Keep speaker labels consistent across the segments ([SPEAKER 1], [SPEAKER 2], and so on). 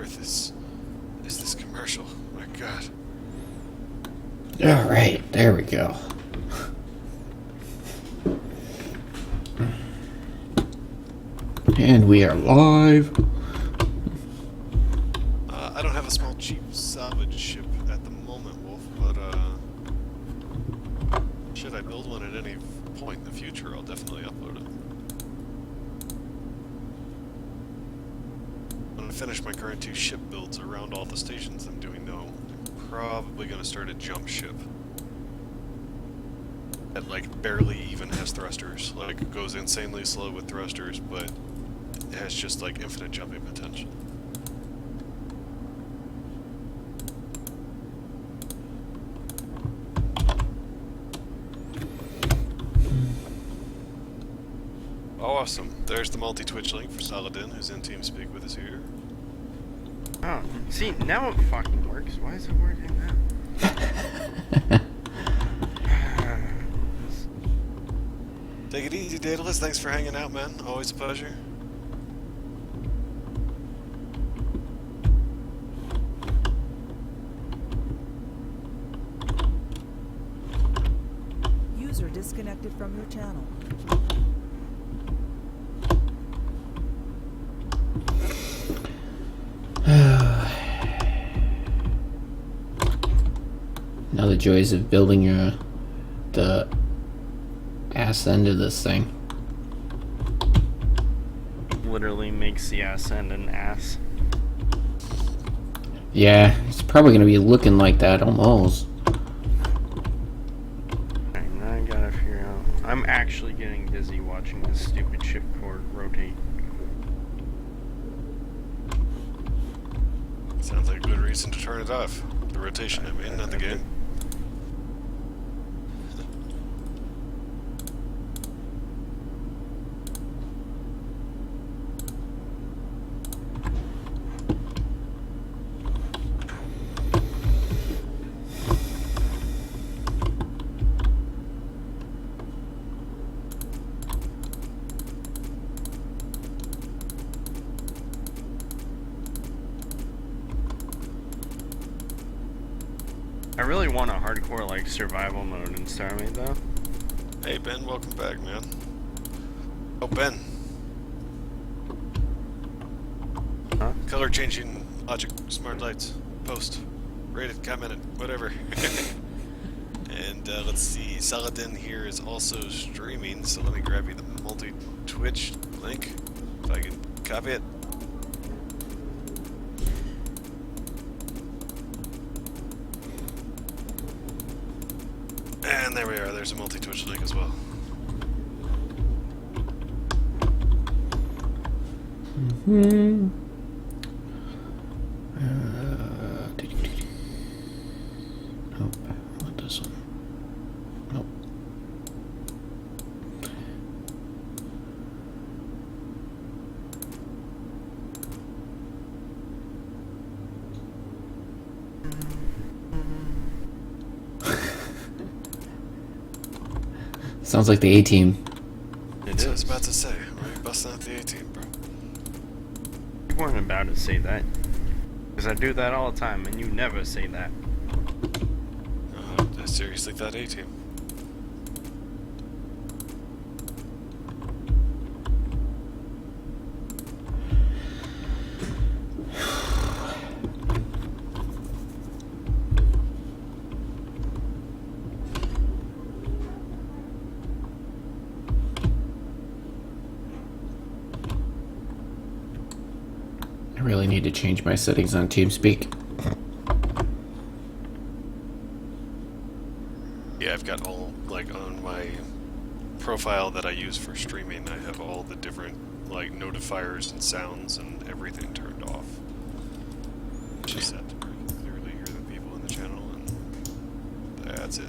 [SPEAKER 1] earth is this commercial? My God.
[SPEAKER 2] Alright, there we go. And we are live.
[SPEAKER 1] I don't have a small cheap salvage ship at the moment, Wolf, but should I build one at any point in the future, I'll definitely upload it. When I finish my current 2 ship builds around all the stations I'm doing now, I'm probably going to start a jump ship. That, like, barely even has thrusters. Like, it goes insanely slow with thrusters, but it has just, like, infinite jumping potential. Awesome. There's the multi-Twitch link for Saladin, who's in TeamSpeak with us here.
[SPEAKER 3] Oh, see, now it fucking works. Why is it working now?
[SPEAKER 1] Take it easy, Daedalus. Thanks for hanging out, man. Always a pleasure.
[SPEAKER 4] User disconnected from your channel.
[SPEAKER 2] Now the joys of building the ass end of this thing.
[SPEAKER 3] Literally makes the ass end an ass.
[SPEAKER 2] Yeah, it's probably gonna be looking like that almost.
[SPEAKER 3] Alright, now I gotta figure out. I'm actually getting dizzy watching this stupid ship cord rotate.
[SPEAKER 1] Sounds like a good reason to turn it off. The rotation, I mean, not the game.
[SPEAKER 3] I really want a hardcore, like, survival mode in StarMade, though.
[SPEAKER 1] Hey, Ben, welcome back, man. Oh, Ben.
[SPEAKER 3] Huh?
[SPEAKER 1] Color changing logic, smart lights, post, rated, commented, whatever. And let's see, Saladin here is also streaming, so let me grab you the multi-Twitch link, if I can copy it. And there we are, there's a multi-Twitch link as well.
[SPEAKER 2] Hmm. Nope, not this one. Nope. Sounds like the A-team.
[SPEAKER 1] That's what I was about to say. We're busting out the A-team, bro.
[SPEAKER 3] You weren't about to say that. Because I do that all the time, and you never say that.
[SPEAKER 1] I seriously thought A-team.
[SPEAKER 2] I really need to change my settings on TeamSpeak.
[SPEAKER 1] Yeah, I've got all, like, on my profile that I use for streaming, I have all the different, like, notifiers and sounds and everything turned off. Just that to clearly hear the people in the channel, and that's it.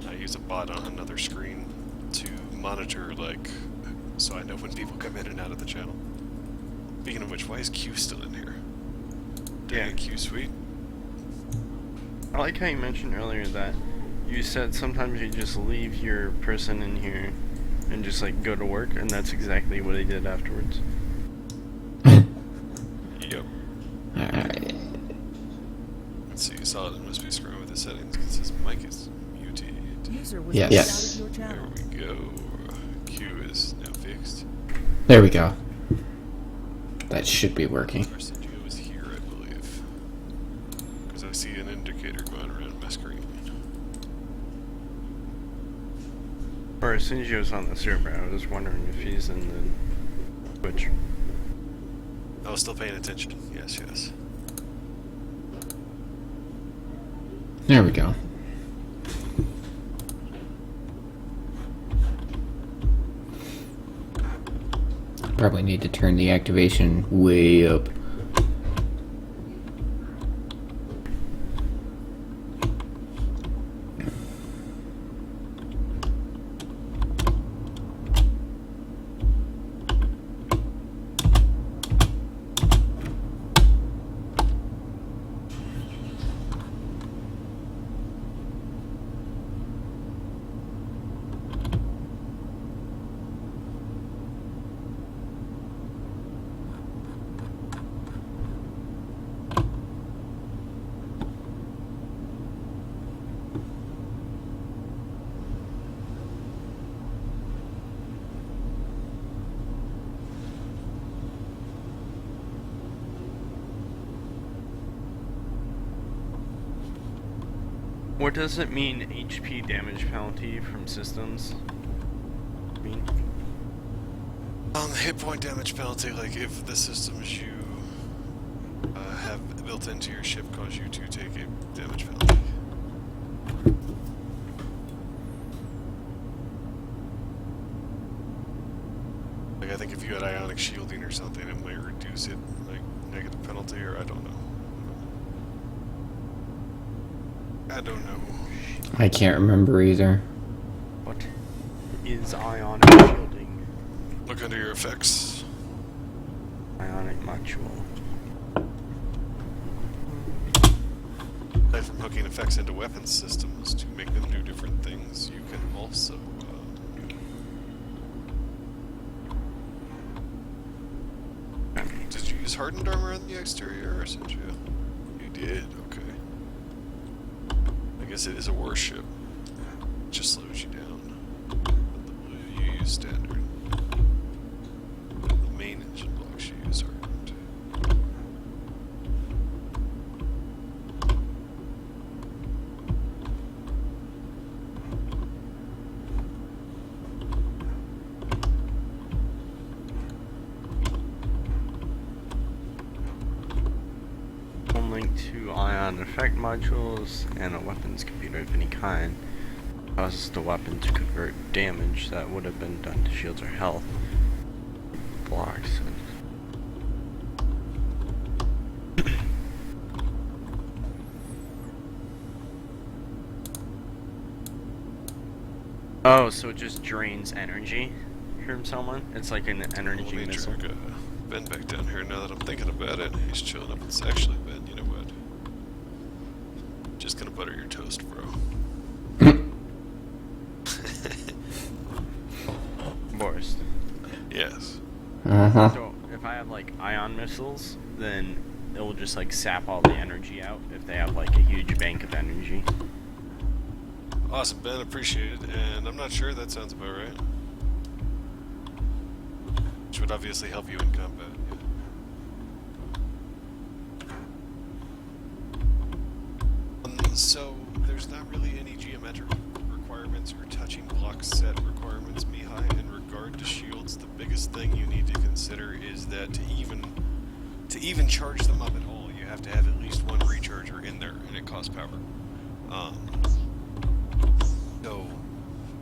[SPEAKER 1] I use a bot on another screen to monitor, like, so I know when people come in and out of the channel. Speaking of which, why is Q still in here? Dang it, Q, sweet.
[SPEAKER 3] I like how you mentioned earlier that you said sometimes you just leave your person in here and just like go to work, and that's exactly what he did afterwards.
[SPEAKER 1] Yep. so you saw it. It must be screwing with the settings because his mic is muted.
[SPEAKER 4] User was
[SPEAKER 2] Yes.
[SPEAKER 4] moved
[SPEAKER 2] Yes.
[SPEAKER 4] out of your
[SPEAKER 1] There
[SPEAKER 4] channel.
[SPEAKER 1] we go. Q is now fixed.
[SPEAKER 2] There we go. That should be working.
[SPEAKER 1] Arsenio is here, I believe. Because I see an indicator going around my screen.
[SPEAKER 3] Or as soon as he was on the server, I was wondering if he's in the Twitch.
[SPEAKER 1] I was still paying attention. Yes, yes.
[SPEAKER 2] There we go. Probably need to turn the activation way up.
[SPEAKER 3] What does it mean, HP damage penalty from systems? Mean?
[SPEAKER 1] Hit point damage penalty, like if the systems you have built into your ship cause you to take a damage penalty. Like I think if you had ionic shielding or something, it might reduce it, like negative penalty, or I don't know. I don't know.
[SPEAKER 2] I can't remember either.
[SPEAKER 3] What is ionic shielding?
[SPEAKER 1] Look under your effects.
[SPEAKER 3] Ionic module.
[SPEAKER 1] Aside from hooking effects into weapons systems to make them do different things, you can also did you use hardened armor on the exterior, or did you? You did, okay. I guess it is a warship. It just slows you down. But the blue you use standard. The main engine blocks you use hardened.
[SPEAKER 3] Link to ion effect modules and a weapons computer of any kind causes the weapon to convert damage that would have been done to shields or health blocks. Oh, so it just drains energy from someone? It's like an energy
[SPEAKER 1] Let me
[SPEAKER 3] missile.
[SPEAKER 1] drag Ben back down here now that I'm thinking about it. He's chilling up. It's actually, Ben, you know what? Just gonna butter your toast, bro.
[SPEAKER 3] Boris.
[SPEAKER 1] Yes.
[SPEAKER 2] Uh-huh.
[SPEAKER 3] So if I have like ion missiles, then it will just like sap all the energy out if they have like a huge bank of energy.
[SPEAKER 1] Awesome, Ben. Appreciate it. And I'm not sure that sounds about right. Which would obviously help you in combat. So there's not really any geometric requirements or touching block set requirements, Mihai. In regard to shields, the biggest thing you need to consider is that to even charge them up at all, you have to have at least one recharger in there, and it costs power.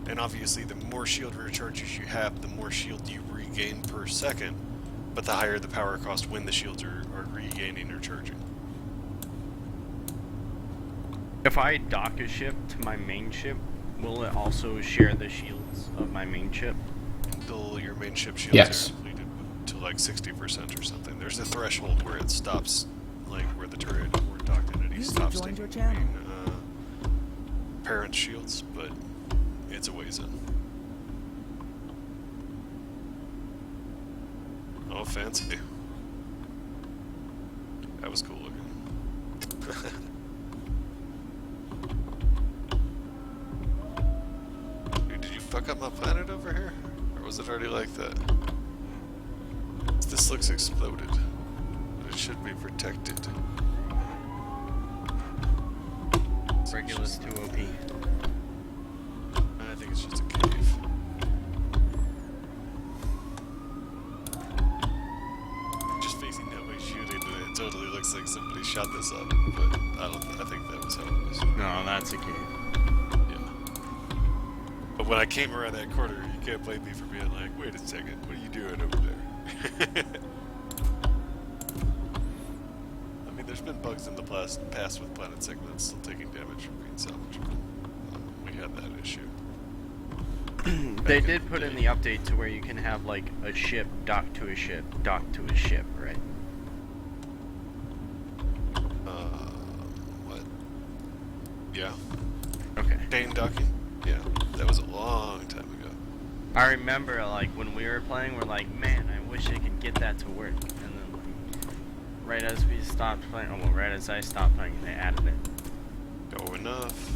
[SPEAKER 1] And obviously, the more shield recharges you have, the more shield you regain per second, but the higher the power cost when the shields are regaining or charging.
[SPEAKER 3] If I dock a ship to my main ship, will it also share the shields of my main ship?
[SPEAKER 1] Until your main ship shields
[SPEAKER 2] Yes.
[SPEAKER 1] are depleted to like 60% or something. There's a threshold where it stops, like where the turret or docked entity
[SPEAKER 4] User
[SPEAKER 1] stops
[SPEAKER 4] joined your
[SPEAKER 1] taking
[SPEAKER 4] channel.
[SPEAKER 1] parent shields, but it's a ways in. Oh, fancy. That was cool looking. fuck up my planet over here? Or was it already like that? This looks exploded. But it should be protected.
[SPEAKER 3] Regulus 2 OP.
[SPEAKER 1] I think it's just a cave. Just facing that way shooting, and it totally looks like somebody shot this up, but I think that was how it was.
[SPEAKER 3] No, that's a cave.
[SPEAKER 1] Yeah. But when I came around that corner, you can't blame me for being like, wait a second, what are you doing over there? I mean, there's been bugs in the past with planet segments still taking damage from being salvageable. We had that issue.
[SPEAKER 3] They did put in the update to where you can have like a ship dock to a ship, dock to a ship, right?
[SPEAKER 1] What? Yeah.
[SPEAKER 3] Okay.
[SPEAKER 1] Chain docking? Yeah. That was a long time ago.
[SPEAKER 3] I remember like when we were playing, we're like, man, I wish I could get that to work. And then like, right as we stopped playing, oh well, right as I stopped playing, they added it.
[SPEAKER 1] Go enough.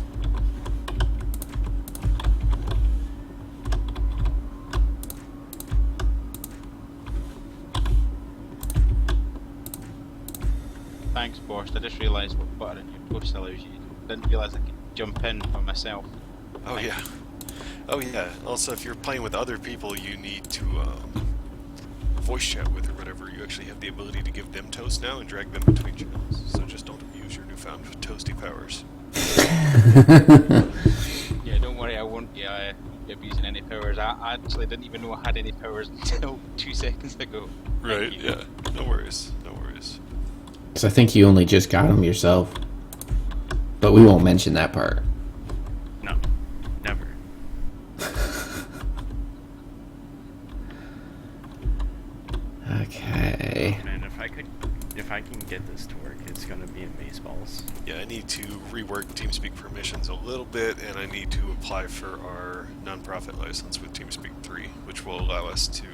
[SPEAKER 5] Thanks, boss. I just realised what button your post allows you. Didn't realise I could jump in for myself.
[SPEAKER 1] Oh
[SPEAKER 5] Thank
[SPEAKER 1] yeah. Oh yeah. Also, if you're playing with other people, you need to voice chat with or whatever. You actually have the ability to give them toast now and drag them between channels. So just don't abuse your newfound toasty powers.
[SPEAKER 5] Yeah, don't worry, I won't be abusing any powers. I actually didn't even know I had any powers until 2 seconds ago.
[SPEAKER 1] Right.
[SPEAKER 5] Thank you.
[SPEAKER 1] Yeah. No worries. No worries.
[SPEAKER 2] Because I think you only just got them yourself. But we won't mention that part.
[SPEAKER 3] No, never.
[SPEAKER 2] Okay.
[SPEAKER 3] Man, if I can get this to work, it's gonna be amazeballs.
[SPEAKER 1] Yeah, I need to rework TeamSpeak permissions a little bit, and I need to apply for our nonprofit license with TeamSpeak 3, which will allow us to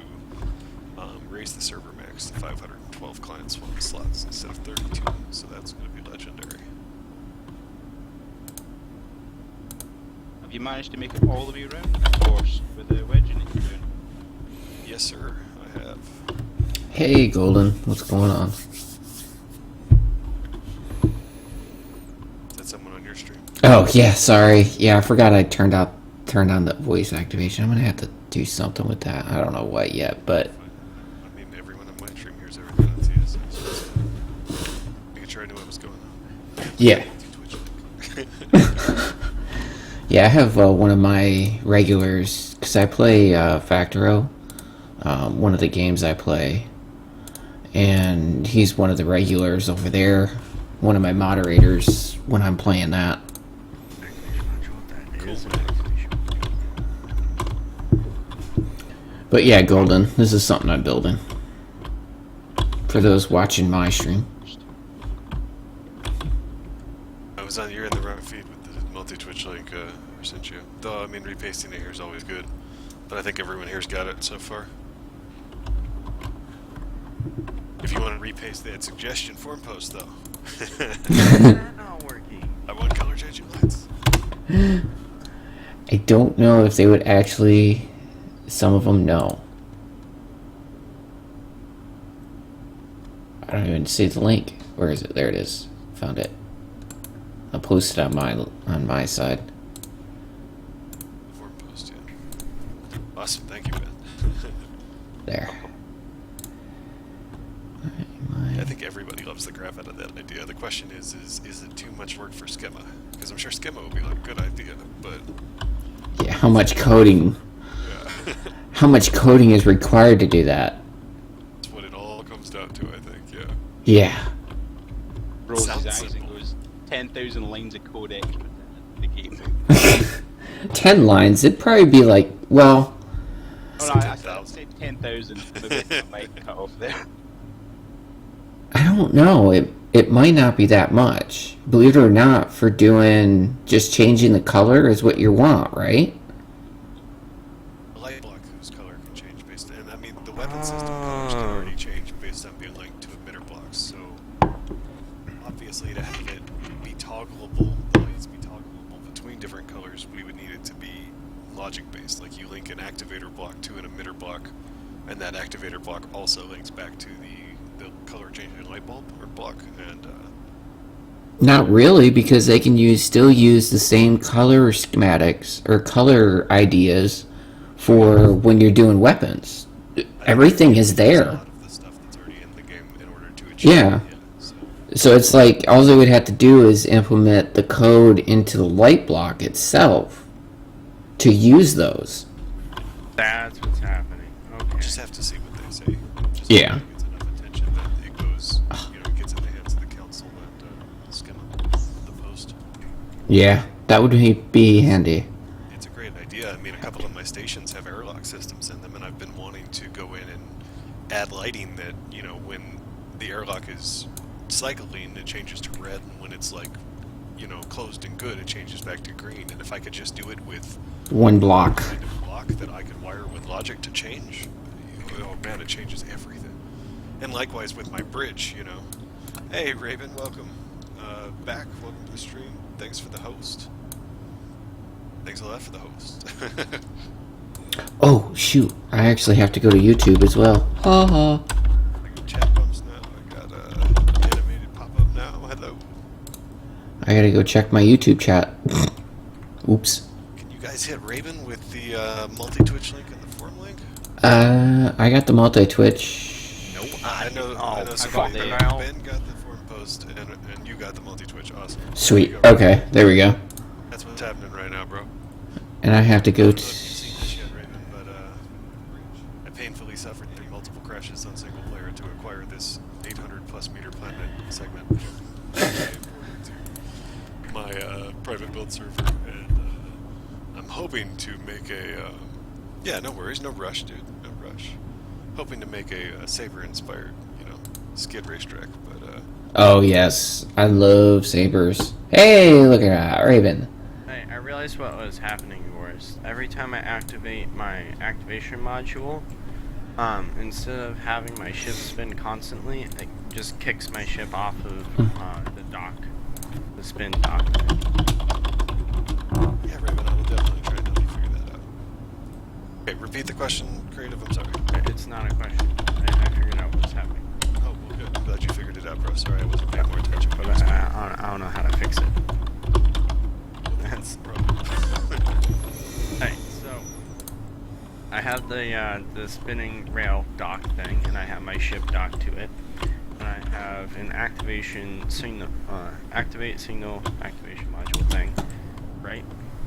[SPEAKER 1] raise the server max to 512 client swap slots instead of 32, so that's going to be legendary.
[SPEAKER 5] Have you managed to make it all the way around, of course, with the wedging that you're doing?
[SPEAKER 1] Yes, sir, I have.
[SPEAKER 2] Hey, Golden. What's going on?
[SPEAKER 1] Is that someone on your stream?
[SPEAKER 2] Oh, yeah, sorry. Yeah, I forgot I turned on the voice activation. I'm going to have to do something with that. I don't know what yet, but...
[SPEAKER 1] I mean, everyone on my stream hears everything on TS. Just making sure I knew what was going on.
[SPEAKER 2] Yeah. Yeah, I have one of my regulars, because I play Factoro, one of the games I play, and he's one of the regulars over there, one of my moderators when I'm playing that. But yeah, Golden, this is something I'm building. For those watching my stream.
[SPEAKER 1] You're in the wrong feed with the multi-Twitch link I sent you. Though, I mean, repasting it here is always good. But I think everyone here's got it so far. If you want to repaste that suggestion form post, though.
[SPEAKER 3] That not working.
[SPEAKER 1] I want color changing lights.
[SPEAKER 2] I don't know if they would actually... Some of them, no. I don't even see the link. Where is it? There it is. Found it. I'll post it on my side.
[SPEAKER 1] Form post, yeah. Awesome, thank you, Ben.
[SPEAKER 2] There.
[SPEAKER 1] I think everybody loves the crap out of that idea. The question is it too much work for Schema? Because I'm sure Schema will be like, good idea, but...
[SPEAKER 2] Yeah, how much coding...
[SPEAKER 1] Yeah.
[SPEAKER 2] How much coding is required to do that?
[SPEAKER 1] That's what it all comes down to, I think, yeah.
[SPEAKER 2] Yeah.
[SPEAKER 5] Rolls
[SPEAKER 1] Sounds
[SPEAKER 5] his eyes and
[SPEAKER 1] simple.
[SPEAKER 5] goes, 10,000 lines of code extra in the game.
[SPEAKER 2] 10 lines, it'd probably be like, well...
[SPEAKER 5] Oh, no, I said 10,000. Maybe I might cut off there.
[SPEAKER 2] I don't know, it might not be that much. Believe it or not, for doing... Just changing the color is what you want, right?
[SPEAKER 1] The light block whose color can change based on... And I mean, the weapon system colors can already change based on being linked to emitter blocks, so... Obviously, to have it be toggleable, the lights be toggleable between different colors, we would need it to be logic based. Like you link an activator block to an emitter block, and that activator block also links back to the color changing light bulb or block. And
[SPEAKER 2] Not really, because they can still use the same color schematics or color ideas for when you're doing weapons. Everything is
[SPEAKER 1] a
[SPEAKER 2] there.
[SPEAKER 1] lot of the stuff that's already in the game in order to achieve.
[SPEAKER 2] Yeah.
[SPEAKER 1] So.
[SPEAKER 2] So it's like all they would have to do is implement the code into the light block itself to use those.
[SPEAKER 3] That's what's happening. Okay.
[SPEAKER 1] Just have to see what they say. Just
[SPEAKER 2] Yeah.
[SPEAKER 1] It gets enough attention that it goes, it gets in the hands of the council and skim the post.
[SPEAKER 2] Yeah, that would be handy.
[SPEAKER 1] It's a great idea. I mean, a couple of my stations have airlock systems in them, and I've been wanting to go in and add lighting that, when the airlock is cycling, it changes to red, and when it's like, closed and good, it changes back to green. And if I could just do it with
[SPEAKER 2] One block.
[SPEAKER 1] kind of block that I could wire with logic to change, oh man, it changes everything. And likewise with my bridge, Hey Raven, welcome back. Welcome to the stream. Thanks for the host. Thanks a lot for the host.
[SPEAKER 2] Oh, shoot. I actually have to go to YouTube as well. Ha ha.
[SPEAKER 1] I got chat bumps now. I got animated pop-up now. Hello.
[SPEAKER 2] I gotta go check my YouTube chat. Oops.
[SPEAKER 1] Can you guys hit Raven with the multi-twitch link and the forum link?
[SPEAKER 2] I got the multi-twitch.
[SPEAKER 1] Nope. I know
[SPEAKER 3] I
[SPEAKER 1] somebody
[SPEAKER 3] got
[SPEAKER 1] there.
[SPEAKER 3] the-
[SPEAKER 1] Ben got the forum post and you got the multi-twitch. Awesome.
[SPEAKER 2] Sweet.
[SPEAKER 1] There you go.
[SPEAKER 2] Okay, there we go.
[SPEAKER 1] That's what's happening right now, bro.
[SPEAKER 2] And I have to
[SPEAKER 1] I
[SPEAKER 2] go
[SPEAKER 1] don't know if you've
[SPEAKER 2] to...
[SPEAKER 1] seen this yet, Raven, but I painfully suffered through multiple crashes on single player to acquire this 800 plus meter planet segment. I imported to my private build server, and I'm hoping to make a yeah, no worries, no rush, dude, no rush. Hoping to make a Saber inspired, skid racetrack, but
[SPEAKER 2] Oh, yes. I love sabers. Hey, look at that. Raven.
[SPEAKER 3] I realized what was happening was every time I activate my activation module, instead of having my ship spin constantly, it just kicks my ship off of the dock, the spin dock.
[SPEAKER 1] yeah, Raven, I will definitely try and help you figure that out. Okay, repeat the question, Creative, I'm sorry.
[SPEAKER 3] It's not a question. I figured out what's happening,
[SPEAKER 1] Oh, well, good. I'm glad you figured it out, bro. Sorry, I wasn't paying more attention.
[SPEAKER 3] but I don't know how to fix it. That's Hey, so I have the spinning rail dock thing, and I have my ship docked to it, and I have an activation signal, activate signal activation module thing, right?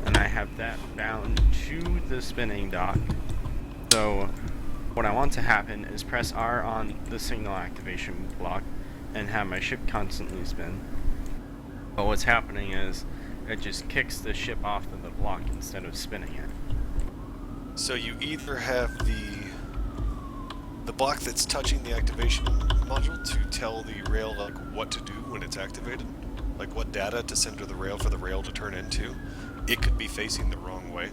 [SPEAKER 3] And I have that bound to the spinning dock. So what I want to happen is press R on the signal activation block and have my ship constantly spin. But what's happening is it just kicks the ship off of the block instead of spinning it.
[SPEAKER 1] So you either have the block that's touching the activation module to tell the rail like what to do when it's activated, like what data to send to the rail for the rail to turn into. It could be facing the wrong way.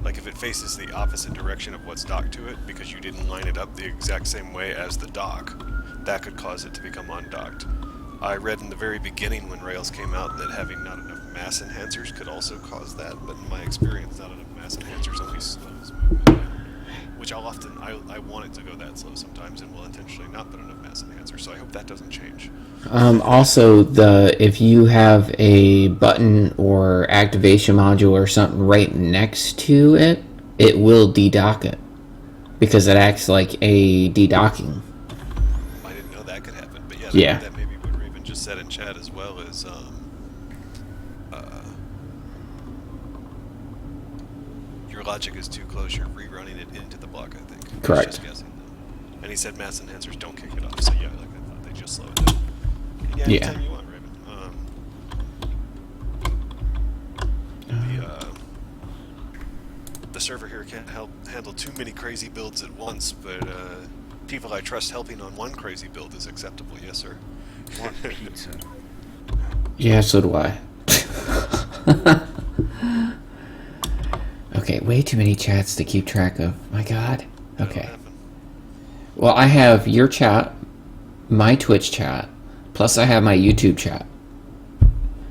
[SPEAKER 1] Like if it faces the opposite direction of what's docked to it because you didn't line it up the exact same way as the dock, that could cause it to become undocked. I read in the very beginning when Rails came out that having not enough mass enhancers could also cause that, but in my experience, not enough mass enhancers only slows movement down. Which I'll often, I want it to go that slow sometimes and will intentionally not put enough mass enhancers, so I hope that doesn't change.
[SPEAKER 2] Also, if you have a button or activation module or something right next to it, it will de-dock it. Because it acts like a de-docking.
[SPEAKER 1] I didn't know that could happen, but yeah,
[SPEAKER 2] Yeah.
[SPEAKER 1] that may be what Raven just said in chat as well as, your logic is too close, you're rerunning it into the block, I think. I was
[SPEAKER 2] Correct.
[SPEAKER 1] just guessing though. And he said mass enhancers don't kick it off, so yeah, like I thought they just slow it down. Yeah,
[SPEAKER 2] Yeah.
[SPEAKER 1] anytime you want, Raven. The server here can't handle too many crazy builds at once, but people I trust helping on one crazy build is acceptable, yes sir.
[SPEAKER 3] I want pizza.
[SPEAKER 2] Yeah, so do I. Okay, way too many chats to keep track of. My god.
[SPEAKER 1] That'll
[SPEAKER 2] Okay.
[SPEAKER 1] happen.
[SPEAKER 2] Well, I have your chat, my Twitch chat, plus I have my YouTube chat.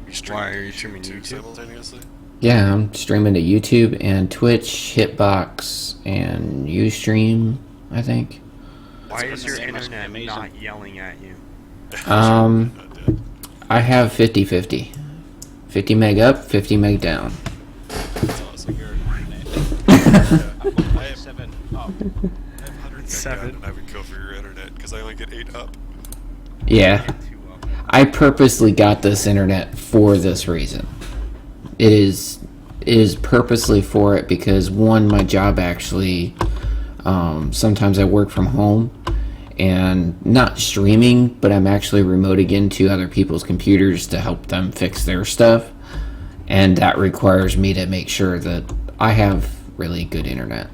[SPEAKER 1] You're streaming
[SPEAKER 3] Why are you
[SPEAKER 1] to
[SPEAKER 3] streaming
[SPEAKER 1] YouTube
[SPEAKER 3] YouTube?
[SPEAKER 1] simultaneously?
[SPEAKER 2] Yeah, I'm streaming to YouTube and Twitch, Hitbox, and Ustream, I think.
[SPEAKER 3] Why is your
[SPEAKER 5] That must be
[SPEAKER 3] internet
[SPEAKER 5] amazing.
[SPEAKER 3] not yelling at you?
[SPEAKER 2] Um,
[SPEAKER 1] Not dead.
[SPEAKER 2] I have 50-50. 50 meg up, 50 meg down.
[SPEAKER 1] That's awesome.
[SPEAKER 5] I
[SPEAKER 1] I have
[SPEAKER 5] 7 up.
[SPEAKER 1] 100 meg
[SPEAKER 3] Seven.
[SPEAKER 1] down, and I would go for your internet because I only get 8 up.
[SPEAKER 2] Yeah.
[SPEAKER 3] Get two up.
[SPEAKER 2] I purposely got this internet for this reason. It is purposely for it because one, my job actually, sometimes I work from home and not streaming, but I'm actually remoting into other people's computers to help them fix their stuff, and that requires me to make sure that I have really good internet.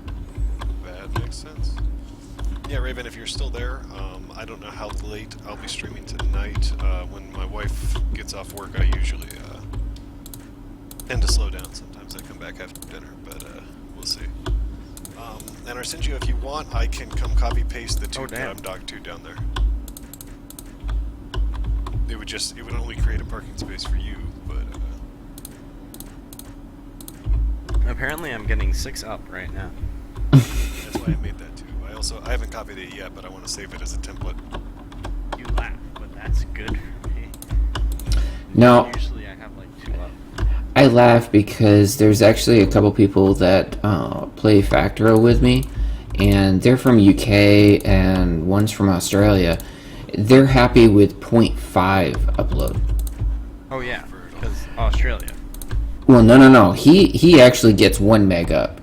[SPEAKER 1] That makes sense. Yeah, Raven, if you're still there, I don't know how late I'll be streaming tonight. When my wife gets off work, I usually tend to slow down. Sometimes I come back after dinner, but we'll see. And Arsenio, if you want, I can come copy paste the tube that
[SPEAKER 3] damn.
[SPEAKER 1] I'm docked to down there. It would only create a parking space for you, but
[SPEAKER 3] Apparently, I'm getting 6 up right now.
[SPEAKER 1] that's why I made that too. I haven't copied it yet, but I want to save it as a template.
[SPEAKER 3] You laugh, but that's good for me.
[SPEAKER 2] No,
[SPEAKER 3] Usually, I have like 2 up.
[SPEAKER 2] I laugh because there's actually a couple people that play Factoro with me, and they're from UK and one's from Australia. They're happy with 0.5 upload.
[SPEAKER 3] Oh yeah, because Australia.
[SPEAKER 2] Well, no. He actually gets 1 meg up.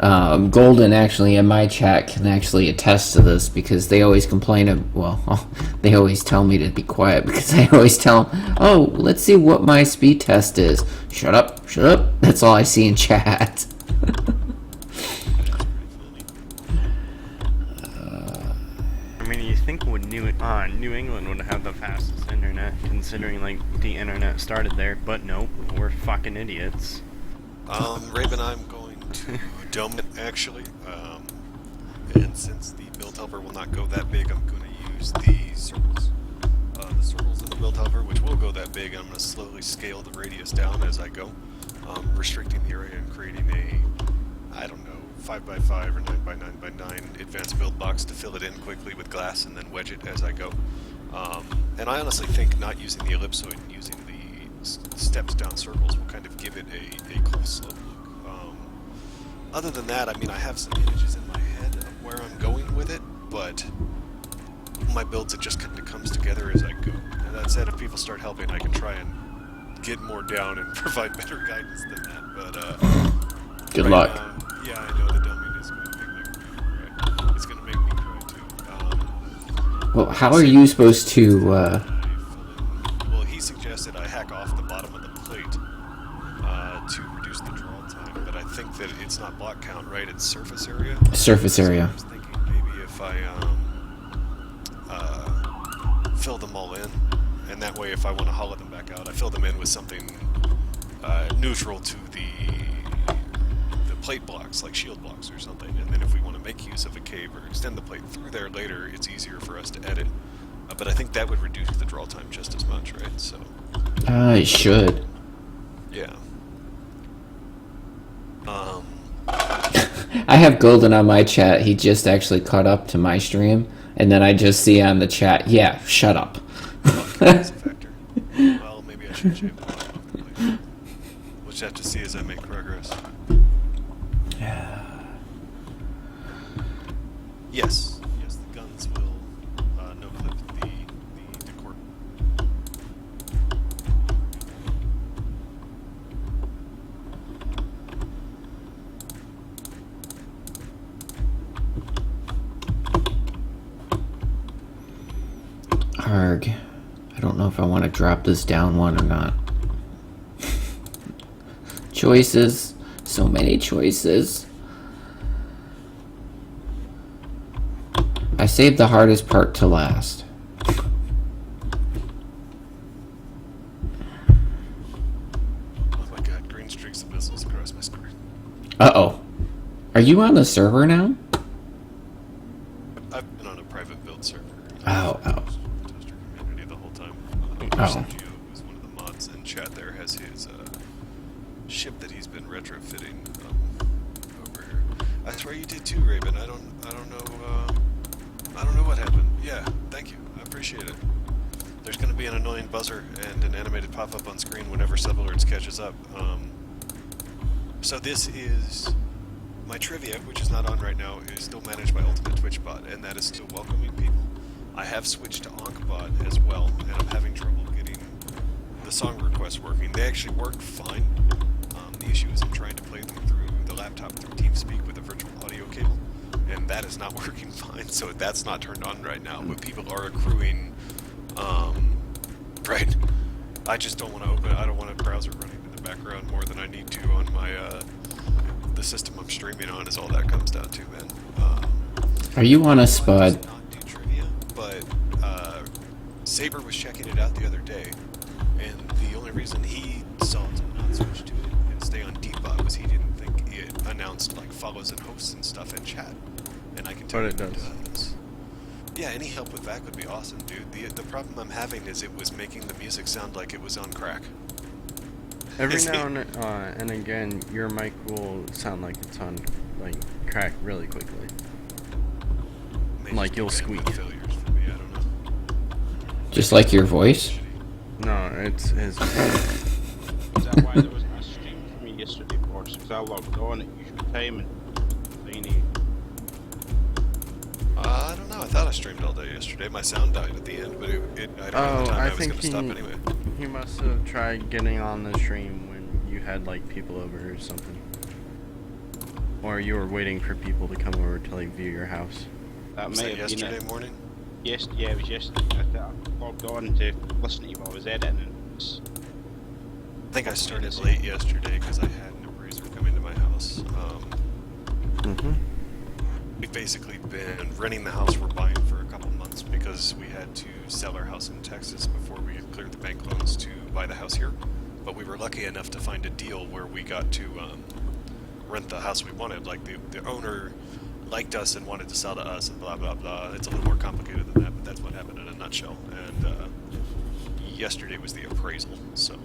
[SPEAKER 2] Golden actually in my chat can actually attest to this because they always complain they always tell me to be quiet because I always tell them, oh, let's see what my speed test is. Shut up. That's all I see in chat.
[SPEAKER 3] I mean, you think would New England would have the fastest internet, considering like the internet started there, but nope, we're fucking idiots.
[SPEAKER 1] Raven, I'm going to dome it actually. And since the build helper will not go that big, I'm going to use the circles. The circles in the build helper, which will go that big, I'm going to slowly scale the radius down as I go, restricting the area and creating a, I don't know, 5x5 or 9x9x9 advanced build box to fill it in quickly with glass and then wedge it as I go. And I honestly think not using the ellipsoid and using the steps down circles will kind of give it a cool slope look. Other than that, I mean, I have some images in my head of where I'm going with it, but my builds, it just kind of comes together as I go. And that said, if people start helping, I can try and get more down and provide better guidance than that, but
[SPEAKER 2] Good
[SPEAKER 1] right
[SPEAKER 2] luck.
[SPEAKER 1] now, yeah, I know the dumbing is going to make me cry. It's going to make me cry too.
[SPEAKER 2] Well, how are you supposed to,
[SPEAKER 1] Well, he suggested I hack off the bottom of the plate to reduce the draw time, but I think that it's not block count, right? It's surface area.
[SPEAKER 2] surface area?
[SPEAKER 1] I was thinking maybe if I fill them all in, and that way if I want to hollow them back out, I fill them in with something neutral to the plate blocks, like shield blocks or something, and then if we want to make use of a cave or extend the plate through there later, it's easier for us to edit. But I think that would reduce the draw time just as much, right? So,
[SPEAKER 2] It should.
[SPEAKER 1] yeah.
[SPEAKER 2] I have Golden on my chat. He just actually caught up to my stream, and then I just see on the chat, yeah, shut up.
[SPEAKER 1] That's a factor. Well, maybe I should shave the bottom of the plate. We'll just have to see as I make progress. Yes, the guns will no-clip the decor.
[SPEAKER 2] Arg. I don't know if I want to drop this down one or not. Choices. So many choices. I saved the hardest part to last.
[SPEAKER 1] Oh my god, green streaks of missiles across my screen.
[SPEAKER 2] Uh-oh. Are you on the server now?
[SPEAKER 1] I've been on a private build server.
[SPEAKER 2] Oh.
[SPEAKER 1] Toaster community the whole time.
[SPEAKER 2] Oh.
[SPEAKER 1] Sergio, who's one of the mods in chat there, has his swear you did too, Raven. I don't know what happened. Yeah, thank you. I appreciate it. There's going to be an annoying buzzer and an animated pop-up on screen whenever Subalerts catches up. So this is my trivia, which is not on right now, is still managed by Ultimate TwitchBot, and that is still welcoming people. I have switched to AnkBot as well, and I'm having trouble getting the song requests working. They actually work fine. The issue is I'm trying to play them through the laptop through TeamSpeak with a virtual audio cable, and that is not working fine, so that's not turned on right now, but people are accruing, right? I just don't want to I don't want a browser running in the background more than I need to on my, the system I'm streaming on is all that comes down to, man.
[SPEAKER 2] Are you on a spud?
[SPEAKER 1] Not do trivia, but, Saber was checking it out the other day, and the only reason he saw to not switch to it and stay on Dbot was he didn't think it announced, like, follows and hosts and stuff in chat. And I can tell
[SPEAKER 3] But
[SPEAKER 1] you
[SPEAKER 3] it does.
[SPEAKER 1] Yeah, any help with that would be awesome, dude. The problem I'm having is it was making the music sound like it was on crack.
[SPEAKER 3] Every now and again, your mic will sound like it's on, like, crack really quickly.
[SPEAKER 1] May
[SPEAKER 3] Like
[SPEAKER 1] just be
[SPEAKER 3] you'll
[SPEAKER 1] bandwidth
[SPEAKER 3] squeak.
[SPEAKER 1] failures for me, I don't know.
[SPEAKER 2] Just like your voice?
[SPEAKER 3] No, it's his.
[SPEAKER 5] Is that why there wasn't a stream for me yesterday, Boris? Because I logged on at usual time and tiny.
[SPEAKER 1] I don't know. I thought I streamed all day yesterday. My sound died at the end, but I don't know
[SPEAKER 3] Oh,
[SPEAKER 1] the time
[SPEAKER 3] I
[SPEAKER 1] I was
[SPEAKER 3] think
[SPEAKER 1] going to stop anyway.
[SPEAKER 3] he must have tried getting on the stream when you had like people over or something, or you were waiting for people to come over to like view your house.
[SPEAKER 5] That
[SPEAKER 1] Was
[SPEAKER 5] might
[SPEAKER 1] that
[SPEAKER 5] have been
[SPEAKER 1] yesterday
[SPEAKER 5] it.
[SPEAKER 1] morning?
[SPEAKER 5] Yes, yeah, it was yesterday. I logged on to listen to you while I was editing, and it was
[SPEAKER 1] I think I started late yesterday because I had an appraiser come into my house. We've basically been renting the house we're buying for a couple months because we had to sell our house in Texas before we had cleared the bank loans to buy the house here. But we were lucky enough to find a deal where we got to rent the house we wanted. Like the owner liked us and wanted to sell to us and blah blah blah. It's a little more complicated than that, but that's what happened in a nutshell. And yesterday was the appraisal, so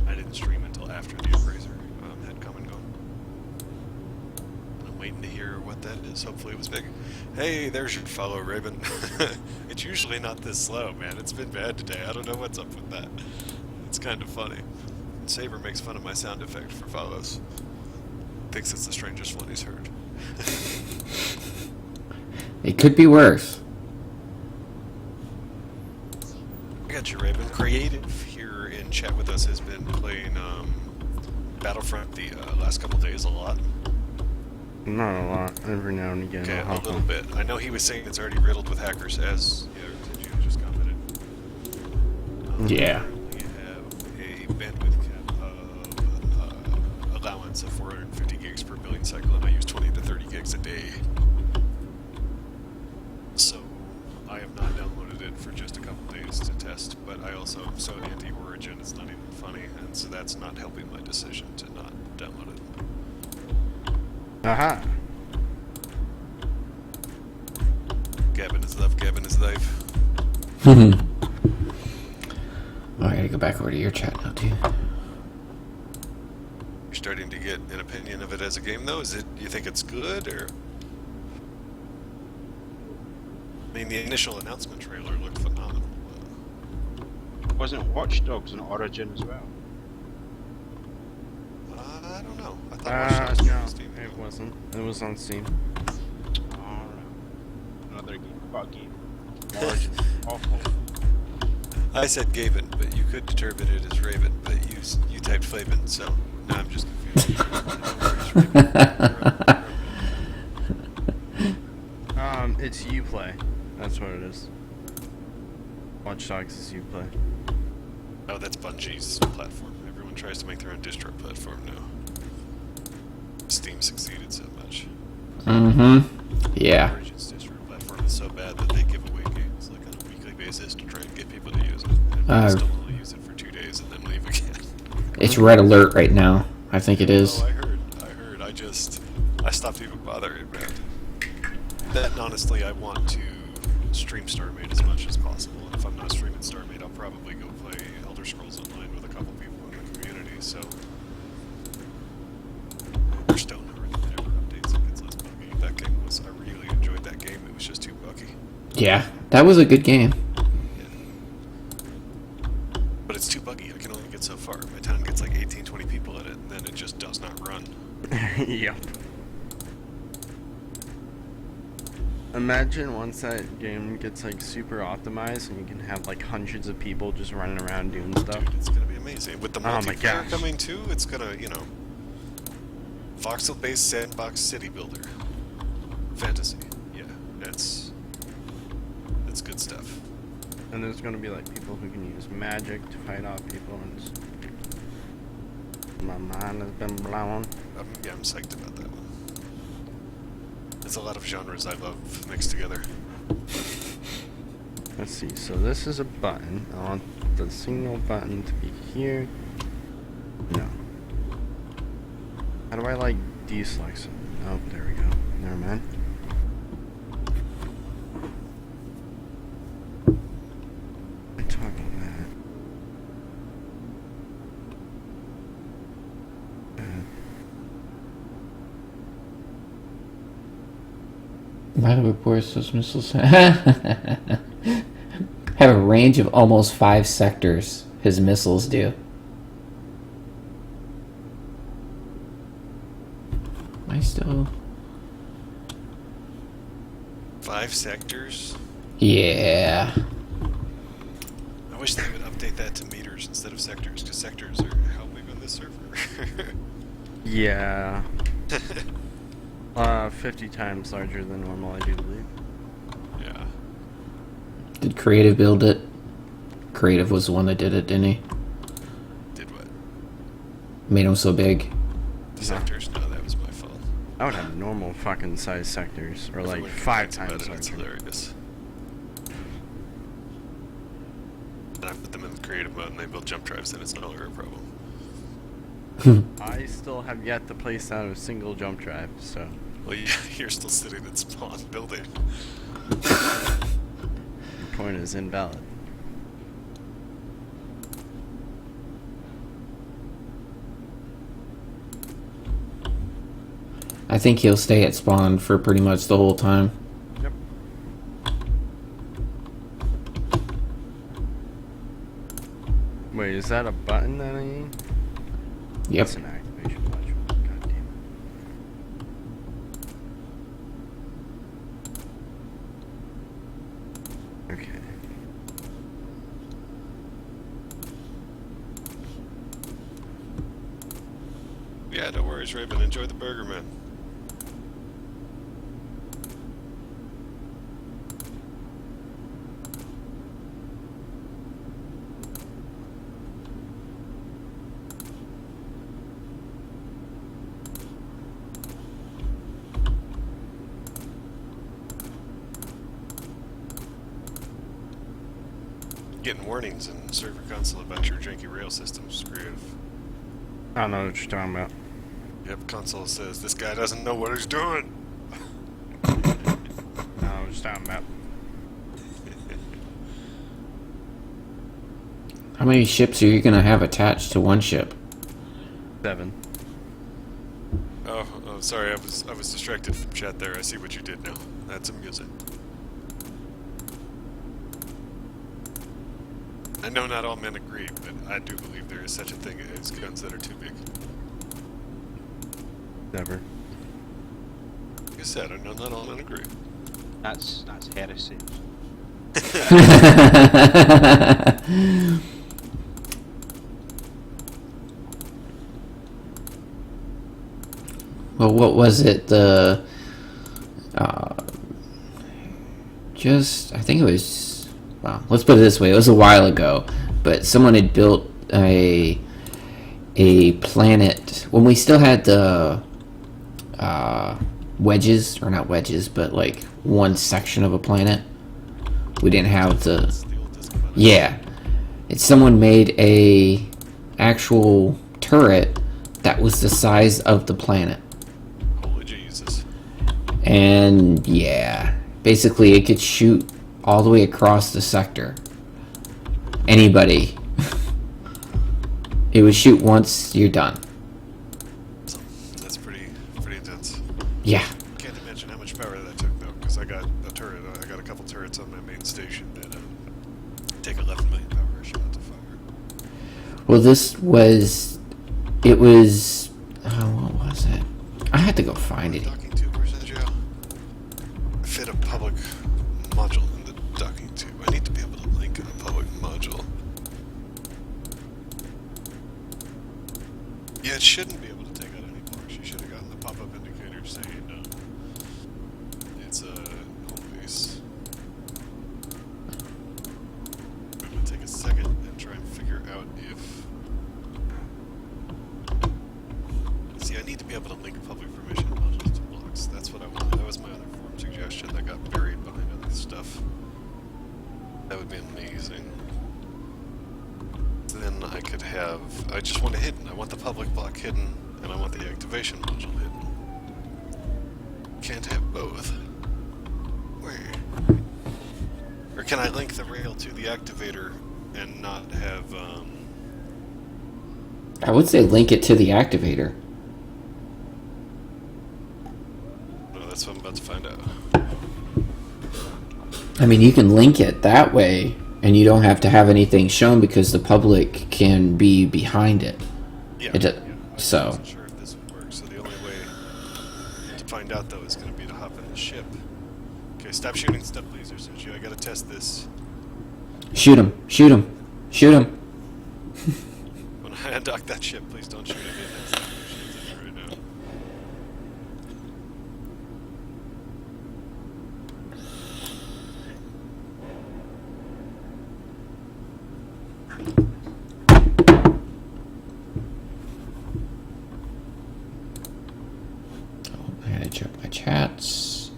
[SPEAKER 1] I didn't stream until after the appraiser had come and gone. I'm waiting to hear what that is. Hopefully it was big. Hey, there's your follow, Raven. It's usually not this slow, man. It's been bad today. I don't know what's up with that. It's kind of funny. And Saber makes fun of my sound effect for follows. Thinks it's the strangest one he's heard.
[SPEAKER 2] It could be worse.
[SPEAKER 1] I got you, Raven. Creative here in chat with us has been playing Battlefront the last couple days a lot.
[SPEAKER 3] Not a lot. Every now and again.
[SPEAKER 1] Okay,
[SPEAKER 3] I'll
[SPEAKER 1] a
[SPEAKER 3] hop
[SPEAKER 1] little
[SPEAKER 3] on.
[SPEAKER 1] bit. I know he was saying it's already riddled with hackers, as you just commented.
[SPEAKER 2] Yeah.
[SPEAKER 1] We have a bandwidth cap of allowance of 450 gigs per billing cycle, and I use 20 to 30 gigs a day. So I have not downloaded it for just a couple days to test, but I also am so anti-Origin it's not even funny, and so that's not helping my decision to not download it.
[SPEAKER 3] Aha!
[SPEAKER 1] Gavin is love, Gavin is life.
[SPEAKER 2] Oh, I gotta go back over to your chat now, too.
[SPEAKER 1] You're starting to get an opinion of it as a game, though? Is it? You think it's good, or? I mean, the initial announcement trailer looked phenomenal.
[SPEAKER 5] wasn't Watch Dogs on Origin as well?
[SPEAKER 1] I don't know. I thought Watch Dogs was
[SPEAKER 3] No,
[SPEAKER 1] on Steam.
[SPEAKER 3] it wasn't. It was on Steam.
[SPEAKER 5] Alright. Another game. What game? Origin. Awful.
[SPEAKER 1] I said Gavin, but you could determine it as Raven, but you typed Flavin, so now I'm just confused. No worries, Raven.
[SPEAKER 3] It's Uplay. That's what it is. Watch Dogs is Uplay.
[SPEAKER 1] Oh, that's Bungie's platform. Everyone tries to make their own distro platform now. Steam succeeded so much.
[SPEAKER 2] Yeah.
[SPEAKER 1] Origin's distro platform is so bad that they give away games like on a weekly basis to try and get people to use it. And they still only use it for 2 days and then leave again.
[SPEAKER 2] It's red alert right now. I think it is.
[SPEAKER 1] Oh, I heard. I stopped even bothering, man. That, and honestly, I want to stream StarMade as much as possible. And if I'm not streaming StarMade, I'll probably go play Elder Scrolls Online with a couple people in the community, so... Or Stonehearth,
[SPEAKER 2] Yeah, that was a good game.
[SPEAKER 1] But it's too buggy. I can only get so far. My town gets like 18, 20 people in it, and then it just does not run.
[SPEAKER 3] Yep. Imagine once that game gets like super optimized and you can have like hundreds of people just running around doing stuff.
[SPEAKER 1] Dude, it's gonna be amazing. With the
[SPEAKER 3] Oh my
[SPEAKER 1] multiplayer
[SPEAKER 3] gosh.
[SPEAKER 1] coming too, it's gonna, voxel-based sandbox city builder. Fantasy. Yeah, that's good stuff.
[SPEAKER 3] And there's gonna be like people who can use magic to fight off people and my mind has been blown.
[SPEAKER 1] Yeah, I'm psyched about that one. There's a lot of genres I love mixed together.
[SPEAKER 3] Let's see, so this is a button. I want the signal button to be here. No. How do I like deselect it? Oh, there we go. Never mind. I talk about that.
[SPEAKER 2] Battle reports those missiles have a range of almost 5 sectors. His missiles do. Am I still?
[SPEAKER 1] 5 sectors?
[SPEAKER 2] Yeah.
[SPEAKER 1] I wish they would update that to meters instead of sectors, because sectors are how big on this server.
[SPEAKER 3] Yeah. 50 times larger than normal, I do believe.
[SPEAKER 1] Yeah.
[SPEAKER 2] Did Creative build it? Creative was the one that did it, didn't he?
[SPEAKER 1] Did what?
[SPEAKER 2] Made him so big.
[SPEAKER 1] The sectors? No, that was my fault.
[SPEAKER 3] I would have normal fucking size sectors, or like
[SPEAKER 1] Everyone
[SPEAKER 3] 5
[SPEAKER 1] complains about
[SPEAKER 3] times
[SPEAKER 1] it, it's
[SPEAKER 3] larger.
[SPEAKER 1] hilarious. And I put them in creative mode and they build jump drives, and it's no longer a problem.
[SPEAKER 3] I still have yet to place down a single jump drive, so.
[SPEAKER 1] Well, you're still sitting in spawn building.
[SPEAKER 3] Your point is invalid.
[SPEAKER 2] I think he'll stay at spawn for pretty much the whole time.
[SPEAKER 3] Yep. Wait, is that a button that I need?
[SPEAKER 2] Yep.
[SPEAKER 3] That's an activation module. God damn it. Okay.
[SPEAKER 1] Yeah, no worries, Raven. Enjoy the burger, man. Getting warnings in server console about your janky rail systems, Creative.
[SPEAKER 3] I don't know what you're talking about.
[SPEAKER 1] Yep, console says this guy doesn't know what he's doing.
[SPEAKER 3] I don't know what you're talking about.
[SPEAKER 2] How many ships are you gonna have attached to one ship?
[SPEAKER 3] 7.
[SPEAKER 1] Oh, sorry, I was distracted from chat there. I see what you did now. That's amusing. I know not all men agree, but I do believe there is such a thing as guns that are too big.
[SPEAKER 3] Never.
[SPEAKER 1] Like I said, I know not all men agree.
[SPEAKER 5] That's heresy.
[SPEAKER 2] Well, what was it? I think it was, well, let's put it this way, it was a while ago, but someone had built a planet, when we still had the wedges, or not wedges, but like one section of a planet. We didn't have the,
[SPEAKER 1] That's the old disc about it.
[SPEAKER 2] yeah. It's someone made a actual turret that was the size of the planet.
[SPEAKER 1] Holy Jesus.
[SPEAKER 2] And yeah, basically it could shoot all the way across the sector. Anybody. It would shoot once, you're done.
[SPEAKER 1] So, that's pretty intense.
[SPEAKER 2] Yeah.
[SPEAKER 1] Can't imagine how much power that took, though. because I got a turret. I got a couple turrets on my main station that take 11 million power shot to fire.
[SPEAKER 2] Well, this was... It was... Oh, what was it? I had to go find it.
[SPEAKER 1] Docking tube, where's that, Joe? Fit a public module in the docking tube. I need to be able to link a public module. Yeah, it shouldn't be able to take out any blocks. You should have gotten the pop-up indicator saying it's a home base. I'm gonna take a second and try and figure out if... See, I need to be able to link public permission modules to blocks. That's what I want. That was my other forum suggestion that got buried behind other stuff. That would be amazing. Then I could have... I just want it hidden. I want the public block hidden, and I want the activation module hidden. Can't have both. Where? Or can I link the rail to the activator and not have...
[SPEAKER 2] I would say link it to the activator.
[SPEAKER 1] No, that's what I'm about to find out.
[SPEAKER 2] I mean, you can link it that way, and you don't have to have anything shown because the public can be behind it.
[SPEAKER 1] Yeah,
[SPEAKER 2] I
[SPEAKER 1] wasn't sure if this would work, so the only way to find out, though, is going to be to hop in the ship. Okay, stop shooting step lasers, Sergio. I gotta test this.
[SPEAKER 2] Shoot him! Shoot him! Shoot him!
[SPEAKER 1] When I undock that ship, please don't shoot at me. That's not what she's at me right now.
[SPEAKER 2] I gotta check my chats.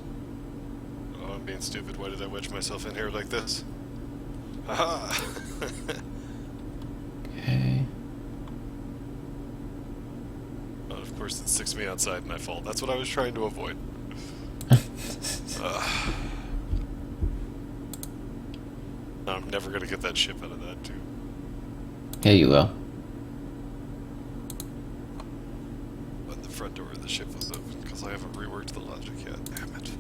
[SPEAKER 1] Oh, I'm being stupid. Why did I wedge myself in here like this? Haha!
[SPEAKER 2] Okay.
[SPEAKER 1] Oh, of course, it sticks me outside and I fall. That's what I was trying to avoid. I'm never gonna get that ship out of that, too.
[SPEAKER 2] Yeah, you will.
[SPEAKER 1] But the front door of the ship was open, because I haven't reworked the logic yet. Damn it.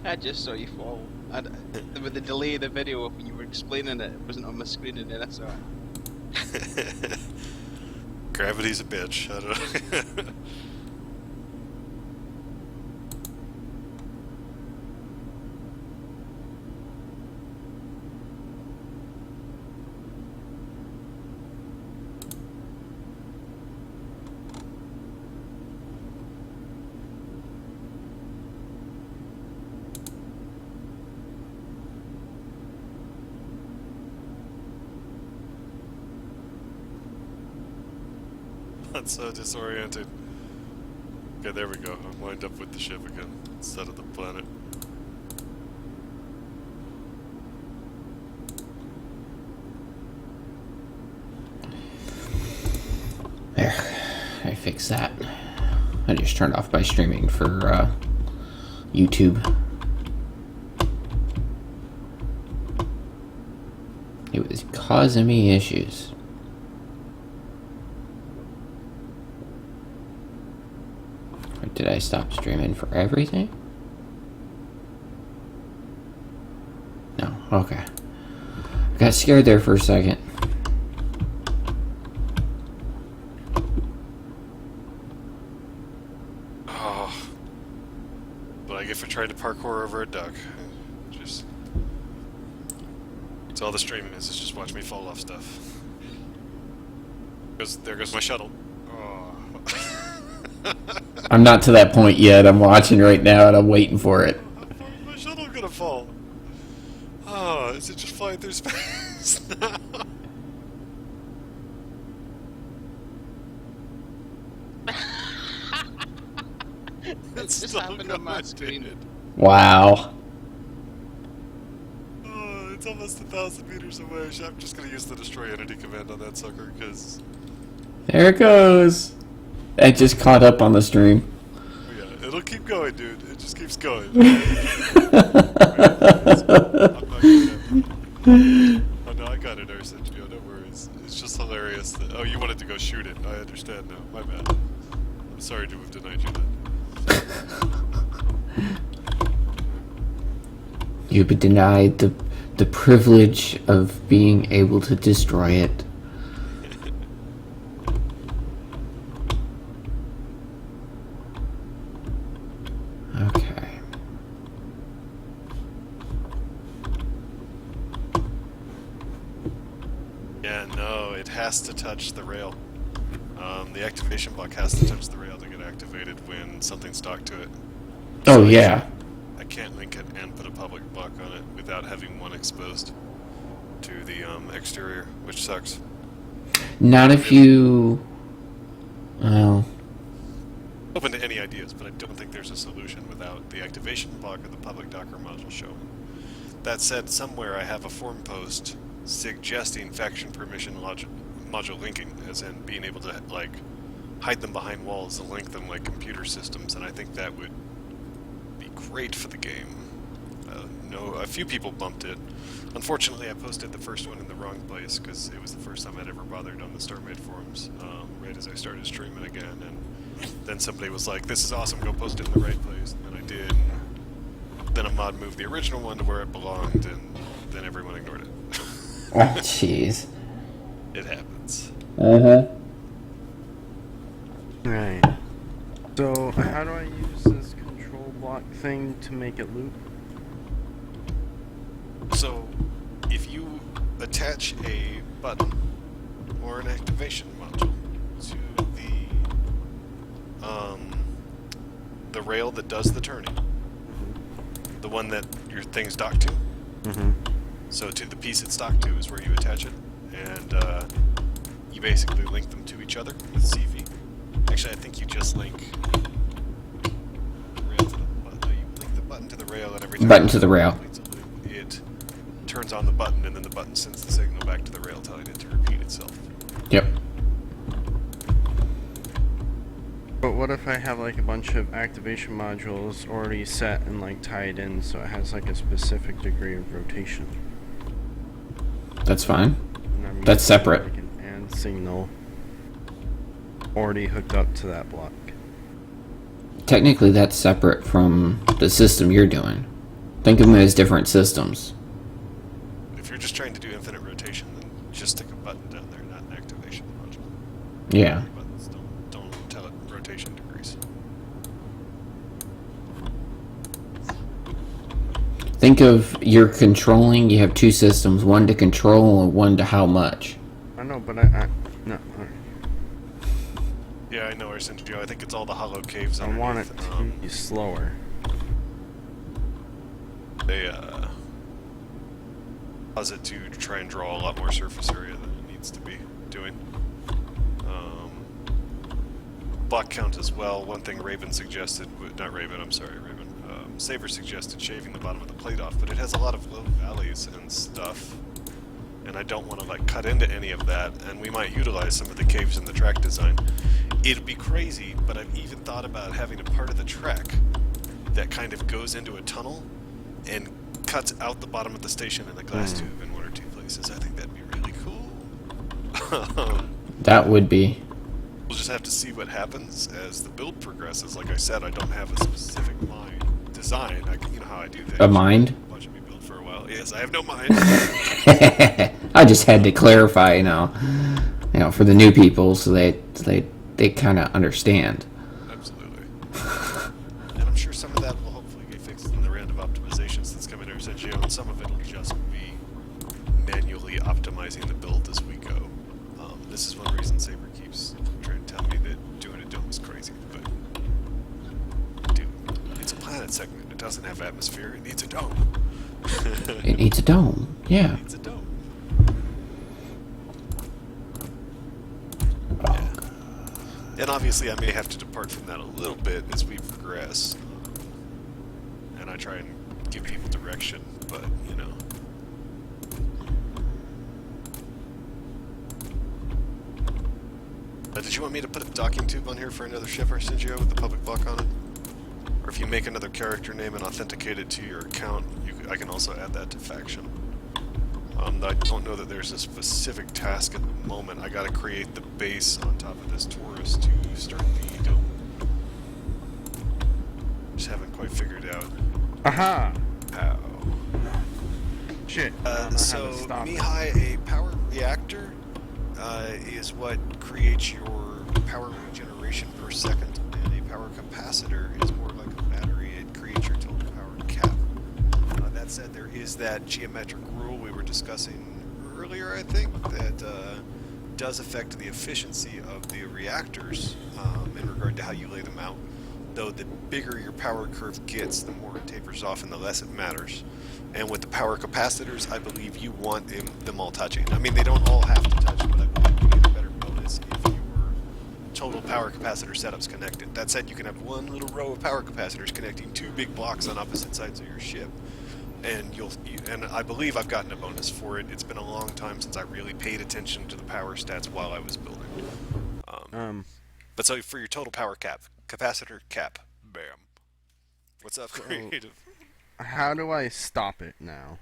[SPEAKER 5] I just saw you fall. With the delay of the video when you were explaining it, it wasn't on my screen, and then I saw it.
[SPEAKER 1] Gravity's a bitch. I don't know. That's so disoriented. Okay, there we go. I'm lined up with the ship again, instead of the planet.
[SPEAKER 2] There. I fixed that. I just turned off my streaming for YouTube. It was causing me issues. Or did I stop streaming for everything? No, okay. I got scared there for a second.
[SPEAKER 1] Oh. But I get for trying to parkour over a duck. Just... That's all the streaming is just watch me fall off stuff. There goes my shuttle. Oh.
[SPEAKER 2] I'm not to that point yet. I'm watching right now and I'm waiting for it.
[SPEAKER 1] How far is my shuttle gonna fall? Oh, is it just flying through space now? It's
[SPEAKER 5] just
[SPEAKER 1] still
[SPEAKER 5] happened on my
[SPEAKER 1] going,
[SPEAKER 5] screen.
[SPEAKER 1] dude.
[SPEAKER 2] Wow.
[SPEAKER 1] Oh, it's almost 1,000 meters away. I'm just gonna use the destroy entity command on that sucker, because...
[SPEAKER 2] There it goes. It just caught up on the stream.
[SPEAKER 1] Yeah, it'll keep going, dude. It just keeps going. I'm not gonna... Oh no, I got it, Arsenio. No worries. It's just hilarious that... Oh, you wanted to go shoot it. I understand now. My bad. Sorry to have denied you that.
[SPEAKER 2] You've been denied the privilege of being able to destroy it. Okay.
[SPEAKER 1] Yeah, no, it has to touch the rail. The activation block has to touch the rail to get activated when something's docked to it.
[SPEAKER 2] Oh, yeah.
[SPEAKER 1] I can't link it and put a public block on it without having one exposed to the exterior, which sucks.
[SPEAKER 2] Not if you... Well...
[SPEAKER 1] Open to any ideas, but I don't think there's a solution without the activation block of the public Docker module showing. That said, somewhere I have a forum post suggesting faction permission module linking, as in being able to, like, hide them behind walls and link them like computer systems, and I think that would be great for the game. A few people bumped it. Unfortunately, I posted the first one in the wrong place because it was the first time I'd ever bothered on the StarMade forums, right as I started streaming again, and then somebody was like, "This is awesome, go post it in the right place," and then I did. Then a mod moved the original one to where it belonged, and then everyone ignored it.
[SPEAKER 2] Oh, jeez.
[SPEAKER 1] It happens.
[SPEAKER 2] Uh-huh.
[SPEAKER 3] Right. So, how do I use this control block thing to make it loop?
[SPEAKER 1] So, if you attach a button or an activation module to the rail that does the turning, the one that your thing's docked to.
[SPEAKER 3] Mm-hmm.
[SPEAKER 1] So to the piece it's docked to is where you attach it, and you basically link them to each other with CV. Actually, I think you just link the rail to the button. You link the button to the rail, and every time
[SPEAKER 2] Button to the rail.
[SPEAKER 1] it turns on the button, and then the button sends the signal back to the rail, telling it to repeat itself.
[SPEAKER 2] Yep.
[SPEAKER 3] But what if I have like a bunch of activation modules already set and like tied in so it has like a specific degree of rotation?
[SPEAKER 2] That's fine.
[SPEAKER 3] And I'm
[SPEAKER 2] That's
[SPEAKER 3] using,
[SPEAKER 2] separate.
[SPEAKER 3] like an AND signal already hooked up to that block.
[SPEAKER 2] Technically, that's separate from the system you're doing. Think of them as different systems.
[SPEAKER 1] If you're just trying to do infinite rotation, then just stick a button down there, not an activation module.
[SPEAKER 2] Yeah.
[SPEAKER 1] Buttons don't tell it rotation degrees.
[SPEAKER 2] Think of you're controlling, you have two systems, one to control and one to how much.
[SPEAKER 3] I know, but I
[SPEAKER 1] Yeah, I know, Arsenio. I think it's all the hollow caves
[SPEAKER 3] I
[SPEAKER 1] underneath.
[SPEAKER 3] want it to be slower.
[SPEAKER 1] They cause it to try and draw a lot more surface area than it needs to be doing. Block count as well. One thing Raven suggested, not Raven, I'm sorry, Raven. Saber suggested shaving the bottom of the plate off, but it has a lot of low valleys and stuff, and I don't want to like cut into any of that, and we might utilize some of the caves in the track design. It'd be crazy, but I've even thought about having a part of the track that kind of goes into a tunnel and cuts out the bottom of the station in a glass tube in one or two places. I think that'd be really cool.
[SPEAKER 2] That would be.
[SPEAKER 1] We'll just have to see what happens as the build progresses. Like I said, I don't have a specific mind design. You know how I do things.
[SPEAKER 2] A mind?
[SPEAKER 1] Watching me build for a while. Yes, I have no mind.
[SPEAKER 2] I just had to clarify, you know, for the new people, so they kind of understand.
[SPEAKER 1] Absolutely. And I'm sure some of that will hopefully get fixed in the round of optimizations that's coming to SNGO, and some of it will just be manually optimizing the build as we go. This is one reason Saber keeps trying to tell me that doing a dome is crazy, but dude, it's a planet segment. It doesn't have atmosphere. It needs a dome.
[SPEAKER 2] It needs a dome. Yeah.
[SPEAKER 1] It needs a dome. And obviously I may have to depart from that a little bit as we progress. And I try and give people direction, but, you know. Did you want me to put a docking tube on here for another ship, Arsenio, with the public block on it? Or if you make another character name and authenticate it to your account, I can also add that to faction. I don't know that there's a specific task at the moment. I gotta create the base on top of this Taurus to start the dome. Just haven't quite figured out
[SPEAKER 3] Aha!
[SPEAKER 1] how.
[SPEAKER 3] Shit. I don't know how to
[SPEAKER 1] So,
[SPEAKER 3] stop it.
[SPEAKER 1] Mihai, a power reactor is what creates your power regeneration per second, and a power capacitor is more like a battery. It creates your total power cap. That said, there is that geometric rule we were discussing earlier, I think, that does affect the efficiency of the reactors in regard to how you lay them out. Though the bigger your power curve gets, the more it tapers off and the less it matters. And with the power capacitors, I believe you want them all touching. I mean, they don't all have to touch, but I believe you get a better bonus if your total power capacitor setup's connected. That said, you can have one little row of power capacitors connecting two big blocks on opposite sides of your ship. And and I believe I've gotten a bonus for it. It's been a long time since I really paid attention to the power stats while I was building. But so for your total power cap, capacitor cap, bam. What's up, creative?
[SPEAKER 3] How do I stop it now?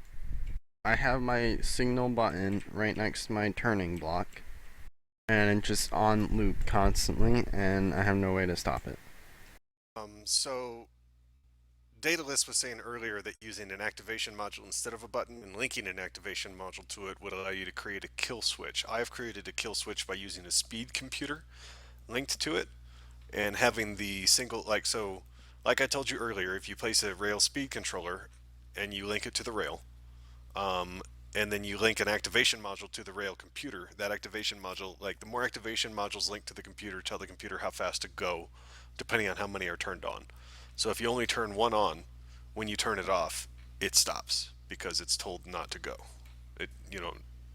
[SPEAKER 3] I have my signal button right next to my turning block, and it's just on loop constantly, and I have no way to stop it.
[SPEAKER 1] So Datalist was saying earlier that using an activation module instead of a button and linking an activation module to it would allow you to create a kill switch. I've created a kill switch by using a speed computer linked to it and having the single, like I told you earlier, if you place a rail speed controller and you link it to the rail, and then you link an activation module to the rail computer, that activation module, the more activation modules linked to the computer tell the computer how fast to go, depending on how many are turned on. So if you only turn one on, when you turn it off, it stops because it's told not to go.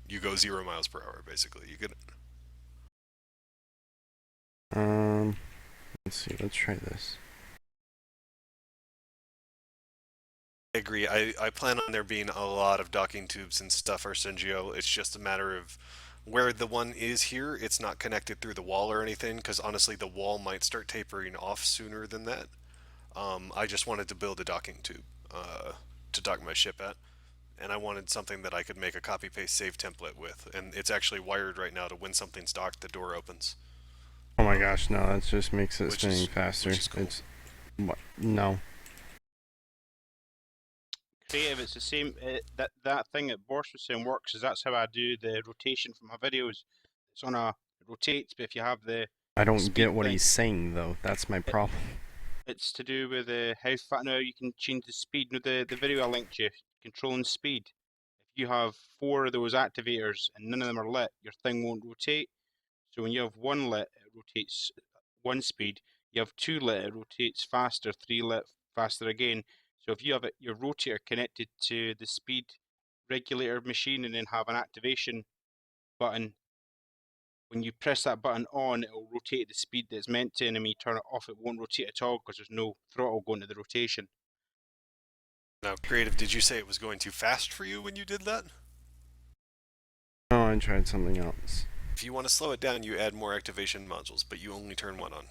[SPEAKER 1] You go 0 miles per hour, basically. You get it?
[SPEAKER 3] Let's see, let's try this.
[SPEAKER 1] I agree. I plan on there being a lot of docking tubes and stuff, Arcengio. It's just a matter of where the one is here. It's not connected through the wall or anything, because honestly, the wall might start tapering off sooner than that. I just wanted to build a docking tube to dock my ship at, and I wanted something that I could make a copy-paste save template with, and it's actually wired right now to when something's docked, the door opens.
[SPEAKER 3] Oh my gosh, no, that just makes it
[SPEAKER 1] Which
[SPEAKER 3] spinning
[SPEAKER 1] is-
[SPEAKER 3] faster.
[SPEAKER 1] which is cool.
[SPEAKER 3] It's what? No.
[SPEAKER 5] Creative, it's the same. That thing that Boris was saying works, is that's how I do the rotation for my videos. It's on it rotates, but if you have the
[SPEAKER 3] I don't
[SPEAKER 5] speed
[SPEAKER 3] get what
[SPEAKER 5] thing,
[SPEAKER 3] he's saying though. That's my problem.
[SPEAKER 5] it's to do with how fast. Now you can change the speed. No, the video I linked you, controlling speed. If you have 4 of those activators and none of them are lit, your thing won't rotate. So when you have 1 lit, it rotates 1 speed. You have 2 lit, it rotates faster. 3 lit, faster again. So if you have your rotator connected to the speed regulator machine and then have an activation button, when you press that button on, it will rotate at the speed that it's meant to, and when you turn it off, it won't rotate at all because there's no throttle going to the rotation.
[SPEAKER 1] Now, creative, did you say it was going too fast for you when you did that?
[SPEAKER 3] No, I tried something else.
[SPEAKER 1] If you want to slow it down, you add more activation modules, but you only turn one on.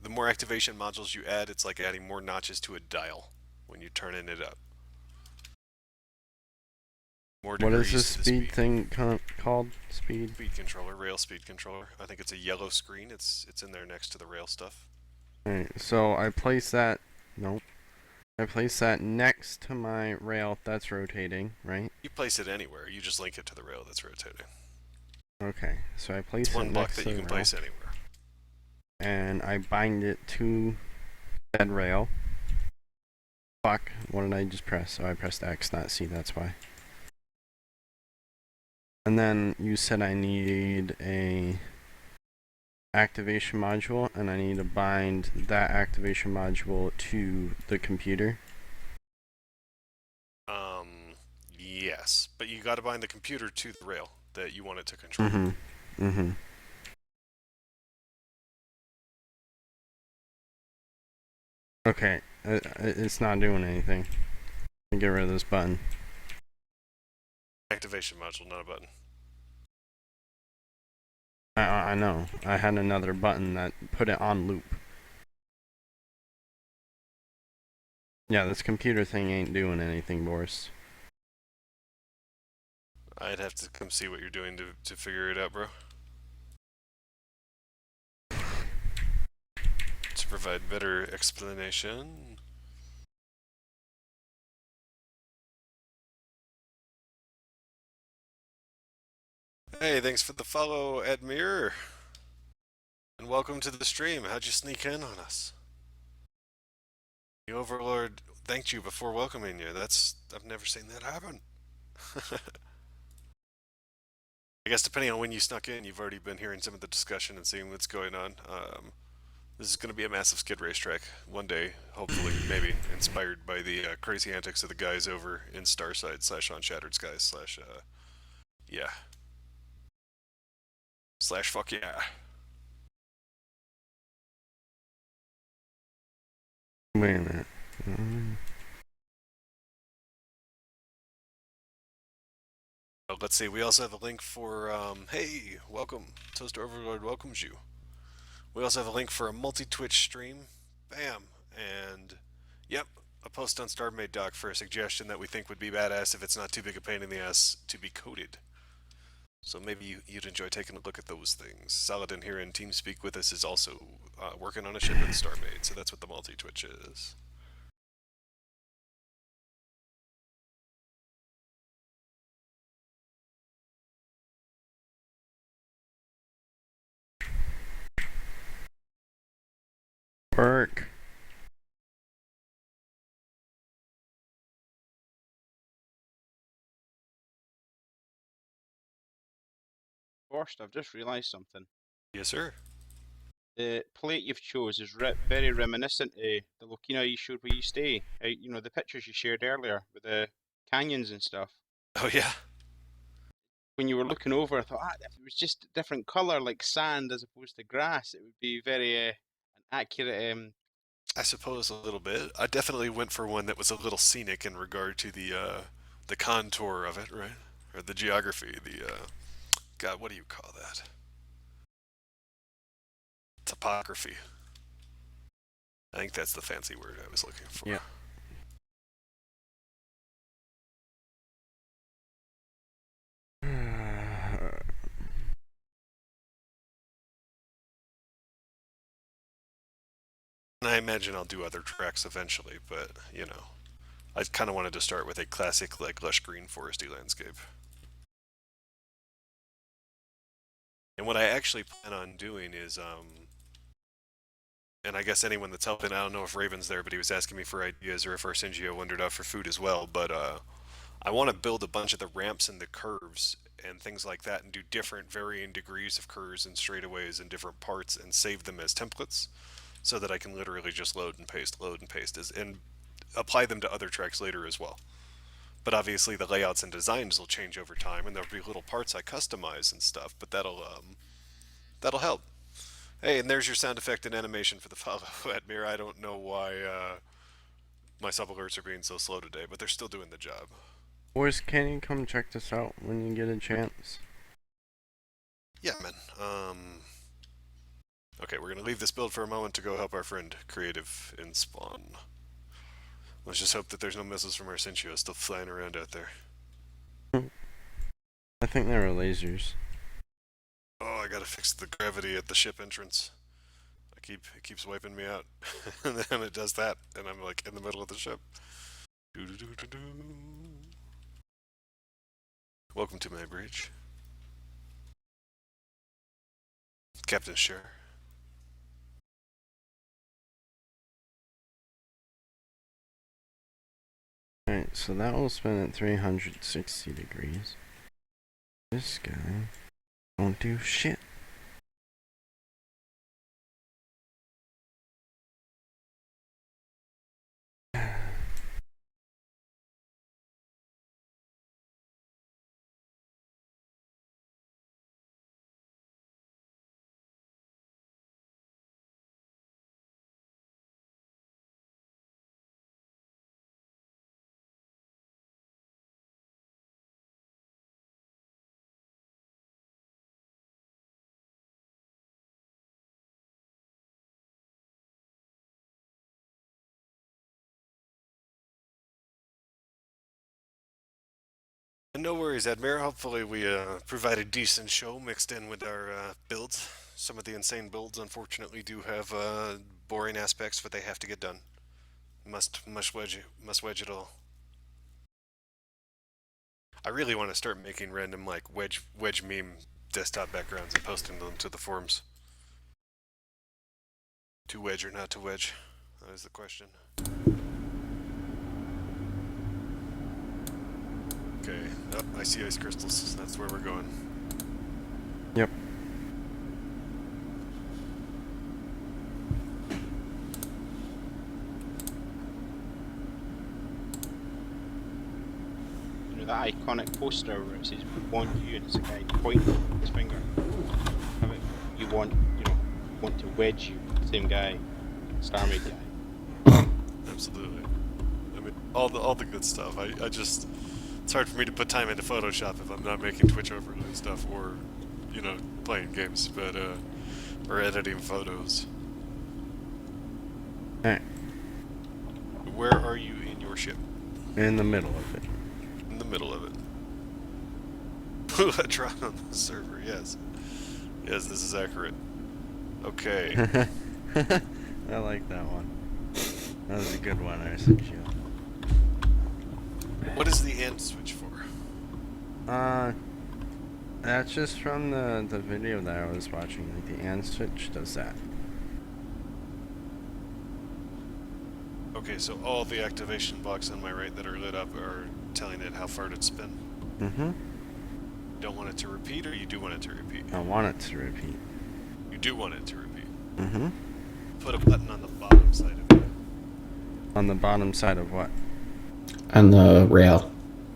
[SPEAKER 1] The more activation modules you add, it's like adding more notches to a dial when you're turning it up. More
[SPEAKER 3] What is
[SPEAKER 1] degrees
[SPEAKER 3] this
[SPEAKER 1] to the
[SPEAKER 3] speed thing called? Speed?
[SPEAKER 1] Speed controller, rail speed controller. I think it's a yellow screen. It's in there next to the rail stuff.
[SPEAKER 3] Alright, so I place that. Nope. I place that next to my rail that's rotating, right?
[SPEAKER 1] You place it anywhere. You just link it to the rail that's rotating.
[SPEAKER 3] Okay, so I place
[SPEAKER 1] It's
[SPEAKER 3] it
[SPEAKER 1] one block
[SPEAKER 3] next
[SPEAKER 1] that
[SPEAKER 3] to
[SPEAKER 1] you
[SPEAKER 3] the
[SPEAKER 1] can
[SPEAKER 3] rail,
[SPEAKER 1] place anywhere.
[SPEAKER 3] and I bind it to that rail. Fuck, what did I just press? Oh, I pressed X, not C, that's why. And then you said I need a activation module, and I need to bind that activation module to the computer.
[SPEAKER 1] Yes, but you got to bind the computer to the rail that you want it to control.
[SPEAKER 3] Okay, it's not doing anything. Get rid of this button.
[SPEAKER 1] Activation module, not a button.
[SPEAKER 3] I know. I had another button that put it on loop. Yeah, this computer thing ain't doing anything, Boris.
[SPEAKER 1] I'd have to come see what you're doing to figure it out, bro. To provide better explanation. Hey, thanks for the follow, Admir. And welcome to the stream. How'd you sneak in on us? The Overlord thanked you before welcoming you. I've never seen that happen. I guess depending on when you snuck in, you've already been hearing some of the discussion and seeing what's going on. This is going to be a massive skid racetrack one day, hopefully, maybe, inspired by the crazy antics of the guys over in Starside / on Shattered Skies yeah, fuck yeah.
[SPEAKER 3] Wait a minute.
[SPEAKER 1] Let's see, we also have a link for, hey, welcome. Toaster Overlord welcomes you. We also have a link for a multi-Twitch stream. Bam. And, yep, a post on StarMade Doc for a suggestion that we think would be badass if it's not too big a pain in the ass to be coded. So maybe you'd enjoy taking a look at those things. Saladin here in TeamSpeak with us is also working on a ship in StarMade, so that's what the multi-Twitch is.
[SPEAKER 3] Work.
[SPEAKER 5] First, I've just realised something.
[SPEAKER 1] Yes, sir.
[SPEAKER 5] The plate you've chose is very reminiscent of the Lokina you showed where you stay. You know, the pictures you shared earlier with the canyons and stuff.
[SPEAKER 1] Oh, yeah.
[SPEAKER 5] When you were looking over, I thought, if it was just a different colour, like sand as opposed to grass, it would be very an accurate.
[SPEAKER 1] I suppose a little bit. I definitely went for one that was a little scenic in regard to the contour of it, right? Or the geography, God, what do you call that? Topography. I think that's the fancy word I was looking for.
[SPEAKER 3] Yeah.
[SPEAKER 1] And I imagine I'll do other tracks eventually, but, you know, I kind of wanted to start with a classic, like, lush green foresty landscape. And what I actually plan on doing is, and I guess anyone that's helping, I don't know if Raven's there, but he was asking me for ideas, or if Arsingio wandered out for food as well, but, I want to build a bunch of the ramps and the curves and things like that and do different varying degrees of curves and straightaways in different parts and save them as templates so that I can literally just load and paste and apply them to other tracks later as well. But obviously the layouts and designs will change over time and there'll be little parts I customize and stuff, but that'll help. Hey, and there's your sound effect and animation for the follow, Admir. I don't know why my sub alerts are being so slow today, but they're still doing the job.
[SPEAKER 3] Boys, can you come check this out when you get a chance?
[SPEAKER 1] Yeah, man. Okay, we're gonna leave this build for a moment to go help our friend Creative in Spawn. Let's just hope that there's no missiles from Arsingio still flying around out there.
[SPEAKER 3] I think there are lasers.
[SPEAKER 1] Oh, I gotta fix the gravity at the ship entrance. It keeps wiping me out, and then it does that, and I'm like in the middle of the ship. Doo-doo-doo-doo-doo. Welcome to my bridge, Captain Sher.
[SPEAKER 3] Alright, so that will spin at 360 degrees. This guy won't do shit.
[SPEAKER 1] No worries, Admir. Hopefully we provide a decent show mixed in with our builds. Some of the insane builds, unfortunately, do have boring aspects, but they have to get done. Must wedge it all. I really want to start making random like wedge meme desktop backgrounds and posting them to the forums. To wedge or not to wedge? That is the question. Okay. Oh, I see ice crystals. That's where we're going.
[SPEAKER 3] Yep.
[SPEAKER 5] You know that iconic poster where it says "We want you" and it's a guy pointing his finger. Have it. You want, want to wedge you. Same guy, StarMade guy.
[SPEAKER 1] Absolutely. I mean, all the good stuff. I just, it's hard for me to put time into Photoshop if I'm not making Twitch overlay stuff or, playing games, but or editing photos.
[SPEAKER 3] Alright.
[SPEAKER 1] Where are you in your ship?
[SPEAKER 3] In the middle of it.
[SPEAKER 1] In the middle of it. A drop on the server. Yes. Yes, this is accurate. Okay.
[SPEAKER 3] I like that one. That was a good one, I sent you.
[SPEAKER 1] What is the AND switch for?
[SPEAKER 3] That's just from the video that I was watching. Like the AND switch does that.
[SPEAKER 1] Okay, so all the activation blocks on my right that are lit up are telling it how far to spin.
[SPEAKER 3] Mm-hmm.
[SPEAKER 1] Don't want it to repeat, or you do want it to repeat?
[SPEAKER 3] I want it to repeat.
[SPEAKER 1] You do want it to repeat.
[SPEAKER 3] Mm-hmm.
[SPEAKER 1] Put a button on the bottom side of it.
[SPEAKER 3] On the bottom side of what?
[SPEAKER 2] On the rail.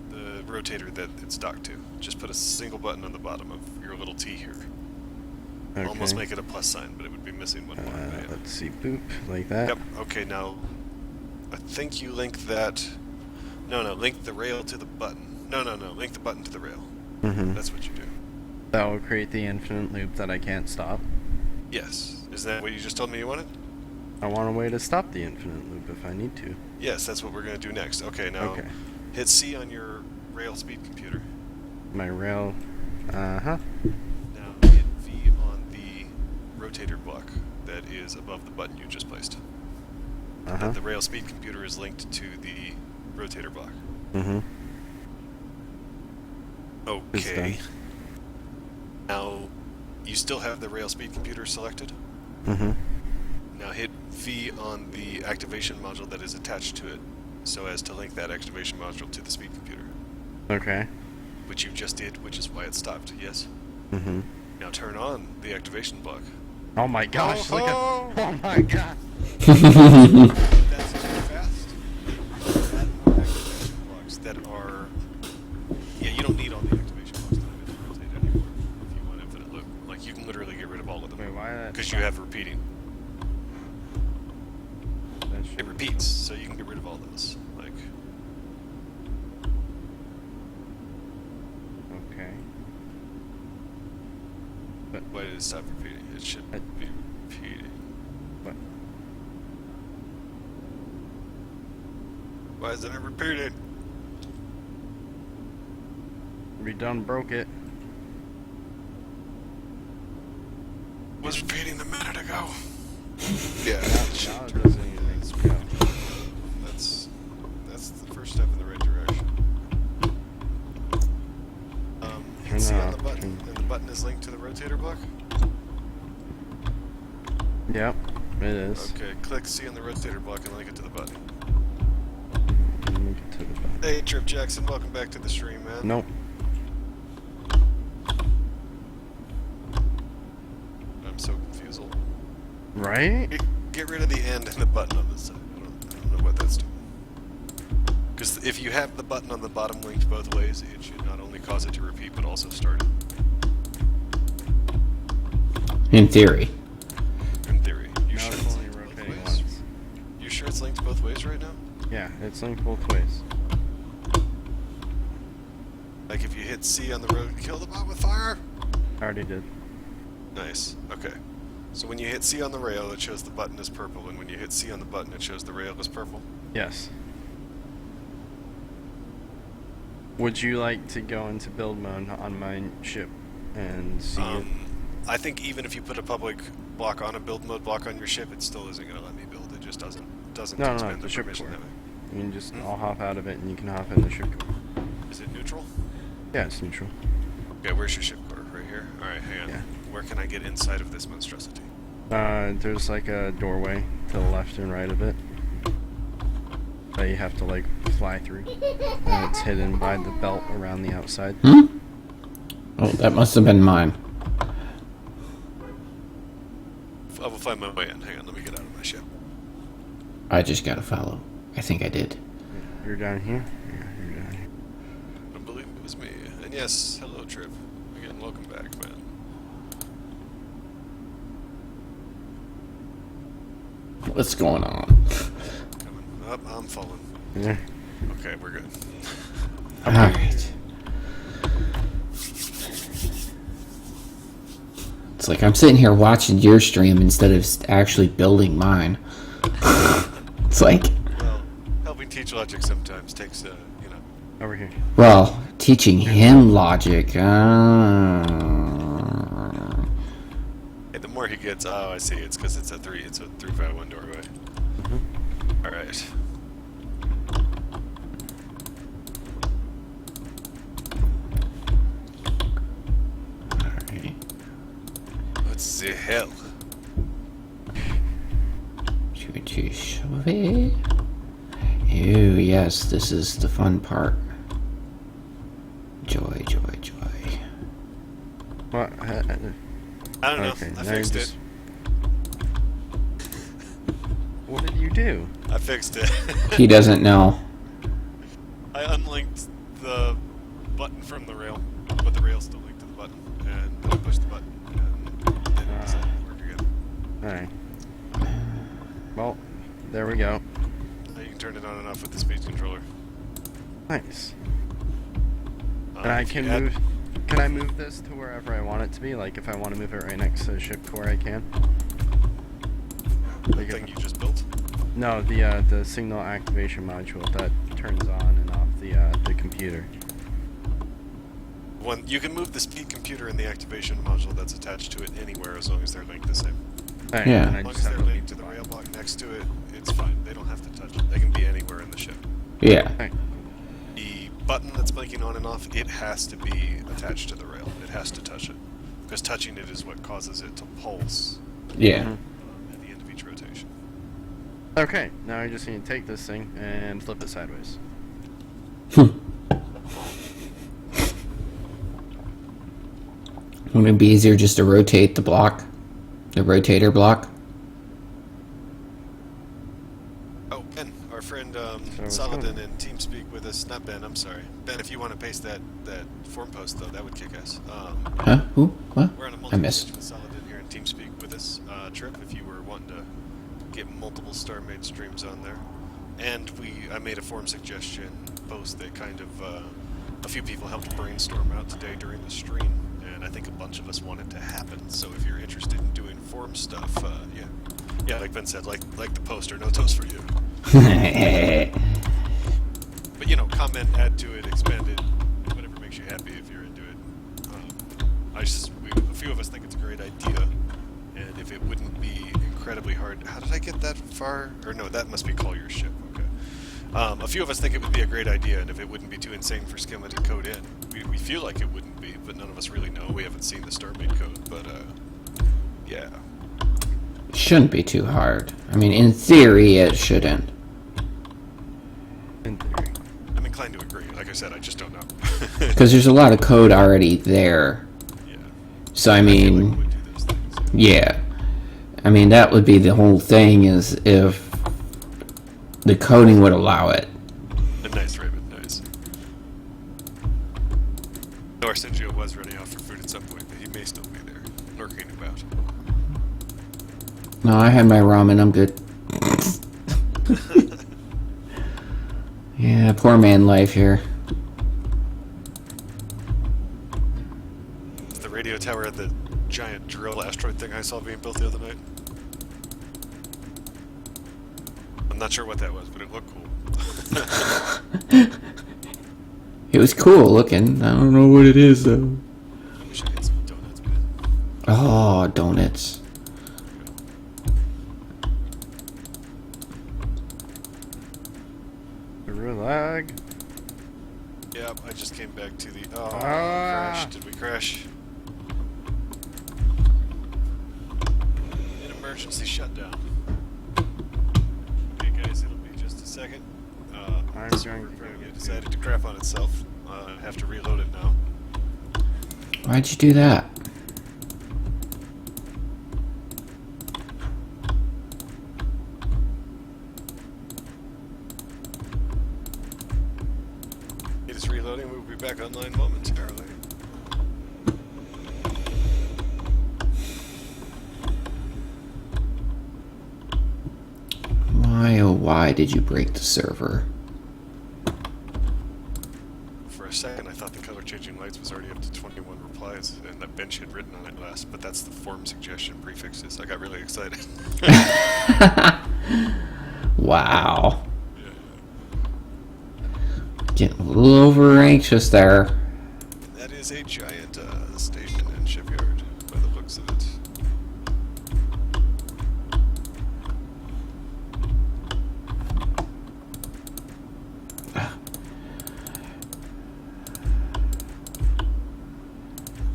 [SPEAKER 1] The rotator that it's docked to. Just put a single button on the bottom of your little T here.
[SPEAKER 3] Okay.
[SPEAKER 1] Almost make it a plus sign, but it would be missing one block. Yeah.
[SPEAKER 3] Let's see, boop, like that.
[SPEAKER 1] Yep. Okay, now I think you link that. No, link the rail to the button. No, link the button to the rail.
[SPEAKER 3] Mm-hmm.
[SPEAKER 1] That's what you do.
[SPEAKER 3] That will create the infinite loop that I can't stop.
[SPEAKER 1] Yes. Is that what you just told me you wanted?
[SPEAKER 3] I want a way to stop the infinite loop if I need to.
[SPEAKER 1] Yes, that's what we're going to do next. Okay, now hit C on your rail speed computer.
[SPEAKER 3] My rail, uh-huh.
[SPEAKER 1] Now hit V on the rotator block that is above the button you just placed.
[SPEAKER 3] Uh-huh.
[SPEAKER 1] And the rail speed computer is linked to the rotator block.
[SPEAKER 3] Mm-hmm.
[SPEAKER 1] Okay. Now, you still have the rail speed computer selected?
[SPEAKER 3] Mm-hmm.
[SPEAKER 1] Now hit V on the activation module that is attached to it, so as to link that activation module to the speed computer.
[SPEAKER 3] Okay.
[SPEAKER 1] Which you just did, which is why it stopped, yes?
[SPEAKER 3] Mm-hmm.
[SPEAKER 1] Now turn on the activation block.
[SPEAKER 3] Oh my gosh, look at... Oh my god!
[SPEAKER 1] That's too fast. Add more activation blocks that are... Yeah, you don't need all the activation blocks to rotate anymore if you want infinite loop. Like, you can literally get rid of all of them.
[SPEAKER 3] Wait, why that...
[SPEAKER 1] Because you have repeating. It repeats, so you can get rid of all those. Like...
[SPEAKER 3] Okay. But...
[SPEAKER 1] Why did it stop repeating? It should be repeating.
[SPEAKER 3] What?
[SPEAKER 1] Why isn't it repeating?
[SPEAKER 3] We done broke it.
[SPEAKER 1] It was repeating a minute ago. Yeah,
[SPEAKER 3] Now it doesn't even make me go.
[SPEAKER 1] that's the first step in the right direction. Hit C on the button, and the button is linked to the rotator block.
[SPEAKER 3] Yep, it is.
[SPEAKER 1] Okay, click C on the rotator block and link it to the button.
[SPEAKER 3] Link it to the button.
[SPEAKER 1] Hey, Trip Jackson, welcome back to the stream, man.
[SPEAKER 3] Nope.
[SPEAKER 1] I'm so confused.
[SPEAKER 3] Right?
[SPEAKER 1] Get rid of the end and the button on this side. I don't know what that's doing. Because if you have the button on the bottom linked both ways, it should not only cause it to repeat, but also start it.
[SPEAKER 2] In theory.
[SPEAKER 1] In theory. You
[SPEAKER 3] Now
[SPEAKER 1] sure
[SPEAKER 3] it's
[SPEAKER 1] it's
[SPEAKER 3] only
[SPEAKER 1] linked both
[SPEAKER 3] rotating
[SPEAKER 1] ways?
[SPEAKER 3] once.
[SPEAKER 1] You sure it's linked both ways right now?
[SPEAKER 3] Yeah, it's linked both ways.
[SPEAKER 1] Like if you hit C on the road, kill the bot with fire?
[SPEAKER 3] I already did.
[SPEAKER 1] Nice. Okay. So when you hit C on the rail, it shows the button is purple, and when you hit C on the button, it shows the rail is purple.
[SPEAKER 3] Yes. Would you like to go into build mode on my ship and see it?
[SPEAKER 1] I think even if you put a public block on a build mode block on your ship, it still isn't going to let me build. It just doesn't
[SPEAKER 3] No,
[SPEAKER 1] expand
[SPEAKER 3] the
[SPEAKER 1] the
[SPEAKER 3] ship
[SPEAKER 1] permission
[SPEAKER 3] core.
[SPEAKER 1] that way.
[SPEAKER 3] You can just, I'll hop out of it and you can hop in the ship core.
[SPEAKER 1] Is it neutral?
[SPEAKER 3] Yeah, it's neutral.
[SPEAKER 1] Okay, where's your ship core? Right here? Alright, hang on.
[SPEAKER 3] Yeah.
[SPEAKER 1] Where can I get inside of this monstrosity?
[SPEAKER 3] There's like a doorway to the left and right of it that you have to like fly through, and it's hidden by the belt around the outside.
[SPEAKER 2] Oh, that must have been mine.
[SPEAKER 1] I will find my way in. Hang on, let me get out of my ship.
[SPEAKER 2] I just gotta follow. I think I did.
[SPEAKER 3] You're down here? Yeah, you're down here.
[SPEAKER 1] I don't believe it was me. And yes, hello, Trip. Again, welcome back, man.
[SPEAKER 2] What's going on?
[SPEAKER 1] Coming up, I'm falling.
[SPEAKER 3] Yeah.
[SPEAKER 1] Okay, we're good.
[SPEAKER 2] Alright. It's like I'm sitting here watching your stream instead of actually building mine. It's like,
[SPEAKER 1] Well, helping teach logic sometimes takes, you know.
[SPEAKER 3] Over here.
[SPEAKER 2] well, teaching him logic.
[SPEAKER 1] Hey, the more he gets, oh, I see. It's because it's a 351 doorway. All right.
[SPEAKER 2] Alright.
[SPEAKER 1] What the hell?
[SPEAKER 2] Ooh, yes, this is the fun part. Joy, joy, joy.
[SPEAKER 3] What?
[SPEAKER 1] I don't know.
[SPEAKER 3] Okay,
[SPEAKER 1] I
[SPEAKER 3] now you
[SPEAKER 1] fixed
[SPEAKER 3] just-
[SPEAKER 1] it.
[SPEAKER 3] What did you do?
[SPEAKER 1] I fixed it.
[SPEAKER 2] He doesn't know.
[SPEAKER 1] I unlinked the button from the rail, but the rail's still linked to the button, and then I pushed the button, and then it decided to work again.
[SPEAKER 3] Alright. Well, there we go.
[SPEAKER 1] Now you can turn it on and off with the speed controller.
[SPEAKER 3] Nice. And I
[SPEAKER 1] If you
[SPEAKER 3] can
[SPEAKER 1] add-
[SPEAKER 3] move. Can I move this to wherever I want it to be? Like if I want to move it right next to the ship core, I can.
[SPEAKER 1] the
[SPEAKER 3] Like
[SPEAKER 1] thing
[SPEAKER 3] if,
[SPEAKER 1] you just built.
[SPEAKER 3] no, the signal activation module that turns on and off the computer.
[SPEAKER 1] One, you can move the speed computer and the activation module that's attached to it anywhere as long as they're linked the same.
[SPEAKER 3] Alright,
[SPEAKER 2] Yeah.
[SPEAKER 3] and I
[SPEAKER 1] As long
[SPEAKER 3] just
[SPEAKER 1] as
[SPEAKER 3] have
[SPEAKER 1] they're
[SPEAKER 3] to
[SPEAKER 1] linked to the rail block next to it, it's fine. They don't have to touch it. They can be anywhere in the ship.
[SPEAKER 2] Yeah.
[SPEAKER 3] Alright.
[SPEAKER 1] The button that's blinking on and off, it has to be attached to the rail. It has to touch it. Because touching it is what causes it to pulse
[SPEAKER 2] Yeah.
[SPEAKER 3] Mhm.
[SPEAKER 1] at the end of each rotation.
[SPEAKER 3] Okay, now I just need to take this thing and flip it sideways.
[SPEAKER 2] Wouldn't it be easier just to rotate the block? The rotator block?
[SPEAKER 1] Oh, Ben, our friend
[SPEAKER 3] what's
[SPEAKER 1] Saladin
[SPEAKER 3] going on?
[SPEAKER 1] in TeamSpeak with us. Not Ben, I'm sorry. Ben, if you want to paste that forum post, though, that would kick us.
[SPEAKER 2] Huh? Who? What?
[SPEAKER 1] We're on a
[SPEAKER 2] I
[SPEAKER 1] multi
[SPEAKER 2] missed.
[SPEAKER 1] with Saladin here in TeamSpeak with us. Trip, if you were wanting to get multiple StarMade streams on there. And I made a forum suggestion post that kind of a few people helped brainstorm out today during the stream, and I think a bunch of us want it to happen. So if you're interested in doing forum stuff, yeah, like Ben said, like the poster, no toast for you. But you know, comment, add to it, expand it, whatever makes you happy if you're into it. A few of us think it's a great idea, and if it wouldn't be incredibly hard. How did I get that far? Or no, that must be Collier's ship. Okay. A few of us think it would be a great idea, and if it wouldn't be too insane for Skimma to code in. We feel like it wouldn't be, but none of us really know. We haven't seen the StarMade code, but yeah.
[SPEAKER 2] Shouldn't be too hard. I mean, in theory, it shouldn't.
[SPEAKER 3] In theory.
[SPEAKER 1] I'm inclined to agree. Like I said, I just don't know.
[SPEAKER 2] Because there's a lot of code already there.
[SPEAKER 1] Yeah.
[SPEAKER 2] So, I
[SPEAKER 1] feel like it
[SPEAKER 2] mean,
[SPEAKER 1] would do those things.
[SPEAKER 2] yeah. I mean, that would be the whole thing, is if the coding would allow it.
[SPEAKER 1] Nice, Raven, nice. No, Arsenio was running out for food at some point, but he may still be there, lurking about.
[SPEAKER 2] No, I had my ramen, I'm good. Yeah, poor man life here.
[SPEAKER 1] Is the radio tower at the giant drill asteroid thing I saw being built the other night? I'm not sure what that was, but it looked cool.
[SPEAKER 2] It was cool looking. I don't know what it is, though.
[SPEAKER 1] I wish I had some donuts, man.
[SPEAKER 2] Oh, donuts.
[SPEAKER 3] Lag.
[SPEAKER 1] Yep, I just came back to the... Oh,
[SPEAKER 3] Ah.
[SPEAKER 1] crash. Did we crash? An emergency shutdown. Okay, guys, it'll be just a second.
[SPEAKER 3] I'm
[SPEAKER 1] This
[SPEAKER 3] going to
[SPEAKER 1] server
[SPEAKER 3] go get
[SPEAKER 1] decided to crap on itself. I have to reload it now.
[SPEAKER 2] Why'd you do that?
[SPEAKER 1] It is reloading. We'll be back online momentarily.
[SPEAKER 2] Why, oh why did you break the server?
[SPEAKER 1] For a second, I thought the color changing lights was already up to 21 replies, and that bench had written on it last, but that's the form suggestion prefixes. I got really excited.
[SPEAKER 2] Wow.
[SPEAKER 1] Yeah.
[SPEAKER 2] Getting a little over anxious there.
[SPEAKER 1] That is a giant station and shipyard, by the looks of it.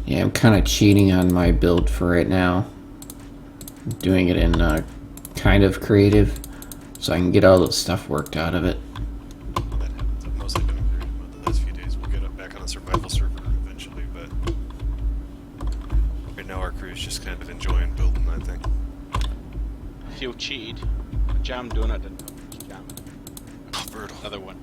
[SPEAKER 2] Yeah, I'm kind of cheating on my build for right now. I'm doing it in kind of creative, so I can get all the stuff worked out of it.
[SPEAKER 1] That happens. I've mostly been in creative mode the last few days. We'll get up back on a survival server eventually, but right now our crew is just kind of enjoying building that thing.
[SPEAKER 5] I feel cheated. Jam donut didn't have much jam.
[SPEAKER 1] Oh, brutal.
[SPEAKER 5] Another one.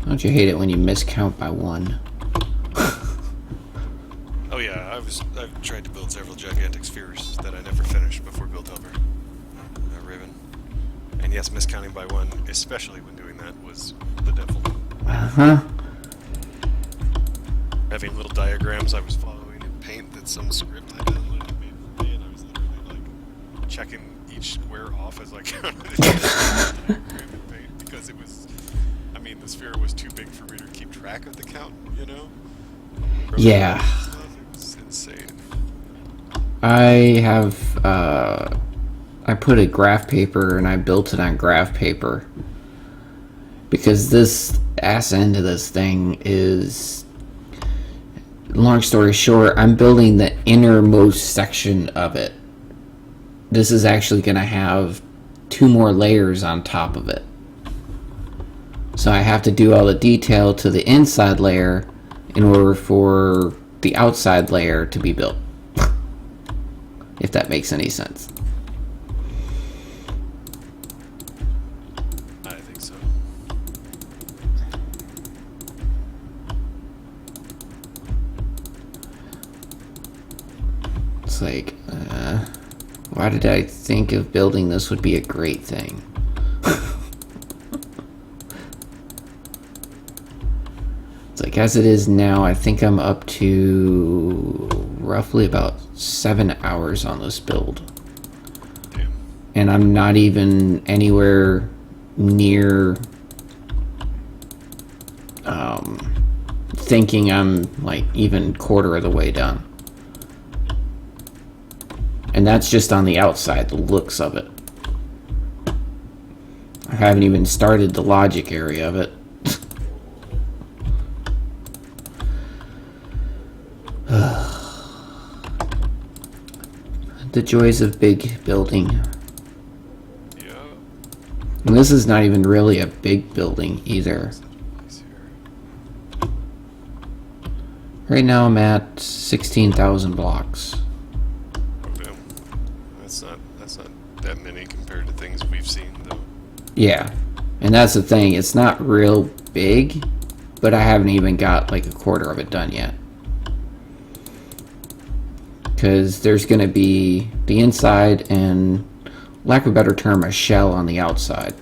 [SPEAKER 2] Don't you hate it when you miscount by one?
[SPEAKER 1] Oh yeah, I've tried to build several gigantic spheres that I never finished before built over Raven. And yes, miscounting by one, especially when doing that, was the devil.
[SPEAKER 2] Uh-huh.
[SPEAKER 1] Having little diagrams I was following in Paint that some script I downloaded and made for me, and I was literally like checking each square off as I counted it. Diagram in Paint, because it was, I mean, the sphere was too big for me to keep track of the count, you know?
[SPEAKER 2] Yeah.
[SPEAKER 1] It was insane.
[SPEAKER 2] I have, I put a graph paper and I built it on graph paper. Because this ass end of this thing is, long story short, I'm building the innermost section of it. This is actually going to have 2 more layers on top of it. So I have to do all the detail to the inside layer in order for the outside layer to be built. If that makes any sense.
[SPEAKER 1] I think so.
[SPEAKER 2] It's like, why did I think of building this would be a great thing? It's like, as it is now, I think I'm up to roughly about 7 hours on this build.
[SPEAKER 1] Damn.
[SPEAKER 2] And I'm not even anywhere near thinking I'm like even quarter of the way done. And that's just on the outside, the looks of it. I haven't even started the logic area of it. The joys of big building.
[SPEAKER 1] Yeah.
[SPEAKER 2] And this is not even really a big building either.
[SPEAKER 1] Nice here.
[SPEAKER 2] Right now I'm at 16,000 blocks.
[SPEAKER 1] Oh damn. That's not that many compared to things we've seen though.
[SPEAKER 2] Yeah. And that's the thing, it's not real big, but I haven't even got like a quarter of it done yet. Because there's going to be the inside and, lack of a better term, a shell on the outside.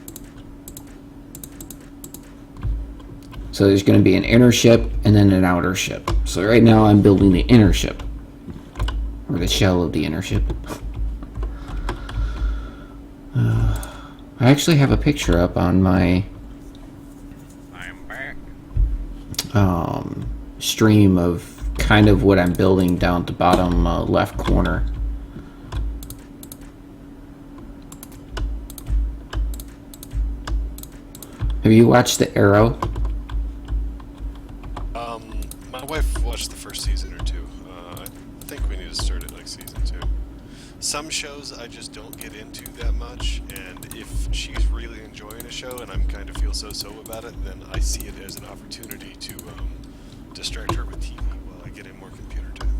[SPEAKER 2] So there's going to be an inner ship and then an outer ship. So right now I'm building the inner ship. Or the shell of the inner ship. I actually have a picture up on my
[SPEAKER 3] I'm back.
[SPEAKER 2] stream of kind of what I'm building down at the bottom left corner. Have you watched The Arrow?
[SPEAKER 1] My wife watched the first season or two. I think we need to start at like season 2. Some shows I just don't get into that much, and if she's really enjoying a show and I'm kind of feel so about it, then I see it as an opportunity to distract her with TV while I get in more computer time.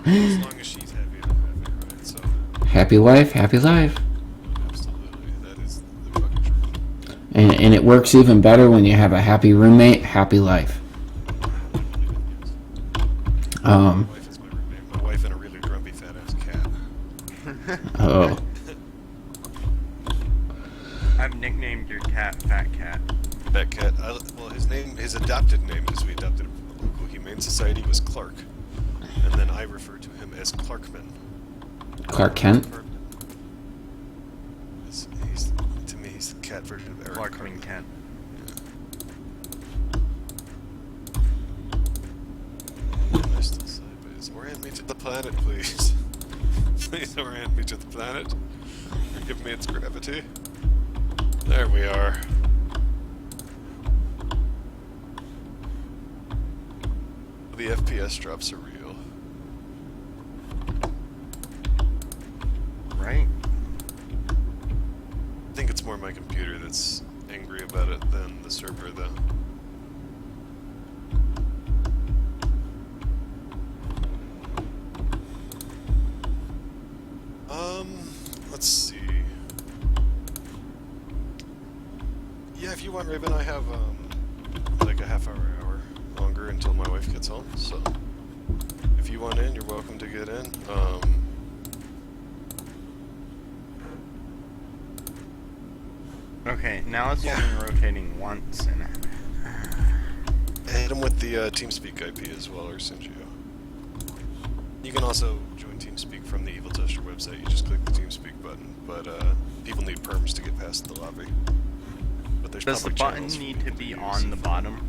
[SPEAKER 1] As long as she's happy, I'm happy, right? So,
[SPEAKER 2] Happy wife, happy life.
[SPEAKER 1] absolutely, that is the fucking truth.
[SPEAKER 2] And it works even better when you have a happy roommate, happy life.
[SPEAKER 1] My wife is my roommate. My wife and a really grumpy fat ass cat.
[SPEAKER 2] Oh.
[SPEAKER 3] I've nicknamed your cat Fat Cat.
[SPEAKER 1] Fat cat. Well, his adopted name, because we adopted him from the local humane society, was Clark, and then I refer to him as Clarkman.
[SPEAKER 2] Clark Kent?
[SPEAKER 1] To me, he's the cat version of Eric
[SPEAKER 3] Clarkman Kent.
[SPEAKER 1] Am I still sideways? Orient me to the planet, please. Please orient me to the planet. Give me its gravity. There we are. The FPS drops are real.
[SPEAKER 3] Right?
[SPEAKER 1] I think it's more my computer that's angry about it than the server, though. Let's see. Yeah, if you want, Raven, I have, like a half hour longer until my wife gets home, so if you want in, you're welcome to get in.
[SPEAKER 3] Okay, now it's only rotating once and
[SPEAKER 1] Hit them with the TeamSpeak IP as well, or Sinjio. You can also join TeamSpeak from the Evil Tester website. You just click the TeamSpeak button, but people need perms to get past the lobby. But there's
[SPEAKER 3] does the
[SPEAKER 1] public
[SPEAKER 3] button
[SPEAKER 1] channels for
[SPEAKER 3] need
[SPEAKER 1] people
[SPEAKER 3] to be
[SPEAKER 1] use.
[SPEAKER 3] on the bottom?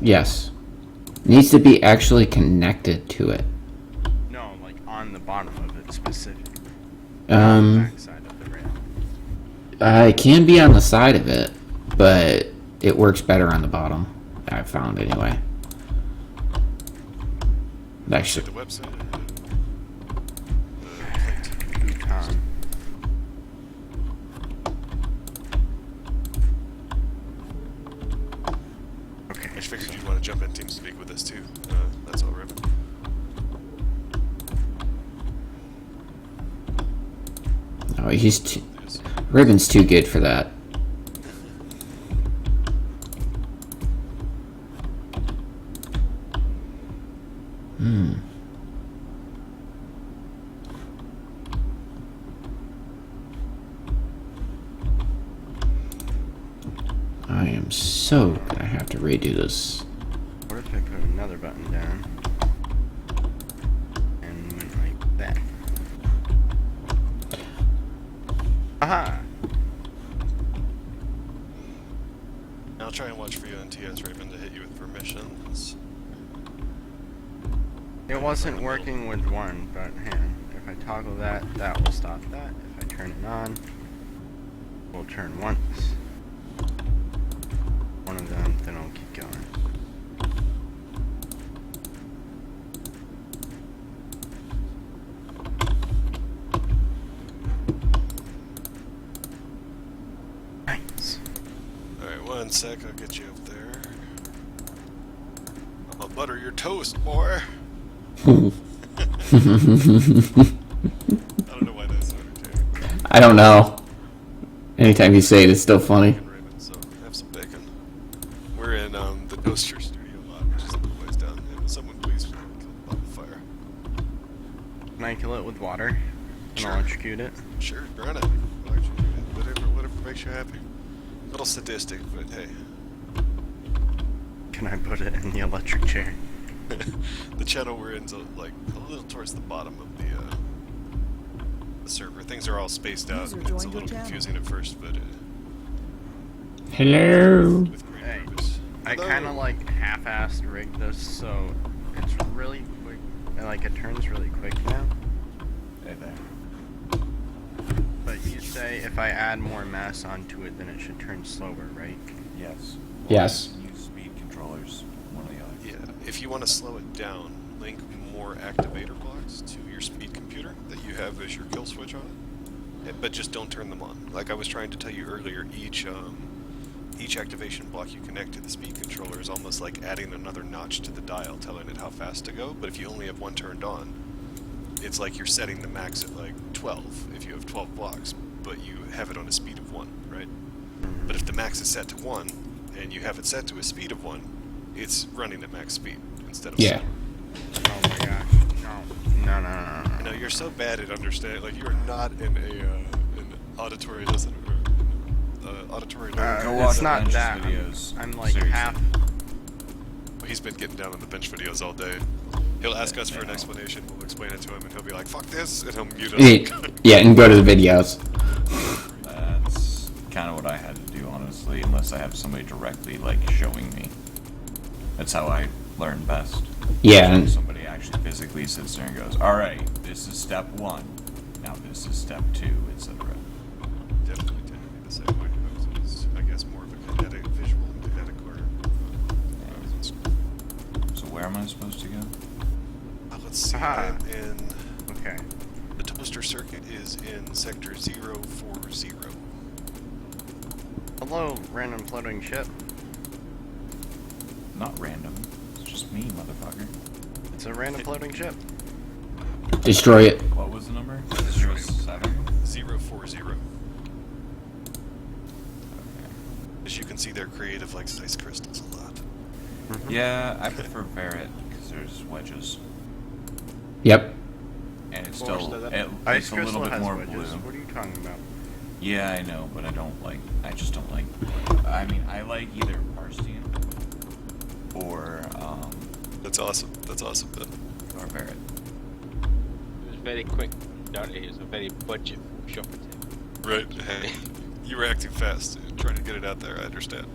[SPEAKER 2] Yes. Needs to be actually connected to it.
[SPEAKER 3] No, like on the bottom of it specifically.
[SPEAKER 2] Um,
[SPEAKER 3] Backside of the rail.
[SPEAKER 2] it can be on the side of it, but it works better on the bottom. I've found anyway. Actually,
[SPEAKER 1] The website.
[SPEAKER 3] Okay.
[SPEAKER 1] I just figured you'd want to jump in TeamSpeak with us too. That's all, Raven.
[SPEAKER 2] oh, Ribbon's too good for that. I am so gonna have to redo this.
[SPEAKER 3] What if I put another button down? And went like that. Aha!
[SPEAKER 1] I'll try and watch for you on TS, Raven, to hit you with permissions.
[SPEAKER 3] It wasn't working with one, but hang on. If I toggle that, that will stop that. If I turn it on, we'll turn once. One of them, then I'll keep going. Nice.
[SPEAKER 1] Alright, one sec, I'll get you up there. I'll butter your toast, boy! I don't know why that's so entertaining.
[SPEAKER 2] I don't know. Anytime you say it, it's still funny.
[SPEAKER 1] Raven, so have some bacon.
[SPEAKER 3] And electrocute it.
[SPEAKER 1] Sure, run it. Whatever makes you happy. A little sadistic, but hey.
[SPEAKER 3] Can I put it in the electric chair?
[SPEAKER 1] The channel we're in's like a little towards the bottom of the server. Things are all spaced out.
[SPEAKER 4] User
[SPEAKER 1] And it's a
[SPEAKER 4] joined your
[SPEAKER 1] little
[SPEAKER 4] channel.
[SPEAKER 1] confusing at first, but
[SPEAKER 2] Hello.
[SPEAKER 1] with great
[SPEAKER 3] Hey,
[SPEAKER 1] purpose.
[SPEAKER 3] I
[SPEAKER 1] Hello.
[SPEAKER 3] kind of like half-assed rigged this so it's really quick. Like it turns really quick now.
[SPEAKER 6] Hey there.
[SPEAKER 3] But you say if I add more mass onto it, then it should turn slower, right?
[SPEAKER 6] Yes.
[SPEAKER 2] Yes.
[SPEAKER 6] Use speed controllers. One or the other.
[SPEAKER 1] Yeah, if you want to slow it down, link more activator blocks to your speed computer that you have as your kill switch on it. But just don't turn them on. Like I was trying to tell you earlier, each activation block you connect to the speed controller is almost like adding another notch to the dial, telling it how fast to go. But if you only have one turned on, it's like you're setting the max at like 12 if you have 12 blocks, but you have it on a speed of 1, right? But if the max is set to 1 and you have it set to a speed of 1, it's running at max speed instead of
[SPEAKER 2] Yeah.
[SPEAKER 1] slow.
[SPEAKER 3] Oh my gosh. No.
[SPEAKER 1] You know, you're so bad at understanding. Like, you are not in an auditory listener. Auditory learner.
[SPEAKER 6] Go
[SPEAKER 3] It's
[SPEAKER 6] watch
[SPEAKER 3] not
[SPEAKER 6] Bench's
[SPEAKER 3] that.
[SPEAKER 6] videos.
[SPEAKER 3] I'm like
[SPEAKER 6] Seriously.
[SPEAKER 3] half.
[SPEAKER 1] He's been getting down on the bench videos all day. He'll ask us for an explanation, we'll explain it to him, and he'll be like, fuck this, and he'll mute us.
[SPEAKER 2] Yeah, and go to the videos.
[SPEAKER 6] That's kind of what I had to do, honestly, unless I have somebody directly, like, showing me. That's how I learn best.
[SPEAKER 2] Yeah, and
[SPEAKER 6] Somebody actually physically sits there and goes, alright, this is step 1, now this is step 2, etc.
[SPEAKER 1] Definitely tend to be the same way. It's, I guess, more of a kinetic, visual and kinetic learner.
[SPEAKER 6] So where am I supposed to go?
[SPEAKER 1] Let's see,
[SPEAKER 3] Aha.
[SPEAKER 1] I'm in...
[SPEAKER 3] Okay.
[SPEAKER 1] The toaster circuit is in sector 040.
[SPEAKER 3] Hello, random floating ship.
[SPEAKER 6] Not random. It's just me, motherfucker.
[SPEAKER 3] It's a random floating ship.
[SPEAKER 2] destroy it.
[SPEAKER 6] What was the number? 07?
[SPEAKER 1] 040.
[SPEAKER 6] Okay.
[SPEAKER 1] As you can see, they're creative like ice crystals a lot.
[SPEAKER 6] Yeah, I prefer Barrett, because there's wedges.
[SPEAKER 2] Yep.
[SPEAKER 6] And it's
[SPEAKER 5] Course,
[SPEAKER 6] still,
[SPEAKER 5] that-
[SPEAKER 6] it's a little bit
[SPEAKER 3] has
[SPEAKER 6] more
[SPEAKER 3] wedges.
[SPEAKER 6] blue.
[SPEAKER 3] What are you talking about?
[SPEAKER 6] Yeah, I know, but I just don't like, I mean, I like either Parstian or
[SPEAKER 1] That's awesome. That's awesome, Ben.
[SPEAKER 6] Barrett.
[SPEAKER 5] It was very quick, dirty. It was a very budget shopping tip.
[SPEAKER 1] Right. Hey, you were acting fast, trying to get it out there. I understand.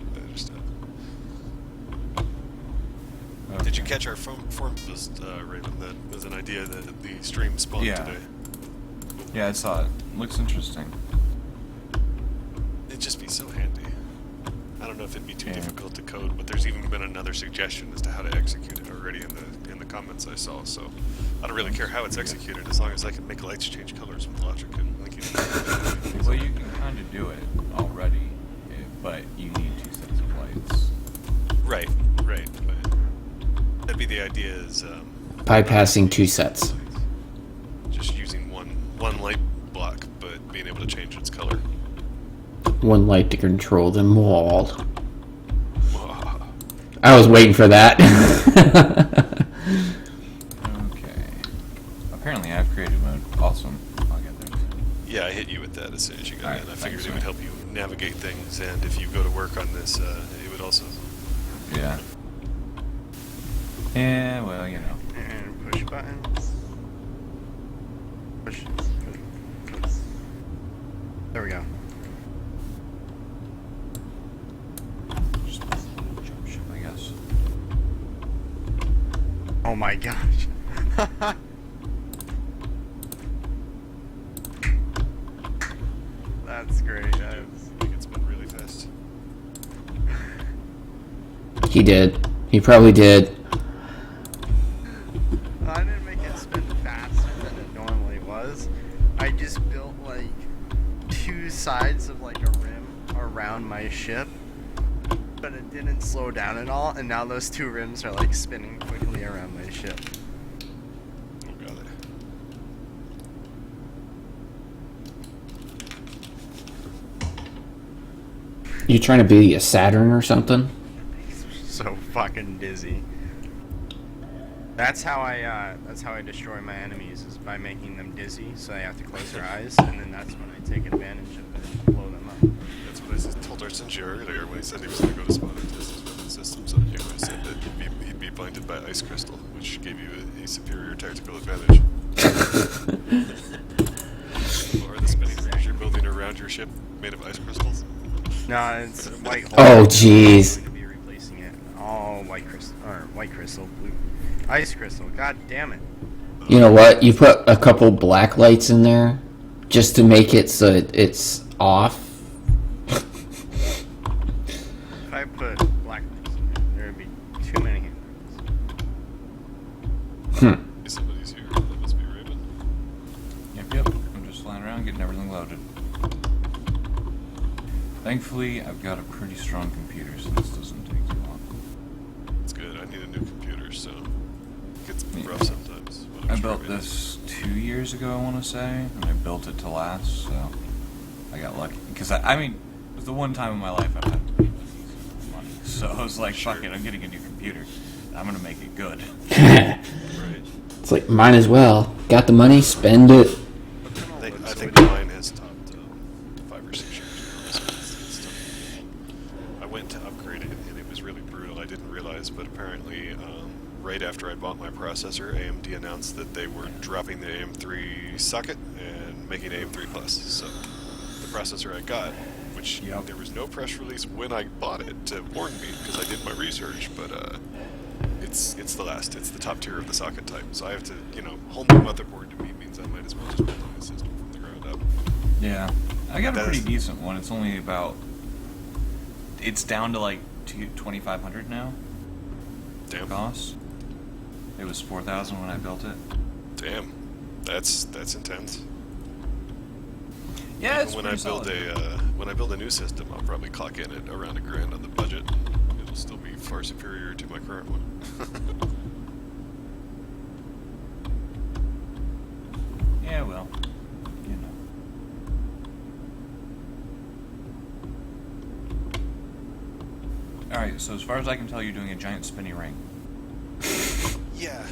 [SPEAKER 1] Did you catch our forum post, Raven? That was an idea that the stream spawned
[SPEAKER 6] Yeah.
[SPEAKER 1] today.
[SPEAKER 6] Yeah, I saw it. Looks interesting.
[SPEAKER 1] It'd just be so handy. I don't know if it'd be too
[SPEAKER 6] Yeah.
[SPEAKER 1] difficult to code, but there's even been another suggestion as to how to execute it already in the comments I saw. So I don't really care how it's executed as long as I can make lights change colors with logic and linking.
[SPEAKER 6] Well, you can kind of do it already, but you need 2 sets of lights.
[SPEAKER 1] Right. But that'd be the idea is
[SPEAKER 2] Bypassing 2 sets.
[SPEAKER 1] just using one light block, but being able to change its color.
[SPEAKER 2] 1 light to control them all. I was waiting for that.
[SPEAKER 6] Okay. Apparently I have creative mode. Awesome. I'll get there.
[SPEAKER 1] Yeah, I hit you with that as soon as you got
[SPEAKER 6] Alright,
[SPEAKER 1] in. I
[SPEAKER 6] thanks,
[SPEAKER 1] figured it
[SPEAKER 6] man.
[SPEAKER 1] would help you navigate things, and if you go to work on this, it would also.
[SPEAKER 6] Yeah. Yeah, well, you know.
[SPEAKER 3] And push buttons. Push. There we go.
[SPEAKER 6] Just jump ship, I guess.
[SPEAKER 3] Oh my gosh. That's great.
[SPEAKER 1] I think it's been really fast.
[SPEAKER 2] He did. He probably did.
[SPEAKER 3] I didn't make it spin faster than it normally was. I just built like 2 sides of like a rim around my ship, but it didn't slow down at all, and now those 2 rims are like spinning quickly around my ship.
[SPEAKER 1] Oh, got it.
[SPEAKER 2] You trying to be a Saturn or something?
[SPEAKER 3] So fucking dizzy. That's how I destroy my enemies, is by making them dizzy, so they have to close their eyes, and then that's when I take advantage of it and blow them up.
[SPEAKER 1] That's what I told Arsenio earlier when he said he was going to go to spawn and test his weapon systems on you. I said that he'd be blinded by ice crystal, which gave you a superior tactical advantage. Or the spinning rings you're building around your ship made of ice crystals.
[SPEAKER 3] No, it's a white hole.
[SPEAKER 2] Oh, jeez.
[SPEAKER 3] I'm going to be replacing it. All white crystal, blue. Ice crystal, god damn it.
[SPEAKER 2] You know what? You put a couple black lights in there just to make it so it's off.
[SPEAKER 3] If I put black lights in there would be too many handguns.
[SPEAKER 1] Somebody's here. That must be Raven.
[SPEAKER 6] Yep. I'm just flying around getting everything loaded. Thankfully, I've got a pretty strong computer, so this doesn't take too long.
[SPEAKER 1] That's good. I need a new computer, so it gets rough sometimes. when I'm
[SPEAKER 6] I built
[SPEAKER 1] streaming.
[SPEAKER 6] this 2 years ago, I want to say, and I built it to last, so I got lucky. Because, I mean, it was the one time in my life I've had decent money. So I was like, fuck it, I'm getting a new computer. I'm going to make it good.
[SPEAKER 1] Right.
[SPEAKER 2] It's like, might as well. Got the money, spend it.
[SPEAKER 1] I think mine has topped 5 or 6 years now, so it's tough. I went to upgrade it, and it was really brutal. I didn't realize, but apparently, right after I bought my processor, AMD announced that they were dropping the AM3 socket and making AM3 Plus. So the processor I got, which there was no press release when I bought it to warn me because I did my research, but it's the last. It's the top tier of the socket type. So I have to, whole new motherboard to me means I might as well just build my system from the ground up.
[SPEAKER 6] Yeah. I got a pretty decent one. It's only about... It's down to like 2,500 now.
[SPEAKER 1] Damn.
[SPEAKER 6] Cost. It was 4,000 when I built it.
[SPEAKER 1] Damn. That's intense.
[SPEAKER 6] Yeah, it's
[SPEAKER 1] when
[SPEAKER 6] pretty solid.
[SPEAKER 1] When I build a new system, I'll probably clock in at around $1,000 on the budget. It'll still be far superior to my current one.
[SPEAKER 6] Yeah, well, Alright, so as far as I can tell, you're doing a giant spinny ring.
[SPEAKER 1] Yeah,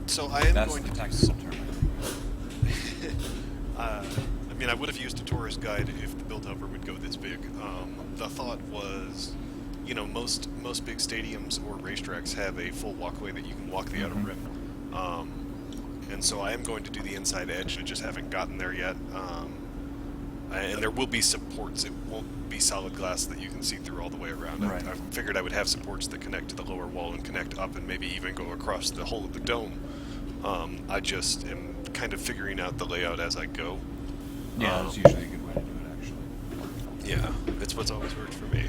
[SPEAKER 1] so I am
[SPEAKER 6] That's
[SPEAKER 1] going
[SPEAKER 6] the
[SPEAKER 1] to
[SPEAKER 6] technical term.
[SPEAKER 1] I mean, I would have used a tourist guide if the build over would go this big. The thought was, most big stadiums or racetracks have a full walkway that you can walk the outer rim. And so I am going to do the inside edge. I just haven't gotten there yet. And there will be supports. It won't be solid glass that you can see through all the way around.
[SPEAKER 6] Right.
[SPEAKER 1] I figured I would have supports that connect to the lower wall and connect up and maybe even go across the whole of the dome. I just am kind of figuring out the layout as I go.
[SPEAKER 6] Yeah, that's usually a good way to do it, actually.
[SPEAKER 1] Yeah, it's what's always worked for me.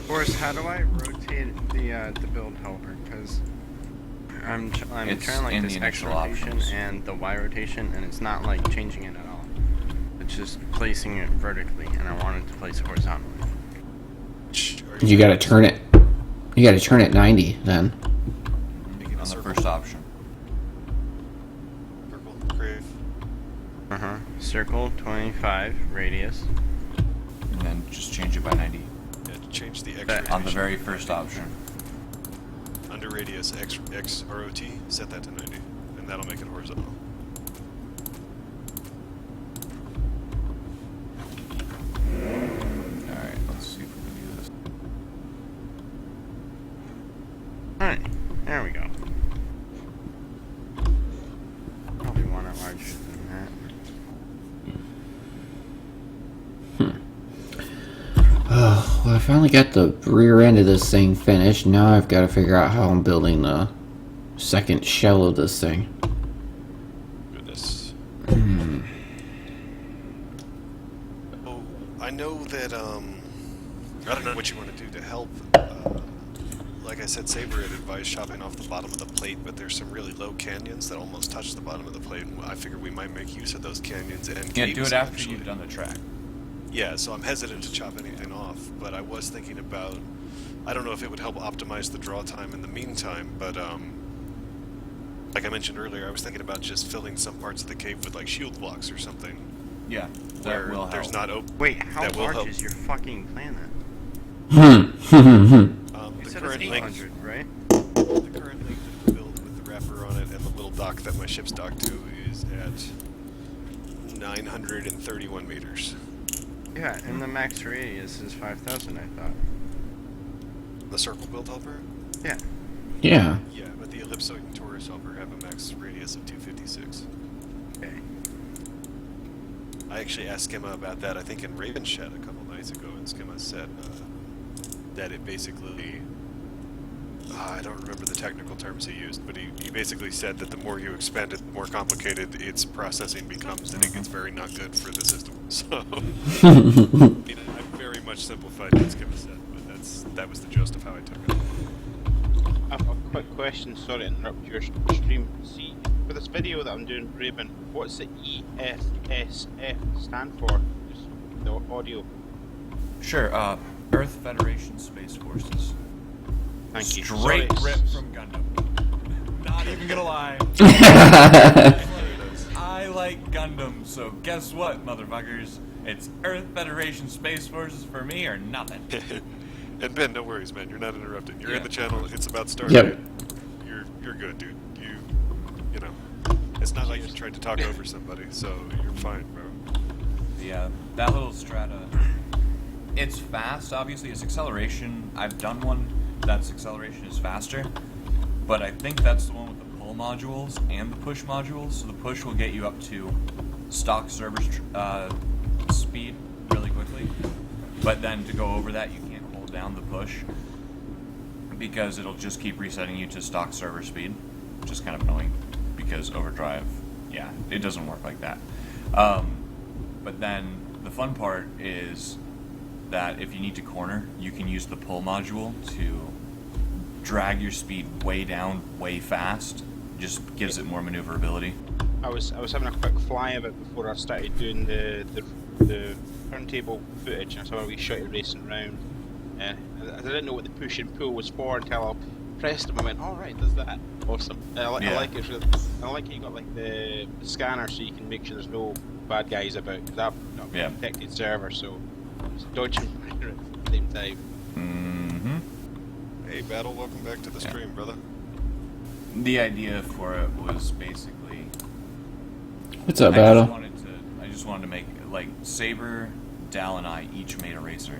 [SPEAKER 3] Forrest, how do I rotate the build helper? Because I'm
[SPEAKER 6] It's
[SPEAKER 3] trying like
[SPEAKER 6] in
[SPEAKER 3] this
[SPEAKER 6] the
[SPEAKER 3] X
[SPEAKER 6] initial
[SPEAKER 3] rotation
[SPEAKER 6] options.
[SPEAKER 3] and the Y rotation, and it's not like changing it at all. It's just placing it vertically, and I want it to place it horizontally.
[SPEAKER 2] You gotta turn it. You gotta turn it 90 then.
[SPEAKER 6] On the first option.
[SPEAKER 1] Purple, crave.
[SPEAKER 3] Circle 25 radius.
[SPEAKER 6] And then just change it by 90.
[SPEAKER 1] Yeah, change the X
[SPEAKER 3] That-
[SPEAKER 1] rotation.
[SPEAKER 6] On the very first option.
[SPEAKER 1] Under radius X ROT, set that to 90, and that'll make it horizontal.
[SPEAKER 6] Alright, let's see if we can do this.
[SPEAKER 3] Alright, there we go. Probably want it larger than that.
[SPEAKER 2] Well, I finally got the rear end of this thing finished. Now I've got to figure out how I'm building the second shell of this thing.
[SPEAKER 1] Goodness. Oh, I know that, I don't know what you want to do to help. Like I said, Saber had advised chopping off the bottom of the plate, but there's some really low canyons that almost touch the bottom of the plate, and I figure we might make use of those canyons and
[SPEAKER 6] Yeah,
[SPEAKER 1] caves
[SPEAKER 6] do it after
[SPEAKER 1] eventually.
[SPEAKER 6] you've done the track.
[SPEAKER 1] Yeah, so I'm hesitant to chop anything off, but I was thinking about, I don't know if it would help optimize the draw time in the meantime, but like I mentioned earlier, I was thinking about just filling some parts of the cave with like shield blocks or something.
[SPEAKER 6] Yeah,
[SPEAKER 1] Where
[SPEAKER 6] that will
[SPEAKER 1] there's
[SPEAKER 6] help.
[SPEAKER 1] not open.
[SPEAKER 3] Wait, how
[SPEAKER 1] That will
[SPEAKER 3] large
[SPEAKER 1] help.
[SPEAKER 3] is your fucking planet?
[SPEAKER 2] Hmm.
[SPEAKER 3] You
[SPEAKER 1] The
[SPEAKER 3] said
[SPEAKER 1] current
[SPEAKER 3] it's
[SPEAKER 1] length,
[SPEAKER 3] 800, right?
[SPEAKER 1] snapper on it, and the little dock that my ship's docked to is at 931 meters.
[SPEAKER 3] Yeah, and the max radius is 5,000, I thought.
[SPEAKER 1] The circle build helper?
[SPEAKER 3] Yeah.
[SPEAKER 2] Yeah.
[SPEAKER 1] Yeah, but the ellipsoid and torus helper have a max radius of 256.
[SPEAKER 3] Okay.
[SPEAKER 1] I actually asked Skimma about that, I think in Raven's chat a couple nights ago, and Skimma said that it basically... I don't remember the technical terms he used, but he basically said that the more you expand it, the more complicated its processing becomes, and it gets very not good for the system. So, I mean, I very much simplified what Skimma said, but that was the gist of how I took it.
[SPEAKER 5] I've a quick question, sorry to interrupt your stream. See, for this video that I'm doing, Raven, what's the EFSF stand for? Just the audio.
[SPEAKER 6] Sure, Earth Federation Space Forces.
[SPEAKER 5] Thank you.
[SPEAKER 6] Straight
[SPEAKER 5] Sorry.
[SPEAKER 6] rip from Gundam. Not even gonna lie. I like Gundam, so guess what, motherfuckers? It's Earth Federation Space Forces for me or nothing.
[SPEAKER 1] And Ben, no worries, man. You're not interrupted. You're in
[SPEAKER 6] Yeah.
[SPEAKER 1] the channel. It's about StarMade.
[SPEAKER 2] Yep.
[SPEAKER 1] You're good, dude. You know, it's not like you tried to talk over somebody, so you're fine, bro.
[SPEAKER 6] Yeah, that little strata. It's fast, obviously. Its acceleration. I've done one that's acceleration is faster, but I think that's the one with the pull modules and the push modules. So the push will get you up to stock server speed really quickly, but then to go over that, you can't hold down the push because it'll just keep resetting you to stock server speed, which is kind of annoying because overdrive, yeah, it doesn't work like that. But then the fun part is that if you need to corner, you can use the pull module to drag your speed way down, way fast. Just gives it more maneuverability.
[SPEAKER 5] I was having a quick fly of it before I started doing the turntable footage. I saw a wee shotty racing around. I didn't know what the push and pull was for until I pressed them. I went, "All right, does that?" Awesome. I like it. Really, I like it. You got like the scanner, so you can make sure there's no bad guys about. Because I've not been a protected server, so it's dodging fire at the same time.
[SPEAKER 6] Mm-hmm.
[SPEAKER 1] Hey, Battle, welcome back to the stream, brother.
[SPEAKER 6] The idea for it was basically...
[SPEAKER 2] What's up, Battle?
[SPEAKER 6] I just wanted to make, like, Saber, Dal, and I each made a racer.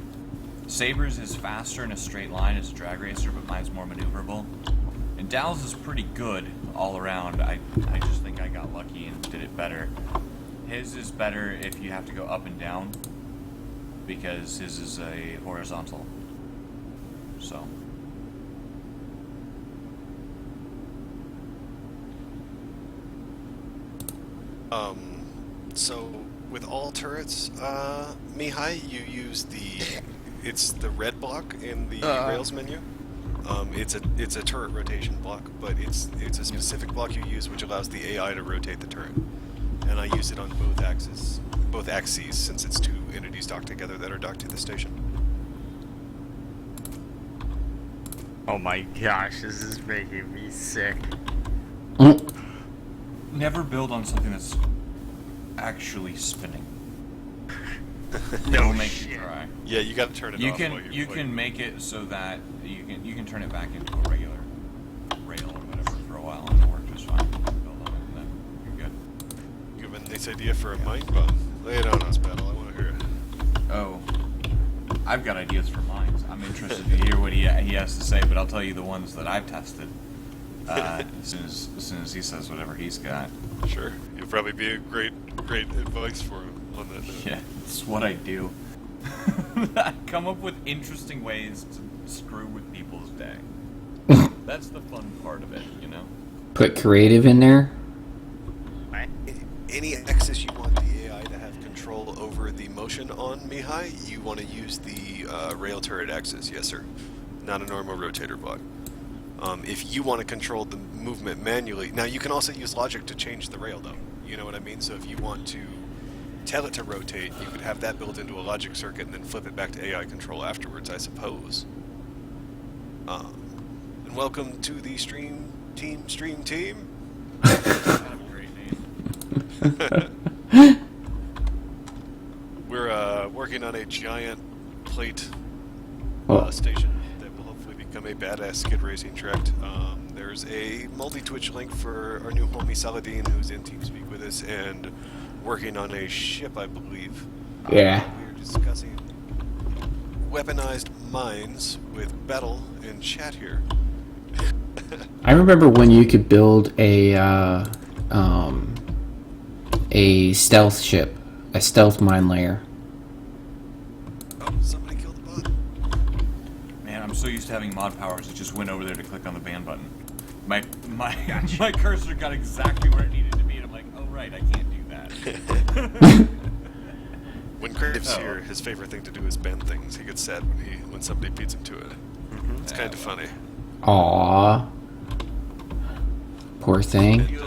[SPEAKER 6] Saber's is faster in a straight line as a drag racer, but mine's more maneuverable. And Dal's is pretty good all around. I just think I got lucky and did it better. His is better if you have to go up and down, because his is a horizontal. So...
[SPEAKER 1] So with all turrets, Mihai, you use it's the red block in the Rails menu. It's a turret rotation block, but it's a specific block you use which allows the AI to rotate the turret. And I use it on both axes, since it's two entities docked together that are docked to the station.
[SPEAKER 3] Oh my gosh, this is making me sick.
[SPEAKER 6] Never build on something that's actually spinning.
[SPEAKER 3] No
[SPEAKER 6] It'll make
[SPEAKER 3] shit.
[SPEAKER 6] you cry.
[SPEAKER 1] Yeah, you got to turn it
[SPEAKER 6] You
[SPEAKER 1] off.
[SPEAKER 6] can
[SPEAKER 1] while you're
[SPEAKER 6] you
[SPEAKER 1] playing.
[SPEAKER 6] can make it so that you can turn it back into a regular rail or whatever for a while, and it'll work just fine. Build on it, and then you're good.
[SPEAKER 1] You have a nice idea for a mic bomb. Lay it on us, Battle. I want to hear it.
[SPEAKER 6] Oh, I've got ideas for mines. I'm interested to hear what he has to say, but I'll tell you the ones that I've tested as soon as he says whatever he's got.
[SPEAKER 1] Sure. You'll probably be a great advice for him on that note.
[SPEAKER 6] Yeah, it's what I do. I come up with interesting ways to screw with people's day. That's the fun part of it, you know?
[SPEAKER 2] Put creative in there.
[SPEAKER 1] Any axis you want the AI to have control over the motion on, Mihai, you want to use the rail turret axis, yes sir. Not a normal rotator block. If you want to control the movement manually, now you can also use logic to change the rail though, you know what I mean? So if you want to tell it to rotate, you could have that built into a logic circuit and then flip it back to AI control afterwards, I suppose. And welcome to the stream team.
[SPEAKER 6] Kind of a great name.
[SPEAKER 1] We're working on a giant plate
[SPEAKER 2] Well,
[SPEAKER 1] station that will hopefully become a badass skid racing track. there's a multi-Twitch link for our new homie Saladin, who's in TeamSpeak with us and working on a ship, I believe.
[SPEAKER 2] Yeah.
[SPEAKER 1] We are discussing weaponized mines with Battle in chat here.
[SPEAKER 2] I remember when you could build a stealth ship, a stealth mine layer.
[SPEAKER 1] Oh, somebody killed the bot.
[SPEAKER 6] Man, I'm so used to having mod powers, it just went over there to click on the ban button. My my cursor got exactly where it needed to be, and I'm like, oh right, I can't do that.
[SPEAKER 1] When Crave's here, his favorite thing to do is ban things. He gets sad when somebody beats him to it. It's kind of funny.
[SPEAKER 2] Aww. Poor thing.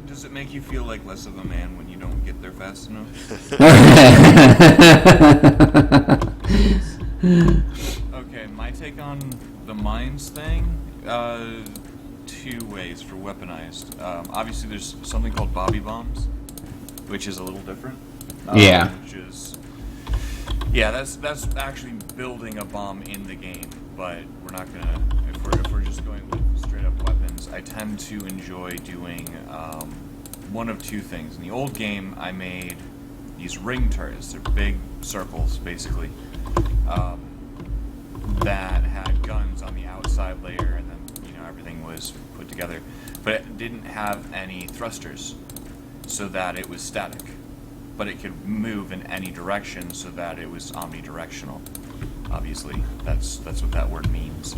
[SPEAKER 6] Does it make you feel like less of a man when you don't get there fast enough? Okay, my take on the mines thing, 2 ways for weaponized. Obviously there's something called bobby bombs, which is a little different.
[SPEAKER 2] Yeah.
[SPEAKER 6] Which is, yeah, that's actually building a bomb in the game, but we're not gonna, if we're just going with straight up weapons, I tend to enjoy doing one of 2 things. In the old game, I made these ring turrets. They're big circles, basically, that had guns on the outside layer, and then, everything was put together. But it didn't have any thrusters, so that it was static. But it could move in any direction, so that it was omnidirectional. Obviously, that's what that word means.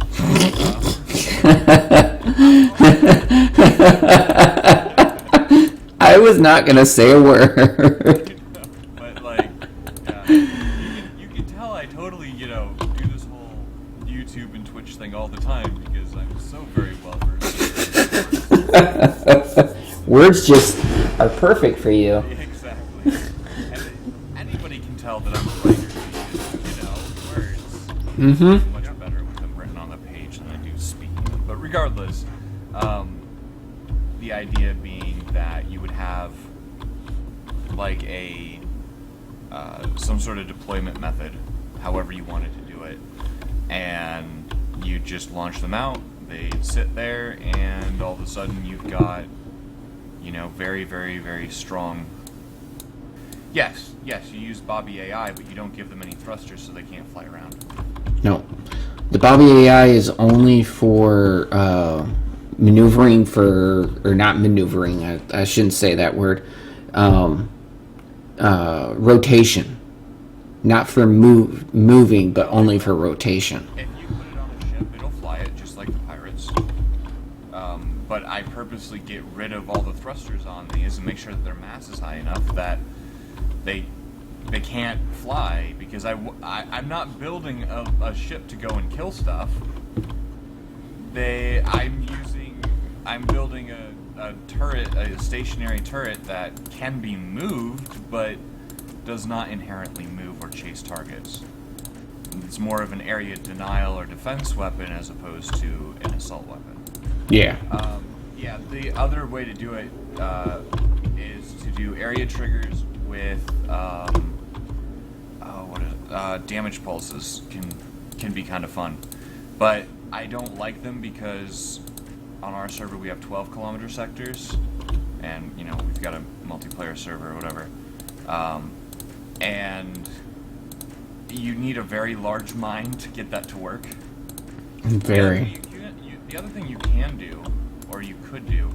[SPEAKER 2] I was not gonna say a word.
[SPEAKER 6] But like, yeah, you can tell I totally, do this whole YouTube and Twitch thing all the time because I'm so very well versed.
[SPEAKER 2] Words just are perfect for you.
[SPEAKER 6] Exactly. And anybody can tell that I'm a writer because, words
[SPEAKER 2] Mm-hmm.
[SPEAKER 6] much better with them written on the page than I do speaking them. But regardless, the idea being that you would have like a some sort of deployment method, however you wanted to do it, and you just launch them out. They sit there, and all of a sudden you've got, very, very, very strong. Yes, you use Bobby AI, but you don't give them any thrusters, so they can't fly around.
[SPEAKER 2] No. The Bobby AI is only for maneuvering or not maneuvering, I shouldn't say that word, rotation. Not for moving, but only for rotation.
[SPEAKER 6] If you put it on a ship, it'll fly it just like the pirates. But I purposely get rid of all the thrusters on these and make sure that their mass is high enough that they can't fly, because I'm not building a ship to go and kill stuff. I'm building a turret, a stationary turret that can be moved, but does not inherently move or chase targets. It's more of an area denial or defense weapon as opposed to an assault weapon.
[SPEAKER 2] Yeah.
[SPEAKER 6] The other way to do it is to do area triggers with damage pulses. Can be kind of fun, but I don't like them because on our server we have 12 kilometer sectors, and we've got a multiplayer server or whatever, and you need a very large mine to get that to work.
[SPEAKER 2] Very.
[SPEAKER 6] The other thing you can do, or you could do,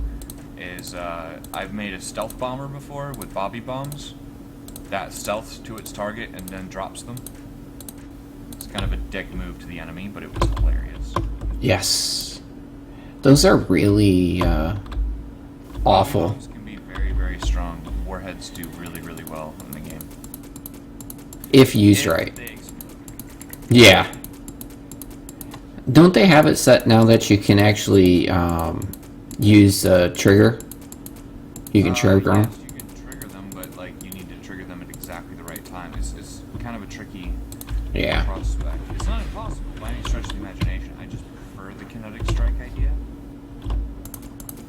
[SPEAKER 6] is I've made a stealth bomber before with bobby bombs that stealths to its target and then drops them. It's kind of a dick move to the enemy, but it was hilarious.
[SPEAKER 2] Yes. Those are really awful.
[SPEAKER 6] Bobby bombs can be very, very strong. Warheads do really, really well in the game.
[SPEAKER 2] If used right. Yeah. Don't they have it set now that you can actually use a trigger? You can trigger them?
[SPEAKER 6] Yes, you can trigger them, but you need to trigger them at exactly the right time. It's kind of a tricky prospect. It's not impossible by any stretch of the imagination. I just prefer the kinetic strike idea.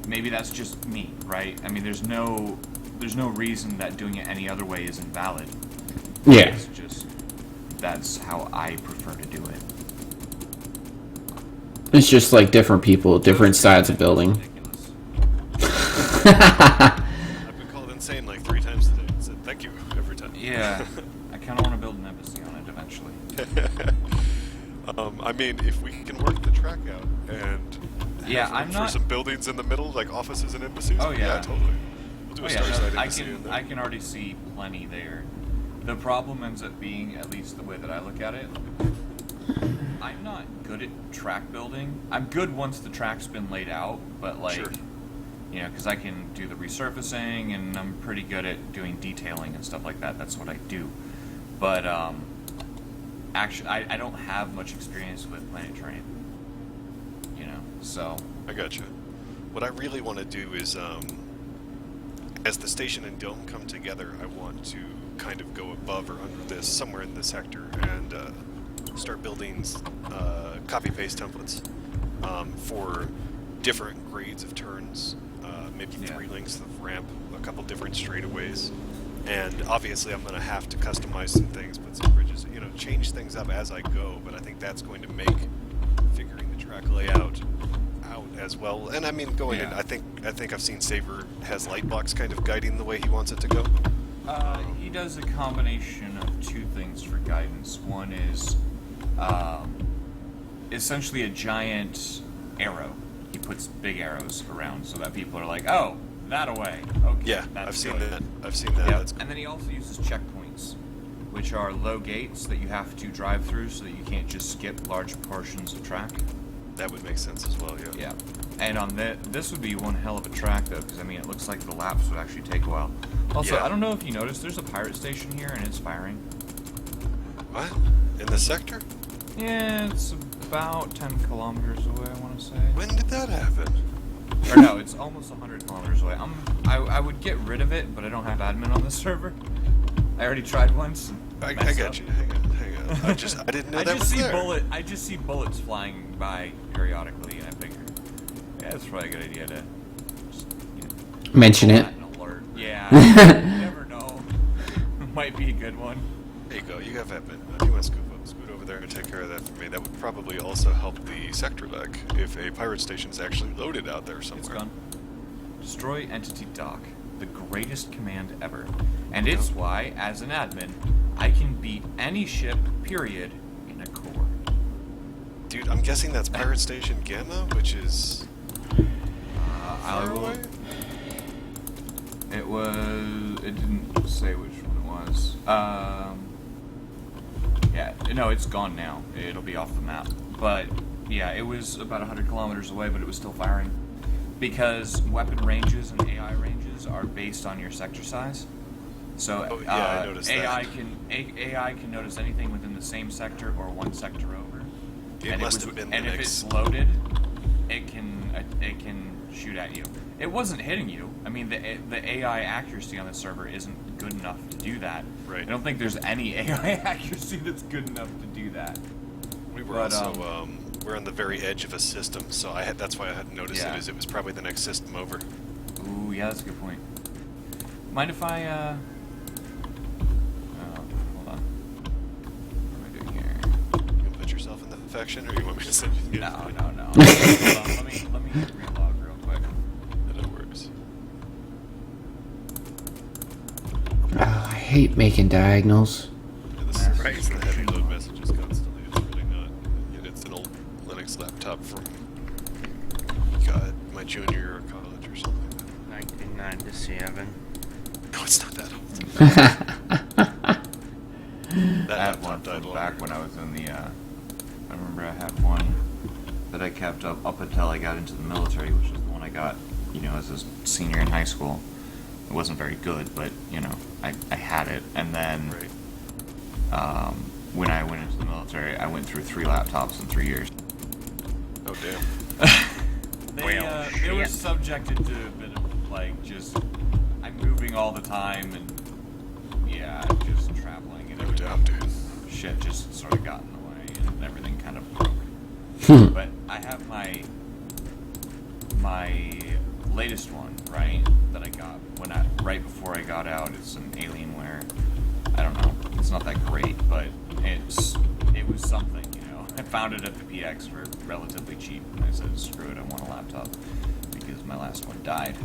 [SPEAKER 6] Maybe that's just me, right? I mean, there's no reason that doing it any other way is invalid.
[SPEAKER 2] Yeah.
[SPEAKER 6] It's just that's how I prefer to do it.
[SPEAKER 2] It's just like different people, different sides of building.
[SPEAKER 6] Ridiculous.
[SPEAKER 1] I've been called insane like 3 times today and said thank you every time.
[SPEAKER 6] Yeah, I kind of want to build an embassy on it eventually.
[SPEAKER 1] I mean, if we can work the track out and
[SPEAKER 6] Yeah,
[SPEAKER 1] have
[SPEAKER 6] I'm
[SPEAKER 1] room
[SPEAKER 6] not-
[SPEAKER 1] for some buildings in the middle, like offices and embassies.
[SPEAKER 6] Oh, yeah.
[SPEAKER 1] Totally. We'll do
[SPEAKER 6] Oh
[SPEAKER 1] a
[SPEAKER 6] yeah,
[SPEAKER 1] star side
[SPEAKER 6] no,
[SPEAKER 1] embassy in there.
[SPEAKER 6] I can already see plenty there. The problem ends up being, at least the way that I look at it, I'm not good at track building. I'm good once the track's been laid out, but like,
[SPEAKER 1] Sure.
[SPEAKER 6] you know, because I can do the resurfacing and I'm pretty good at doing detailing and stuff like that. That's what I do. But actually, I don't have much experience with Planet Train. You know, so
[SPEAKER 1] I gotcha. What I really want to do is, as the station and dome come together, I want to kind of go above or under this, somewhere in the sector, and start building copy-paste templates for different grades of turns, maybe
[SPEAKER 6] Yeah.
[SPEAKER 1] 3 lengths of ramp, a couple different straightaways, and obviously I'm going to have to customize some things, put some bridges, you know, change things up as I go, but I think that's going to make figuring the track layout out as well. And I mean, going in,
[SPEAKER 6] Yeah.
[SPEAKER 1] I think I've seen Saber has Lightbox kind of guiding the way he wants it to go.
[SPEAKER 6] he does a combination of 2 things for guidance. One is essentially a giant arrow. He puts big arrows around so that people are like, oh, that away. Okay,
[SPEAKER 1] Yeah,
[SPEAKER 6] that's
[SPEAKER 1] I've seen
[SPEAKER 6] good.
[SPEAKER 1] that. I've seen that.
[SPEAKER 6] Yep.
[SPEAKER 1] That's
[SPEAKER 6] And then he also uses checkpoints, which are low gates that you have to drive through so that you can't just skip large portions of track.
[SPEAKER 1] that would make sense as well. Yeah.
[SPEAKER 6] Yeah. And on this would be one hell of a track though, because I mean it looks like the laps would actually take a while. Also,
[SPEAKER 1] Yeah.
[SPEAKER 6] I don't know if you noticed, there's a pirate station here and it's firing.
[SPEAKER 1] What? In the sector?
[SPEAKER 6] Yeah, it's about 10 kilometers away, I want to say.
[SPEAKER 1] When did that happen?
[SPEAKER 6] Or no, it's almost 100 kilometers away. I would get rid of it, but I don't have admin on this server. I already tried once. and
[SPEAKER 1] I
[SPEAKER 6] messed
[SPEAKER 1] got
[SPEAKER 6] up.
[SPEAKER 1] you. Hang on. I didn't know
[SPEAKER 6] I
[SPEAKER 1] that
[SPEAKER 6] just
[SPEAKER 1] was
[SPEAKER 6] see
[SPEAKER 1] there.
[SPEAKER 6] I just see bullets flying by periodically, and I figure, yeah, it's probably a good idea to just, you know,
[SPEAKER 2] Mention
[SPEAKER 6] call
[SPEAKER 2] it.
[SPEAKER 6] that an alert. Yeah, you never know. Might be a good one.
[SPEAKER 1] There you go. You have admin. If you want to scoot over there and take care of that for me, that would probably also help the sector leg if a pirate station is actually loaded out there somewhere.
[SPEAKER 6] It's gone. Destroy entity dock. The greatest command ever. And it's why, as an admin, I can beat any ship, period, in a core.
[SPEAKER 1] Dude, I'm guessing that's Pirate Station Gamma, which is
[SPEAKER 6] I
[SPEAKER 1] far
[SPEAKER 6] will.
[SPEAKER 1] away?
[SPEAKER 6] It was. It didn't say which one it was. Yeah, no, it's gone now. It'll be off the map. But yeah, it was about 100 kilometers away, but it was still firing. Because weapon ranges and AI ranges are based on your sector size. So
[SPEAKER 1] Oh, yeah, I noticed
[SPEAKER 6] AI
[SPEAKER 1] that.
[SPEAKER 6] AI can notice anything within the same sector or one sector over.
[SPEAKER 1] It must have been the
[SPEAKER 6] and if
[SPEAKER 1] next.
[SPEAKER 6] it's loaded, it can shoot at you. It wasn't hitting you. I mean, the AI accuracy on the server isn't good enough to do that.
[SPEAKER 1] Right.
[SPEAKER 6] I don't think there's any AI accuracy that's good enough to do that.
[SPEAKER 1] We were
[SPEAKER 6] But,
[SPEAKER 1] also we're on the very edge of a system, so that's why I hadn't noticed
[SPEAKER 6] Yeah.
[SPEAKER 1] it. Is it was probably the next system over.
[SPEAKER 6] Ooh, yeah, that's a good point. Mind if I hold on. What am I doing here?
[SPEAKER 1] You gonna put yourself in the faction, or you want me to send you?
[SPEAKER 6] No. Hold on. Let me relog real quick.
[SPEAKER 1] That works.
[SPEAKER 2] Oh, I hate making diagonals.
[SPEAKER 1] Yeah, this is right. The heavy load messages constantly. It's really not. Yet it's an old Linux laptop from God, my junior year of college or something.
[SPEAKER 3] 1997.
[SPEAKER 1] No, it's not that old.
[SPEAKER 6] I
[SPEAKER 1] That
[SPEAKER 6] had one
[SPEAKER 1] laptop died
[SPEAKER 6] from
[SPEAKER 1] long
[SPEAKER 6] back
[SPEAKER 1] ago.
[SPEAKER 6] when I was in the, I remember I had one that I kept up until I got into the military, which was the one I got, you know, as a senior in high school. It wasn't very good, but, you know, I had it. And then,
[SPEAKER 1] Right.
[SPEAKER 6] when I went into the military, I went through 3 laptops in 3 years.
[SPEAKER 1] Oh damn.
[SPEAKER 6] They were subjected to a bit of, like, just, I'm moving all the time, and, yeah, just traveling, and
[SPEAKER 1] No doubt, dude.
[SPEAKER 6] shit just sort of got in the way, and everything kind of broke. But I have my latest one, right, that I got right before I got out. It's some Alienware. I don't know. It's not that great, but it was something, you know. I found it at the PX for relatively cheap. I said, screw it, I want a laptop because my last one died.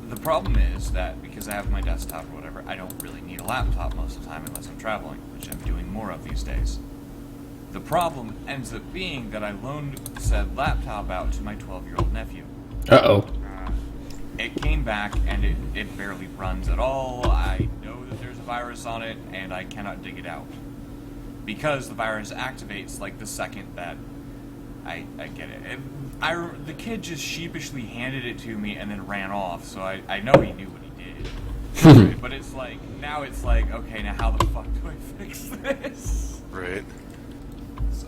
[SPEAKER 6] The problem is that because I have my desktop or whatever, I don't really need a laptop most of the time unless I'm traveling, which I'm doing more of these days. The problem ends up being that I loaned said laptop out to my 12-year-old nephew.
[SPEAKER 2] Uh-oh.
[SPEAKER 6] It came back and it barely runs at all. I know that there's a virus on it and I cannot dig it out. Because the virus activates like the second that I get it. The kid just sheepishly handed it to me and then ran off, so I know he knew what he did. But it's like, now it's like, okay, now how the fuck do I fix this?
[SPEAKER 1] Right.
[SPEAKER 6] So.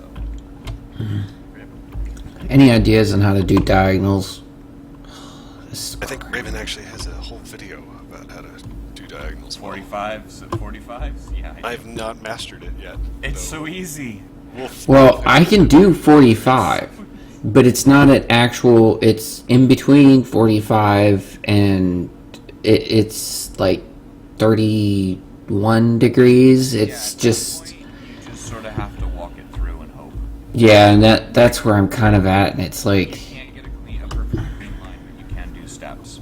[SPEAKER 2] Any ideas on how to do diagonals?
[SPEAKER 1] I think Raven actually has a whole video about how to do diagonals.
[SPEAKER 6] 45s at 45s? Yeah.
[SPEAKER 1] I've not mastered it yet.
[SPEAKER 6] It's so easy.
[SPEAKER 2] Well, I can do 45, but it's not an actual, it's in between 45 and it's like 31 degrees. It's just...
[SPEAKER 6] You just sort of have to walk it through and hope.
[SPEAKER 2] Yeah, and that's where I'm kind of at, and it's like...
[SPEAKER 6] You can't get a perfect green line, but you can do steps.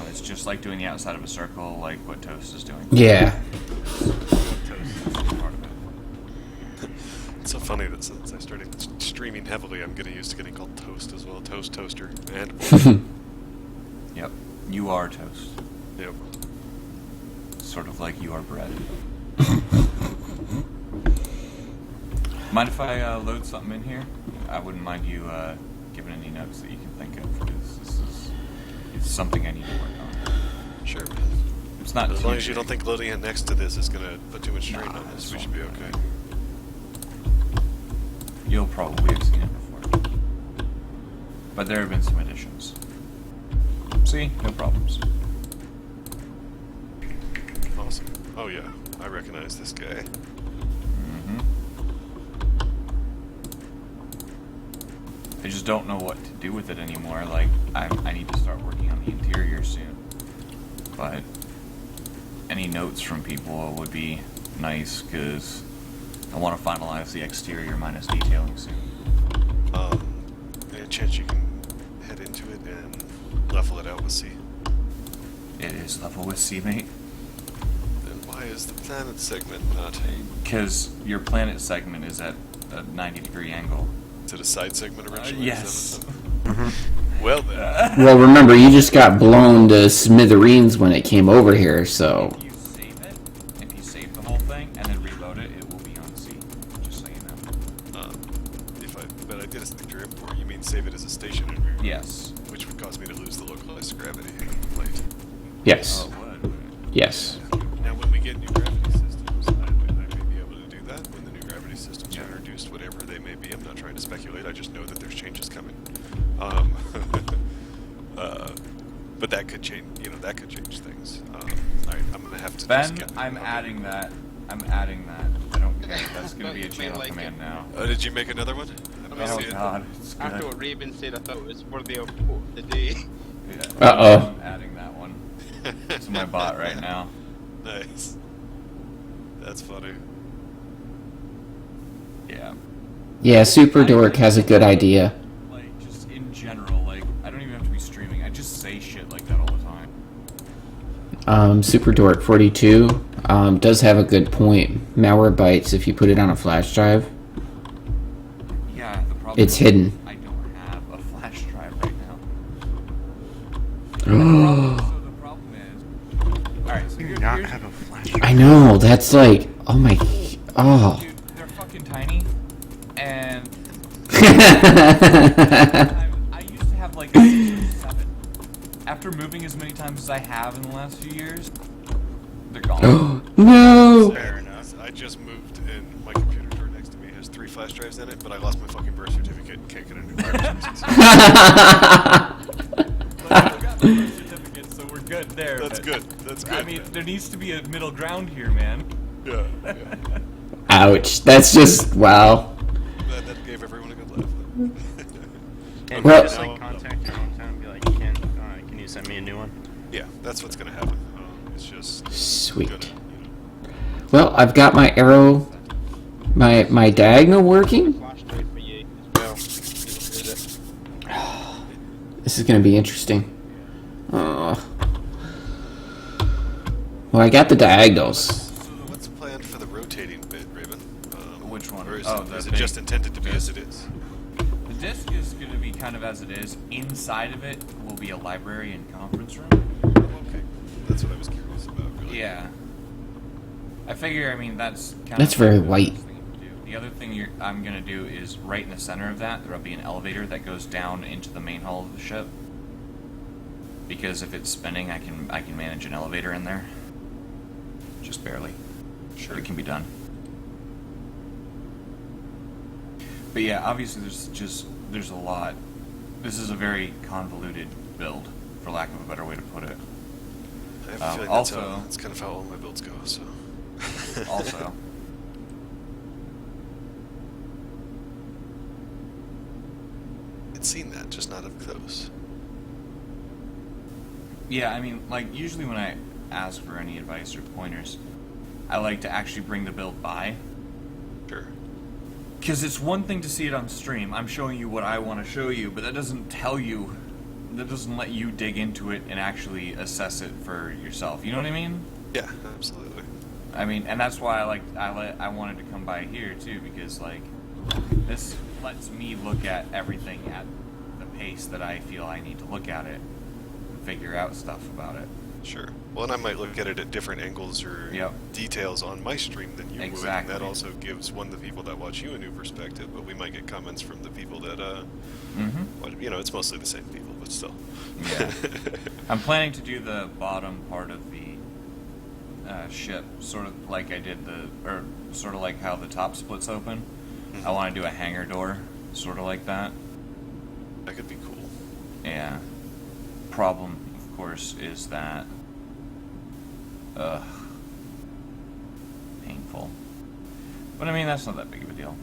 [SPEAKER 6] It's just like doing the outside of a circle, like what Toast is doing.
[SPEAKER 2] Yeah.
[SPEAKER 1] It's so funny that since I started streaming heavily, I'm getting used to getting called Toast as well. Toast, Toaster, and...
[SPEAKER 6] Yep. You are Toast.
[SPEAKER 1] Yep.
[SPEAKER 6] Sort of like you are bread. Mind if I load something in here? I wouldn't mind you giving any notes that you can think of, because it's something I need to work on.
[SPEAKER 1] Sure.
[SPEAKER 6] It's not
[SPEAKER 1] As
[SPEAKER 6] too
[SPEAKER 1] long as you
[SPEAKER 6] big.
[SPEAKER 1] don't think loading it next to this is going to put too much strain
[SPEAKER 6] Nah,
[SPEAKER 1] on this,
[SPEAKER 6] this
[SPEAKER 1] we
[SPEAKER 6] won't
[SPEAKER 1] should be
[SPEAKER 6] be
[SPEAKER 1] okay.
[SPEAKER 6] okay. You'll probably have seen it before. But there have been some additions. See? No problems.
[SPEAKER 1] Awesome. Oh yeah, I recognize this guy.
[SPEAKER 6] Mm-hmm. I just don't know what to do with it anymore. Like, I need to start working on the interior soon. But any notes from people would be nice, because I want to finalize the exterior minus detailing soon.
[SPEAKER 1] Any chance you can head into it and level it out with C?
[SPEAKER 6] It is level with C, mate.
[SPEAKER 1] Then why is the planet segment not?
[SPEAKER 6] Because your planet segment is at a 90-degree angle.
[SPEAKER 1] Is it a side segment originally?
[SPEAKER 6] Yes.
[SPEAKER 1] Well then.
[SPEAKER 2] Well, remember, you just got blown to smithereens when it came over here, so...
[SPEAKER 6] If you save it, if you save the whole thing and then reload it, it will be on C. Just so you know.
[SPEAKER 1] But I did a sector import. You mean save it as a stationary?
[SPEAKER 6] Yes.
[SPEAKER 1] Which would cause me to lose the localized gravity plate.
[SPEAKER 2] Yes.
[SPEAKER 6] Oh, it would.
[SPEAKER 2] Yes.
[SPEAKER 1] Now, when we get new gravity systems, I may be able to do that. When the new gravity systems are introduced, whatever they may be, I'm not trying to speculate. I just know that there's changes coming. But that could change. That could change things. Alright, I'm gonna have to.
[SPEAKER 6] Ben, I'm adding that. I'm adding that. I don't care. That's gonna be a
[SPEAKER 5] You may
[SPEAKER 6] channel
[SPEAKER 5] like
[SPEAKER 6] command
[SPEAKER 5] it.
[SPEAKER 6] now.
[SPEAKER 1] Oh, did you make another one? I don't
[SPEAKER 6] Oh
[SPEAKER 1] see it.
[SPEAKER 6] god, it's good.
[SPEAKER 5] After what Raven said, I thought it was worthy of quote of the day.
[SPEAKER 6] Yeah,
[SPEAKER 2] Uh-oh.
[SPEAKER 6] I'm adding that one to my bot right now.
[SPEAKER 1] Nice. That's funny.
[SPEAKER 6] Yeah.
[SPEAKER 2] Yeah, Super Dork has a good idea.
[SPEAKER 6] Like, just in general, like, I don't even have to be streaming. I just say shit like that all the time.
[SPEAKER 2] Super Dork 42 does have a good point. Malware bites if you put it on a flash drive.
[SPEAKER 6] Yeah, the problem
[SPEAKER 2] It's
[SPEAKER 6] is
[SPEAKER 2] hidden.
[SPEAKER 6] I don't have a flash drive right now.
[SPEAKER 2] Oh,
[SPEAKER 6] So the problem is... Alright, so here's...
[SPEAKER 3] have a flash.
[SPEAKER 2] I know, that's like, oh my, oh.
[SPEAKER 6] Dude, they're fucking tiny, and... I used to have like 6 or 7. After moving as many times as I have in the last few years, they're gone.
[SPEAKER 2] No!
[SPEAKER 5] Fair enough.
[SPEAKER 1] I just moved, and my computer door next to me has 3 flash drives in it, but I lost my fucking birth certificate and can't get a new driver's license.
[SPEAKER 6] But I still got the birth certificate, so we're good there.
[SPEAKER 1] That's
[SPEAKER 6] but-
[SPEAKER 1] good. That's good.
[SPEAKER 6] I mean,
[SPEAKER 1] man.
[SPEAKER 6] there needs to be a middle ground here, man.
[SPEAKER 1] Yeah.
[SPEAKER 2] Ouch, that's just, wow.
[SPEAKER 1] That gave everyone a good laugh.
[SPEAKER 3] And
[SPEAKER 2] Well-
[SPEAKER 3] just like contact your hometown and be like, can you send me a new one?
[SPEAKER 1] Yeah, that's what's gonna happen. It's just
[SPEAKER 2] Sweet.
[SPEAKER 1] gonna,
[SPEAKER 2] Well, I've got my arrow, my diagonal working.
[SPEAKER 5] Flashlight for you as well.
[SPEAKER 2] This is going to be interesting. Well, I got the diagonals.
[SPEAKER 1] So what's planned for the rotating bit, Raven?
[SPEAKER 6] Which one?
[SPEAKER 1] Or is,
[SPEAKER 6] Oh,
[SPEAKER 1] it,
[SPEAKER 6] the
[SPEAKER 1] is it
[SPEAKER 6] big
[SPEAKER 1] just intended to be as
[SPEAKER 6] disc.
[SPEAKER 1] it is?
[SPEAKER 6] The disc is going to be kind of as it is. Inside of it will be a library and conference room.
[SPEAKER 1] Oh, okay. That's what I was curious about, really.
[SPEAKER 6] Yeah. I figure, I mean, that's kind
[SPEAKER 2] That's
[SPEAKER 6] of
[SPEAKER 2] very
[SPEAKER 6] the
[SPEAKER 2] white.
[SPEAKER 6] first thing to do. The other thing I'm going to do is right in the center of that, there'll be an elevator that goes down into the main hull of the ship. Because if it's spinning, I can manage an elevator in there. Just barely. Sure, it can be done. But yeah, obviously there's a lot. This is a very convoluted build, for lack of a better way to put it.
[SPEAKER 1] I have a feeling
[SPEAKER 6] also-
[SPEAKER 1] that's kind of how all my builds go, so...
[SPEAKER 6] Also,
[SPEAKER 1] It's seen that, just not up close.
[SPEAKER 6] yeah, I mean, like, usually when I ask for any advice or pointers, I like to actually bring the build by.
[SPEAKER 1] Sure.
[SPEAKER 6] Because it's one thing to see it on stream. I'm showing you what I want to show you, but that doesn't tell you, that doesn't let you dig into it and actually assess it for yourself. You know what I mean?
[SPEAKER 1] Yeah, absolutely.
[SPEAKER 6] I mean, and that's why I wanted to come by here too, because like this lets me look at everything at the pace that I feel I need to look at it and figure out stuff about it.
[SPEAKER 1] Sure. Well, and I might look at it at different angles or
[SPEAKER 6] Yep.
[SPEAKER 1] details on my stream than you would, and
[SPEAKER 6] Exactly.
[SPEAKER 1] that also gives the people that watch you a new perspective, but we might get comments from the people that,
[SPEAKER 6] Mm-hmm.
[SPEAKER 1] you know, it's mostly the same people, but still.
[SPEAKER 6] Yeah. I'm planning to do the bottom part of the ship, sort of like I did or sort of like how the top splits open. I want to do a hangar door, sort of like that.
[SPEAKER 1] That could be cool.
[SPEAKER 6] Yeah. Problem, of course, is that painful. But I mean, that's not that big of a deal.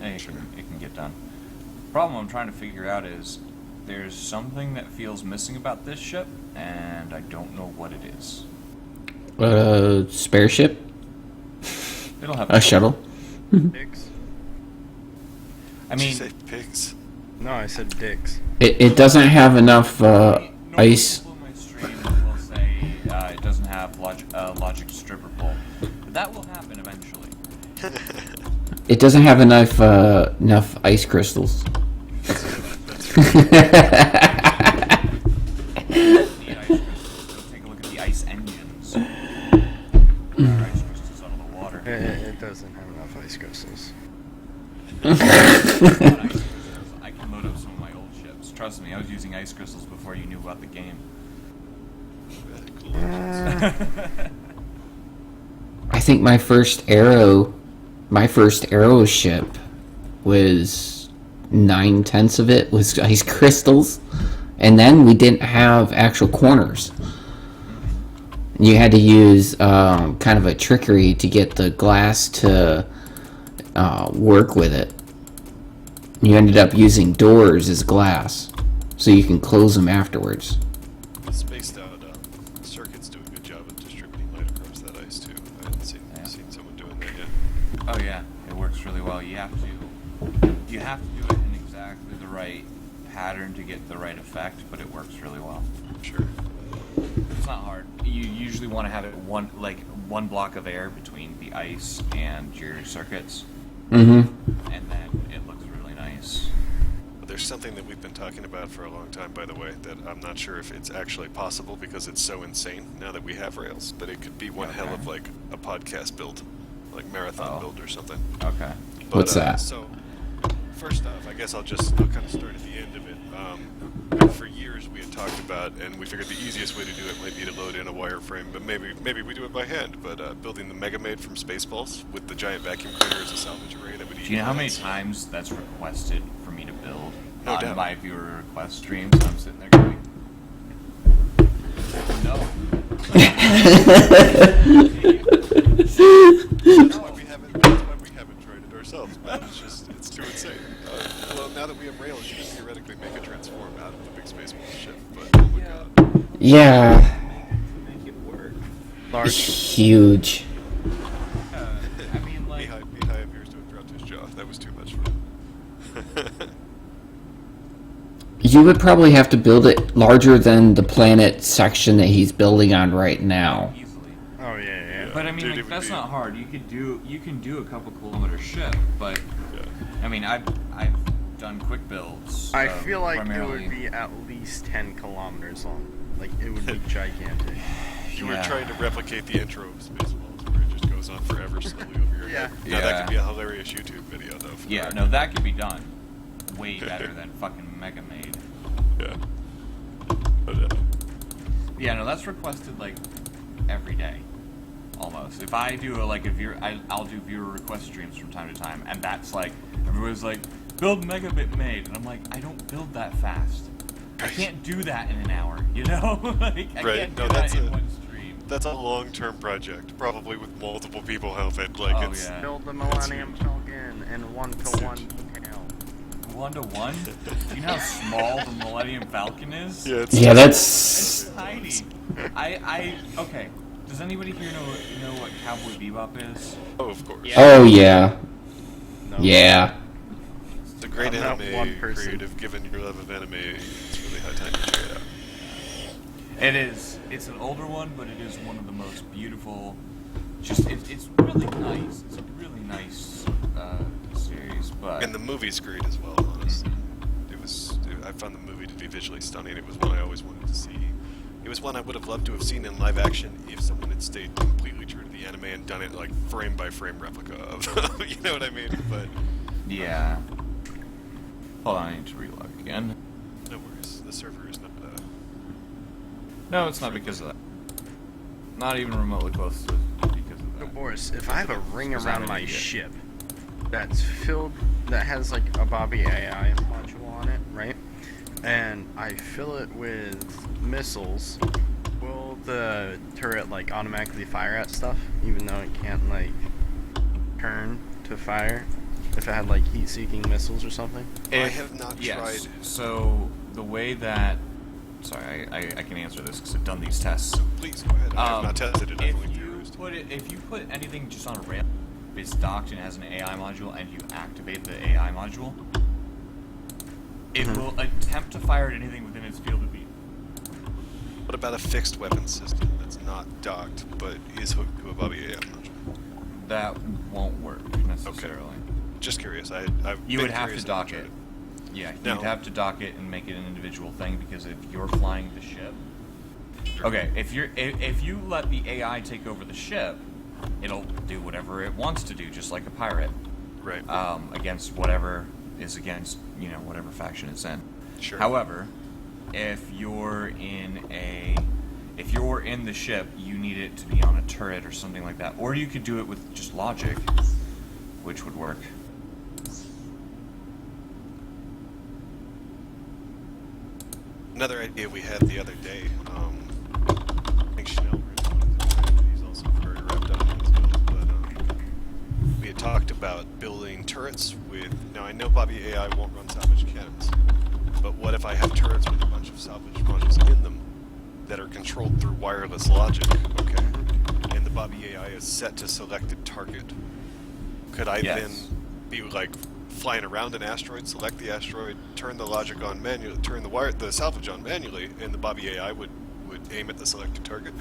[SPEAKER 6] It can get done. Problem I'm trying to figure out is there's something that feels missing about this ship, and I don't know what it is.
[SPEAKER 2] Spare ship?
[SPEAKER 6] It'll have
[SPEAKER 2] A shuttle?
[SPEAKER 3] Dicks?
[SPEAKER 6] I
[SPEAKER 1] Did you
[SPEAKER 6] mean,
[SPEAKER 1] say pigs?
[SPEAKER 3] No, I said dicks.
[SPEAKER 2] It doesn't have enough ice.
[SPEAKER 6] People in my stream will say it doesn't have logic stripper pull, but that will happen eventually.
[SPEAKER 2] It doesn't have enough ice crystals.
[SPEAKER 6] The ice crystals. Go take a look at the ice engines. Our ice crystals out of the water.
[SPEAKER 3] It doesn't have enough ice crystals.
[SPEAKER 6] I can load up some of my old ships. Trust me, I was using ice crystals before you knew about the game.
[SPEAKER 1] Cool.
[SPEAKER 2] I think my first arrow ship was 9/10 of it was ice crystals, and then we didn't have actual corners. You had to use kind of a trickery to get the glass to work with it. You ended up using doors as glass, so you can close them afterwards.
[SPEAKER 1] The spaced out circuits do a good job of distributing light across that ice, too. I haven't seen someone doing that yet.
[SPEAKER 6] Oh yeah, it works really well. You have to do it in exactly the right pattern to get the right effect, but it works really well.
[SPEAKER 1] Sure.
[SPEAKER 6] It's not hard. You usually want to have it one block of air between the ice and your circuits,
[SPEAKER 2] Mm-hmm.
[SPEAKER 6] and then it looks really nice.
[SPEAKER 1] But there's something that we've been talking about for a long time, by the way, that I'm not sure if it's actually possible because it's so insane now that we have Rails, but it could be one hell of like a podcast build, like marathon build or something.
[SPEAKER 6] Okay.
[SPEAKER 1] But,
[SPEAKER 2] What's that?
[SPEAKER 1] So, first off, I guess I'll kind of start at the end of it. For years we had talked about, and we figured the easiest way to do it might be to load in a wireframe, but maybe we do it by hand. But building the Mega Maid from Spaceballs with the giant vacuum cleaner as a salvage array that would eat.
[SPEAKER 6] Do you know how many
[SPEAKER 1] plants.
[SPEAKER 6] times that's requested for me to build
[SPEAKER 1] No
[SPEAKER 6] on
[SPEAKER 1] doubt.
[SPEAKER 6] my viewer request streams? I'm sitting there going, no.
[SPEAKER 1] That's why we haven't tried it ourselves, man. It's too insane. Well, now that we have Rails, you can theoretically make a transform out of the big Spaceball ship, but oh my god.
[SPEAKER 2] Yeah,
[SPEAKER 3] Make it work. Large.
[SPEAKER 2] huge. You would probably have to build it larger than the planet section that he's building on right now.
[SPEAKER 6] Easily.
[SPEAKER 3] Oh yeah.
[SPEAKER 6] But I mean,
[SPEAKER 1] Dude, it
[SPEAKER 6] like
[SPEAKER 1] would
[SPEAKER 6] that's
[SPEAKER 1] be-
[SPEAKER 6] not hard. You can do a couple kilometer ship, but
[SPEAKER 1] Yeah.
[SPEAKER 6] I mean, I've done quick builds.
[SPEAKER 3] I feel like it
[SPEAKER 6] primarily.
[SPEAKER 3] would be at least 10 kilometers long. Like it would be gigantic.
[SPEAKER 1] If you were
[SPEAKER 6] Yeah.
[SPEAKER 1] trying to replicate the intro of Spaceballs, where it just goes on forever slowly over your head. Now, that could be a hilarious YouTube video, though. for the
[SPEAKER 6] Yeah,
[SPEAKER 1] record.
[SPEAKER 6] no, that could be done way better than fucking Mega Made.
[SPEAKER 1] Yeah. But,
[SPEAKER 6] Yeah, no, that's requested like every day, almost. If I do a viewer, I'll do viewer request streams from time to time, and that's like everybody's like, build Megabit Made, and I'm like, I don't build that fast. I can't do that in an hour, you know? Like, I
[SPEAKER 1] Right,
[SPEAKER 6] can't
[SPEAKER 1] no,
[SPEAKER 6] do
[SPEAKER 1] that's
[SPEAKER 6] that in
[SPEAKER 1] a-
[SPEAKER 6] one stream.
[SPEAKER 1] that's a long-term project, probably with multiple people helping. Like,
[SPEAKER 6] Oh,
[SPEAKER 1] it's
[SPEAKER 6] yeah.
[SPEAKER 3] Build the Millennium Falcon in 1-to-1 detail.
[SPEAKER 6] 1-to-1? Do you know how small the Millennium Falcon is?
[SPEAKER 1] yeah, it's
[SPEAKER 2] Yeah,
[SPEAKER 6] It's
[SPEAKER 2] that's...
[SPEAKER 6] tiny. Okay. Does anybody here know what Cowboy Bebop is?
[SPEAKER 1] Oh, of course.
[SPEAKER 2] Oh, yeah.
[SPEAKER 3] No.
[SPEAKER 2] Yeah.
[SPEAKER 1] It's a great
[SPEAKER 3] I'm not
[SPEAKER 1] anime
[SPEAKER 3] one person.
[SPEAKER 1] creative. Given your love of anime, it's really high time to check it out.
[SPEAKER 6] It is. It's an older one, but it is one of the most beautiful. It's really nice. It's a really nice series, but
[SPEAKER 1] And the movie's great as well, honestly. I found the movie to be visually stunning. It was one I always wanted to see. It was one I would have loved to have seen in live action if someone had stayed completely true to the anime and done it like frame by frame replica of, you know what I mean? But
[SPEAKER 6] yeah. Hold on, I need to relog again.
[SPEAKER 1] no worries, the server is not.
[SPEAKER 6] No, it's not because of that. Not even remotely close to because of
[SPEAKER 3] So
[SPEAKER 6] that.
[SPEAKER 3] Boris, if I have a ring
[SPEAKER 6] Because I'm
[SPEAKER 3] around
[SPEAKER 6] an
[SPEAKER 3] my
[SPEAKER 6] idiot.
[SPEAKER 3] ship that's filled, that has like a Bobby AI module on it, right? And I fill it with missiles, will the turret like automatically fire at stuff, even though it can't like turn to fire? If it had like heat-seeking missiles or something?
[SPEAKER 1] I have not
[SPEAKER 6] Yes.
[SPEAKER 1] tried.
[SPEAKER 6] So the way that, sorry, I can answer this because I've done these tests.
[SPEAKER 1] Please go ahead. I have not tested it. I've only used.
[SPEAKER 6] If you put anything just on a rail, it's docked and has an AI module, and you activate the AI module, it will attempt to fire at anything within its field of view.
[SPEAKER 1] What about a fixed weapon system that's not docked but is hooked to a Bobby AI module?
[SPEAKER 6] That won't work necessarily.
[SPEAKER 1] Just curious. I've
[SPEAKER 6] You
[SPEAKER 1] been
[SPEAKER 6] would have
[SPEAKER 1] curious
[SPEAKER 6] to dock
[SPEAKER 1] and
[SPEAKER 6] it. Yeah,
[SPEAKER 1] No.
[SPEAKER 6] you'd have to dock it and make it an individual thing because if you're flying the ship, okay, if you let the AI take over the ship, it'll do whatever it wants to do, just like a pirate,
[SPEAKER 1] Right.
[SPEAKER 6] against whatever is against whatever faction it's in.
[SPEAKER 1] Sure.
[SPEAKER 6] However, if you're in the ship, you need it to be on a turret or something like that, or you could do it with just logic, which would work.
[SPEAKER 1] Another idea we had the other day, I think Chanel he's also very wrapped up in his build, but we had talked about building turrets with, now I know Bobby AI won't run salvage cannons, but what if I have turrets with a bunch of salvage modules in them that are controlled through wireless logic, okay? And the Bobby AI is set to selected target. Could I
[SPEAKER 6] Yes.
[SPEAKER 1] then be like flying around an asteroid, select the asteroid, turn the logic on manually, turn the salvage on manually, and the Bobby AI would aim at the selected target?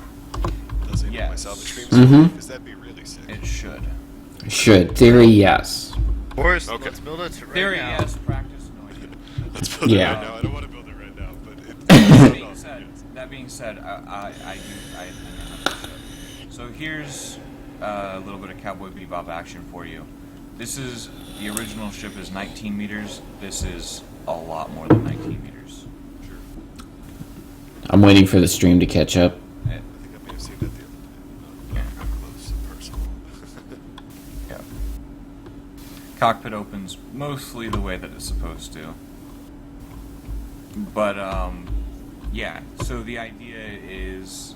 [SPEAKER 1] Does aim at my
[SPEAKER 6] Yes.
[SPEAKER 1] salvage streams?
[SPEAKER 2] Mhm.
[SPEAKER 1] Because that'd be really sick.
[SPEAKER 6] It should.
[SPEAKER 2] Should. Theory, yes.
[SPEAKER 3] Boris,
[SPEAKER 1] Okay.
[SPEAKER 3] let's build it right
[SPEAKER 6] Theory,
[SPEAKER 3] now.
[SPEAKER 6] yes. Practice, no idea.
[SPEAKER 1] Let's build
[SPEAKER 2] Yeah.
[SPEAKER 1] it right now. I don't want to build it right now, but
[SPEAKER 6] That being said, I so here's a little bit of Cowboy Bebop action for you. This is, the original ship is 19 meters. This is a lot more than 19 meters.
[SPEAKER 2] I'm waiting for the stream to catch up.
[SPEAKER 1] I think I may have seen that the other day. Not close and personal.
[SPEAKER 6] Yeah. Cockpit opens mostly the way that it's supposed to. But, yeah, so the idea is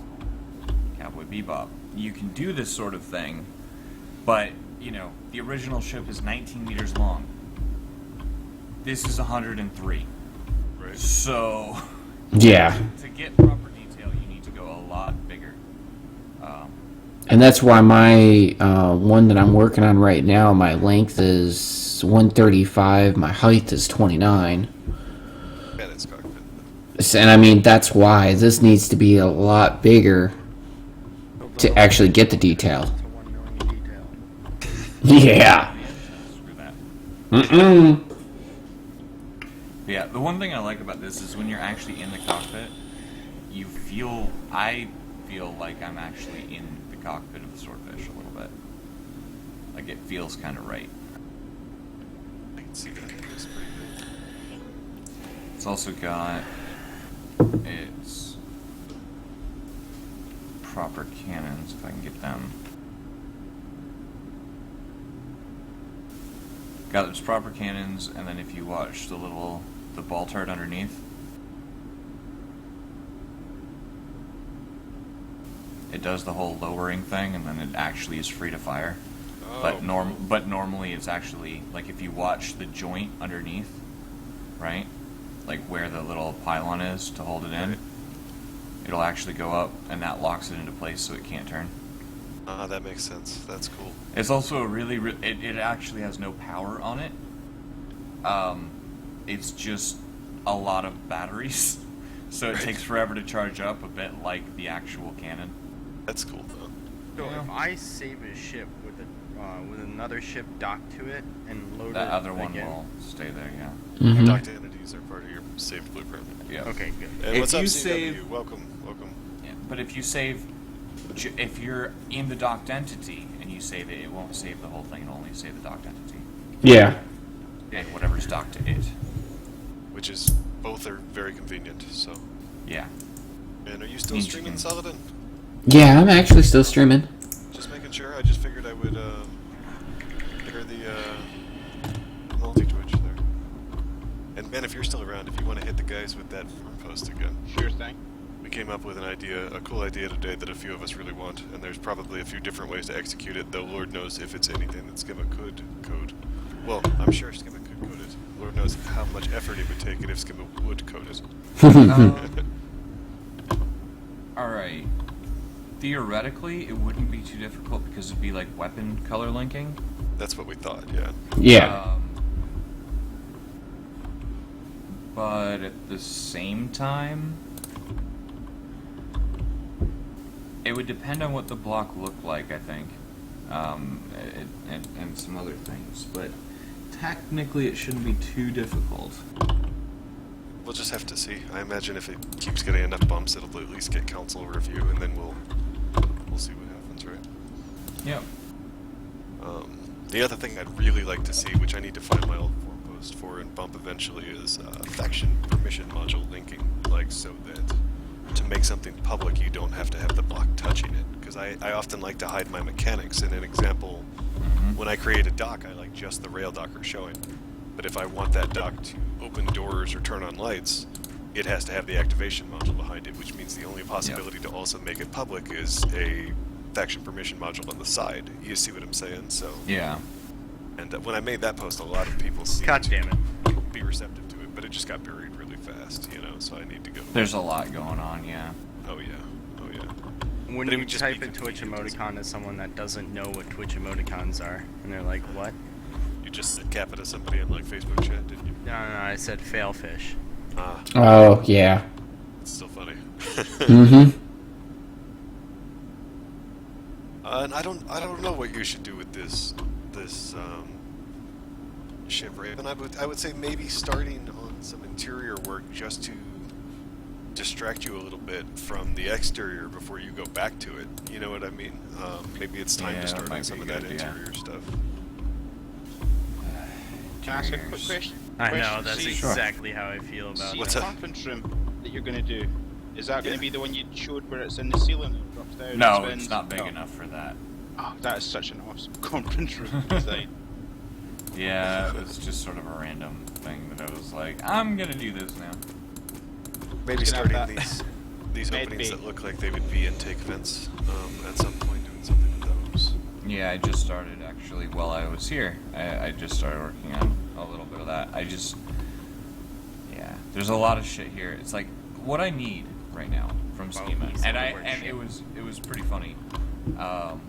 [SPEAKER 6] Cowboy Bebop. You can do this sort of thing, but, the original ship is 19 meters long. This is 103.
[SPEAKER 1] Right.
[SPEAKER 6] So,
[SPEAKER 2] Yeah.
[SPEAKER 6] to get proper detail, you need to go a lot bigger.
[SPEAKER 2] And that's why my one that I'm working on right now, my length is 135, my height is 29.
[SPEAKER 1] Yeah, that's cockpit.
[SPEAKER 2] And I mean, that's why this needs to be a lot bigger to actually get the detail.
[SPEAKER 3] To 1 million detail.
[SPEAKER 2] Yeah.
[SPEAKER 6] Screw that.
[SPEAKER 2] Mm-mm.
[SPEAKER 6] Yeah, the one thing I like about this is when you're actually in the cockpit, I feel like I'm actually in the cockpit of the Swordfish a little bit. Like, it feels kind of right.
[SPEAKER 1] I can see that. It's pretty good.
[SPEAKER 6] It's also got its proper cannons, if I can get them. Got its proper cannons, and then if you watch the ball turret underneath, it does the whole lowering thing, and then it actually is free to fire.
[SPEAKER 1] Oh,
[SPEAKER 6] But normally it's actually, like, if you watch the joint underneath, right? Like where the little pylon is to hold it in,
[SPEAKER 1] Right.
[SPEAKER 6] it'll actually go up, and that locks it into place so it can't turn.
[SPEAKER 1] That makes sense. That's cool.
[SPEAKER 6] It's also it actually has no power on it. It's just a lot of batteries, so it
[SPEAKER 1] Right.
[SPEAKER 6] takes forever to charge up, a bit like the actual cannon.
[SPEAKER 1] That's cool, though.
[SPEAKER 3] So
[SPEAKER 6] Yeah.
[SPEAKER 3] if I save a ship with another ship docked to it and load
[SPEAKER 6] That
[SPEAKER 3] it
[SPEAKER 6] other one
[SPEAKER 3] again.
[SPEAKER 6] will stay there, yeah.
[SPEAKER 2] Mhm.
[SPEAKER 1] Docked entities are part of your saved blueprint.
[SPEAKER 6] Yeah.
[SPEAKER 3] Okay, good.
[SPEAKER 1] And
[SPEAKER 6] If
[SPEAKER 1] what's up,
[SPEAKER 6] you
[SPEAKER 1] CW?
[SPEAKER 6] save-
[SPEAKER 1] Welcome, welcome.
[SPEAKER 6] Yeah, but if you save, if you're in the docked entity and you save it, it won't save the whole thing. It'll only save the docked entity
[SPEAKER 2] Yeah.
[SPEAKER 6] and whatever's docked to it.
[SPEAKER 1] Which is, both are very convenient, so.
[SPEAKER 6] Yeah.
[SPEAKER 1] And are you still
[SPEAKER 6] Means you
[SPEAKER 1] streaming,
[SPEAKER 6] can-
[SPEAKER 1] Saladin?
[SPEAKER 2] Yeah, I'm actually still streaming.
[SPEAKER 1] Just making sure. I just figured I would, share the, multi-twitch there. And Ben, if you're still around, if you want to hit the guys with that forum post again.
[SPEAKER 5] Sure thing.
[SPEAKER 1] We came up with a cool idea today that a few of us really want, and there's probably a few different ways to execute it, though Lord knows if it's anything that Schema could code. Well, I'm sure Schema could code it. Lord knows how much effort it would take it if Schema would code it.
[SPEAKER 6] Alright. Theoretically, it wouldn't be too difficult because it'd be like weapon color linking.
[SPEAKER 1] That's what we thought, yeah.
[SPEAKER 2] Yeah.
[SPEAKER 6] But at the same time, it would depend on what the block looked like, I think, and some other things. But technically, it shouldn't be too difficult.
[SPEAKER 1] We'll just have to see. I imagine if it keeps getting enough bumps, it'll at least get council review, and then we'll see what happens, right?
[SPEAKER 6] Yep.
[SPEAKER 1] The other thing I'd really like to see, which I need to find my old forum post for and bump eventually, is faction permission module linking, like so that to make something public, you don't have to have the block touching it. Because I often like to hide my mechanics. In an example, when I create a dock, I like just the rail docker showing. But if I want that dock to open doors or turn on lights, it has to have the activation module behind it, which means the only possibility to also make it public is a faction permission module on the side. You see what I'm saying? So
[SPEAKER 6] Yeah.
[SPEAKER 1] and when I made that post, a lot of people seemed
[SPEAKER 3] God damn it.
[SPEAKER 1] to be receptive to it, but it just got buried really fast, you know. So I need to go.
[SPEAKER 6] There's a lot going on, yeah.
[SPEAKER 1] Oh yeah, oh yeah.
[SPEAKER 3] When
[SPEAKER 1] But it
[SPEAKER 3] you
[SPEAKER 1] would just
[SPEAKER 3] type
[SPEAKER 1] be
[SPEAKER 3] a Twitch
[SPEAKER 1] convenient.
[SPEAKER 3] emoticon to someone that doesn't know what Twitch emoticons are, and they're like, what?
[SPEAKER 1] You just said cap it to somebody in like Facebook chat, didn't you?
[SPEAKER 3] No, I said failfish.
[SPEAKER 1] Ah,
[SPEAKER 2] Oh, yeah.
[SPEAKER 1] it's still funny.
[SPEAKER 2] Mm-hmm.
[SPEAKER 1] And I don't know what you should do with this ship, Raven. I would say maybe starting on some interior work just to distract you a little bit from the exterior before you go back to it. You know what I mean? Maybe it's time
[SPEAKER 6] Yeah,
[SPEAKER 1] to
[SPEAKER 6] that
[SPEAKER 1] start
[SPEAKER 6] might
[SPEAKER 1] on
[SPEAKER 6] be
[SPEAKER 1] some
[SPEAKER 6] a
[SPEAKER 1] of
[SPEAKER 6] good
[SPEAKER 1] that
[SPEAKER 6] idea.
[SPEAKER 1] interior stuff.
[SPEAKER 5] Can I ask a quick question?
[SPEAKER 3] I know,
[SPEAKER 5] Question,
[SPEAKER 3] that's
[SPEAKER 5] see-
[SPEAKER 3] exactly how I feel about
[SPEAKER 5] See
[SPEAKER 1] What's
[SPEAKER 5] the
[SPEAKER 1] that?
[SPEAKER 5] conference room that you're going to do. Is that going
[SPEAKER 1] Yeah.
[SPEAKER 5] to be the one you showed where it's in the ceiling and drops down? and
[SPEAKER 6] No,
[SPEAKER 5] spins?
[SPEAKER 6] it's not big
[SPEAKER 5] Oh.
[SPEAKER 6] enough for that.
[SPEAKER 5] Oh, that is such an awesome conference room design.
[SPEAKER 6] Yeah, it was just sort of a random thing that I was like, I'm gonna do this now.
[SPEAKER 1] Maybe
[SPEAKER 5] Just gonna
[SPEAKER 1] starting
[SPEAKER 5] have
[SPEAKER 1] these
[SPEAKER 5] Med
[SPEAKER 1] openings
[SPEAKER 5] bay.
[SPEAKER 1] that look like they would be intake vents at some point, doing something with those.
[SPEAKER 6] Yeah, I just started actually while I was here. I just started working on a little bit of that. Yeah, there's a lot of shit here. It's like what I need right now from
[SPEAKER 3] Well,
[SPEAKER 6] Schema,
[SPEAKER 3] he's
[SPEAKER 6] and
[SPEAKER 3] on the word
[SPEAKER 6] it
[SPEAKER 3] shit.
[SPEAKER 6] was pretty funny. Because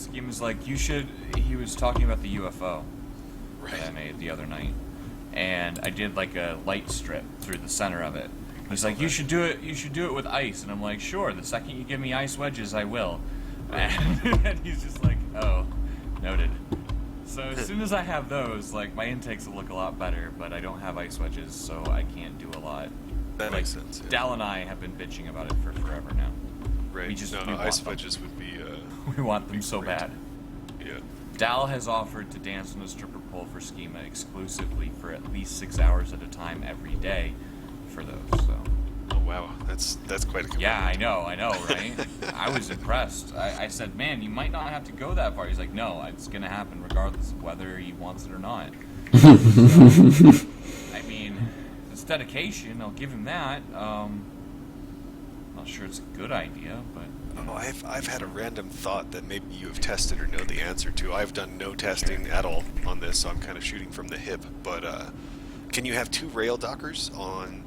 [SPEAKER 6] Schema's like, you should. He was talking about the UFO that I
[SPEAKER 1] Right.
[SPEAKER 6] made the other night, and I did like a light strip through the center of it. He's like, you should do it with ice, and I'm like, sure. The second you give me ice wedges, I will. And he's just like, oh, noted. So as soon as I have those, like, my intakes will look a lot better, but I don't have ice wedges, so I can't do a lot.
[SPEAKER 1] That
[SPEAKER 6] like,
[SPEAKER 1] makes sense. Yeah.
[SPEAKER 6] Dal and I have been bitching about it for forever now.
[SPEAKER 1] Right.
[SPEAKER 6] We just
[SPEAKER 1] no,
[SPEAKER 6] we want
[SPEAKER 1] ice
[SPEAKER 6] them.
[SPEAKER 1] wedges would be.
[SPEAKER 6] We want them so
[SPEAKER 1] great.
[SPEAKER 6] bad.
[SPEAKER 1] Yeah.
[SPEAKER 6] Dal has offered to dance on a stripper pole for Schema exclusively for at least 6 hours at a time every day for those. So.
[SPEAKER 1] Oh wow, that's quite a commitment.
[SPEAKER 6] Yeah, I know, right? I was impressed. I said, man, you might not have to go that far. He's like, no, it's gonna happen regardless of whether he wants it or not. So, I mean, it's dedication. I'll give him that. Not sure it's a good idea, but.
[SPEAKER 1] Oh, I've had a random thought that maybe you have tested or know the answer to. I've done no testing at all on this, so I'm kind of shooting from the hip. But can you have 2 rail dockers on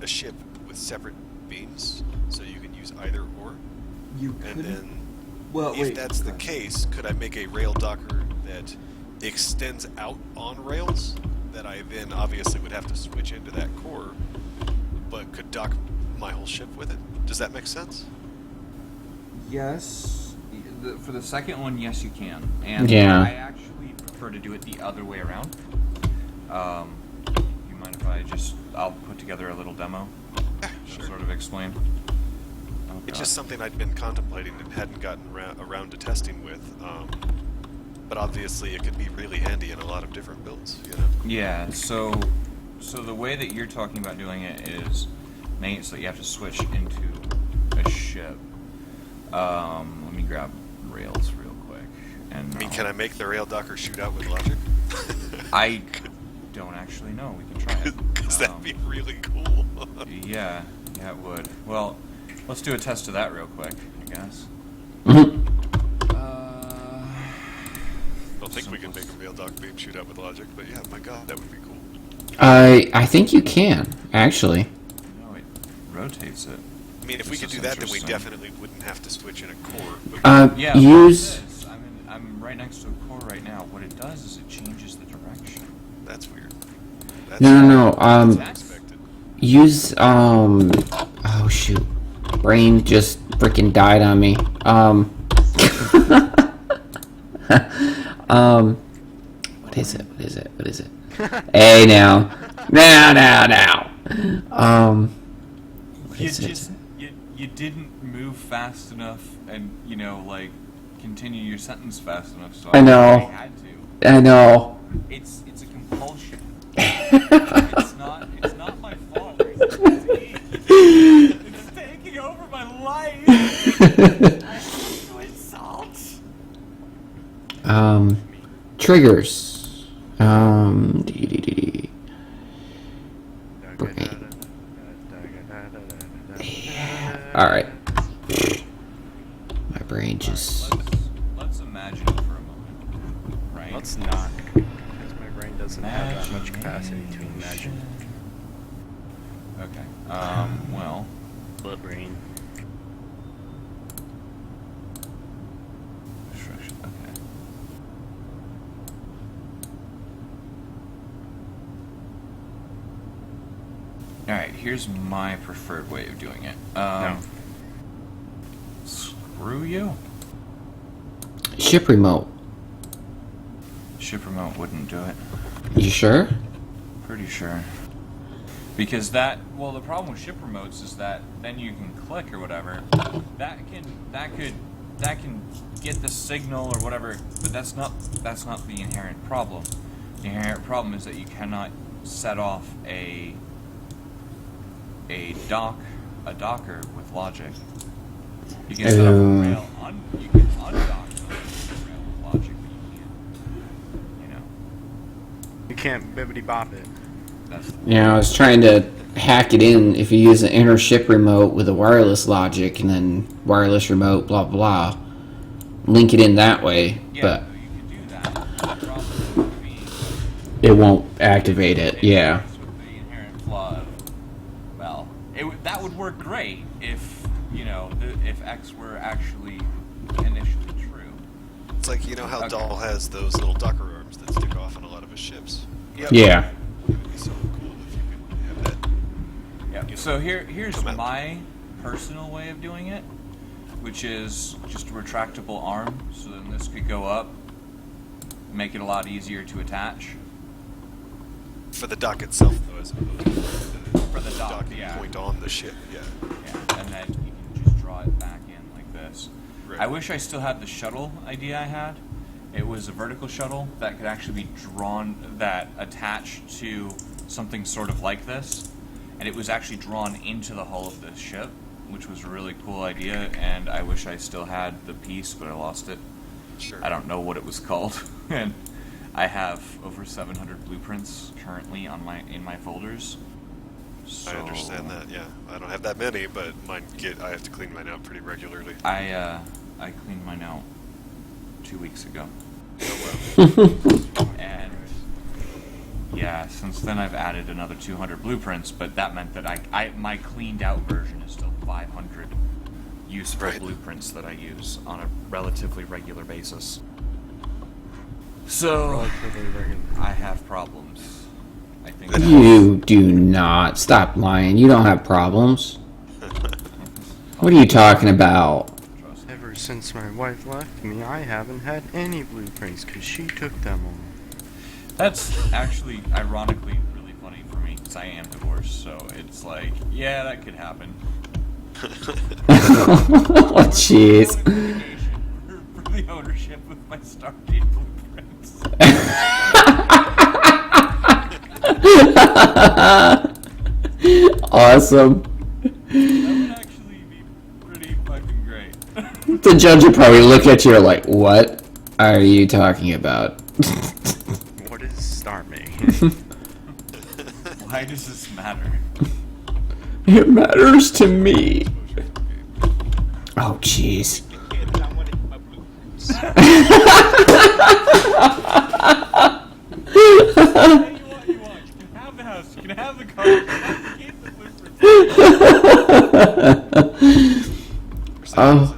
[SPEAKER 1] a ship with separate beams, so you can use either or?
[SPEAKER 7] You
[SPEAKER 1] And
[SPEAKER 7] could.
[SPEAKER 1] then,
[SPEAKER 7] Well,
[SPEAKER 1] if
[SPEAKER 7] wait.
[SPEAKER 1] that's the case, could I make a rail docker that extends out on rails that I then obviously would have to switch into that core, but could dock my whole ship with it? Does that make sense?
[SPEAKER 6] Yes. For the second one, yes, you can. And
[SPEAKER 2] Yeah.
[SPEAKER 6] I actually prefer to do it the other way around. You mind if I'll put together a little demo?
[SPEAKER 1] Yeah,
[SPEAKER 6] to
[SPEAKER 1] sure.
[SPEAKER 6] Sort of explain. Oh,
[SPEAKER 1] It's
[SPEAKER 6] God.
[SPEAKER 1] just something I'd been contemplating and hadn't gotten around to testing with. But obviously, it could be really handy in a lot of different builds. You know.
[SPEAKER 6] Yeah. So the way that you're talking about doing it is making it so that you have to switch into a ship. Let me grab rails real quick. And
[SPEAKER 1] I mean, can I make the rail docker shoot out with logic?
[SPEAKER 6] I don't actually know. We can try it.
[SPEAKER 1] Because that'd be really cool.
[SPEAKER 6] Yeah, it would. Well, let's do a test of that real quick, I guess.
[SPEAKER 2] Mhm.
[SPEAKER 1] I don't think we can make a rail dock beam shoot out with logic, but yeah, my god, that would be cool.
[SPEAKER 2] I think you can, actually.
[SPEAKER 6] No, it rotates it.
[SPEAKER 1] I mean, if we
[SPEAKER 6] This
[SPEAKER 1] could
[SPEAKER 6] is
[SPEAKER 1] do that, then we
[SPEAKER 6] interesting.
[SPEAKER 1] definitely wouldn't have to switch in a core. But
[SPEAKER 6] Yeah,
[SPEAKER 2] Use...
[SPEAKER 6] watch this. I'm right next to a core right now. What it does is it changes the direction.
[SPEAKER 1] that's weird. That's
[SPEAKER 2] No.
[SPEAKER 1] that's unexpected.
[SPEAKER 2] Use, oh shoot. Brain just freaking died on me. What is it? Hey, now. What
[SPEAKER 6] You
[SPEAKER 2] is it?
[SPEAKER 6] just you didn't move fast enough, and like continue your sentence fast enough. So
[SPEAKER 2] I know.
[SPEAKER 6] I had to.
[SPEAKER 2] I know.
[SPEAKER 6] It's a compulsion. it's not my fault. It's taking over my life. I have to insult.
[SPEAKER 2] Triggers. Alright. My brain just...
[SPEAKER 6] Let's imagine for a moment, right?
[SPEAKER 3] Let's not, because my brain doesn't have that much capacity to imagine.
[SPEAKER 6] Okay. Well.
[SPEAKER 3] Split brain.
[SPEAKER 6] Okay. Alright, here's my preferred way of doing it.
[SPEAKER 3] No.
[SPEAKER 6] Screw you.
[SPEAKER 2] Ship remote.
[SPEAKER 6] Ship remote wouldn't do it.
[SPEAKER 2] You sure?
[SPEAKER 6] Pretty sure. Because the problem with ship remotes is that then you can click or whatever. That can get the signal or whatever, but that's not the inherent problem. The inherent problem is that you cannot set off a docker with logic. You can set up a rail you can undock the rail with logic, but
[SPEAKER 3] You can't bibbity bop it.
[SPEAKER 6] that's
[SPEAKER 2] Yeah, I was trying to hack it in if you use an inner ship remote with a wireless logic and then wireless remote, blah, blah. Link it in that way,
[SPEAKER 6] yeah,
[SPEAKER 2] but
[SPEAKER 6] you can do that. The problem would be
[SPEAKER 2] it won't activate it, yeah.
[SPEAKER 6] With the inherent flaw of, well, that would work great if, if X were actually initially true.
[SPEAKER 1] It's like, how Dahl has those little docker arms that stick off on a lot of his ships. Yep.
[SPEAKER 2] Yeah.
[SPEAKER 1] It would be so cool if you could have that.
[SPEAKER 6] Yeah. So here's
[SPEAKER 1] Come out.
[SPEAKER 6] my personal way of doing it, which is just a retractable arm. So then this could go up, make it a lot easier to attach.
[SPEAKER 1] For the dock itself, though, as opposed to
[SPEAKER 6] For the dock,
[SPEAKER 1] docking
[SPEAKER 6] yeah.
[SPEAKER 1] point on the ship. Yeah.
[SPEAKER 6] Yeah, and then you can just draw it back in like this.
[SPEAKER 1] Right.
[SPEAKER 6] I wish I still had the shuttle idea I had. It was a vertical shuttle that could actually be drawn, that attached to something sort of like this, and it was actually drawn into the hull of this ship, which was a really cool idea, and I wish I still had the piece, but I lost it.
[SPEAKER 1] Sure.
[SPEAKER 6] I don't know what it was called, and I have over 700 blueprints currently on in my folders. So
[SPEAKER 1] I understand that. Yeah, I don't have that many, but I have to clean mine out pretty regularly.
[SPEAKER 6] I cleaned mine out 2 weeks ago.
[SPEAKER 1] Oh
[SPEAKER 6] And yeah, since then I've added another 200 blueprints, but that meant that my cleaned out version is still 500 useful
[SPEAKER 1] Right.
[SPEAKER 6] blueprints that I use on a relatively regular basis. So
[SPEAKER 3] Relatively regular.
[SPEAKER 6] I have problems. I think
[SPEAKER 2] You do not. Stop lying. You don't have problems. What are you talking about?
[SPEAKER 3] Ever since my wife left me, I haven't had any blueprints because she took them all.
[SPEAKER 6] That's actually, ironically, really funny for me because I am divorced, so it's like, yeah, that could happen.
[SPEAKER 2] Oh, jeez.
[SPEAKER 6] For the ownership of my StarMade blueprints.
[SPEAKER 2] Awesome.
[SPEAKER 6] That would actually be pretty fucking great.
[SPEAKER 2] The judge would probably look at you like, what are you talking about?
[SPEAKER 3] What is StarMade?
[SPEAKER 6] Why does this matter?
[SPEAKER 2] It matters to me. Oh, jeez.
[SPEAKER 5] Kids, I want to get my blueprints.
[SPEAKER 6] Hey, you want. You can have the house, you can have the car, you can keep the blueprints.
[SPEAKER 2] Oh.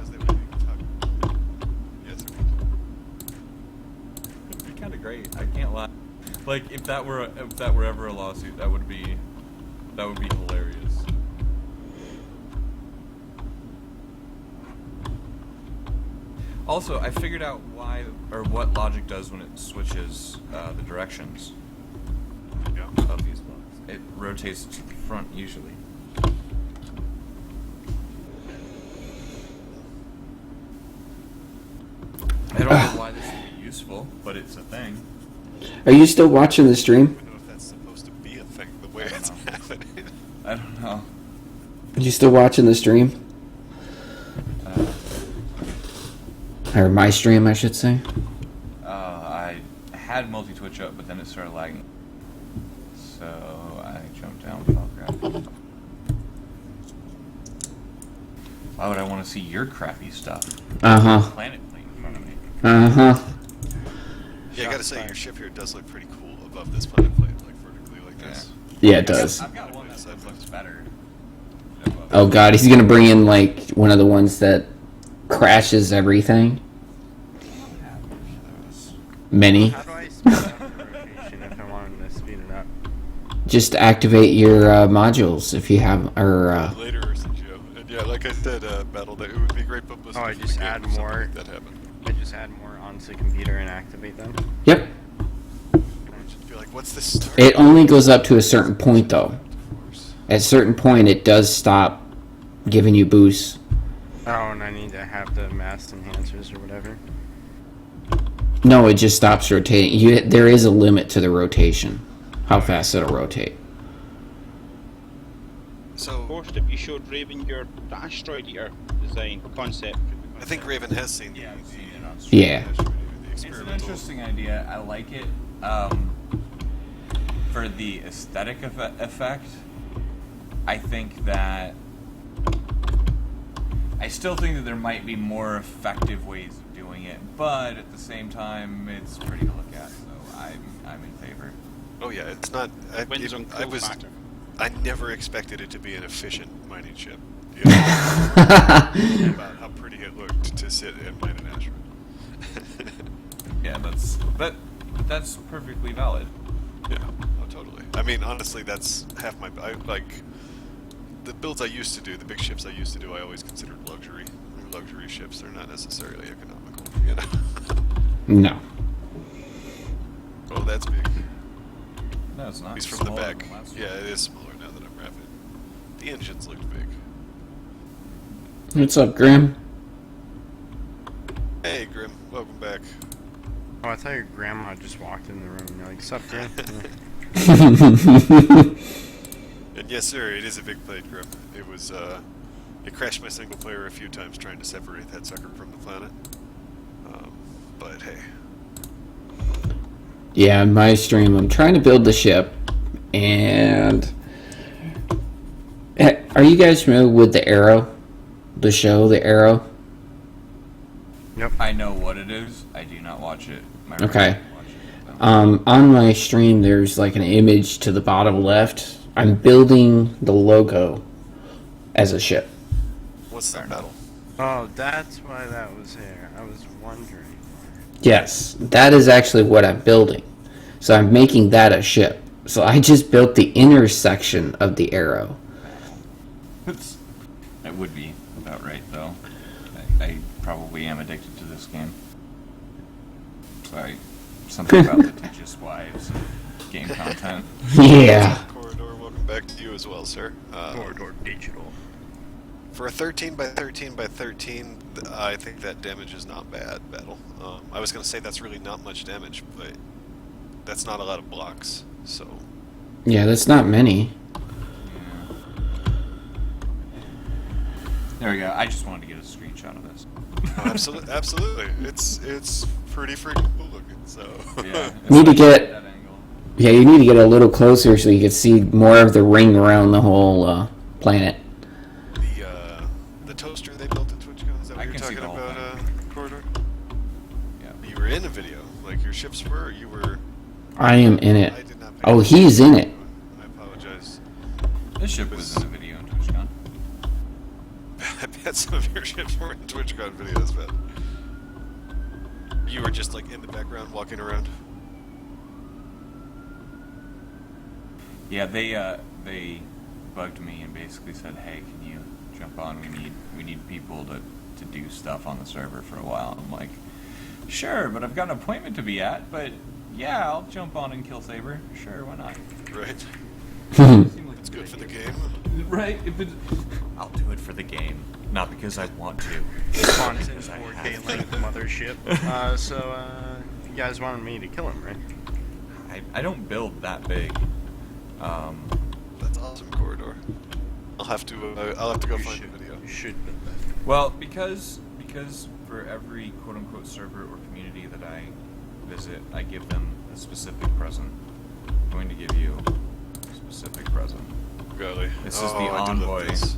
[SPEAKER 6] It'd be kind of great. I can't lie. Like if that were ever a lawsuit, that would be hilarious. Also, I figured out why or what logic does when it switches the directions
[SPEAKER 1] Yeah.
[SPEAKER 6] of these blocks. It rotates to the front usually. I don't know why this would be useful, but it's a thing.
[SPEAKER 2] Are you still watching the stream?
[SPEAKER 1] I don't know if that's supposed to be a thing the way it's happening.
[SPEAKER 6] I don't know.
[SPEAKER 2] Are you still watching the stream? Or my stream, I should say.
[SPEAKER 6] I had multi-twitch up, but then it started lagging. So I jumped down. Oh, crap. Why would I want to see your crappy stuff?
[SPEAKER 2] Uh-huh.
[SPEAKER 6] Planet plate in front of me.
[SPEAKER 2] Uh-huh.
[SPEAKER 1] Yeah, I gotta say, your ship here does look pretty cool above this planet plate, like vertically like this.
[SPEAKER 2] Yeah, it does.
[SPEAKER 6] I've got one that looks better.
[SPEAKER 2] Oh god, he's gonna bring in, like, one of the ones that crashes everything. Many.
[SPEAKER 3] How do I speed up the rotation if I wanted to speed it up?
[SPEAKER 2] Just activate your modules if you have, or,
[SPEAKER 1] Later, Ursa Joe. And yeah, like I said, Battle, that it would be great publicity.
[SPEAKER 3] Oh, I
[SPEAKER 1] for
[SPEAKER 3] just
[SPEAKER 1] the game
[SPEAKER 3] add
[SPEAKER 1] if something
[SPEAKER 3] more.
[SPEAKER 1] like that happened.
[SPEAKER 3] I just add more onto the computer and activate them.
[SPEAKER 2] Yep.
[SPEAKER 1] Just be like, what's this start?
[SPEAKER 2] It only goes up to a certain point, though.
[SPEAKER 1] Of course.
[SPEAKER 2] At a certain point, it does stop giving you boosts.
[SPEAKER 3] Oh, and I need to have the mass enhancers or whatever.
[SPEAKER 2] No, it just stops rotating. There is a limit to the rotation. How fast it'll rotate.
[SPEAKER 1] So,
[SPEAKER 5] Post, have you showed Raven your asteroid eater design concept?
[SPEAKER 1] I think Raven has seen
[SPEAKER 6] Yeah, I've seen it on
[SPEAKER 2] Yeah.
[SPEAKER 1] the
[SPEAKER 6] It's an
[SPEAKER 1] experimental.
[SPEAKER 6] interesting idea. I like it. For the aesthetic effect, I think that I still think that there might be more effective ways of doing it, but at the same time, it's pretty to look at. So I'm in favor.
[SPEAKER 1] Oh yeah, it's not.
[SPEAKER 5] Wins on cool factor.
[SPEAKER 1] I never expected it to be an efficient mining ship. You know, about how pretty it looked to sit and mine an asteroid.
[SPEAKER 6] Yeah, that's perfectly valid.
[SPEAKER 1] Yeah, oh totally. I mean, honestly, that's half my... the builds I used to do, the big ships I used to do, I always considered luxury. They're luxury ships, they're not necessarily economical, you know?
[SPEAKER 2] No.
[SPEAKER 1] Oh, that's big.
[SPEAKER 6] No, it's not.
[SPEAKER 1] At least
[SPEAKER 6] It's
[SPEAKER 1] from the
[SPEAKER 6] smaller
[SPEAKER 1] back.
[SPEAKER 6] than last
[SPEAKER 1] Yeah,
[SPEAKER 6] one.
[SPEAKER 1] it is smaller now that I'm wrapping. The engines look big.
[SPEAKER 2] What's up, Grim?
[SPEAKER 1] Hey, Grim, welcome back.
[SPEAKER 3] Oh, I thought your grandma just walked in the room. You're like, sup, Grim?
[SPEAKER 1] And yes, sir, it is a big plate, Grim. It was, it crashed my single player a few times trying to separate that sucker from the planet. But hey.
[SPEAKER 2] Yeah, in my stream, I'm trying to build the ship, and... Are you guys familiar with The Arrow? The show, The Arrow?
[SPEAKER 3] Yep.
[SPEAKER 6] I know what it is. I do not watch it. My
[SPEAKER 2] Okay.
[SPEAKER 6] friends watch it, though.
[SPEAKER 2] On my stream, there's like an image to the bottom left. I'm building the logo as a ship.
[SPEAKER 1] What's that battle?
[SPEAKER 3] Oh, that's why that was here. I was wondering.
[SPEAKER 2] Yes, that is actually what I'm building. So I'm making that a ship. So I just built the inner section of the arrow.
[SPEAKER 6] That would be about right, though. I probably am addicted to this game. Sorry. Something about the Tejas wives and game content.
[SPEAKER 2] Yeah.
[SPEAKER 1] Corridor, welcome back to you as well, sir.
[SPEAKER 3] Corridor Digital.
[SPEAKER 1] For a 13 by 13 by 13, I think that damage is not bad, Battle. I was going to say that's really not much damage, but that's not a lot of blocks, so...
[SPEAKER 2] Yeah, that's not many.
[SPEAKER 6] There we go. I just wanted to get a screenshot of this.
[SPEAKER 1] Absolutely, absolutely. It's pretty freaking cool looking, so...
[SPEAKER 6] Yeah.
[SPEAKER 2] Need to get-
[SPEAKER 6] that angle.
[SPEAKER 2] Yeah, you need to get a little closer so you can see more of the ring around the whole planet.
[SPEAKER 1] The toaster they built at TwitchCon, is that
[SPEAKER 6] I
[SPEAKER 1] what you're
[SPEAKER 6] can see
[SPEAKER 1] talking
[SPEAKER 6] the whole
[SPEAKER 1] about,
[SPEAKER 6] thing.
[SPEAKER 1] Corridor?
[SPEAKER 6] Yeah.
[SPEAKER 1] You were in a video, like your ships were, or you were...
[SPEAKER 2] I am in it.
[SPEAKER 1] I did not pay
[SPEAKER 2] Oh,
[SPEAKER 1] attention.
[SPEAKER 2] he's in it.
[SPEAKER 1] I apologize.
[SPEAKER 6] This ship was in a video on TwitchCon.
[SPEAKER 1] I bet some of your ships were in TwitchCon videos, but you were just like in the background walking around.
[SPEAKER 6] Yeah, they bugged me and basically said, "Hey, can you jump on? We need people to do stuff on the server for a while." I'm like, "Sure, but I've got an appointment to be at. But yeah, I'll jump on and kill Saber. Sure, why not?"
[SPEAKER 1] Right.
[SPEAKER 6] Seemed like
[SPEAKER 1] It's
[SPEAKER 6] a
[SPEAKER 1] good for the
[SPEAKER 6] idea.
[SPEAKER 1] game.
[SPEAKER 6] Right? I'll do it for the game, not because I want to.
[SPEAKER 3] Content
[SPEAKER 6] Because I
[SPEAKER 3] 4K
[SPEAKER 6] have
[SPEAKER 3] length
[SPEAKER 6] to.
[SPEAKER 3] mothership. So, you guys wanted me to kill him, right?
[SPEAKER 6] I don't build that big.
[SPEAKER 1] That's awesome, Corridor. I'll have to go
[SPEAKER 3] You
[SPEAKER 1] find
[SPEAKER 3] should-
[SPEAKER 1] the video.
[SPEAKER 3] You should build that.
[SPEAKER 6] Well, because for every quote-unquote server or community that I visit, I give them a specific present. I'm going to give you a specific present.
[SPEAKER 1] Golly.
[SPEAKER 6] This is the
[SPEAKER 1] I do love
[SPEAKER 6] Envoy.
[SPEAKER 1] this.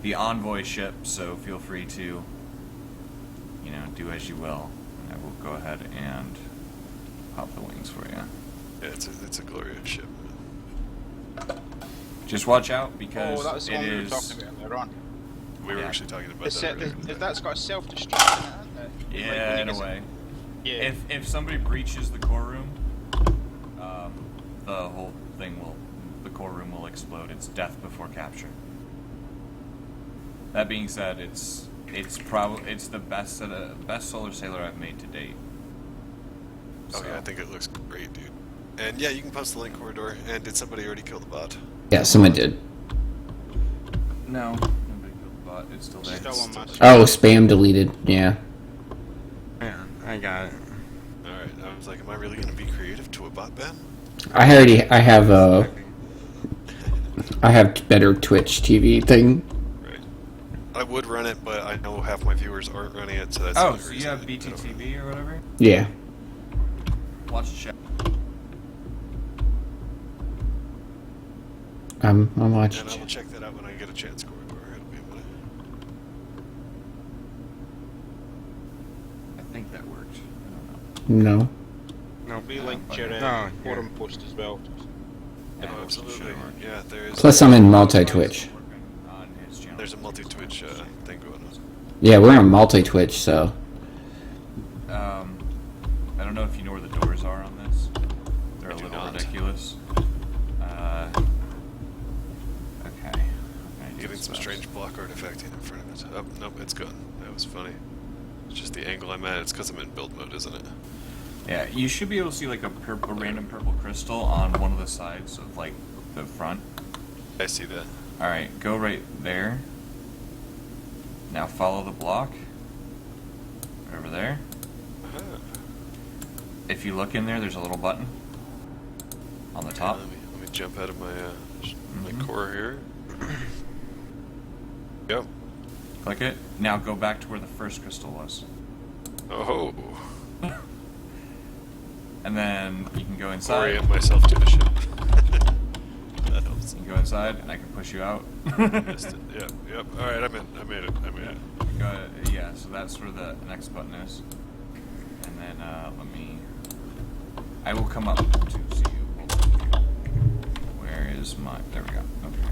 [SPEAKER 6] The Envoy ship, so feel free to, do as you will. I will go ahead and pop the wings for you.
[SPEAKER 1] Yeah, it's a glorious ship.
[SPEAKER 6] Just watch out because
[SPEAKER 5] Oh, that was the
[SPEAKER 6] it
[SPEAKER 5] one we were
[SPEAKER 6] is.
[SPEAKER 5] talking about earlier on.
[SPEAKER 1] We were
[SPEAKER 6] Yeah.
[SPEAKER 1] actually talking about
[SPEAKER 5] It's,
[SPEAKER 1] that earlier.
[SPEAKER 5] that's got a self-destruct in it, hasn't it? Like,
[SPEAKER 6] Yeah,
[SPEAKER 5] when
[SPEAKER 6] in
[SPEAKER 5] you
[SPEAKER 6] a
[SPEAKER 5] get-
[SPEAKER 6] way.
[SPEAKER 5] Yeah.
[SPEAKER 6] If somebody breaches the core room, the whole thing the core room will explode. It's death before capture. That being said, it's the best solar sailor I've made to date.
[SPEAKER 1] Oh yeah, I think it looks great, dude. And yeah, you can post the link, Corridor. And did somebody already kill the bot?
[SPEAKER 2] Yeah, someone did.
[SPEAKER 6] No, nobody killed the bot. It's still there.
[SPEAKER 5] Still on my
[SPEAKER 2] Oh, spam deleted. Yeah.
[SPEAKER 3] Yeah, I got it.
[SPEAKER 1] Alright, I was like, am I really going to be creative to a bot ban?
[SPEAKER 2] I have better Twitch TV thing.
[SPEAKER 1] Right. I would run it, but I know half my viewers aren't running it, so that's the
[SPEAKER 6] Oh,
[SPEAKER 1] only
[SPEAKER 6] so you
[SPEAKER 1] reason
[SPEAKER 6] have
[SPEAKER 1] I don't run it.
[SPEAKER 6] BTTV or whatever?
[SPEAKER 2] Yeah.
[SPEAKER 6] Watch the show.
[SPEAKER 2] I'm watching.
[SPEAKER 1] And I will check that out when I get a chance, Corridor. It'll be a minute.
[SPEAKER 6] I think that worked. I don't know.
[SPEAKER 2] No.
[SPEAKER 5] No, we
[SPEAKER 6] Yeah,
[SPEAKER 5] linked
[SPEAKER 6] but-
[SPEAKER 5] your
[SPEAKER 3] No,
[SPEAKER 5] forum post as well.
[SPEAKER 6] Yeah,
[SPEAKER 1] Oh,
[SPEAKER 6] it
[SPEAKER 1] absolutely.
[SPEAKER 6] should work.
[SPEAKER 1] Yeah, there is.
[SPEAKER 2] Plus, I'm in multi-Twitch.
[SPEAKER 6] On his channel.
[SPEAKER 1] There's a multi-Twitch thing going on.
[SPEAKER 2] Yeah, we're on multi-Twitch, so.
[SPEAKER 6] I don't know if you know where the doors are on this. They're
[SPEAKER 1] I
[SPEAKER 6] a
[SPEAKER 1] do
[SPEAKER 6] little
[SPEAKER 1] not.
[SPEAKER 6] ridiculous.
[SPEAKER 1] Getting some strange block artifacting in front of it. Oh, nope, it's gone. That was funny. It's just the angle I'm at. It's because I'm in build mode, isn't it?
[SPEAKER 6] Yeah, you should be able to see like a random purple crystal on one of the sides of like the front.
[SPEAKER 1] I see that.
[SPEAKER 6] Alright, go right there. Now follow the block. Right over there. If you look in there, there's a little button on the top.
[SPEAKER 1] Let me jump out of my my core here. Yep.
[SPEAKER 6] Click it. Now go back to where the first crystal was.
[SPEAKER 1] Oh.
[SPEAKER 6] And then you can go inside.
[SPEAKER 1] Orient myself to the ship. That helps.
[SPEAKER 6] You can go inside, and I can push you out.
[SPEAKER 1] Missed it. Yep, yep. Alright, I'm in. I made it.
[SPEAKER 6] Yeah, so that's where the next button is. And then, I will come up to see you. Hold on. Where is my... There we go. Okay.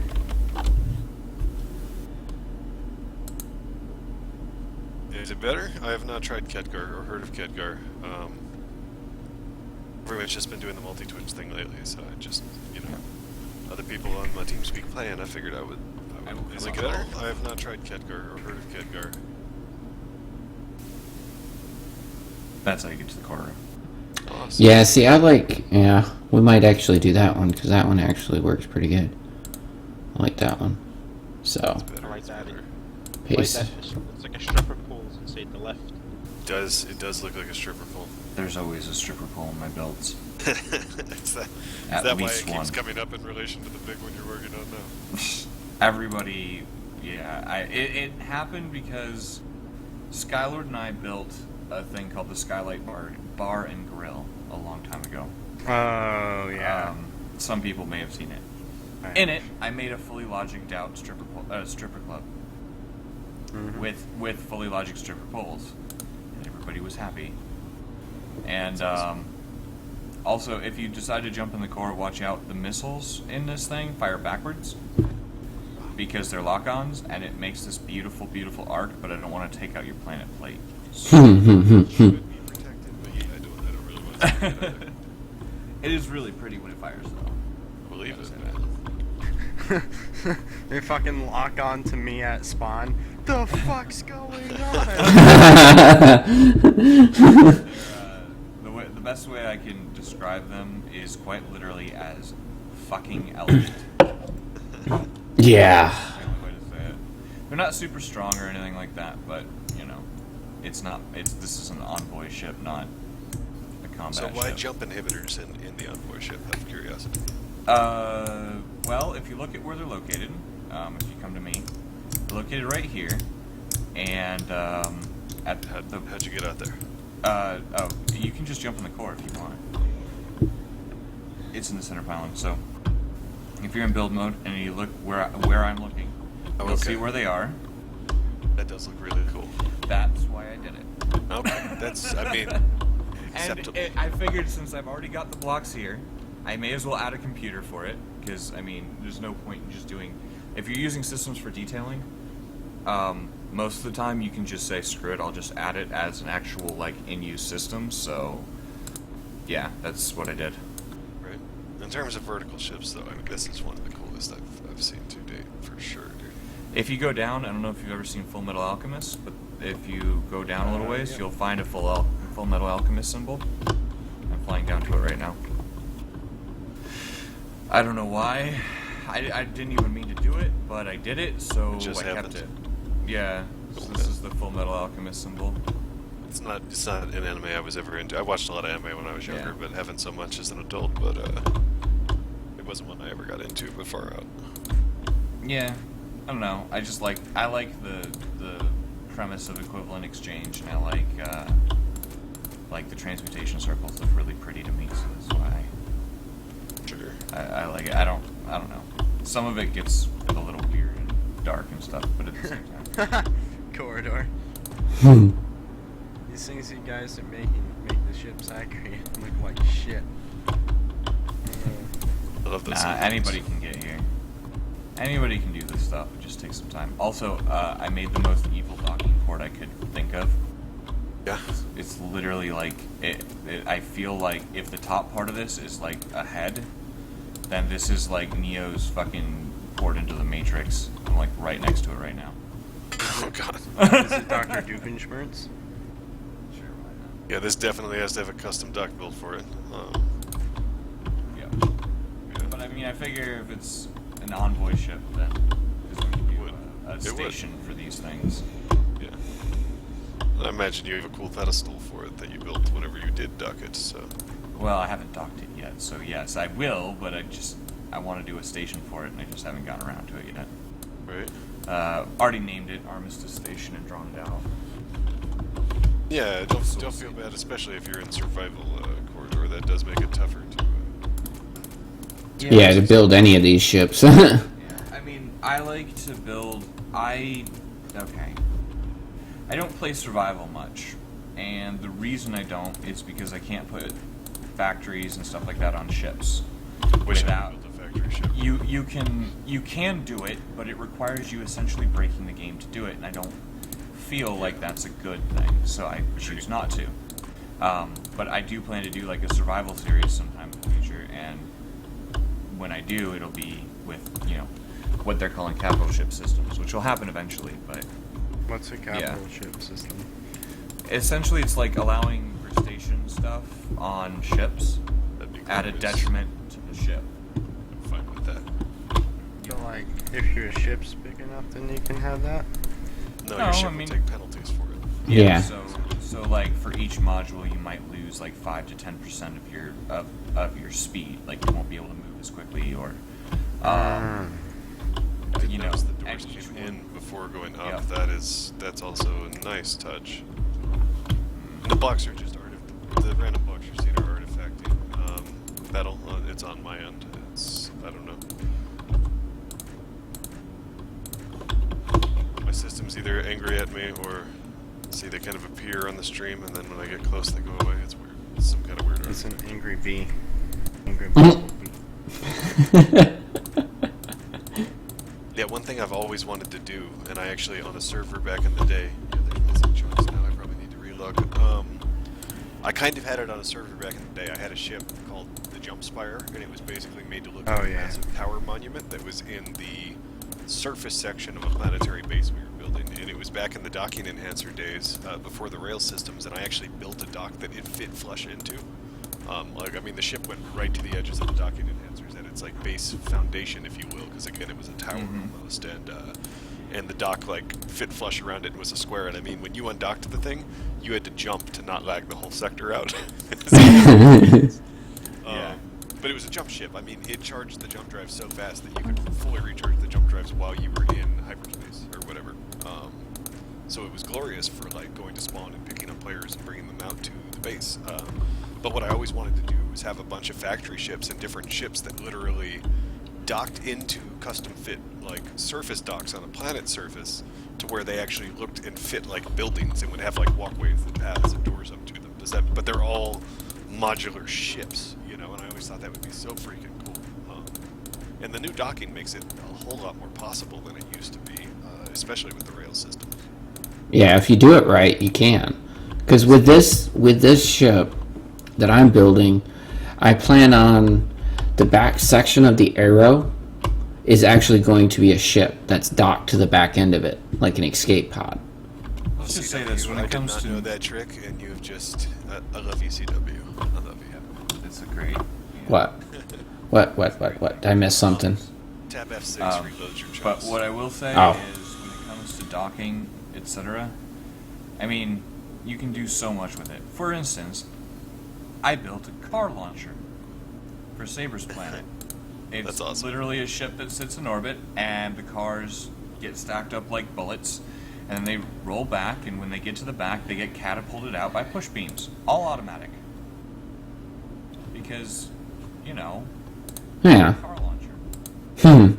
[SPEAKER 1] Is it better? I have not tried Khadgar or heard of Khadgar. Everyone's just been doing the multi-twitch thing lately, so I just, other people on my TeamSpeak play, and I figured I would. Is it better? I have not tried Khadgar or heard of Khadgar.
[SPEAKER 6] That's how you get to the core room.
[SPEAKER 1] Awesome.
[SPEAKER 2] Yeah, see, we might actually do that one, because that one actually works pretty good. I like that one. So,
[SPEAKER 1] It's better.
[SPEAKER 5] I like that.
[SPEAKER 2] paste.
[SPEAKER 5] It's like a stripper pole inside the lift.
[SPEAKER 1] It does look like a stripper pole.
[SPEAKER 6] There's always a stripper pole in my builds.
[SPEAKER 1] Is that
[SPEAKER 6] At
[SPEAKER 1] why it
[SPEAKER 6] least
[SPEAKER 1] keeps
[SPEAKER 6] one.
[SPEAKER 1] coming up in relation to the big one you're working on now?
[SPEAKER 6] Everybody, yeah. It happened because Skylord and I built a thing called the Skylight Bar and Grill a long time ago.
[SPEAKER 3] Oh, yeah.
[SPEAKER 6] Some people may have seen it. In it, I made a fully logicked out stripper club with fully logic stripper poles, and everybody was happy. And also, if you decide to jump in the core, watch out. The missiles in this thing fire backwards because they're lock-ons, and it makes this beautiful, beautiful arc. But I don't want to take out your planet plate.
[SPEAKER 1] Should be protected, but yeah, I don't really want to do that either.
[SPEAKER 6] It is really pretty when it fires, though.
[SPEAKER 1] I believe it,
[SPEAKER 6] man.
[SPEAKER 3] They fucking lock on to me at spawn. The fuck's going on?
[SPEAKER 6] The best way I can describe them is quite literally as fucking elegant.
[SPEAKER 2] Yeah.
[SPEAKER 6] That's the only way to say it. They're not super strong or anything like that, but it's not. This is an envoy ship, not a combat
[SPEAKER 1] So
[SPEAKER 6] ship.
[SPEAKER 1] why jump inhibitors in the envoy ship? Out of curiosity.
[SPEAKER 6] Well, if you look at where they're located, if you come to me, they're located right here, and
[SPEAKER 1] How'd you get out there?
[SPEAKER 6] You can just jump in the core if you want. It's in the center pylon, so if you're in build mode and you look where I'm looking, you'll see where they are.
[SPEAKER 1] That does look really cool.
[SPEAKER 6] That's why I did it.
[SPEAKER 1] Okay, that's,
[SPEAKER 6] And
[SPEAKER 1] acceptable.
[SPEAKER 6] I figured since I've already got the blocks here, I may as well add a computer for it, because, there's no point in just doing... If you're using systems for detailing, most of the time you can just say, screw it, I'll just add it as an actual, in-use system, so... Yeah, that's what I did.
[SPEAKER 1] Right. In terms of vertical ships, though, this is one of the coolest I've seen to date, for sure, dude.
[SPEAKER 6] If you go down, I don't know if you've ever seen Full Metal Alchemist, but if you go down a little ways, you'll find a Full Metal Alchemist symbol. I'm flying down to it right now. I don't know why. I didn't even mean to do it, but I did it, so
[SPEAKER 1] It just
[SPEAKER 6] I kept
[SPEAKER 1] happened.
[SPEAKER 6] it. Yeah, so this is the Full Metal Alchemist symbol.
[SPEAKER 1] It's not an anime I was ever into. I watched a lot of anime when I was younger, but haven't so much as an adult, but it wasn't one I ever got into before out.
[SPEAKER 6] Yeah, I don't know. I like the premise of equivalent exchange, and I like the transmutation circles look really pretty to me, so that's why
[SPEAKER 1] Sure.
[SPEAKER 6] I like it. I don't know. Some of it gets a little weird and dark and stuff, but at the same time.
[SPEAKER 3] Corridor. These things you guys are make the ships I create look like shit.
[SPEAKER 1] I love those.
[SPEAKER 6] Anybody can get here. Anybody can do this stuff. It just takes some time. Also, I made the most evil docking port I could think of.
[SPEAKER 1] Yeah.
[SPEAKER 6] It's literally like I feel like if the top part of this is like a head, then this is like Neo's fucking port into the Matrix. I'm like right next to it right now.
[SPEAKER 1] Oh god.
[SPEAKER 3] Is it Dr. Doofenshmirtz?
[SPEAKER 6] Sure, why not?
[SPEAKER 1] Yeah, this definitely has to have a custom dock built for it.
[SPEAKER 6] Yeah. But I mean, I figure if it's an envoy ship, then there's going to be a station for these things.
[SPEAKER 1] Yeah. I imagine you have a cool pedestal for it that you built whenever you did dock it, so...
[SPEAKER 6] Well, I haven't docked it yet, so yes, I will, but I want to do a station for it, and I just haven't gotten around to it yet.
[SPEAKER 1] Right.
[SPEAKER 6] Already named it Armistice Station and drawn it out.
[SPEAKER 1] Yeah, don't feel bad, especially if you're in survival corridor. That does make it tougher to...
[SPEAKER 2] Yeah, to build any of these ships.
[SPEAKER 6] Yeah, I mean, I like to build... Okay. I don't play survival much, and the reason I don't is because I can't put factories and stuff like that on ships.
[SPEAKER 1] Wish I
[SPEAKER 6] without
[SPEAKER 1] could build a factory ship.
[SPEAKER 6] you can do it, but it requires you essentially breaking the game to do it, and I don't feel like that's a good thing, so I choose not to. But I do plan to do like a survival series sometime in the future, and when I do, it'll be with, what they're calling capital ship systems, which will happen eventually, but
[SPEAKER 3] What's a capital ship system?
[SPEAKER 6] essentially it's like allowing for station stuff on ships
[SPEAKER 1] That'd be
[SPEAKER 6] at a
[SPEAKER 1] glorious.
[SPEAKER 6] detriment to the ship.
[SPEAKER 1] I'm fine with that.
[SPEAKER 3] So, like, if your ship's big enough, then you can have that?
[SPEAKER 1] No,
[SPEAKER 6] No,
[SPEAKER 1] your ship
[SPEAKER 6] I
[SPEAKER 1] will
[SPEAKER 6] mean-
[SPEAKER 1] take penalties for it.
[SPEAKER 2] Yeah.
[SPEAKER 6] So like for each module, you might lose like 5 to 10% of your speed. Like you won't be able to move as quickly, or
[SPEAKER 1] Didn't notice the
[SPEAKER 6] at
[SPEAKER 1] doors
[SPEAKER 6] each
[SPEAKER 1] came
[SPEAKER 6] one.
[SPEAKER 1] in before going up.
[SPEAKER 6] Yeah.
[SPEAKER 1] That's also a nice touch. And the blocks are just the random blocks you're seeing are artifacting. Metal, it's on my end. I don't know. My system's either angry at me or see they kind of appear on the stream, and then when I get close they go away. It's weird. It's some kind of weird
[SPEAKER 3] It's an
[SPEAKER 1] artifact.
[SPEAKER 3] angry bee. Angry bee.
[SPEAKER 1] Yeah, one thing I've always wanted to do, and I actually on a server back in the day, there's missing chunks now, I probably need to relog. I kind of had it on a server back in the day. I had a ship called the Jump Spire, and it was basically made to look like a massive power monument that was in the surface section of a planetary base we were building, and it was back in the docking enhancer days, before the rail systems, and I actually built a dock that it fit flush into. The ship went right to the edges of the docking enhancers at its like base foundation, if you will, because again it was a tower almost, and the dock like fit flush around it and was a square. And I mean, when you undocked the thing, you had to jump to not lag the whole sector out. But it was a jump ship. I mean, it charged the jump drive so fast that you could fully recharge the jump drives while you were in hyperspace or whatever. So it was glorious for like going to spawn and picking up players and bringing them out to the base. But what I always wanted to do was have a bunch of factory ships and different ships that literally docked into custom fit like surface docks on a planet surface to where they actually looked and fit like buildings and would have like walkways and paths and doors up to them. But they're all modular ships, and I always thought that would be so freaking cool. And the new docking makes it a whole lot more possible than it used to be, especially with the rail system.
[SPEAKER 2] Yeah, if you do it right, you can. Because with this ship that I'm building, I plan on the back section of the arrow is actually going to be a ship that's docked to the back end of it, like an escape pod.
[SPEAKER 6] Let's just say this: when
[SPEAKER 1] I
[SPEAKER 6] it comes
[SPEAKER 1] did not know
[SPEAKER 6] to
[SPEAKER 1] that trick, and you've just... I love ECW. I love you.
[SPEAKER 6] it's a great.
[SPEAKER 2] What? What? Did I miss something?
[SPEAKER 1] Tab F6 reloads your
[SPEAKER 6] But
[SPEAKER 1] chunks.
[SPEAKER 6] what I will say
[SPEAKER 2] Oh.
[SPEAKER 6] is, when it comes to docking, etc., I mean, you can do so much with it. For instance, I built a car launcher for Saber's planet. It's
[SPEAKER 1] That's awesome.
[SPEAKER 6] literally a ship that sits in orbit, and the cars get stacked up like bullets, and they roll back, and when they get to the back, they get catapulted out by push beams. All automatic. Because,
[SPEAKER 2] Yeah.
[SPEAKER 6] car launcher.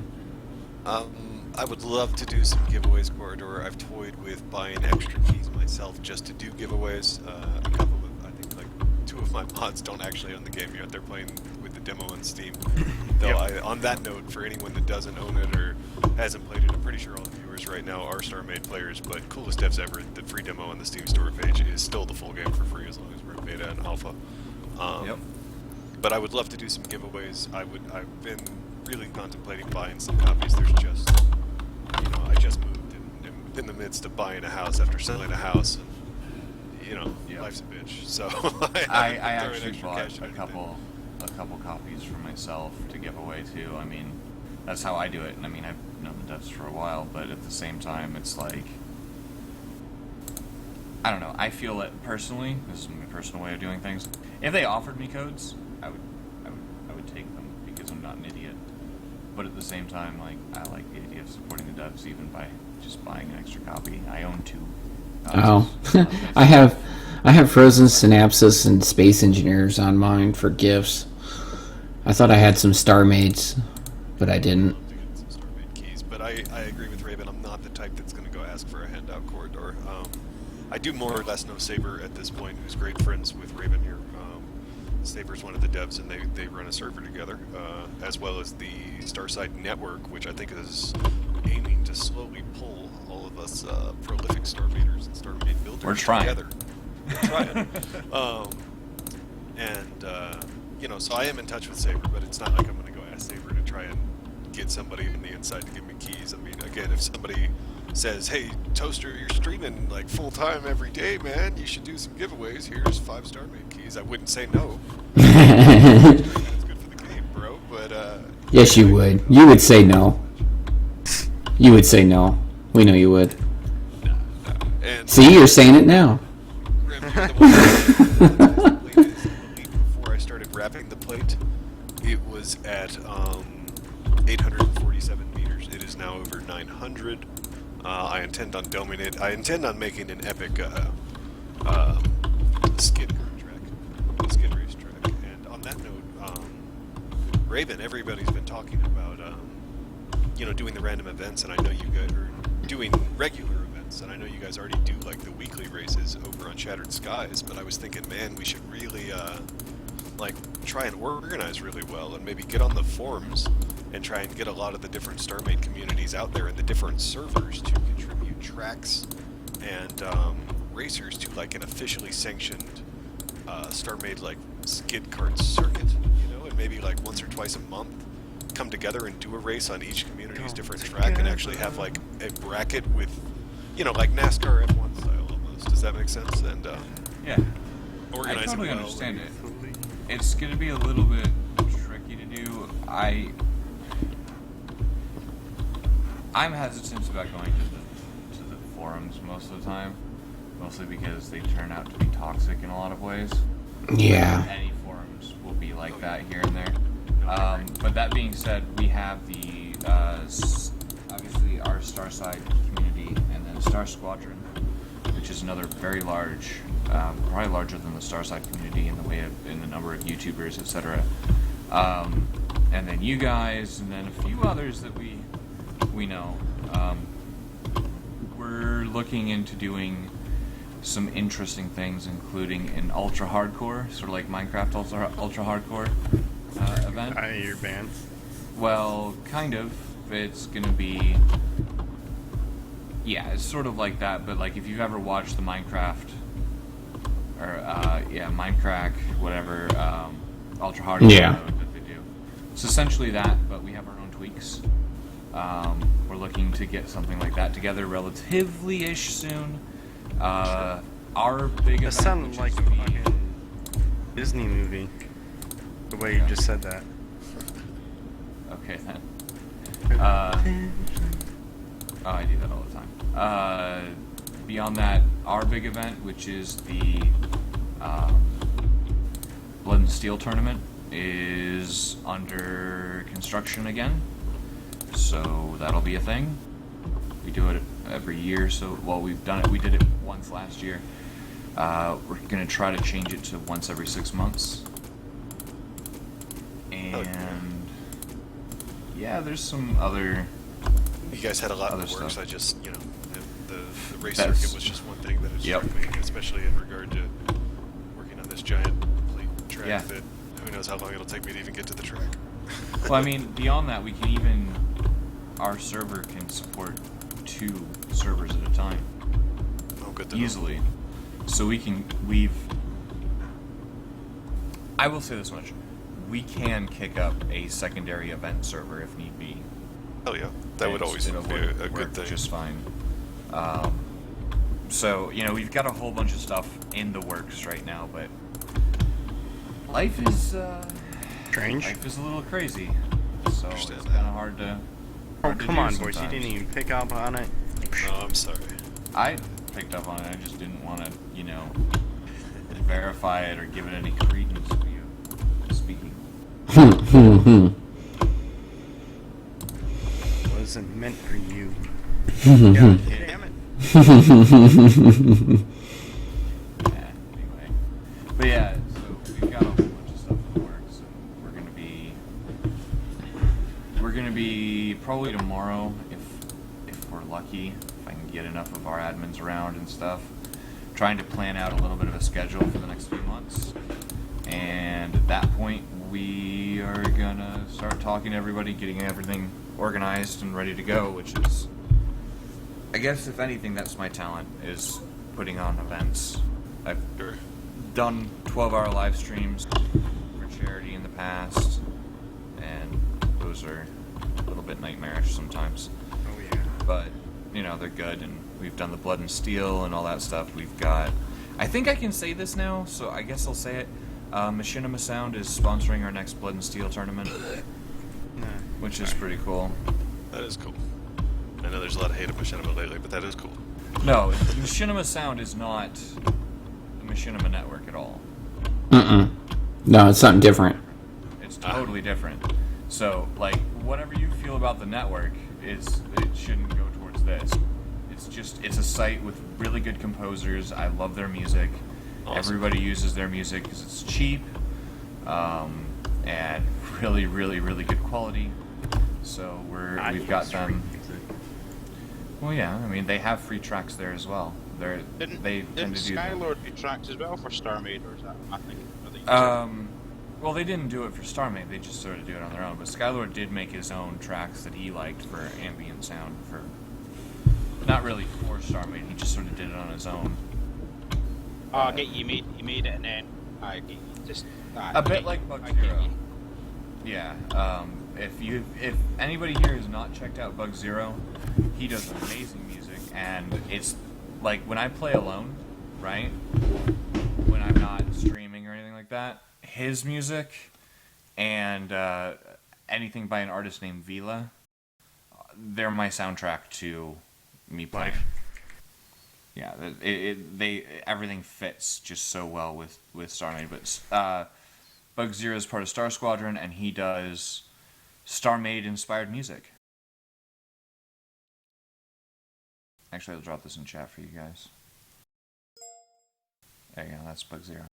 [SPEAKER 1] I would love to do some giveaways, Corridor. I've toyed with buying extra keys myself just to do giveaways. A couple of, I think, like 2 of my mods don't actually own the game yet. They're playing with the demo on Steam. Though, on that note, for anyone that doesn't own it or hasn't played it, I'm pretty sure all the viewers right now are StarMade players, but coolest devs ever, the free demo on the Steam store page is still the full game for free as long as we're in beta and alpha.
[SPEAKER 6] Yep.
[SPEAKER 1] But I would love to do some giveaways. I've been really contemplating buying some copies. There's just, I just moved in the midst of buying a house after selling a house, and
[SPEAKER 6] Yep.
[SPEAKER 1] life's a bitch. So
[SPEAKER 6] I
[SPEAKER 1] haven't
[SPEAKER 6] actually
[SPEAKER 1] extra
[SPEAKER 6] bought
[SPEAKER 1] cash into
[SPEAKER 6] a couple copies for myself to give away too. I mean, that's how I do it. And I mean, I've known the devs for a while, but at the same time, it's like, I don't know. I feel it personally. This is my personal way of doing things. If they offered me codes, I would take them because I'm not an idiot. But at the same time, like, I like the idea of supporting the devs even by just buying an extra copy. I own 2.
[SPEAKER 2] Oh, I have Frozen Synapses and Space Engineers on mine for gifts. I thought I had some StarMades, but I didn't.
[SPEAKER 1] to get some StarMade keys, but I agree with Raven. I'm not the type that's going to go ask for a handout corridor. I do more or less know Saber at this point, who's great friends with Raven here. Saber's one of the devs, and they run a server together, as well as the Starside Network, which I think is aiming to slowly pull all of us prolific StarMaders and StarMade builders
[SPEAKER 6] We're trying.
[SPEAKER 1] together. We're trying. So I am in touch with Saber, but it's not like I'm going to go ask Saber to try and get somebody on the inside to give me keys. I mean, again, if somebody says, "Hey, Toaster, you're streaming like full time every day, man. You should do some giveaways. Here's 5 StarMade keys." I wouldn't say no. That's good for the game, bro. But
[SPEAKER 2] Yes, you would. You would say no. You would say no. We know you would.
[SPEAKER 1] and
[SPEAKER 2] See, you're saying it now.
[SPEAKER 1] Grim, you're the one that before I started wrapping the plate, it was at 847 meters. It is now over 900. I intend on doming it. I intend on making an epic skid skid race track. And on that note, Raven, everybody's been talking about doing the random events, and I know you guys are doing regular events, and I know you guys already do like the weekly races over on Shattered Skies. But I was thinking, man, we should really try and organize really well, and maybe get on the forums and try and get a lot of the different StarMade communities out there and the different servers to contribute tracks and racers to like an officially sanctioned StarMade like skid kart circuit, and maybe like once or twice a month come together and do a race on each community's different track and actually have like a bracket with, like NASCAR F1 style almost. Does that make sense? And
[SPEAKER 6] Yeah.
[SPEAKER 1] organize
[SPEAKER 6] I totally
[SPEAKER 1] it well.
[SPEAKER 6] understand it. It's going to be a little bit tricky to do. I'm hesitant about going to the forums most of the time, mostly because they turn out to be toxic in a lot of ways.
[SPEAKER 2] Yeah.
[SPEAKER 6] Any forums will be like that here and there. But that being said, we have the obviously our Starside community, and then Star Squadron, which is another very large, probably larger than the Starside community in the number of YouTubers, etc. And then you guys, and then a few others that we know. We're looking into doing some interesting things, including an ultra hardcore, sort of like Minecraft ultra hardcore event.
[SPEAKER 3] Your band.
[SPEAKER 6] Well, kind of. It's gonna be, yeah, it's sort of like that. But like, if you've ever watched the Minecraft or Minecraft, whatever, ultra hardcore
[SPEAKER 2] Yeah.
[SPEAKER 6] mode that they do, it's essentially that, but we have our own tweaks. We're looking to get something like that together relatively-ish soon. Our big
[SPEAKER 3] That
[SPEAKER 6] event,
[SPEAKER 3] sounded
[SPEAKER 6] which
[SPEAKER 3] like
[SPEAKER 6] is
[SPEAKER 3] a fucking Disney movie. The way you just said that.
[SPEAKER 6] Okay then. I do that all the time. Beyond that, our big event, which is the Blood and Steel tournament, is under construction again. So that'll be a thing. We do it every year. We did it once last year. We're gonna try to change it to once every 6 months. And yeah, there's some other.
[SPEAKER 1] You guys had a lot in
[SPEAKER 6] Other
[SPEAKER 1] the works.
[SPEAKER 6] stuff.
[SPEAKER 1] I just, the race
[SPEAKER 6] That's-
[SPEAKER 1] circuit was just one thing that
[SPEAKER 6] Yep.
[SPEAKER 1] struck me, especially in regard to working on this giant plate track
[SPEAKER 6] Yeah.
[SPEAKER 1] that who knows how long it'll take me to even get to the track.
[SPEAKER 6] Well, I mean, beyond that, our server can support 2 servers at a time.
[SPEAKER 1] Oh, good to know.
[SPEAKER 6] Easily. So I will say this much. we can kick up a secondary event server if need be.
[SPEAKER 1] Oh yeah, that would always be
[SPEAKER 6] It'll
[SPEAKER 1] a
[SPEAKER 6] work
[SPEAKER 1] good thing.
[SPEAKER 6] just fine. So, you know, we've got a whole bunch of stuff in the works right now, but life is,
[SPEAKER 3] Strange.
[SPEAKER 6] life is a little crazy. So it's
[SPEAKER 1] Understand
[SPEAKER 6] kind of hard to.
[SPEAKER 3] Oh,
[SPEAKER 6] hard to
[SPEAKER 3] come
[SPEAKER 6] do
[SPEAKER 3] on, boys. You
[SPEAKER 6] sometimes.
[SPEAKER 3] didn't even pick up on it.
[SPEAKER 1] No, I'm sorry.
[SPEAKER 6] I picked up on it. I just didn't want to, you know, verify it or give it any credence to you speaking.
[SPEAKER 3] Wasn't meant for you.
[SPEAKER 6] Yeah,
[SPEAKER 3] Damn it.
[SPEAKER 6] Yeah, anyway. But yeah, so we've got a whole bunch of stuff in the works, and we're gonna be probably tomorrow, if we're lucky, if I can get enough of our admins around and stuff, trying to plan out a little bit of a schedule for the next few months. And at that point, we are gonna start talking to everybody, getting everything organized and ready to go, which is, I guess, if anything, that's my talent, is putting on events. I've
[SPEAKER 1] Sure.
[SPEAKER 6] done 12-hour live streams for charity in the past, and those are a little bit nightmarish sometimes.
[SPEAKER 3] Oh, yeah.
[SPEAKER 6] But, you know, they're good, and we've done the Blood and Steel and all that stuff. We've got... I think I can say this now, so I guess I'll say it. Machinima Sound is sponsoring our next Blood and Steel tournament, which is pretty cool.
[SPEAKER 1] That is cool. I know there's a lot of hate of Machinima lately, but that is cool.
[SPEAKER 6] No, Machinima Sound is not the Machinima network at all.
[SPEAKER 2] No, it's something different.
[SPEAKER 6] It's totally different. So, like, whatever you feel about the network, it shouldn't go towards this. It's a site with really good composers. I love their music.
[SPEAKER 1] Awesome.
[SPEAKER 6] Everybody uses their music because it's cheap, and really, really, really good quality. So we've got them. Well, yeah, I mean, they have free tracks there as well. They
[SPEAKER 5] Didn't
[SPEAKER 6] tend to do that.
[SPEAKER 5] Skylord do tracks as well for StarMade, or is that I think?
[SPEAKER 6] Well, they didn't do it for StarMade. They just sort of do it on their own. But Skylord did make his own tracks that he liked for ambient sound. For not really for StarMade. He just sort of did it on his own.
[SPEAKER 5] Oh, I get you made it, and then I get you just
[SPEAKER 6] A bit like Bug Zero. Yeah. If anybody here has not checked out Bug Zero, he does amazing music, and it's like when I play alone, right? When I'm not streaming or anything like that, his music and anything by an artist named Vila, they're my soundtrack to me playing. Yeah, everything fits just so well with StarMade. But Bug Zero is part of Star Squadron, and he does StarMade inspired music. Actually, I'll drop this in chat for you guys. There you go, that's Bug Zero.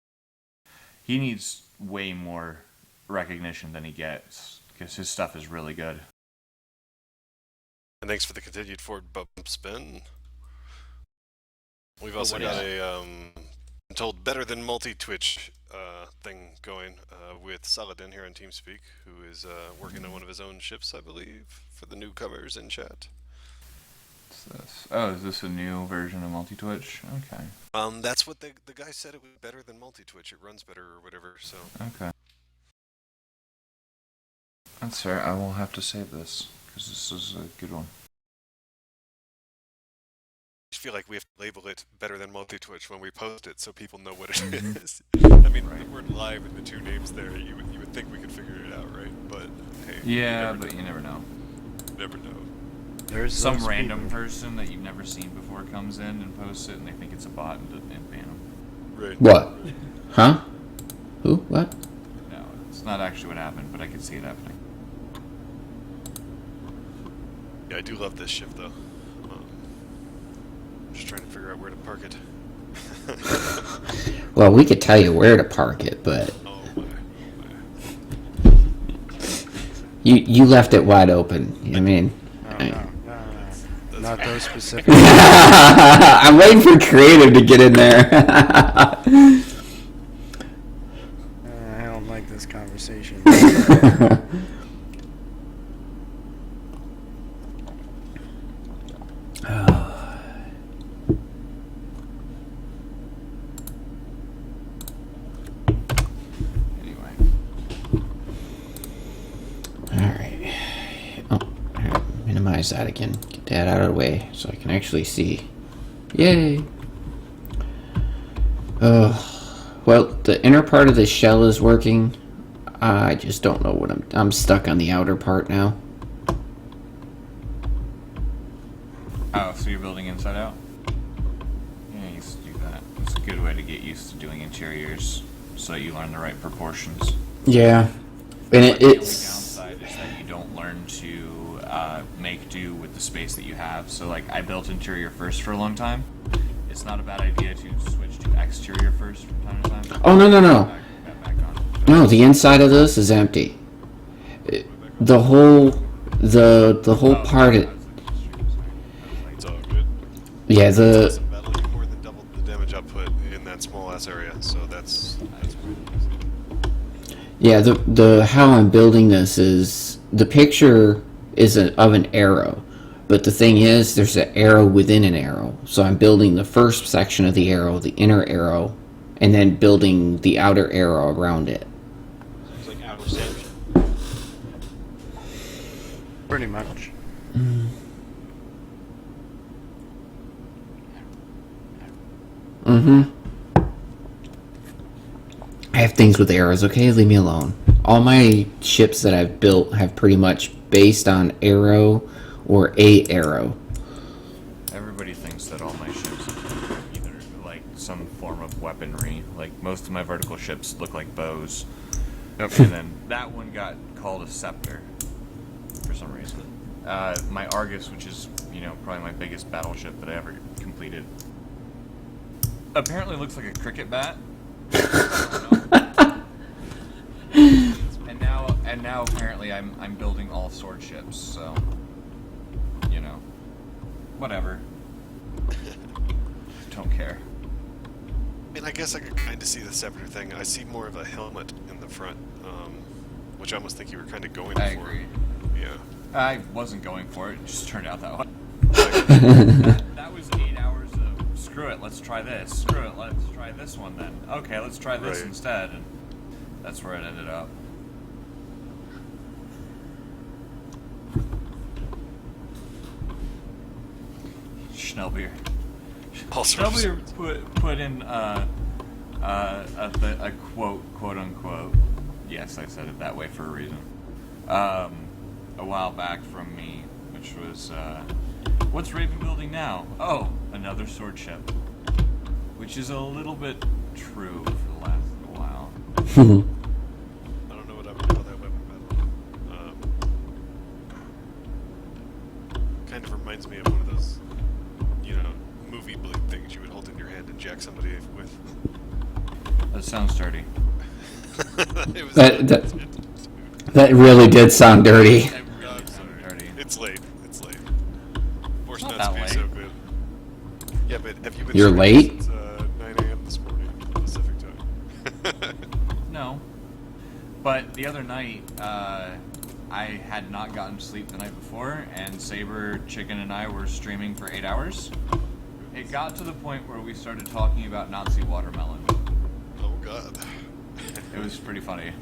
[SPEAKER 6] He needs way more recognition than he gets, because his stuff is really good.
[SPEAKER 1] And thanks for the continued forward bump spin. We've also got I'm told, better than multi-Twitch thing going with Saladin here on TeamSpeak, who is working on one of his own ships, I believe, for the newcomers in chat.
[SPEAKER 6] What's this? Oh, is this a new version of multi-Twitch? Okay.
[SPEAKER 1] That's what the guy said, it was better than multi-Twitch. It runs better or whatever, so...
[SPEAKER 6] Okay. That's fair. I will have to save this, because this is a good one.
[SPEAKER 1] I feel like we have to label it better than multi-Twitch when we post it, so people know what it is. I mean, the word live and the two names there, you would think we could figure it out, right? But hey,
[SPEAKER 6] Yeah, but you never know.
[SPEAKER 1] Never know.
[SPEAKER 3] There's
[SPEAKER 6] Some random person that you've never seen before comes in and posts it, and they think it's a bot and ban them.
[SPEAKER 1] Right.
[SPEAKER 2] What? Huh? Who? What?
[SPEAKER 6] No, it's not actually what happened, but I could see it happening.
[SPEAKER 1] Yeah, I do love this ship, though. Just trying to figure out where to park it.
[SPEAKER 2] Well, we could tell you where to park it, but
[SPEAKER 1] Oh my.
[SPEAKER 2] you left it wide open. I mean,
[SPEAKER 3] No. Not those specific.
[SPEAKER 2] I'm waiting for creative to get in there.
[SPEAKER 3] I don't like this conversation.
[SPEAKER 6] Anyway.
[SPEAKER 2] minimize that again. Get that out of the way so I can actually see. Yay! Well, the inner part of the shell is working. I just don't know what I'm stuck on the outer part now.
[SPEAKER 6] Oh, so you're building inside out? Yeah, you used to do that. It's a good way to get used to doing interiors, so you learn the right proportions.
[SPEAKER 2] Yeah. And
[SPEAKER 6] But the only
[SPEAKER 2] it's...
[SPEAKER 6] downside is that you don't learn to make do with the space that you have. So, like, I built interior first for a long time. It's not a bad idea to switch to exterior first from time to time.
[SPEAKER 2] Oh, no.
[SPEAKER 6] Back on.
[SPEAKER 2] No, the inside of this is empty. The whole part...
[SPEAKER 1] It's all good.
[SPEAKER 2] Yeah,
[SPEAKER 1] It
[SPEAKER 2] the...
[SPEAKER 1] doesn't battle you more than double the damage output in that small ass area, so that's
[SPEAKER 2] Yeah, the how I'm building this is... The picture is of an arrow. But the thing is, there's an arrow within an arrow. So I'm building the first section of the arrow, the inner arrow, and then building the outer arrow around it.
[SPEAKER 5] It's like arrowception.
[SPEAKER 3] Pretty much.
[SPEAKER 2] Mm-hmm. I have things with arrows, okay? Leave me alone. All my ships that I've built have pretty much based on arrow or a arrow.
[SPEAKER 6] Everybody thinks that all my ships have either, like, some form of weaponry. Like, most of my vertical ships look like bows. And then that one got called a scepter for some reason. My Argus, which is, probably my biggest battleship that I ever completed, apparently looks like a cricket bat. and now apparently I'm building all sword ships, so whatever. Don't care.
[SPEAKER 1] I mean, I guess I could kind of see the scepter thing. I see more of a helmet in the front, which I almost think you were kind of going
[SPEAKER 6] I
[SPEAKER 1] for.
[SPEAKER 6] agree.
[SPEAKER 1] Yeah.
[SPEAKER 6] I wasn't going for it. It just turned out that way. That was 8 hours of screw it, let's try this. Screw it, let's try this one then. Okay, let's try this
[SPEAKER 1] Right.
[SPEAKER 6] instead, and that's where it ended up. Schnellbeer.
[SPEAKER 1] All sorts of
[SPEAKER 6] Schnellbeer put in a quote unquote. Yes, I said it that way for a reason. A while back from me, which was, what's Raven building now? Oh, another sword ship. Which is a little bit true for the last little while.
[SPEAKER 1] I don't know what I would call that weapon battle. Kind of reminds me of one of those, movie blade things you would hold in your hand and jack somebody with.
[SPEAKER 6] That sounds dirty.
[SPEAKER 1] It was
[SPEAKER 2] That really did sound dirty.
[SPEAKER 6] It really sounded dirty.
[SPEAKER 1] It's late. It's late. Force
[SPEAKER 6] Not
[SPEAKER 1] not to
[SPEAKER 6] that
[SPEAKER 1] be
[SPEAKER 6] late.
[SPEAKER 1] so good. Yeah, but have you been
[SPEAKER 2] You're
[SPEAKER 1] streaming
[SPEAKER 2] late?
[SPEAKER 1] since 9 a.m. this morning Pacific time?
[SPEAKER 6] No. But the other night, I had not gotten to sleep the night before, and Saber, Chicken, and I were streaming for 8 hours. It got to the point where we started talking about Nazi watermelon.
[SPEAKER 1] Oh god.
[SPEAKER 6] It was pretty funny.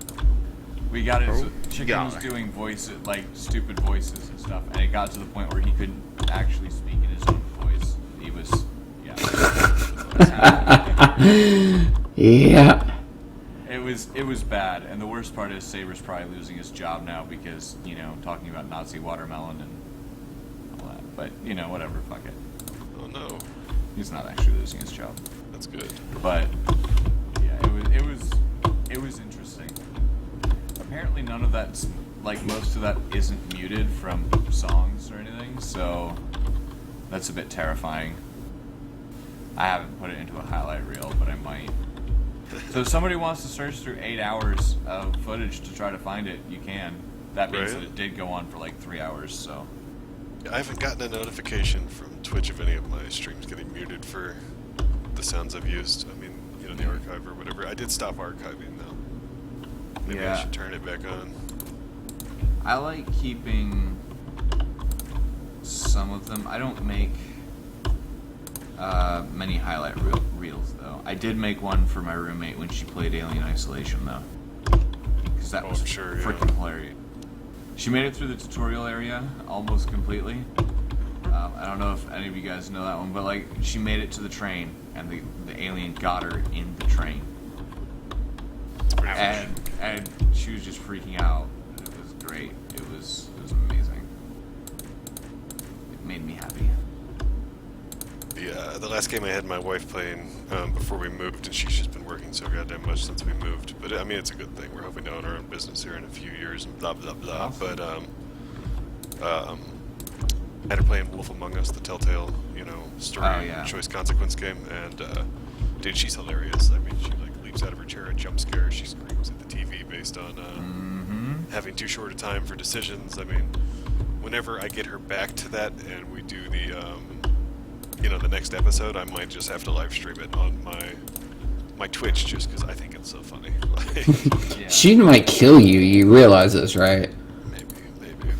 [SPEAKER 6] We got his Chicken was doing voices, like stupid voices and stuff, and it got to the point where he couldn't actually speak in his own voice. He was,
[SPEAKER 2] Yeah.
[SPEAKER 6] It was bad, and the worst part is Saber's probably losing his job now because, talking about Nazi watermelon and all that. But, whatever, fuck it.
[SPEAKER 1] Oh no.
[SPEAKER 6] He's not actually losing his job.
[SPEAKER 1] That's good.
[SPEAKER 6] But yeah, it was interesting. Apparently none of that's, like, most of that isn't muted from songs or anything, so that's a bit terrifying. I haven't put it into a highlight reel, but I might. So if somebody wants to search through 8 hours of footage to try to find it, you can. That means
[SPEAKER 1] Right.
[SPEAKER 6] that it did go on for like 3 hours, so.
[SPEAKER 1] I haven't gotten a notification from Twitch of any of my streams getting muted for the sounds I've used. I mean, the archive or whatever. I did stop archiving though. Maybe I should turn it back on.
[SPEAKER 6] I like keeping some of them. I don't make many highlight reels though. I did make one for my roommate when she played Alien Isolation though, because that
[SPEAKER 1] Oh,
[SPEAKER 6] was
[SPEAKER 1] I'm sure, yeah.
[SPEAKER 6] freaking hilarious. She made it through the tutorial area almost completely. I don't know if any of you guys know that one, but like she made it to the train, and the alien got her in the train, and she was just freaking out. It was great. It was amazing. It made me happy.
[SPEAKER 1] The last game I had my wife playing before we moved, and she's just been working so goddamn much since we moved. But I mean, it's a good thing. We're hoping to own our own business here in a few years and blah blah blah.
[SPEAKER 6] Awesome.
[SPEAKER 1] But I had her playing Wolf Among Us, the Telltale, story choice consequence game, and dude, she's hilarious. I mean, she like leaps out of her chair at jump scares. She screams at the TV based on having too short a time for decisions. I mean, whenever I get her back to that, and we do the the next episode, I might just have to live stream it on my Twitch just because I think it's so funny.
[SPEAKER 6] Yeah.
[SPEAKER 2] She might kill you. You realize this, right?
[SPEAKER 1] Maybe.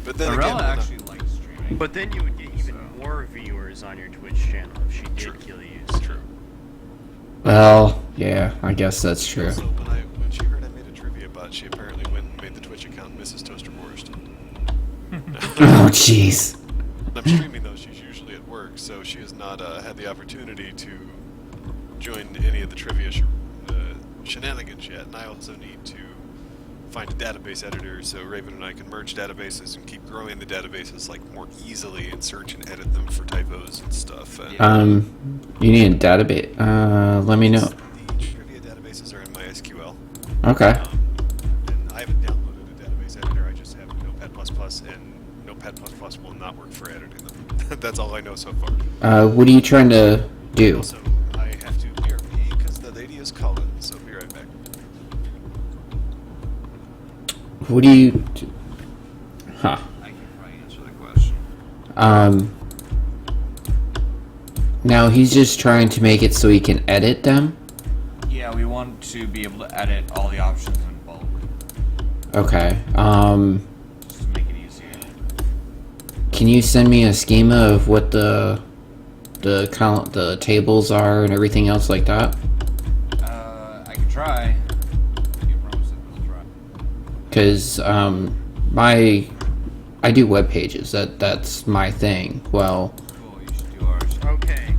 [SPEAKER 1] But then
[SPEAKER 6] Arella
[SPEAKER 1] again,
[SPEAKER 6] actually likes streaming.
[SPEAKER 3] But then you would get even more viewers on your Twitch channel if she did
[SPEAKER 1] True.
[SPEAKER 3] kill you.
[SPEAKER 1] It's true.
[SPEAKER 2] Well, yeah, I guess that's true.
[SPEAKER 1] Also, when she heard I made a trivia bot, she apparently went and made the Twitch account Mrs. Toaster Worst.
[SPEAKER 2] Oh, jeez.
[SPEAKER 1] I'm streaming though. She's usually at work, so she has not had the opportunity to join any of the trivia shenanigans yet. And I also need to find a database editor so Raven and I can merge databases and keep growing the databases like more easily and search and edit them for typos and stuff. And
[SPEAKER 2] You need a database. Let me know.
[SPEAKER 1] the trivia databases are in MySQL.
[SPEAKER 2] Okay.
[SPEAKER 1] And I haven't downloaded a database editor. I just have Notepad++, and Notepad++ will not work for editing them. That's all I know so far.
[SPEAKER 2] What are you trying to do?
[SPEAKER 1] Also, I have to BRB because the lady is calling, so be right back.
[SPEAKER 2] What do you do? Huh.
[SPEAKER 6] I can probably answer the question.
[SPEAKER 2] Now he's just trying to make it so he can edit them?
[SPEAKER 6] Yeah, we want to be able to edit all the options in bulk,
[SPEAKER 2] Okay.
[SPEAKER 6] just to make it easier.
[SPEAKER 2] Can you send me a schema of what the tables are and everything else like that?
[SPEAKER 6] I can try. Can't promise that I'll try.
[SPEAKER 2] Because I do web pages. That's my thing. Well,
[SPEAKER 6] Cool, you should do ours.
[SPEAKER 3] Okay.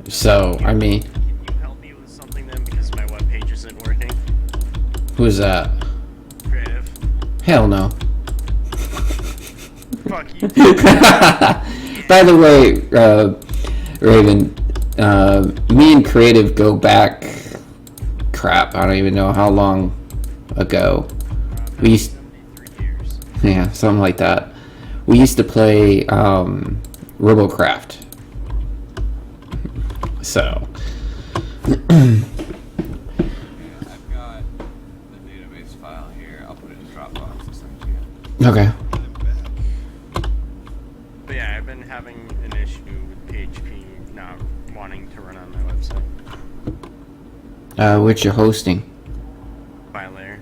[SPEAKER 2] so I mean,
[SPEAKER 3] Can you help me with something then? Because my webpage isn't working.
[SPEAKER 2] who's that?
[SPEAKER 3] Creative.
[SPEAKER 2] Hell no.
[SPEAKER 3] Fuck you.
[SPEAKER 2] By the way, Raven, me and Creative go back. Crap, I don't even know how long ago. We used,
[SPEAKER 3] 73 years.
[SPEAKER 2] yeah, something like that. We used to play Robocraft. So,
[SPEAKER 6] I've got the database file here. I'll put it in Dropbox and send it to you.
[SPEAKER 2] okay.
[SPEAKER 1] I'm back.
[SPEAKER 3] But yeah, I've been having an issue with PHP not wanting to run on my website.
[SPEAKER 2] Which you're hosting?
[SPEAKER 3] Layer.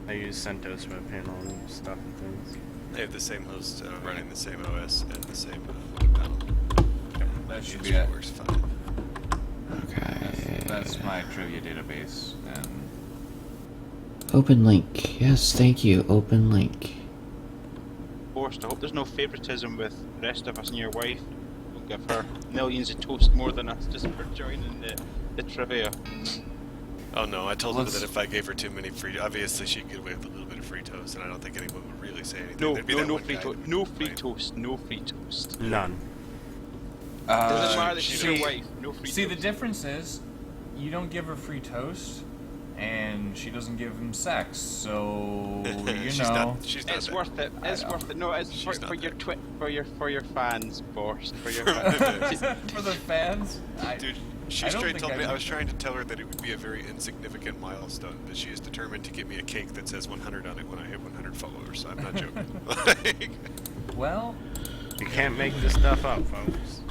[SPEAKER 3] I use CentOS web panel and stuff and things.
[SPEAKER 1] I have the same host running the same OS and the same web panel.
[SPEAKER 6] That should
[SPEAKER 1] It
[SPEAKER 6] be it.
[SPEAKER 1] works fine.
[SPEAKER 2] Okay.
[SPEAKER 6] That's my trivia database, and
[SPEAKER 2] Open link. Yes, thank you. Open link.
[SPEAKER 5] Forced. I hope there's no favoritism with the rest of us and your wife. Don't give her millions of toast more than us just for joining the trivia.
[SPEAKER 1] Oh no, I told her
[SPEAKER 6] Let's-
[SPEAKER 1] that if I gave her too many free, obviously she'd get away with a little bit of free toast, and I don't think anyone would really say anything.
[SPEAKER 5] No,
[SPEAKER 1] There'd be
[SPEAKER 5] no,
[SPEAKER 1] that
[SPEAKER 5] no
[SPEAKER 1] one
[SPEAKER 5] free
[SPEAKER 1] guy
[SPEAKER 5] toast.
[SPEAKER 1] that
[SPEAKER 5] No
[SPEAKER 1] would
[SPEAKER 5] free
[SPEAKER 1] complain.
[SPEAKER 5] toast. No free toast.
[SPEAKER 3] None.
[SPEAKER 5] Doesn't matter that
[SPEAKER 1] she
[SPEAKER 5] she's
[SPEAKER 1] don't-
[SPEAKER 5] your wife. No free
[SPEAKER 6] see,
[SPEAKER 5] toast.
[SPEAKER 6] the difference is you don't give her free toast, and she doesn't give him sex. So you
[SPEAKER 1] she's
[SPEAKER 6] know,
[SPEAKER 1] She's not
[SPEAKER 5] It's
[SPEAKER 1] there.
[SPEAKER 5] worth it. It's
[SPEAKER 6] know.
[SPEAKER 5] worth it. No, it's
[SPEAKER 1] She's
[SPEAKER 5] for
[SPEAKER 1] not
[SPEAKER 5] your
[SPEAKER 1] there.
[SPEAKER 5] for your fans, Boris. For your fans.
[SPEAKER 6] for the fans,
[SPEAKER 1] Dude, she
[SPEAKER 6] I don't
[SPEAKER 1] straight
[SPEAKER 6] think
[SPEAKER 1] told
[SPEAKER 6] I
[SPEAKER 1] me, I
[SPEAKER 6] would.
[SPEAKER 1] was trying to tell her that it would be a very insignificant milestone, but she is determined to give me a cake that says 100 on it when I hit 100 followers. I'm not joking. Like,
[SPEAKER 6] well,
[SPEAKER 3] You can't make this stuff up, folks.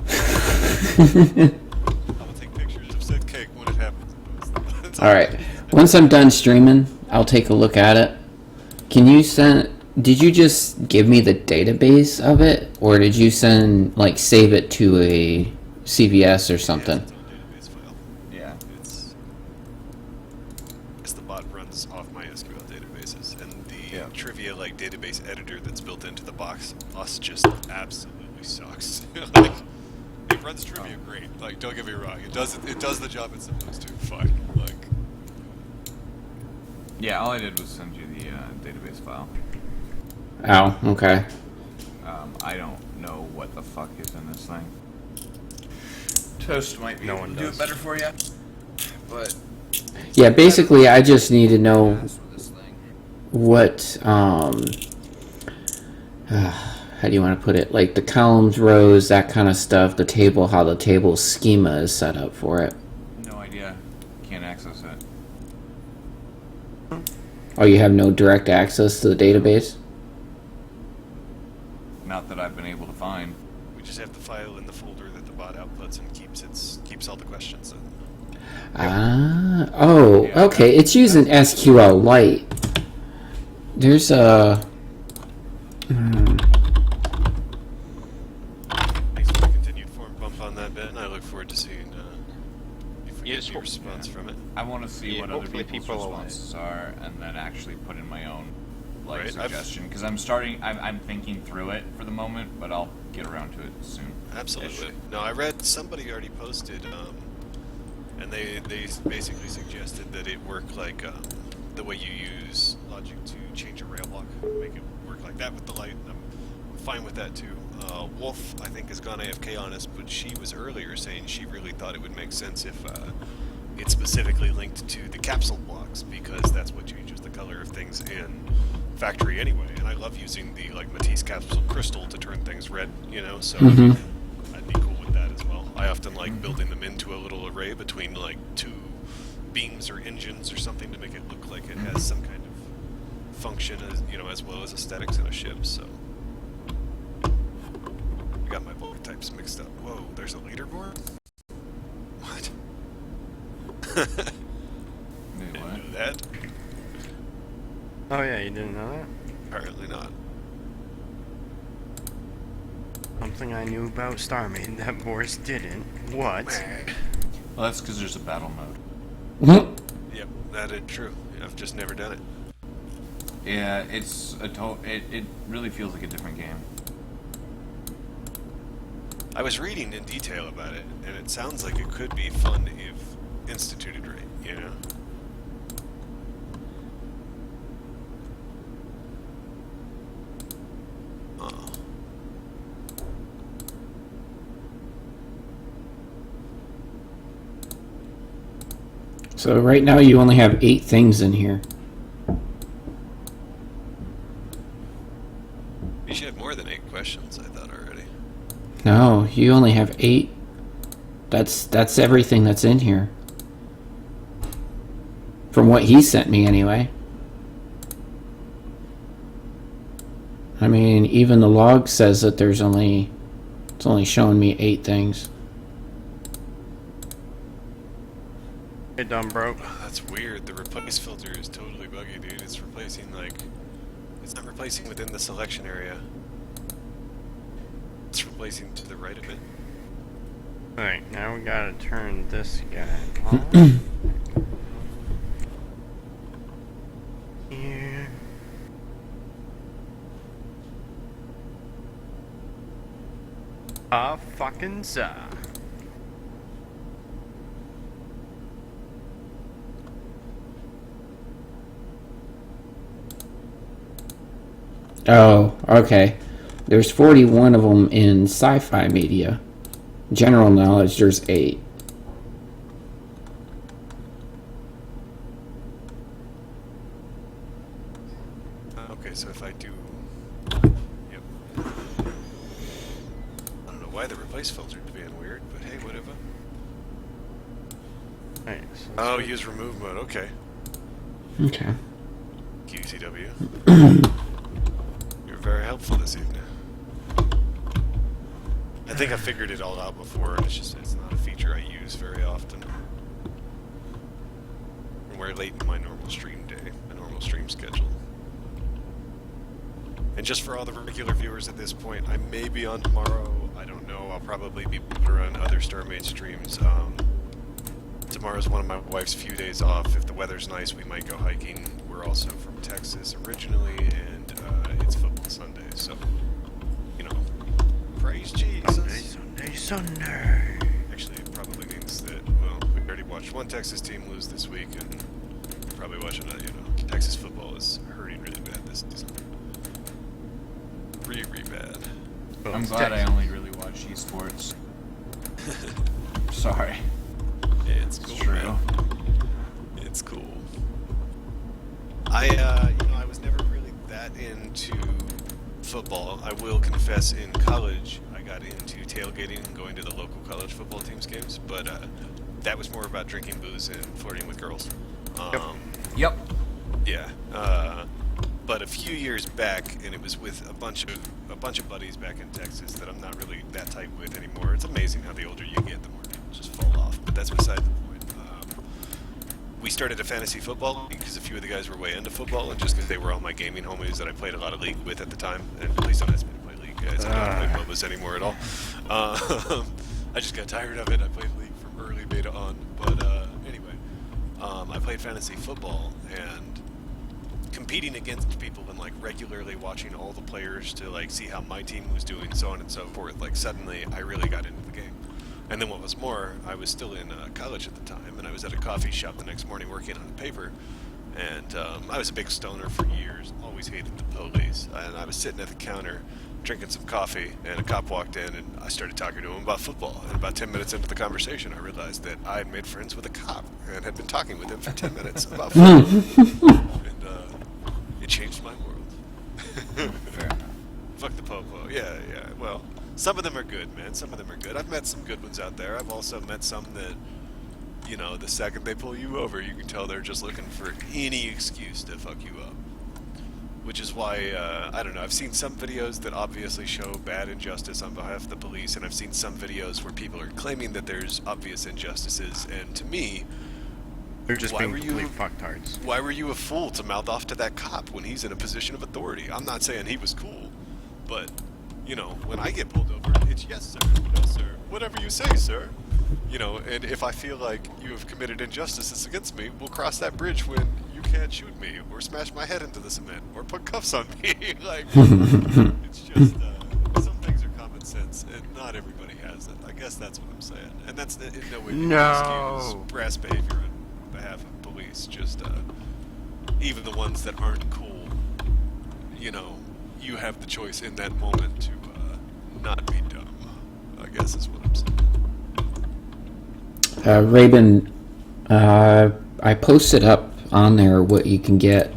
[SPEAKER 1] I will take pictures of said cake when it happens. That's all.
[SPEAKER 2] Alright. Once I'm done streaming, I'll take a look at it. Can you send... Did you just give me the database of it? Or did you send, like, save it to a CVS or something?
[SPEAKER 1] It has its own database file.
[SPEAKER 6] yeah.
[SPEAKER 1] It's the bot runs off my SQL databases, and the
[SPEAKER 6] Yeah.
[SPEAKER 1] trivia via like database editor that's built into the box just absolutely sucks. Like, it runs trivia great. Like, don't get me wrong, it does the job it's supposed to. Fine. Like,
[SPEAKER 6] Yeah, all I did was send you the database file.
[SPEAKER 2] Oh, okay.
[SPEAKER 6] I don't know what the fuck is in this thing. Toast might be
[SPEAKER 3] No
[SPEAKER 6] able
[SPEAKER 3] one
[SPEAKER 6] to do
[SPEAKER 3] does.
[SPEAKER 6] it better for you, but
[SPEAKER 2] Yeah, basically, I just need to know
[SPEAKER 6] as for this thing.
[SPEAKER 2] what, how do you want to put it? Like the columns, rows, that kind of stuff, the table, how the table schema is set up for it.
[SPEAKER 6] No idea. Can't access it.
[SPEAKER 2] Oh, you have no direct access to the database?
[SPEAKER 6] Not that I've been able to find.
[SPEAKER 1] we just have the file in the folder that the bot outputs and keeps all the questions in.
[SPEAKER 2] Ah, oh,
[SPEAKER 6] Yeah,
[SPEAKER 2] okay. It's using SQLite. There's a.
[SPEAKER 1] Thanks for the continued form bump on that, Ben. I look forward to seeing if we
[SPEAKER 5] Yes,
[SPEAKER 1] get your response from it.
[SPEAKER 6] I want to see
[SPEAKER 5] Yeah,
[SPEAKER 6] what other
[SPEAKER 5] hopefully
[SPEAKER 6] people's
[SPEAKER 5] people will,
[SPEAKER 6] responses are, and then actually put in my own like
[SPEAKER 1] Right, I've-
[SPEAKER 6] suggestion. Because I'm thinking through it for the moment, but I'll get around to it soon.
[SPEAKER 1] Absolutely. No, I read somebody already posted, and they basically suggested that it work like the way you use Logic to change a rail block, make it work like that with the light. I'm fine with that too. Wolf, I think, has gone AFK on us, but she was earlier saying she really thought it would make sense if it's specifically linked to the capsule blocks, because that's what changes the color of things in factory anyway. And I love using the like Matisse capsule crystal to turn things red, so
[SPEAKER 2] Mhm.
[SPEAKER 1] I'd be cool with that as well. I often like building them into a little array between like two beams or engines or something to make it look like it has some kind of function as well as aesthetics in a ship. So I got my bulk types mixed up. Whoa, there's a leaderboard? What?
[SPEAKER 6] Wait,
[SPEAKER 1] Didn't
[SPEAKER 6] what?
[SPEAKER 1] know that.
[SPEAKER 3] Oh yeah, you didn't know that?
[SPEAKER 1] Apparently not.
[SPEAKER 3] Something I knew about StarMade that Boris didn't. What?
[SPEAKER 6] Well, that's because there's a battle mode.
[SPEAKER 1] Yep, that is true. I've just never done it.
[SPEAKER 6] Yeah, it's it really feels like a different game.
[SPEAKER 1] I was reading in detail about it, and it sounds like it could be fun if instituted right, Oh.
[SPEAKER 2] So right now you only have 8 things in here.
[SPEAKER 1] You should have more than 8 questions, I thought already.
[SPEAKER 2] No, you only have 8. That's everything that's in here. From what he sent me anyway. I mean, even the log says that it's only showing me 8 things.
[SPEAKER 3] Hey, dumb bro.
[SPEAKER 1] Oh, that's weird. The replace filter is totally buggy, dude. It's replacing, it's not replacing within the selection area. It's replacing to the right of it.
[SPEAKER 3] Alright, now we gotta turn this guy on. Here. Fucking za.
[SPEAKER 2] Oh, okay. There's 41 of them in sci-fi media. General knowledge, there's 8.
[SPEAKER 1] Okay, so if I do... Yep. I don't know why the replace filter is being weird, but hey, whatever.
[SPEAKER 3] Alright, so
[SPEAKER 1] Oh, use remove mode, okay.
[SPEAKER 2] Okay.
[SPEAKER 1] QCW. You're very helpful this evening. I think I figured it all out before, and it's not a feature I use very often. And we're late in my normal stream day, my normal stream schedule. And just for all the regular viewers at this point, I may be on tomorrow. I don't know. I'll probably be on other StarMade streams. Tomorrow's one of my wife's few days off. If the weather's nice, we might go hiking. We're also from Texas originally, and it's football Sunday, so, you know, praise Jesus.
[SPEAKER 3] Sunday.
[SPEAKER 1] Actually, it probably means that, well, we already watched one Texas team lose this week, and we'll probably watch another, you know. Texas football is hurting really bad this season. Really bad.
[SPEAKER 3] Well,
[SPEAKER 6] I'm
[SPEAKER 3] it's
[SPEAKER 6] glad
[SPEAKER 3] Texas.
[SPEAKER 6] I only really watch esports. Sorry.
[SPEAKER 1] It's
[SPEAKER 6] It's
[SPEAKER 1] cool,
[SPEAKER 6] true.
[SPEAKER 1] man. It's cool. I was never really that into football. I will confess, in college, I got into tailgating and going to the local college football teams games, but that was more about drinking booze and flirting with girls.
[SPEAKER 6] Yep.
[SPEAKER 1] Yeah. But a few years back, and it was with a bunch of buddies back in Texas that I'm not really that tight with anymore. It's amazing how the older you get, the more people just fall off. But that's beside the point. We started a fantasy football league because a few of the guys were way into football, and just because they were all my gaming homies that I played a lot of League with at the time. And please don't ask me to play League, guys. I don't play MOBAs anymore at all. I just got tired of it. I played League from early beta on. But anyway, I played fantasy football and competing against people and like regularly watching all the players to like see how my team was doing, so on and so forth. Like suddenly, I really got into the game. And then what was more, I was still in college at the time, and I was at a coffee shop the next morning working on a paper. And I was a big stoner for years, always hated the police. And I was sitting at the counter drinking some coffee, and a cop walked in, and I started talking to him about football. And about 10 minutes into the conversation, I realized that I had made friends with a cop and had been talking with him for 10 minutes about football. And it changed my world.
[SPEAKER 6] Fair enough.
[SPEAKER 1] Fuck the popo. Yeah. Well, some of them are good, man. Some of them are good. I've met some good ones out there. I've also met some that, you know, the second they pull you over, you can tell they're just looking for any excuse to fuck you up. Which is why, I don't know, I've seen some videos that obviously show bad injustice on behalf of the police, and I've seen some videos where people are claiming that there's obvious injustices, and to me,
[SPEAKER 3] They're just
[SPEAKER 1] why
[SPEAKER 3] being
[SPEAKER 1] were
[SPEAKER 3] complete
[SPEAKER 1] you-
[SPEAKER 3] fucktards.
[SPEAKER 1] why were you a fool to mouth off to that cop when he's in a position of authority? I'm not saying he was cool, but, you know, when I get pulled over, it's yes, sir, no, sir, whatever you say, sir. You know, and if I feel like you have committed injustices against me, we'll cross that bridge when you can't shoot me, or smash my head into the cement, or put cuffs on me. Like, it's just, some things are common sense, and not everybody has it. I guess that's what I'm saying. And that's in no way to excuse brass behavior on behalf of police, just, even the ones that aren't cool, you know, you have the choice in that moment to, not be dumb, I guess is what I'm saying.
[SPEAKER 2] Raven, I posted up on there what you can get,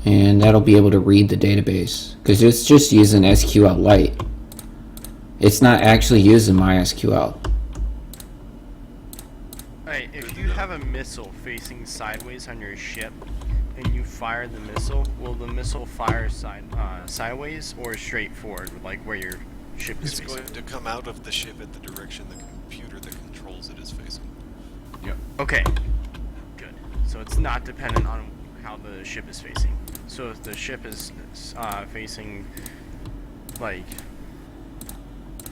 [SPEAKER 2] and that'll be able to read the database, because it's just using SQLite. It's not actually using MySQL.
[SPEAKER 3] Alright, if you have a missile facing sideways on your ship, and you fire the missile, will the missile fire sideways or straight forward, like where your ship is
[SPEAKER 1] It's
[SPEAKER 3] facing?
[SPEAKER 1] going to come out of the ship at the direction the computer that controls it is facing.
[SPEAKER 6] Yep.
[SPEAKER 3] Okay, good. So it's not dependent on how the ship is facing. So if the ship is facing, like,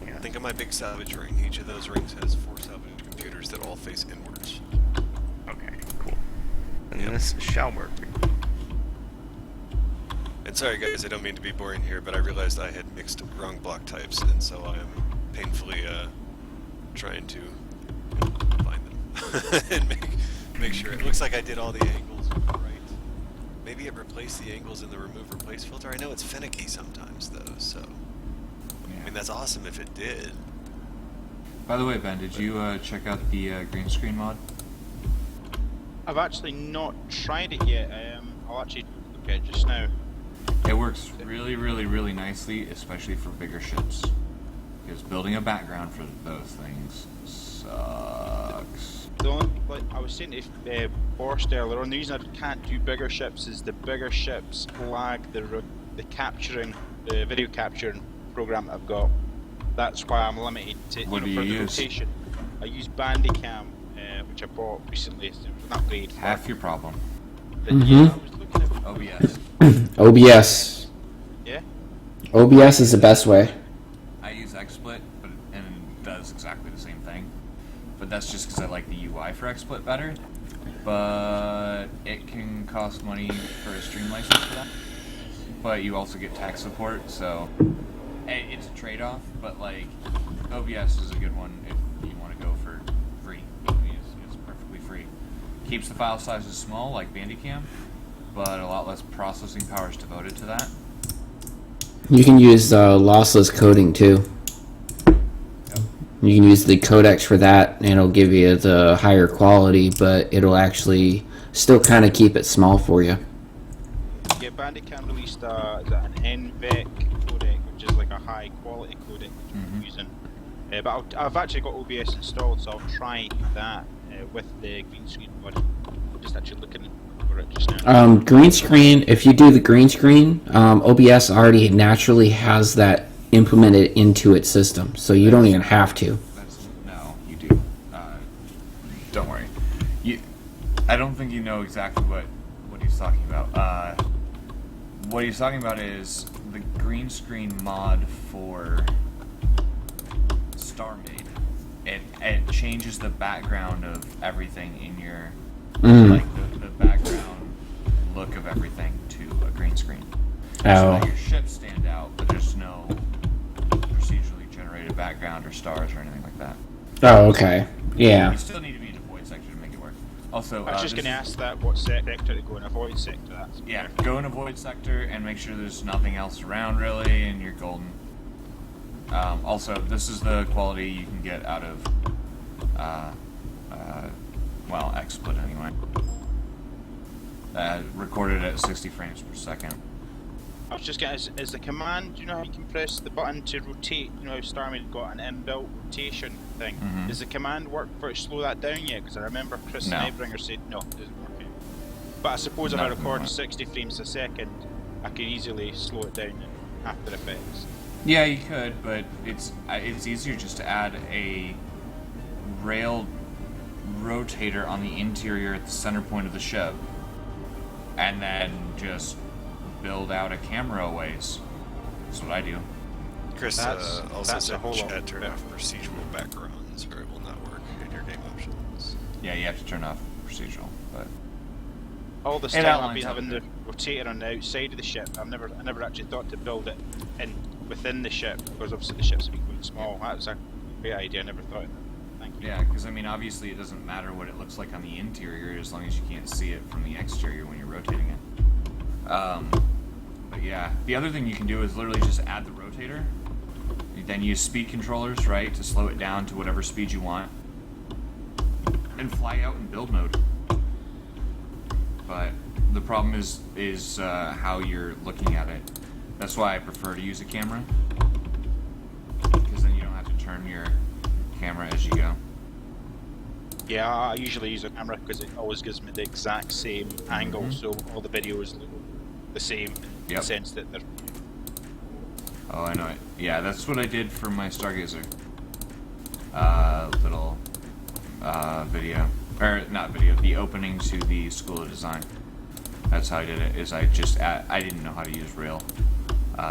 [SPEAKER 3] yeah.
[SPEAKER 1] Think of my big salvage ring. Each of those rings has 4 salvage computers that all face inwards.
[SPEAKER 3] Okay, cool. And
[SPEAKER 1] Yep.
[SPEAKER 3] this shall work.
[SPEAKER 1] And sorry guys, I don't mean to be boring here, but I realized I had mixed wrong block types, and so I am painfully trying to find them and make sure. It looks like I did all the angles right. Maybe it replaced the angles in the remove replace filter. I know it's finicky sometimes though, so I mean that's awesome if it did.
[SPEAKER 6] By the way, Ben, did you check out the green screen mod?
[SPEAKER 5] I've actually not tried it yet. I'll actually look at it just now.
[SPEAKER 6] It works really, really, really nicely, especially for bigger ships. Because building a background for those things sucks.
[SPEAKER 5] The only, like I was saying to Borst earlier on, the reason I can't do bigger ships is the bigger ships lag the video capturing program that I've got. That's why I'm limited to
[SPEAKER 6] What do
[SPEAKER 5] for
[SPEAKER 6] you
[SPEAKER 5] the
[SPEAKER 6] use?
[SPEAKER 5] rotation. I use Bandicam, which I bought recently. So it was an upgrade.
[SPEAKER 6] Half your problem.
[SPEAKER 5] But yeah, I was looking at
[SPEAKER 6] OBS.
[SPEAKER 2] OBS.
[SPEAKER 5] yeah.
[SPEAKER 2] OBS is the best way.
[SPEAKER 6] I use XSplit, and it does exactly the same thing. But that's just because I like the UI for XSplit better. But it can cost money for a stream license for that. but you also get tax support, so it's a trade-off, but like OBS is a good one if you want to go for free. It's perfectly free. Keeps the file sizes small like Bandicam, but a lot less processing power is devoted to that.
[SPEAKER 2] You can use lossless coding too. You can use the codecs for that, and it'll give you the higher quality, but it'll actually still kind of keep it small for you.
[SPEAKER 5] Yeah, Bandicam released an NVEC codec, which is like a high quality codec which I'm using. But I've actually got OBS installed, so I'll try that with the green screen one. I'm just actually looking for it just now.
[SPEAKER 2] Green screen, if you do the green screen, OBS already naturally has that implemented into its system, so you don't even have to.
[SPEAKER 6] No, you do. Don't worry. I don't think you know exactly what he's talking about. What he's talking about is the green screen mod for StarMade. It changes the background of everything in your like the background look of everything to a green screen. So that your ships stand out, but there's no procedurally generated background or stars or anything like that.
[SPEAKER 2] Oh, okay. Yeah.
[SPEAKER 6] You still need to be in a void sector to make it work. Also,
[SPEAKER 5] I was just going to ask that what sector to go in, a void sector. That's
[SPEAKER 6] yeah, go in a void sector and make sure there's nothing else around really, and you're golden. Also, this is the quality you can get out of, well, XSplit anyway. Recorded at 60 frames per second.
[SPEAKER 5] I was just getting, is the command, you know how you can press the button to rotate, you know how StarMade got an inbuilt rotation thing? Does the command work for it to slow that down yet? Because I remember Chris Nightbringer said, no, it doesn't work. But I suppose if I record 60 frames a second, I can easily slow it down in After Effects.
[SPEAKER 6] Yeah, you could, but it's easier just to add a rail rotator on the interior at the center point of the ship, and then just build out a camera a ways. That's what I do.
[SPEAKER 1] Chris also
[SPEAKER 5] that's
[SPEAKER 1] said
[SPEAKER 5] a whole
[SPEAKER 1] in chat
[SPEAKER 5] lot
[SPEAKER 1] turn off procedural backgrounds or it will not work in your game options.
[SPEAKER 6] Yeah, you have to turn off procedural, but
[SPEAKER 5] all this
[SPEAKER 6] it
[SPEAKER 5] time I've
[SPEAKER 6] outlines
[SPEAKER 5] been having the
[SPEAKER 6] everything.
[SPEAKER 5] rotator on the outside of the ship. I never actually thought to build it in within the ship, because obviously the ship's been quite small. That was a great idea, I never thought of that. Thank you.
[SPEAKER 6] Yeah, because I mean, obviously it doesn't matter what it looks like on the interior as long as you can't see it from the exterior when you're rotating it. But yeah, the other thing you can do is literally just add the rotator, then use speed controllers, right, to slow it down to whatever speed you want, and fly out in build mode. But the problem is how you're looking at it. That's why I prefer to use a camera, because then you don't have to turn your camera as you go.
[SPEAKER 5] Yeah, I usually use a camera because it always gives me the exact same angle, so all the videos look the same in the sense that they're...
[SPEAKER 6] Oh, I know it. Yeah, that's what I did for my Stargazer. Little video. Or, not video, the opening to the School of Design. That's how I did it, is I didn't know how to use real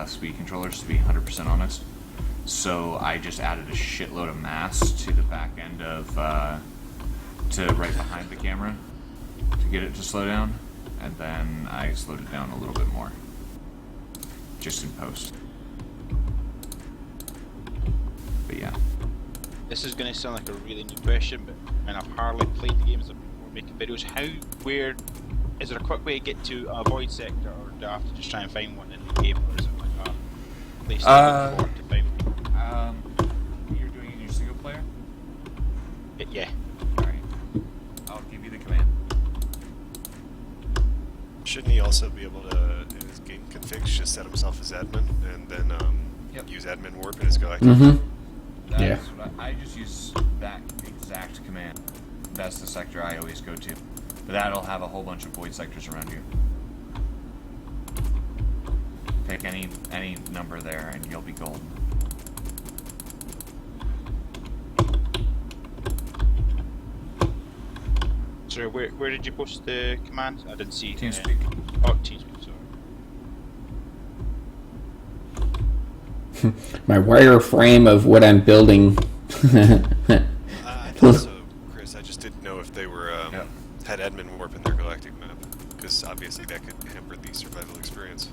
[SPEAKER 6] speed controllers, to be 100% honest. So I just added a shitload of mass to the back end of, to right behind the camera to get it to slow down. And then I slowed it down a little bit more, just in post. But yeah.
[SPEAKER 5] This is going to sound like a really new question, but I've hardly played the games before making videos. Is there a quick way to get to a void sector, or do I have to just try and find one in the game, or is it like a place to look for to find one?
[SPEAKER 6] You're doing it in your single player?
[SPEAKER 5] Yeah.
[SPEAKER 6] Alright. I'll give you the command.
[SPEAKER 1] Shouldn't he also be able to, in his game configs, just set himself as admin and then use admin warp in his galactic?
[SPEAKER 6] That's what I just use that exact command. That's the sector I always go to. But that'll have a whole bunch of void sectors around you. Pick any number there and you'll be golden.
[SPEAKER 5] Sorry, where did you post the command? I didn't see.
[SPEAKER 6] TeamSpeak.
[SPEAKER 5] Oh, TeamSpeak, sorry.
[SPEAKER 2] My wireframe of what I'm building.
[SPEAKER 1] I thought so, Chris. I just didn't know if they were had admin warp in their galactic map, because obviously that could hamper the survival experience.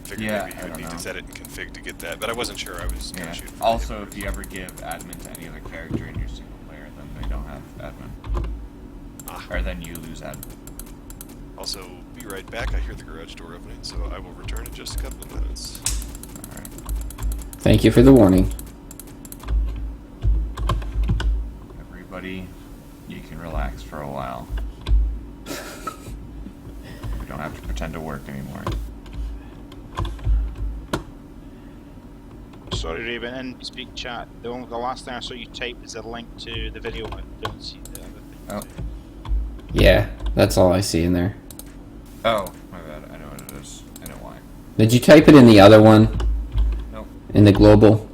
[SPEAKER 1] figured
[SPEAKER 6] Yeah,
[SPEAKER 1] maybe
[SPEAKER 6] I
[SPEAKER 1] you would
[SPEAKER 6] don't
[SPEAKER 1] need
[SPEAKER 6] know.
[SPEAKER 1] to set it in config to get that, but I wasn't sure. I was
[SPEAKER 6] Yeah.
[SPEAKER 1] gonna shoot. for
[SPEAKER 6] Also,
[SPEAKER 1] it.
[SPEAKER 6] if you ever give admin to any other character in your single player, then they don't have admin.
[SPEAKER 1] Ah.
[SPEAKER 6] Or then you lose admin.
[SPEAKER 1] Also, be right back. I hear the garage door opening, so I will return in just a couple of minutes.
[SPEAKER 6] Alright.
[SPEAKER 2] Thank you for the warning.
[SPEAKER 6] Everybody, you can relax for a while. We don't have to pretend to work anymore.
[SPEAKER 5] Sorry, Raven, in speak chat. The last thing I saw you type is a link to the video. I don't see the other thing.
[SPEAKER 6] Oh.
[SPEAKER 2] Yeah, that's all I see in there.
[SPEAKER 6] Oh, my bad. I know what it is. I know why.
[SPEAKER 2] Did you type it in the other one?
[SPEAKER 6] Nope.
[SPEAKER 2] In the global?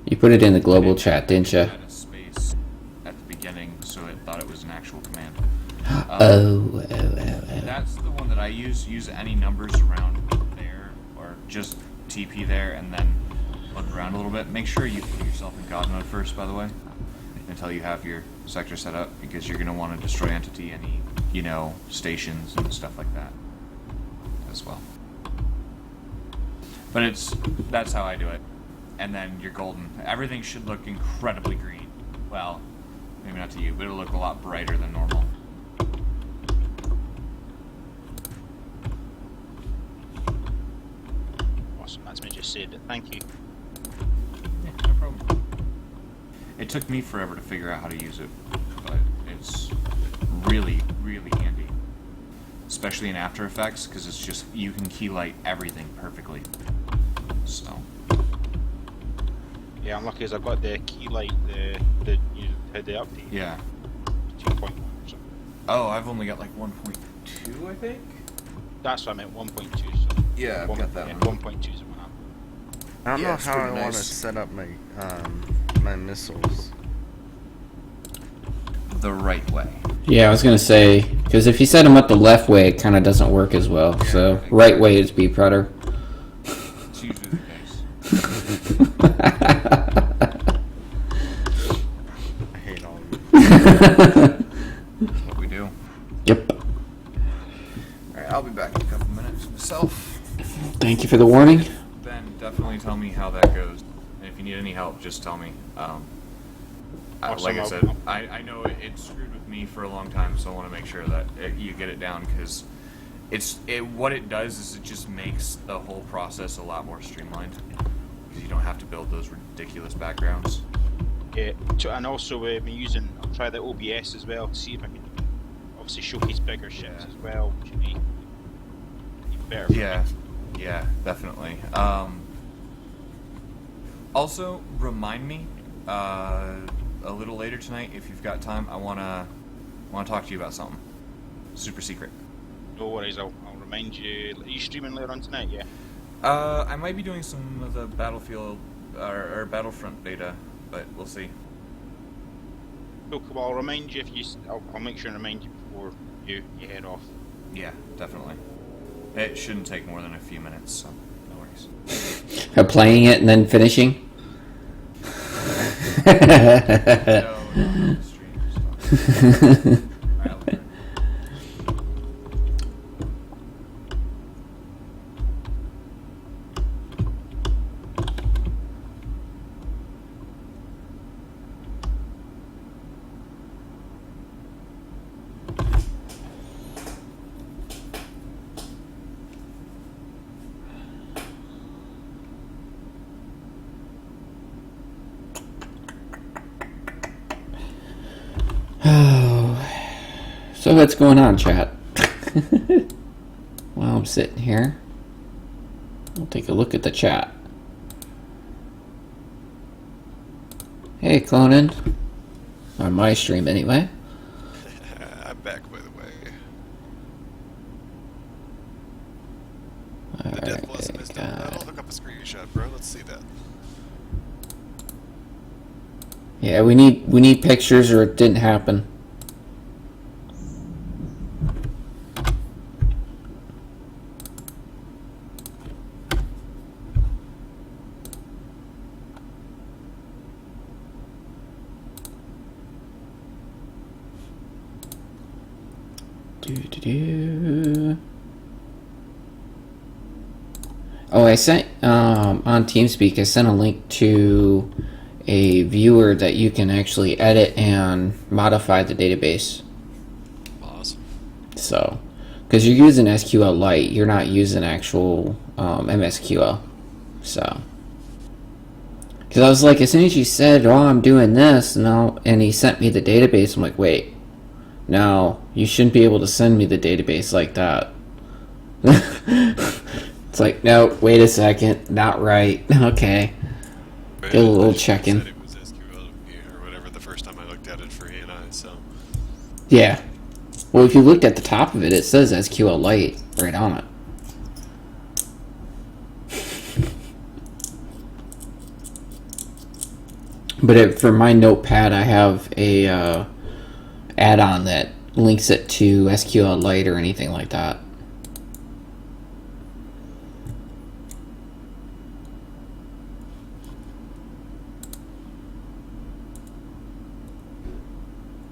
[SPEAKER 2] You put it in the global chat, didn't you?
[SPEAKER 6] It had a space at the beginning, so it thought it was an actual command.
[SPEAKER 2] Oh.
[SPEAKER 6] That's the one that I use. Use any numbers around there, or just TP there, and then look around a little bit. Make sure you put yourself in God mode first, by the way, until you have your sector set up, because you're going to want to destroy entity any, you know, stations and stuff like that as well. But that's how I do it. And then you're golden. Everything should look incredibly green. Well, maybe not to you, but it'll look a lot brighter than normal.
[SPEAKER 5] Awesome, that's me just saved it. Thank you.
[SPEAKER 6] Yeah, no problem. It took me forever to figure out how to use it, but it's really, really handy. Especially in After Effects, because it's just, you can keylight everything perfectly. So.
[SPEAKER 5] Yeah, I'm lucky as I've got the key light, you had the update.
[SPEAKER 6] Yeah.
[SPEAKER 5] 2.1 or something.
[SPEAKER 6] Oh, I've only got like 1.2, I think?
[SPEAKER 5] That's what I meant, 1.2. So
[SPEAKER 6] Yeah, I've got that
[SPEAKER 5] yeah,
[SPEAKER 6] one.
[SPEAKER 5] 1.2 is what happened.
[SPEAKER 3] I don't
[SPEAKER 6] Yeah,
[SPEAKER 3] know
[SPEAKER 6] it's
[SPEAKER 3] how I
[SPEAKER 6] pretty
[SPEAKER 3] want to
[SPEAKER 6] nice.
[SPEAKER 3] set up my my missiles.
[SPEAKER 6] The right way.
[SPEAKER 2] Yeah, I was gonna say, because if you set them up the left way, it kind of doesn't work as well. So, right way is be better.
[SPEAKER 6] It's usually the case.
[SPEAKER 3] I hate all of them.
[SPEAKER 6] That's what we do.
[SPEAKER 2] Yep.
[SPEAKER 6] Alright, I'll be back in a couple minutes myself.
[SPEAKER 2] Thank you for the warning.
[SPEAKER 6] Ben, definitely tell me how that goes. And if you need any help, just tell me.
[SPEAKER 5] Awesome,
[SPEAKER 6] Like I
[SPEAKER 5] I'll-
[SPEAKER 6] said, I know it screwed with me for a long time, so I want to make sure that you get it down, because what it does is it just makes the whole process a lot more streamlined, because you don't have to build those ridiculous backgrounds.
[SPEAKER 5] Yeah, and also I'll try the OBS as well to see if I can obviously showcase bigger ships as well, which would be even better. For
[SPEAKER 6] Yeah,
[SPEAKER 5] me.
[SPEAKER 6] yeah, definitely. Also, remind me a little later tonight if you've got time. I wanna talk to you about something super secret.
[SPEAKER 5] No worries, I'll remind you. Are you streaming later on tonight? Yeah.
[SPEAKER 6] I might be doing some of the Battlefield or Battlefront beta, but we'll see.
[SPEAKER 5] Cool, well, I'll remind you if you. I'll make sure and remind you before you head off.
[SPEAKER 6] Yeah, definitely. It shouldn't take more than a few minutes, so no worries.
[SPEAKER 2] Playing it and then finishing.
[SPEAKER 6] No, the stream stuff. Alright, I'll be right.
[SPEAKER 2] So what's going on, chat? While I'm sitting here, we'll take a look at the chat. Hey, Clonin. On my stream, anyway.
[SPEAKER 1] I'm back, by the way. The Death Blossom is done. I'll hook up a screenshot, bro. Let's see that.
[SPEAKER 2] Yeah, we need pictures, or it didn't happen. Oh, I sent on TeamSpeak. I sent a link to a viewer that you can actually edit and modify the database.
[SPEAKER 1] Awesome.
[SPEAKER 2] So, because you're using SQLite, you're not using actual MSQL. So, because I was like, as soon as you said, "Oh, I'm doing this," and he sent me the database, I'm like, wait, no, you shouldn't be able to send me the database like that. It's like, no, wait a second, not right. Okay.
[SPEAKER 1] Right,
[SPEAKER 2] Did a little
[SPEAKER 1] I
[SPEAKER 2] checking.
[SPEAKER 1] said it was SQL or whatever the first time I looked at it for E&I, so...
[SPEAKER 2] Yeah. Well, if you looked at the top of it, it says SQLite right on it. But for my notepad, I have a add-on that links it to SQLite or anything like that.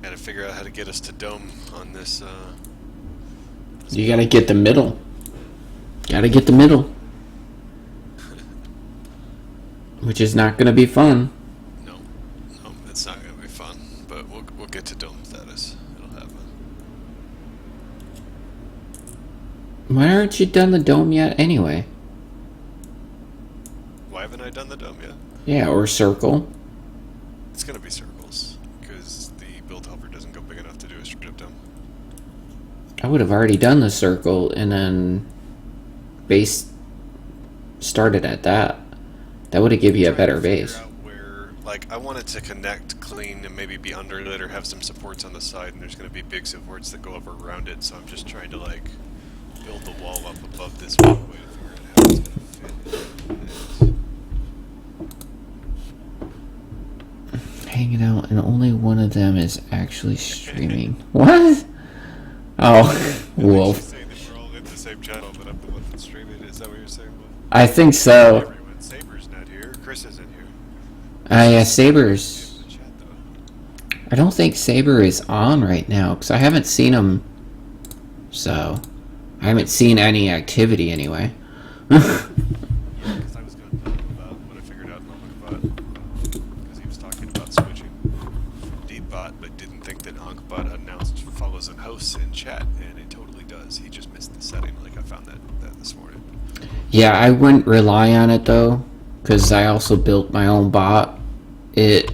[SPEAKER 1] Gotta figure out how to get us to Dome on this,
[SPEAKER 2] You gotta get the middle. Gotta get the middle. Which is not gonna be fun.
[SPEAKER 1] No, it's not gonna be fun, but we'll get to Dome status. It'll happen.
[SPEAKER 2] Why aren't you done the dome yet anyway?
[SPEAKER 1] Why haven't I done the Dome yet?
[SPEAKER 2] Yeah, or circle.
[SPEAKER 1] It's gonna be circles, because the build helper doesn't go big enough to do a straight up Dome.
[SPEAKER 2] I would have already done the circle and then base started at that. That would have given you a better base.
[SPEAKER 1] Where, like, I wanted to connect clean and maybe be underlit or have some supports on the side, and there's going to be big supports that go up around it, so I'm just trying to, like, build the wall up above this walkway to figure out how it's going to fit.
[SPEAKER 2] Hanging out, and only one of them is actually streaming. What? Oh, Wolf.
[SPEAKER 1] Saying that we're all in the same channel, but I'm the one that's streaming. Is that what you're saying, Wolf?
[SPEAKER 2] I think so.
[SPEAKER 1] Everyone. Saber's not here. Chris isn't here.
[SPEAKER 2] Yeah, Saber's...
[SPEAKER 1] In the chat, though.
[SPEAKER 2] I don't think Saber is on right now, because I haven't seen him. So, I haven't seen any activity anyway.
[SPEAKER 1] Yeah, because I was going to tell him about what I figured out in Ankbot, because he was talking about switching from Deepbot, but didn't think that Ankbot announced follows and hosts in chat, and it totally does. He just missed the setting. Like, I found that this morning.
[SPEAKER 2] Yeah, I wouldn't rely on it though, because I also built my own bot. The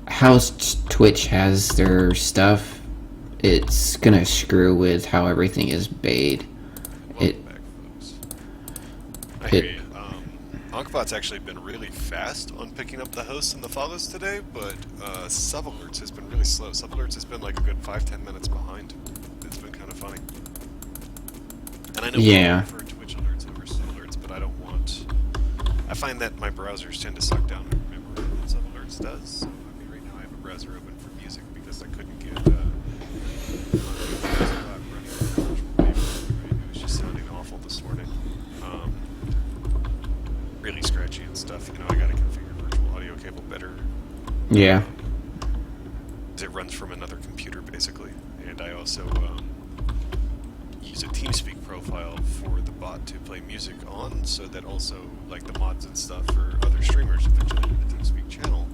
[SPEAKER 2] how Twitch has their stuff, it's gonna screw with how everything is made.
[SPEAKER 1] Welcome back, folks. I hear you. Ankbot's actually been really fast on picking up the hosts and the follows today, but Subalerts has been really slow. Subalerts has been like a good 5-10 minutes behind. It's been kind of funny. And I know
[SPEAKER 2] Yeah.
[SPEAKER 1] people prefer Twitch alerts over Subalerts, but I don't want... I find that my browsers tend to suck down my memory than Subalerts does. So, I mean, right now I have a browser open for music because I couldn't get it was just sounding awful this morning. Really scratchy and stuff. You know, I gotta configure virtual audio cable better.
[SPEAKER 2] Yeah.
[SPEAKER 1] It runs from another computer, basically. And I also use a TeamSpeak profile for the bot to play music on, so that also, like, the mods and stuff for other streamers, if they're joining the TeamSpeak channel,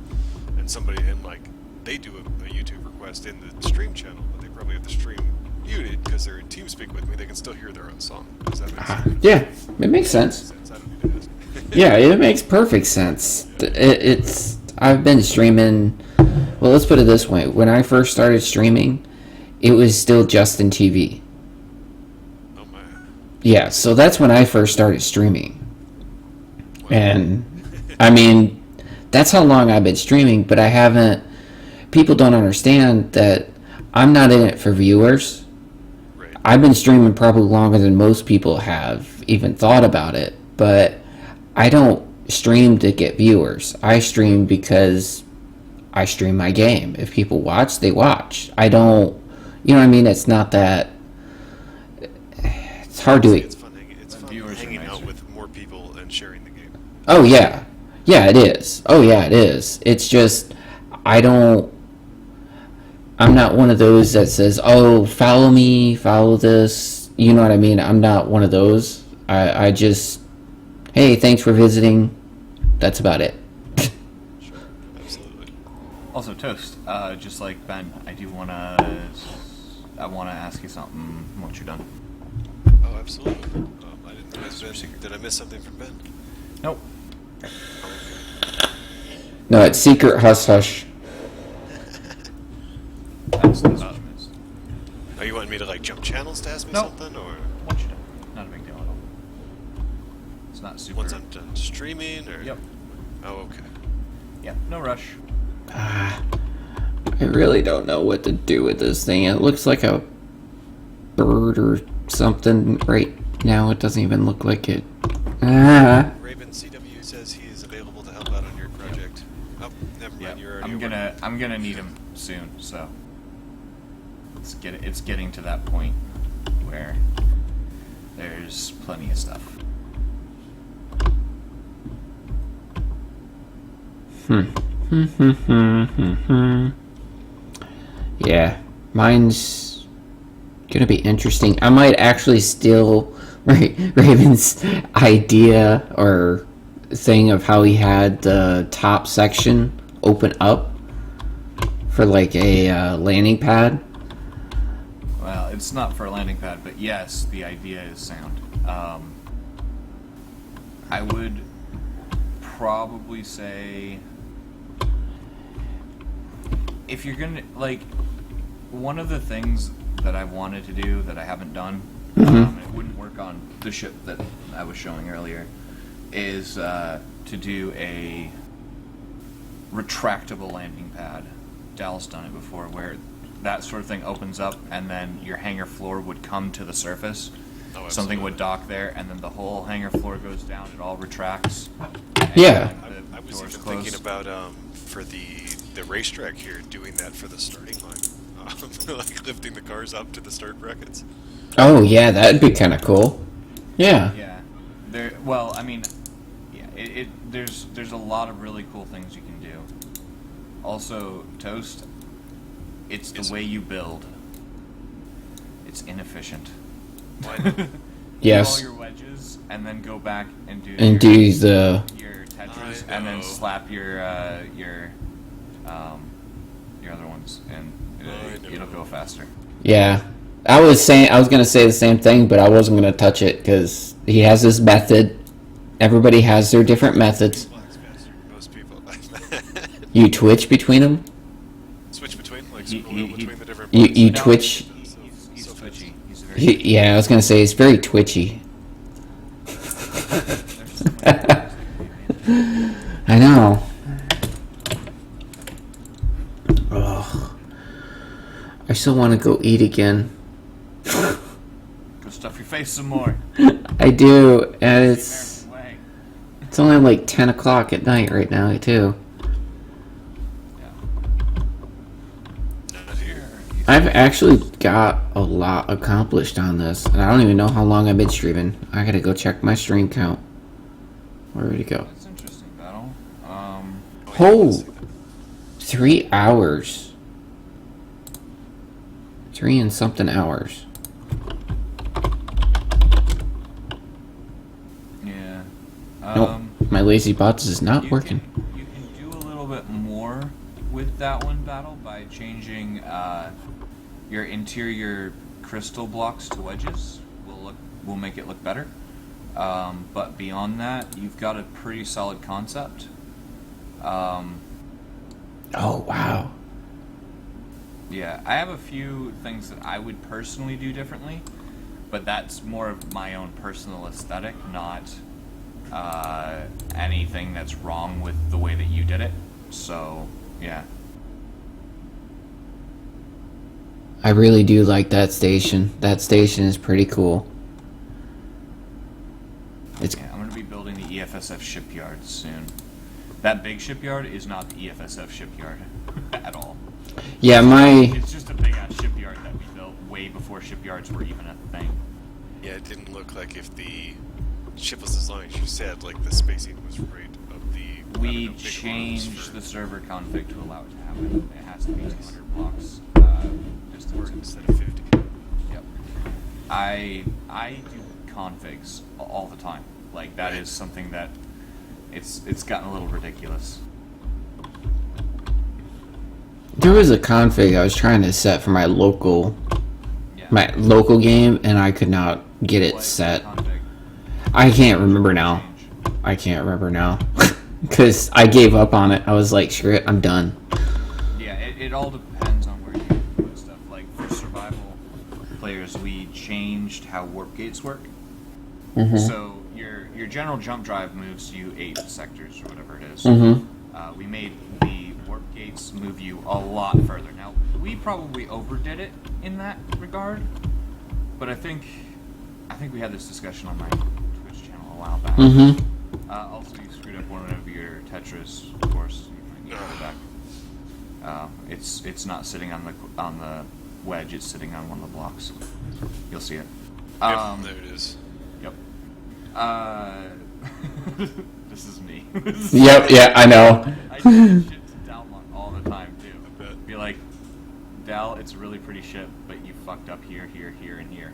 [SPEAKER 1] and somebody, and, like, they do a YouTube request in the stream channel, but they probably have the stream muted because they're in TeamSpeak with me, they can still hear their own song. Does that make sense?
[SPEAKER 2] Yeah, it makes sense.
[SPEAKER 1] I don't need to ask.
[SPEAKER 2] Yeah, it makes perfect sense. It's I've been streaming. Well, let's put it this way: when I first started streaming, it was still Justin TV.
[SPEAKER 1] Oh my.
[SPEAKER 2] Yeah, so that's when I first started streaming. And I mean, that's how long I've been streaming, but I haven't. People don't understand that I'm not in it for viewers.
[SPEAKER 1] Right.
[SPEAKER 2] I've been streaming probably longer than most people have even thought about it, but I don't stream to get viewers. I stream because I stream my game. If people watch, they watch. I don't, you know what I mean? It's not that, it's hard to...
[SPEAKER 1] It's fun
[SPEAKER 6] Viewers are
[SPEAKER 1] hanging out
[SPEAKER 6] nicer.
[SPEAKER 1] with more people and sharing the game.
[SPEAKER 2] Oh, yeah. Yeah, it is. Oh, yeah, it is. It's just, I don't I'm not one of those that says, "Oh, follow me, follow this." You know what I mean? I'm not one of those. I just, hey, thanks for visiting. That's about it.
[SPEAKER 1] Sure, absolutely.
[SPEAKER 6] Also, Toast, just like Ben, I want to ask you something once you're done.
[SPEAKER 1] Oh, absolutely. I didn't miss. Did I miss something from Ben?
[SPEAKER 6] Nope.
[SPEAKER 2] No, it's secret hush hush.
[SPEAKER 6] That's what you missed.
[SPEAKER 1] Are you wanting me to like jump channels to ask me
[SPEAKER 6] Nope.
[SPEAKER 1] something, or
[SPEAKER 6] Once you're done. Not a big deal at all. It's not super.
[SPEAKER 1] once I'm done streaming, or?
[SPEAKER 6] Yep.
[SPEAKER 1] Oh, okay.
[SPEAKER 6] Yep. No rush.
[SPEAKER 2] I really don't know what to do with this thing. It looks like a bird or something right now. It doesn't even look like it.
[SPEAKER 1] Raven CW says he is available to help out on your project. Oh, never mind.
[SPEAKER 6] Yep.
[SPEAKER 1] You're already
[SPEAKER 6] I'm gonna need him soon. So it's getting to that point where there's plenty of stuff.
[SPEAKER 2] Yeah, mine's gonna be interesting. I might actually steal Raven's idea or thing of how he had the top section open up for like a landing pad.
[SPEAKER 6] Well, it's not for a landing pad, but yes, the idea is sound. I would probably say, if you're gonna, like, one of the things that I wanted to do that I haven't done, and it wouldn't work on the ship that I was showing earlier, is to do a retractable landing pad. Dal's done it before, where that sort of thing opens up and then your hangar floor would come to the surface.
[SPEAKER 1] Oh,
[SPEAKER 6] Something would dock there, and then the whole hangar floor goes down. It all retracts.
[SPEAKER 2] Yeah.
[SPEAKER 1] I was
[SPEAKER 6] Doors
[SPEAKER 1] even
[SPEAKER 6] closed.
[SPEAKER 1] thinking about for the racetrack here, doing that for the starting line, like lifting the cars up to the start brackets.
[SPEAKER 2] Oh yeah, that'd be kind of cool. Yeah.
[SPEAKER 6] Yeah. There. Well, I mean, yeah. There's a lot of really cool things you can do. Also, Toast. It's the way you build. It's inefficient.
[SPEAKER 1] Why?
[SPEAKER 2] Yes.
[SPEAKER 6] Do all your wedges and then go back and do
[SPEAKER 2] And do the
[SPEAKER 6] your Tetris
[SPEAKER 1] I
[SPEAKER 6] and then
[SPEAKER 1] know.
[SPEAKER 6] slap your other ones, and
[SPEAKER 1] I
[SPEAKER 6] it'll
[SPEAKER 1] know.
[SPEAKER 6] go faster.
[SPEAKER 2] yeah. I was gonna say the same thing, but I wasn't gonna touch it because he has his method. Everybody has their different methods.
[SPEAKER 1] Blacks faster. Most people.
[SPEAKER 2] You twitch between them.
[SPEAKER 1] Switch between, like
[SPEAKER 6] He-
[SPEAKER 1] scroll
[SPEAKER 6] he-
[SPEAKER 1] between the different.
[SPEAKER 2] You
[SPEAKER 1] buttons.
[SPEAKER 2] you twitch.
[SPEAKER 6] He's
[SPEAKER 1] So
[SPEAKER 6] twitchy. He's very.
[SPEAKER 2] Yeah, I was gonna say he's very twitchy.
[SPEAKER 6] There's so many things that can be made.
[SPEAKER 2] I know. Ugh. I still want to go eat again.
[SPEAKER 6] Go stuff your face some more.
[SPEAKER 2] I do, and it's
[SPEAKER 6] American way.
[SPEAKER 2] it's only like 10 o'clock at night right now too.
[SPEAKER 6] Yeah.
[SPEAKER 1] Not here.
[SPEAKER 2] I've actually got a lot accomplished on this, and I don't even know how long I've been streaming. I gotta go check my stream count. Where did it go?
[SPEAKER 6] That's interesting, Battle.
[SPEAKER 2] Oh, 3 hours. 3 and something hours.
[SPEAKER 6] Yeah.
[SPEAKER 2] Nope, my lazy bots is not
[SPEAKER 6] You
[SPEAKER 2] working.
[SPEAKER 6] You can do a little bit more with that one, Battle, by changing your interior crystal blocks to wedges. Will make it look better. But beyond that, you've got a pretty solid concept.
[SPEAKER 2] Oh wow.
[SPEAKER 6] Yeah, I have a few things that I would personally do differently, but that's more of my own personal aesthetic, not anything that's wrong with the way that you did it. So, yeah.
[SPEAKER 2] I really do like that station. That station is pretty cool. It's
[SPEAKER 6] Yeah, I'm going to be building the EFSF shipyard soon. That big shipyard is not the EFSF shipyard at all.
[SPEAKER 2] yeah, my
[SPEAKER 6] It's just a big ass shipyard that we built way before shipyards were even a thing.
[SPEAKER 1] Yeah, it didn't look like if the ship was as long as you said, like the spacing was right of the. I don't
[SPEAKER 6] We
[SPEAKER 1] know, big arms
[SPEAKER 6] changed
[SPEAKER 1] for-
[SPEAKER 6] the server config to allow it to happen. It has to be 200 blocks distance.
[SPEAKER 1] Instead of 50.
[SPEAKER 6] Yep. I do configs all the time. Like that is something that it's gotten a little ridiculous.
[SPEAKER 2] There was a config I was trying to set for my local game, and I could not get it set.
[SPEAKER 6] Config?
[SPEAKER 2] I can't remember now. I can't remember now. Because I gave up on it. I was like, screw it, I'm done.
[SPEAKER 6] Yeah, it all depends on where you put stuff. Like for survival players, we changed how warp gates work.
[SPEAKER 2] Mm-hmm.
[SPEAKER 6] So your general jump drive moves you 8 sectors or whatever it is.
[SPEAKER 2] Mm-hmm.
[SPEAKER 6] We made the warp gates move you a lot further. Now we probably overdid it in that regard, but I think we had this discussion on my Twitch channel a while back.
[SPEAKER 2] Mm-hmm.
[SPEAKER 6] Also, you screwed up one of your Tetris, of course. You might need to go back. It's not sitting on the wedge. It's sitting on one of the blocks. You'll see it.
[SPEAKER 1] Yep, there it is.
[SPEAKER 6] Yep. This is me.
[SPEAKER 2] Yep, yeah, I know.
[SPEAKER 6] I do this shit to Dalmont all the time too.
[SPEAKER 1] I bet.
[SPEAKER 6] Be like, Dal, it's a really pretty ship, but you fucked up here, here, here, and here.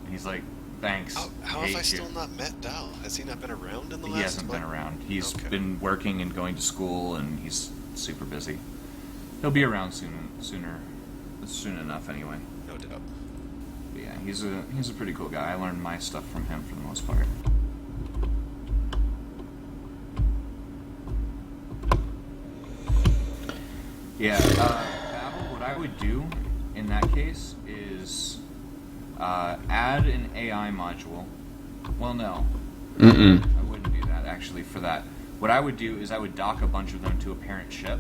[SPEAKER 6] And he's like, thanks.
[SPEAKER 1] How
[SPEAKER 6] hate
[SPEAKER 1] have I
[SPEAKER 6] you.
[SPEAKER 1] still not met Dal? Has he not been around in the last
[SPEAKER 6] He hasn't been
[SPEAKER 1] month?
[SPEAKER 6] around. He's
[SPEAKER 1] Okay.
[SPEAKER 6] been working and going to school, and he's super busy. He'll be around soon enough anyway.
[SPEAKER 1] No doubt.
[SPEAKER 6] But yeah, he's a pretty cool guy. I learned my stuff from him for the most part. Yeah, Babel, what I would do in that case is add an AI module. Well, no.
[SPEAKER 2] Mm-mm.
[SPEAKER 6] I wouldn't do that, actually, for that. What I would do is I would dock a bunch of them to a parent ship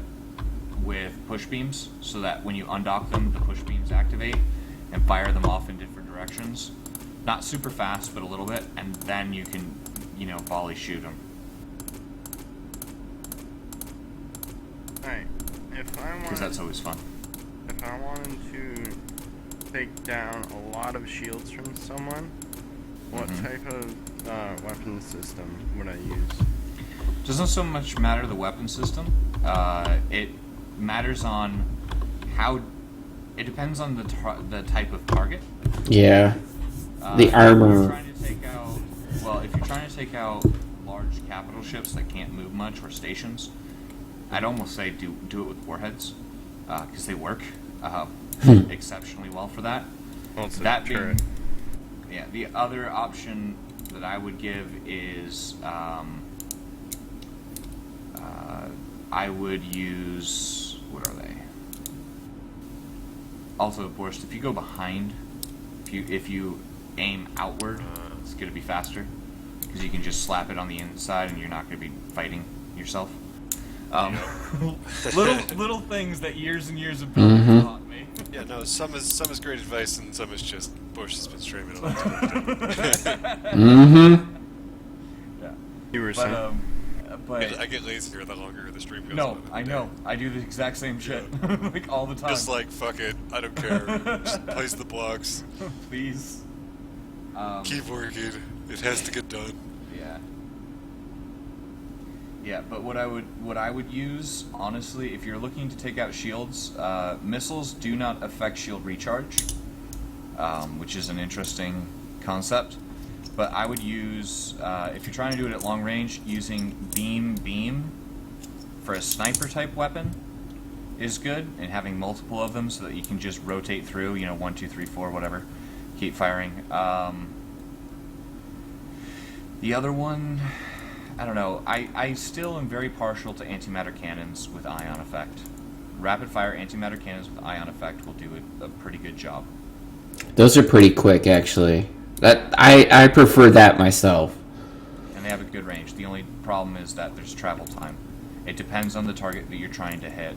[SPEAKER 6] with push beams, so that when you undock them, the push beams activate and fire them off in different directions. Not super fast, but a little bit, and then you can, volley shoot them.
[SPEAKER 3] Alright,
[SPEAKER 6] Because that's always fun.
[SPEAKER 3] if I wanted to take down a lot of shields from someone, what type of weapon system would I use?
[SPEAKER 6] Doesn't so much matter the weapon system. It matters on how. It depends on the type of target.
[SPEAKER 2] Yeah. The
[SPEAKER 6] If you're
[SPEAKER 2] armor.
[SPEAKER 6] trying to take out, if you're trying to take out large capital ships that can't move much or stations, I'd almost say do it with warheads, because they work exceptionally well for that.
[SPEAKER 3] Well, it's a
[SPEAKER 6] That
[SPEAKER 3] turret.
[SPEAKER 6] Yeah. The other option that I would give is I would use, what are they? Also, of course, if you go behind, if you aim outward, it's going to be faster because you can just slap it on the inside and you're not going to be fighting yourself. Little things that years and years of building taught me.
[SPEAKER 1] Yeah, no, some is great advice and some is just Bush has been streaming a lot.
[SPEAKER 2] Mm-hmm.
[SPEAKER 6] Yeah.
[SPEAKER 3] You were saying?
[SPEAKER 6] But
[SPEAKER 1] I get lazier the longer the stream goes
[SPEAKER 6] no,
[SPEAKER 1] on.
[SPEAKER 6] I know. I do the exact same shit, like all the time.
[SPEAKER 1] Just like, fuck it, I don't care. Just place the blocks.
[SPEAKER 6] Please.
[SPEAKER 1] Keep working. It has to get done.
[SPEAKER 6] Yeah. Yeah, but what I would use, honestly, if you're looking to take out shields, missiles do not affect shield recharge, which is an interesting concept. But I would use, if you're trying to do it at long range, using beam for a sniper type weapon is good, and having multiple of them so that you can just rotate through, 1, 2, 3, 4, whatever, keep firing. The other one, I don't know. I still am very partial to antimatter cannons with ion effect. Rapid fire antimatter cannons with ion effect will do a pretty good job.
[SPEAKER 2] Those are pretty quick, actually. I prefer that myself.
[SPEAKER 6] And they have a good range. The only problem is that there's travel time. It depends on the target that you're trying to hit.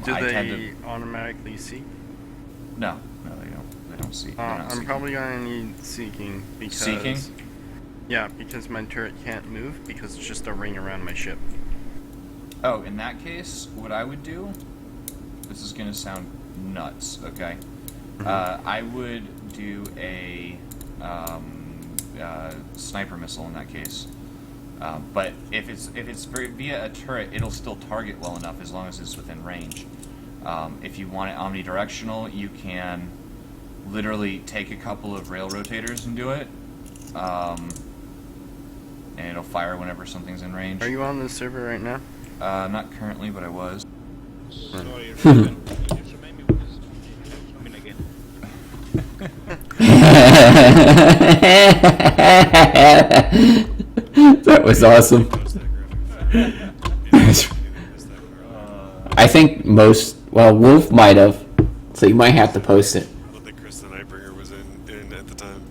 [SPEAKER 3] Do they automatically seek?
[SPEAKER 6] No, they don't. They don't seek. They're not
[SPEAKER 3] I'm
[SPEAKER 6] seeking.
[SPEAKER 3] probably gonna need seeking because
[SPEAKER 6] Seeking?
[SPEAKER 3] Yeah, because my turret can't move because it's just a ring around my ship.
[SPEAKER 6] Oh, in that case, what I would do, this is going to sound nuts, okay? I would do a sniper missile in that case. But if it's via a turret, it'll still target well enough as long as it's within range. If you want it omnidirectional, you can literally take a couple of rail rotators and do it. And it'll fire whenever something's in range.
[SPEAKER 3] Are you on the server right now?
[SPEAKER 6] Not currently, but I was.
[SPEAKER 5] Sorry, Raven. Can you just remind me what his house mean again?
[SPEAKER 2] That was awesome. I think Wolf might have, so you might have to post it.
[SPEAKER 1] I don't think Chris the Nightbringer was in at the time.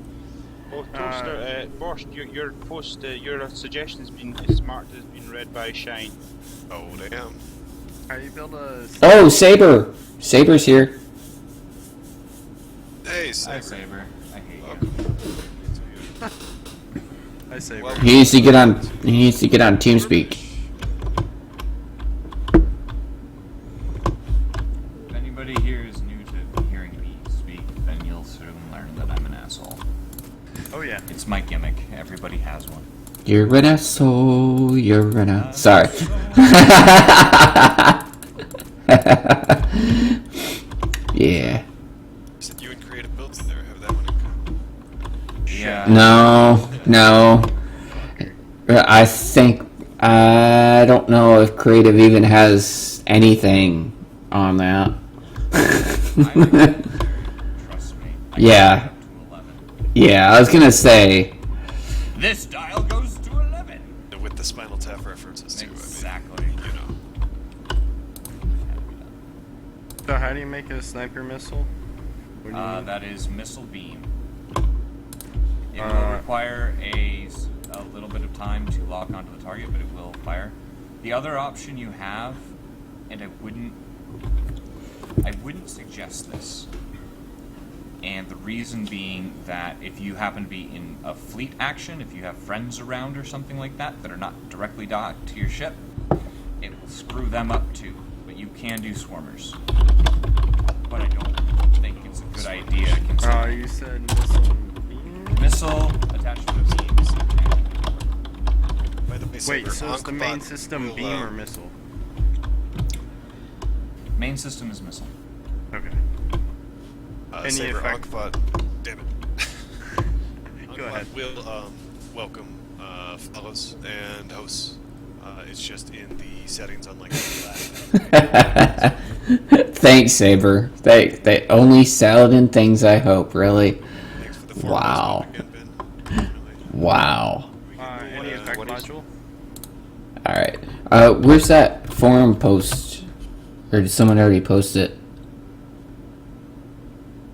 [SPEAKER 5] Oh, Toaster, Borscht, your post, your suggestion's been marked as being read by Shine.
[SPEAKER 1] Oh, damn.
[SPEAKER 3] How do you build a...
[SPEAKER 2] Oh, Saber! Saber's here.
[SPEAKER 1] Hey,
[SPEAKER 6] Hi,
[SPEAKER 1] Saber.
[SPEAKER 6] Saber. I hate
[SPEAKER 1] Welcome.
[SPEAKER 6] you.
[SPEAKER 3] I say
[SPEAKER 1] Well,
[SPEAKER 2] He needs to get on TeamSpeak.
[SPEAKER 6] If anybody here is new to hearing me speak, then you'll soon learn that I'm an asshole.
[SPEAKER 3] Oh yeah.
[SPEAKER 6] It's my gimmick. Everybody has one.
[SPEAKER 2] You're an asshole, you're an asshole. Sorry. Yeah.
[SPEAKER 1] Said you and Creative Builds there have that one in common.
[SPEAKER 6] Yeah.
[SPEAKER 2] No. I don't know if Creative even has anything on that.
[SPEAKER 6] Trust me.
[SPEAKER 2] Yeah.
[SPEAKER 6] Up to 11.
[SPEAKER 2] Yeah, I was gonna say.
[SPEAKER 6] This dial goes to 11.
[SPEAKER 1] With the Spinal Tap references too.
[SPEAKER 6] Exactly.
[SPEAKER 1] I mean, you know.
[SPEAKER 3] So how do you make a sniper missile? What do you need?
[SPEAKER 6] That is missile beam. It will require a little bit of time to lock onto the target, but it will fire. The other option you have, and I wouldn't suggest this, and the reason being that if you happen to be in a fleet action, if you have friends around or something like that are not directly docked to your ship, it will screw them up too. But you can do swarmers. But I don't think it's a good idea considering
[SPEAKER 3] You said missile and beam?
[SPEAKER 6] missile attached to the beams.
[SPEAKER 1] By the way,
[SPEAKER 3] Wait,
[SPEAKER 1] Saber,
[SPEAKER 3] so is the main
[SPEAKER 1] Ankh-Bot
[SPEAKER 3] system
[SPEAKER 1] will,
[SPEAKER 3] beam or missile?
[SPEAKER 6] Main system is missile.
[SPEAKER 3] Okay. Any
[SPEAKER 1] Saber,
[SPEAKER 3] effect-
[SPEAKER 1] Ankh-Bot, damn it.
[SPEAKER 3] Go ahead.
[SPEAKER 1] Ankh-Bot will welcome fellows and hosts. It's just in the settings on like that.
[SPEAKER 2] Thanks, Saber. They only Saladin things, I hope, really.
[SPEAKER 1] Thanks for the forum
[SPEAKER 2] Wow.
[SPEAKER 1] again, Ben. Definitely.
[SPEAKER 2] Wow.
[SPEAKER 3] Any effect
[SPEAKER 5] what is-
[SPEAKER 3] module?
[SPEAKER 2] Alright. Where's that forum post? Or did someone already post it?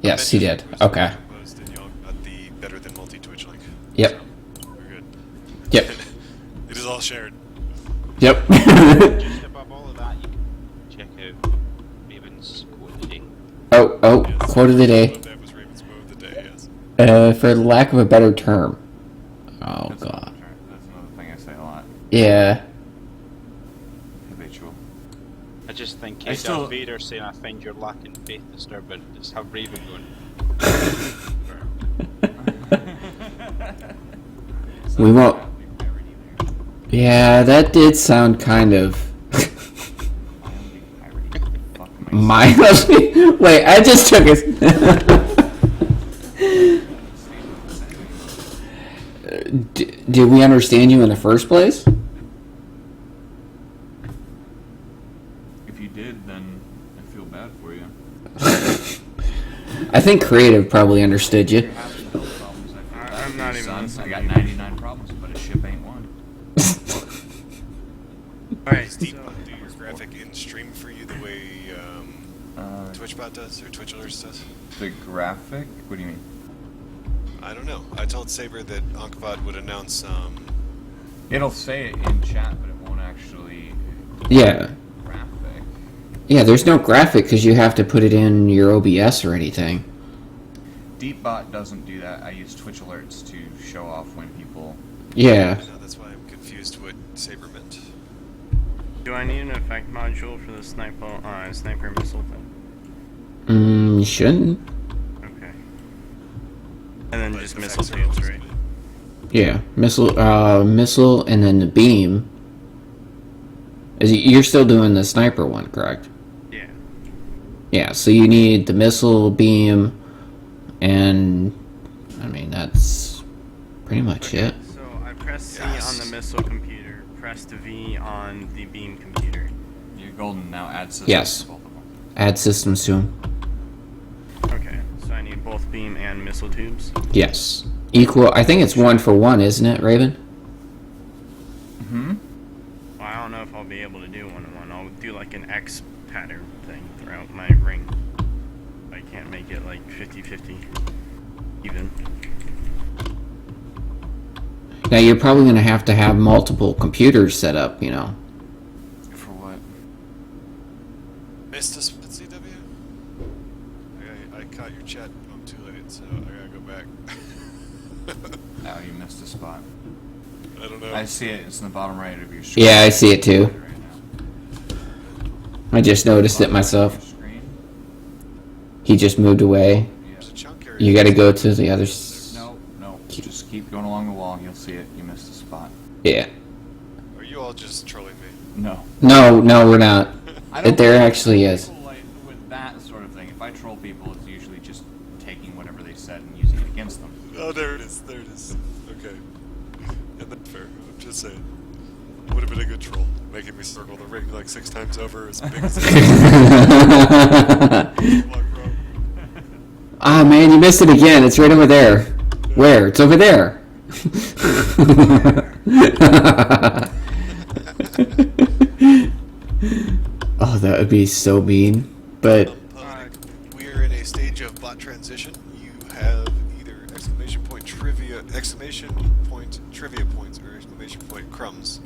[SPEAKER 2] Yes, he did. Okay.
[SPEAKER 1] Posted, y'all got the better than multi-Twitch link.
[SPEAKER 2] Yep.
[SPEAKER 1] We're good.
[SPEAKER 2] Yep.
[SPEAKER 1] It is all shared.
[SPEAKER 2] Yep.
[SPEAKER 5] Just above all of that, you can check out Raven's quote of the day.
[SPEAKER 2] Oh, quote of the day.
[SPEAKER 1] That was Raven's quote of the day, yes.
[SPEAKER 2] For lack of a better term. Oh,
[SPEAKER 6] That's
[SPEAKER 2] God.
[SPEAKER 6] That's another thing I say a lot.
[SPEAKER 2] Yeah.
[SPEAKER 6] Habitual.
[SPEAKER 5] I just think
[SPEAKER 6] I still-
[SPEAKER 5] Darth Vader saying, "I find you're lacking faith, disturbing." Just have Raven going.
[SPEAKER 2] We won't. Yeah, that did sound kind of mildly. Wait, I just took it. Did we understand you in the first place?
[SPEAKER 6] If you did, then I feel bad for you.
[SPEAKER 2] I think Creative probably understood you.
[SPEAKER 6] You're having no problems. I feel bad
[SPEAKER 3] I'm
[SPEAKER 6] for
[SPEAKER 3] not
[SPEAKER 6] you,
[SPEAKER 3] even
[SPEAKER 6] son.
[SPEAKER 3] listening
[SPEAKER 6] I
[SPEAKER 3] to
[SPEAKER 6] got
[SPEAKER 3] you.
[SPEAKER 6] 99 problems, but a ship ain't one.
[SPEAKER 3] Alright,
[SPEAKER 1] Does Deep
[SPEAKER 3] so...
[SPEAKER 1] do your graphic in stream for you the way TwitchBot does, or Twitch Alerts does?
[SPEAKER 6] The graphic? What do you mean?
[SPEAKER 1] I don't know. I told Saber that Ankh-Bot would announce,
[SPEAKER 6] It'll say it in chat, but it won't actually
[SPEAKER 2] Yeah.
[SPEAKER 6] graphic.
[SPEAKER 2] Yeah, there's no graphic because you have to put it in your OBS or anything.
[SPEAKER 6] DeepBot doesn't do that. I use Twitch alerts to show off when people.
[SPEAKER 2] Yeah.
[SPEAKER 1] no, that's why I'm confused what Saber meant.
[SPEAKER 3] Do I need an effect module for the sniper missile thing?
[SPEAKER 2] You shouldn't.
[SPEAKER 3] Okay. And then
[SPEAKER 1] But
[SPEAKER 3] just
[SPEAKER 1] the
[SPEAKER 3] missile
[SPEAKER 1] facts are
[SPEAKER 3] fields,
[SPEAKER 1] always
[SPEAKER 3] right?
[SPEAKER 1] good.
[SPEAKER 2] Yeah, missile, and then the beam. You're still doing the sniper one, correct?
[SPEAKER 3] Yeah.
[SPEAKER 2] Yeah, so you need the missile beam, and I mean that's pretty much it.
[SPEAKER 3] So I pressed C
[SPEAKER 1] Yes.
[SPEAKER 3] on the missile computer, pressed V on the beam computer.
[SPEAKER 6] You're golden now. Add systems
[SPEAKER 2] Yes.
[SPEAKER 6] to both of them.
[SPEAKER 2] Add systems to them.
[SPEAKER 3] Okay, so I need both beam and missile tubes.
[SPEAKER 2] Yes. Equal. I think it's 1-for-1, isn't it, Raven?
[SPEAKER 6] Hmm.
[SPEAKER 3] Well, I don't know if I'll be able to do 1-to-1. I'll do like an X pattern thing throughout my ring. I can't make it like 50-50 even.
[SPEAKER 2] Now you're probably gonna have to have multiple computers set up. You know.
[SPEAKER 6] For what?
[SPEAKER 1] Missed us at CW? I caught your chat. I'm too late, so I gotta go back.
[SPEAKER 6] Oh, you missed a spot.
[SPEAKER 1] I don't know.
[SPEAKER 6] I see it. It's in the bottom right of your screen.
[SPEAKER 2] Yeah, I see it too.
[SPEAKER 6] Right now.
[SPEAKER 2] I just noticed it
[SPEAKER 6] Bottom right of
[SPEAKER 2] myself.
[SPEAKER 6] your screen.
[SPEAKER 2] He just moved away.
[SPEAKER 6] Yeah.
[SPEAKER 1] There's a chunk area.
[SPEAKER 2] You gotta go to the other.
[SPEAKER 6] No, no. Just keep going along the wall. You'll see it. You missed a spot.
[SPEAKER 2] Yeah.
[SPEAKER 1] Are you all just trolling me?
[SPEAKER 6] No.
[SPEAKER 2] No, we're not.
[SPEAKER 6] I don't
[SPEAKER 2] There
[SPEAKER 6] think
[SPEAKER 2] actually is.
[SPEAKER 6] people like with that sort of thing. If I troll people, it's usually just taking whatever they said and using it against them.
[SPEAKER 1] Oh, there it is. There it is. Okay. Yeah, that's fair. I'm just saying. Would have been a good troll. Making me circle the ring like 6 times over as big as
[SPEAKER 2] Ah, man, you missed it again. It's right over there. Where? It's over there. Oh, that would be so mean. But
[SPEAKER 1] we're in a stage of bot transition. You have either exclamation point trivia points or exclamation point crumbs,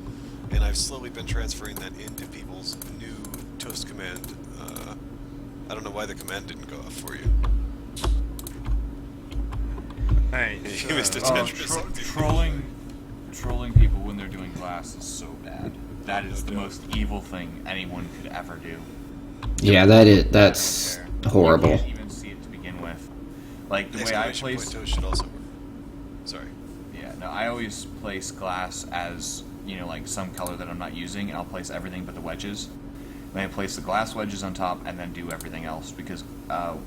[SPEAKER 1] and I've slowly been transferring that into people's new toast command. I don't know why the command didn't go off for you.
[SPEAKER 3] Hey,
[SPEAKER 1] You missed a
[SPEAKER 6] Oh,
[SPEAKER 1] 10%.
[SPEAKER 6] trolling people when they're doing glass is so bad. That is the most evil thing anyone could ever do.
[SPEAKER 2] yeah, that's horrible.
[SPEAKER 6] You can't even see it to begin with. Like the way I
[SPEAKER 1] Exclamation point
[SPEAKER 6] place.
[SPEAKER 1] toast should also work. Sorry.
[SPEAKER 6] Yeah, no, I always place glass as, like some color that I'm not using, and I'll place everything but the wedges. Then I place the glass wedges on top, and then do everything else, because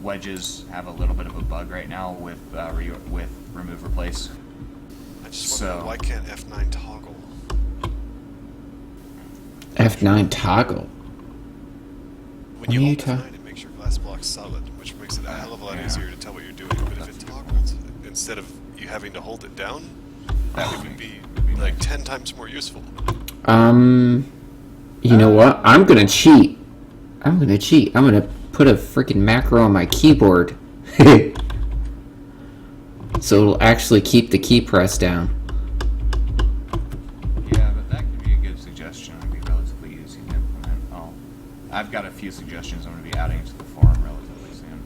[SPEAKER 6] wedges have a little bit of a bug right now with remove replace.
[SPEAKER 1] I just wonder
[SPEAKER 6] So-
[SPEAKER 1] why can't F9 toggle?
[SPEAKER 2] F9 toggle.
[SPEAKER 1] When you
[SPEAKER 2] What are you
[SPEAKER 1] hold
[SPEAKER 2] ta-
[SPEAKER 1] F9, it makes your glass block solid, which makes it a hell of a lot easier to tell what you're doing. But if it toggles, instead of you having to hold it down, that would be like 10 times more useful.
[SPEAKER 2] You know what? I'm gonna cheat. I'm gonna put a freaking macro on my keyboard. So it'll actually keep the key press down.
[SPEAKER 6] Yeah, but that could be a good suggestion. It'd be relatively easy to implement. I've got a few suggestions I'm going to be adding to the forum relatively soon.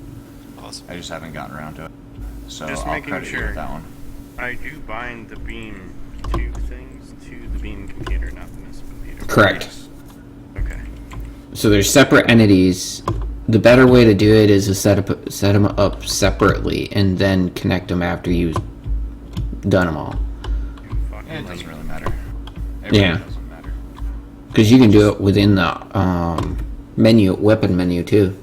[SPEAKER 1] Awesome.
[SPEAKER 6] I just haven't gotten around to it. So
[SPEAKER 3] Just
[SPEAKER 6] I'll
[SPEAKER 3] making
[SPEAKER 6] credit you
[SPEAKER 3] sure.
[SPEAKER 6] with that one.
[SPEAKER 3] I do bind the beam tube things to the beam computer, not the missile computer.
[SPEAKER 2] Correct.
[SPEAKER 6] Yes.
[SPEAKER 3] Okay.
[SPEAKER 2] So there's separate entities. The better way to do it is to set them up separately and then connect them after you've done them all.
[SPEAKER 3] You fucking
[SPEAKER 6] It doesn't
[SPEAKER 3] lame.
[SPEAKER 6] really matter. It really
[SPEAKER 2] Yeah.
[SPEAKER 6] doesn't matter.
[SPEAKER 2] Because you can do it within the weapon menu too.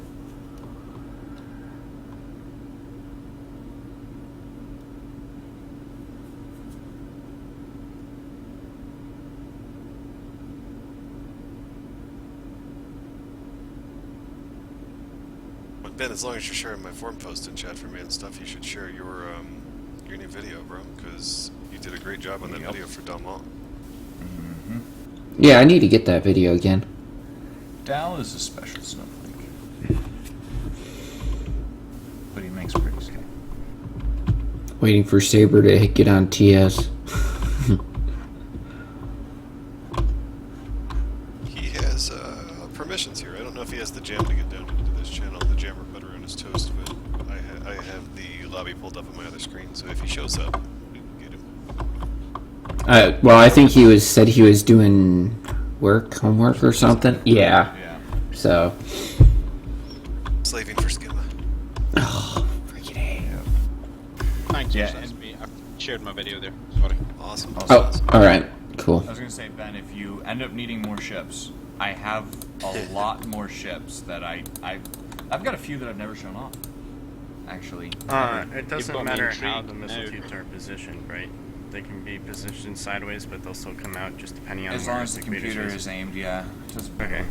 [SPEAKER 1] But Ben, as long as you're sharing my forum post and chat for me and stuff, you should share your new video, bro, because you did a great job on that
[SPEAKER 6] Yep.
[SPEAKER 1] video for Dalmont.
[SPEAKER 6] Mm-hmm.
[SPEAKER 2] Yeah, I need to get that video again.
[SPEAKER 6] Dal is a special snowflake. But he makes pretty stuff.
[SPEAKER 2] Waiting for Saber to get on TS.
[SPEAKER 1] He has permissions here. I don't know if he has the jam to get down into this channel, the jammer butter on his toast, but I have the lobby pulled up on my other screen, so if he shows up, we can get him.
[SPEAKER 2] Well, I think said he was doing homework or something. Yeah.
[SPEAKER 6] Yeah.
[SPEAKER 2] So.
[SPEAKER 1] Slaving for Skimma.
[SPEAKER 2] Oh, freaking A.
[SPEAKER 5] Thanks,
[SPEAKER 6] Yeah,
[SPEAKER 5] that's me. I've shared my video there. Sorry.
[SPEAKER 1] Awesome.
[SPEAKER 2] Oh, alright. Cool.
[SPEAKER 6] I was gonna say, Ben, if you end up needing more ships, I have a lot more ships that I I've got a few that I've never shown off. Actually.
[SPEAKER 3] It
[SPEAKER 5] got
[SPEAKER 3] doesn't
[SPEAKER 5] me
[SPEAKER 3] matter how
[SPEAKER 5] intrigued
[SPEAKER 3] the
[SPEAKER 5] now.
[SPEAKER 3] missile tubes are positioned, right? They can be positioned sideways, but they'll still come out just depending on
[SPEAKER 6] As
[SPEAKER 3] where
[SPEAKER 6] long as the computer
[SPEAKER 3] is.
[SPEAKER 6] is aimed, yeah. It doesn't matter.
[SPEAKER 3] Okay.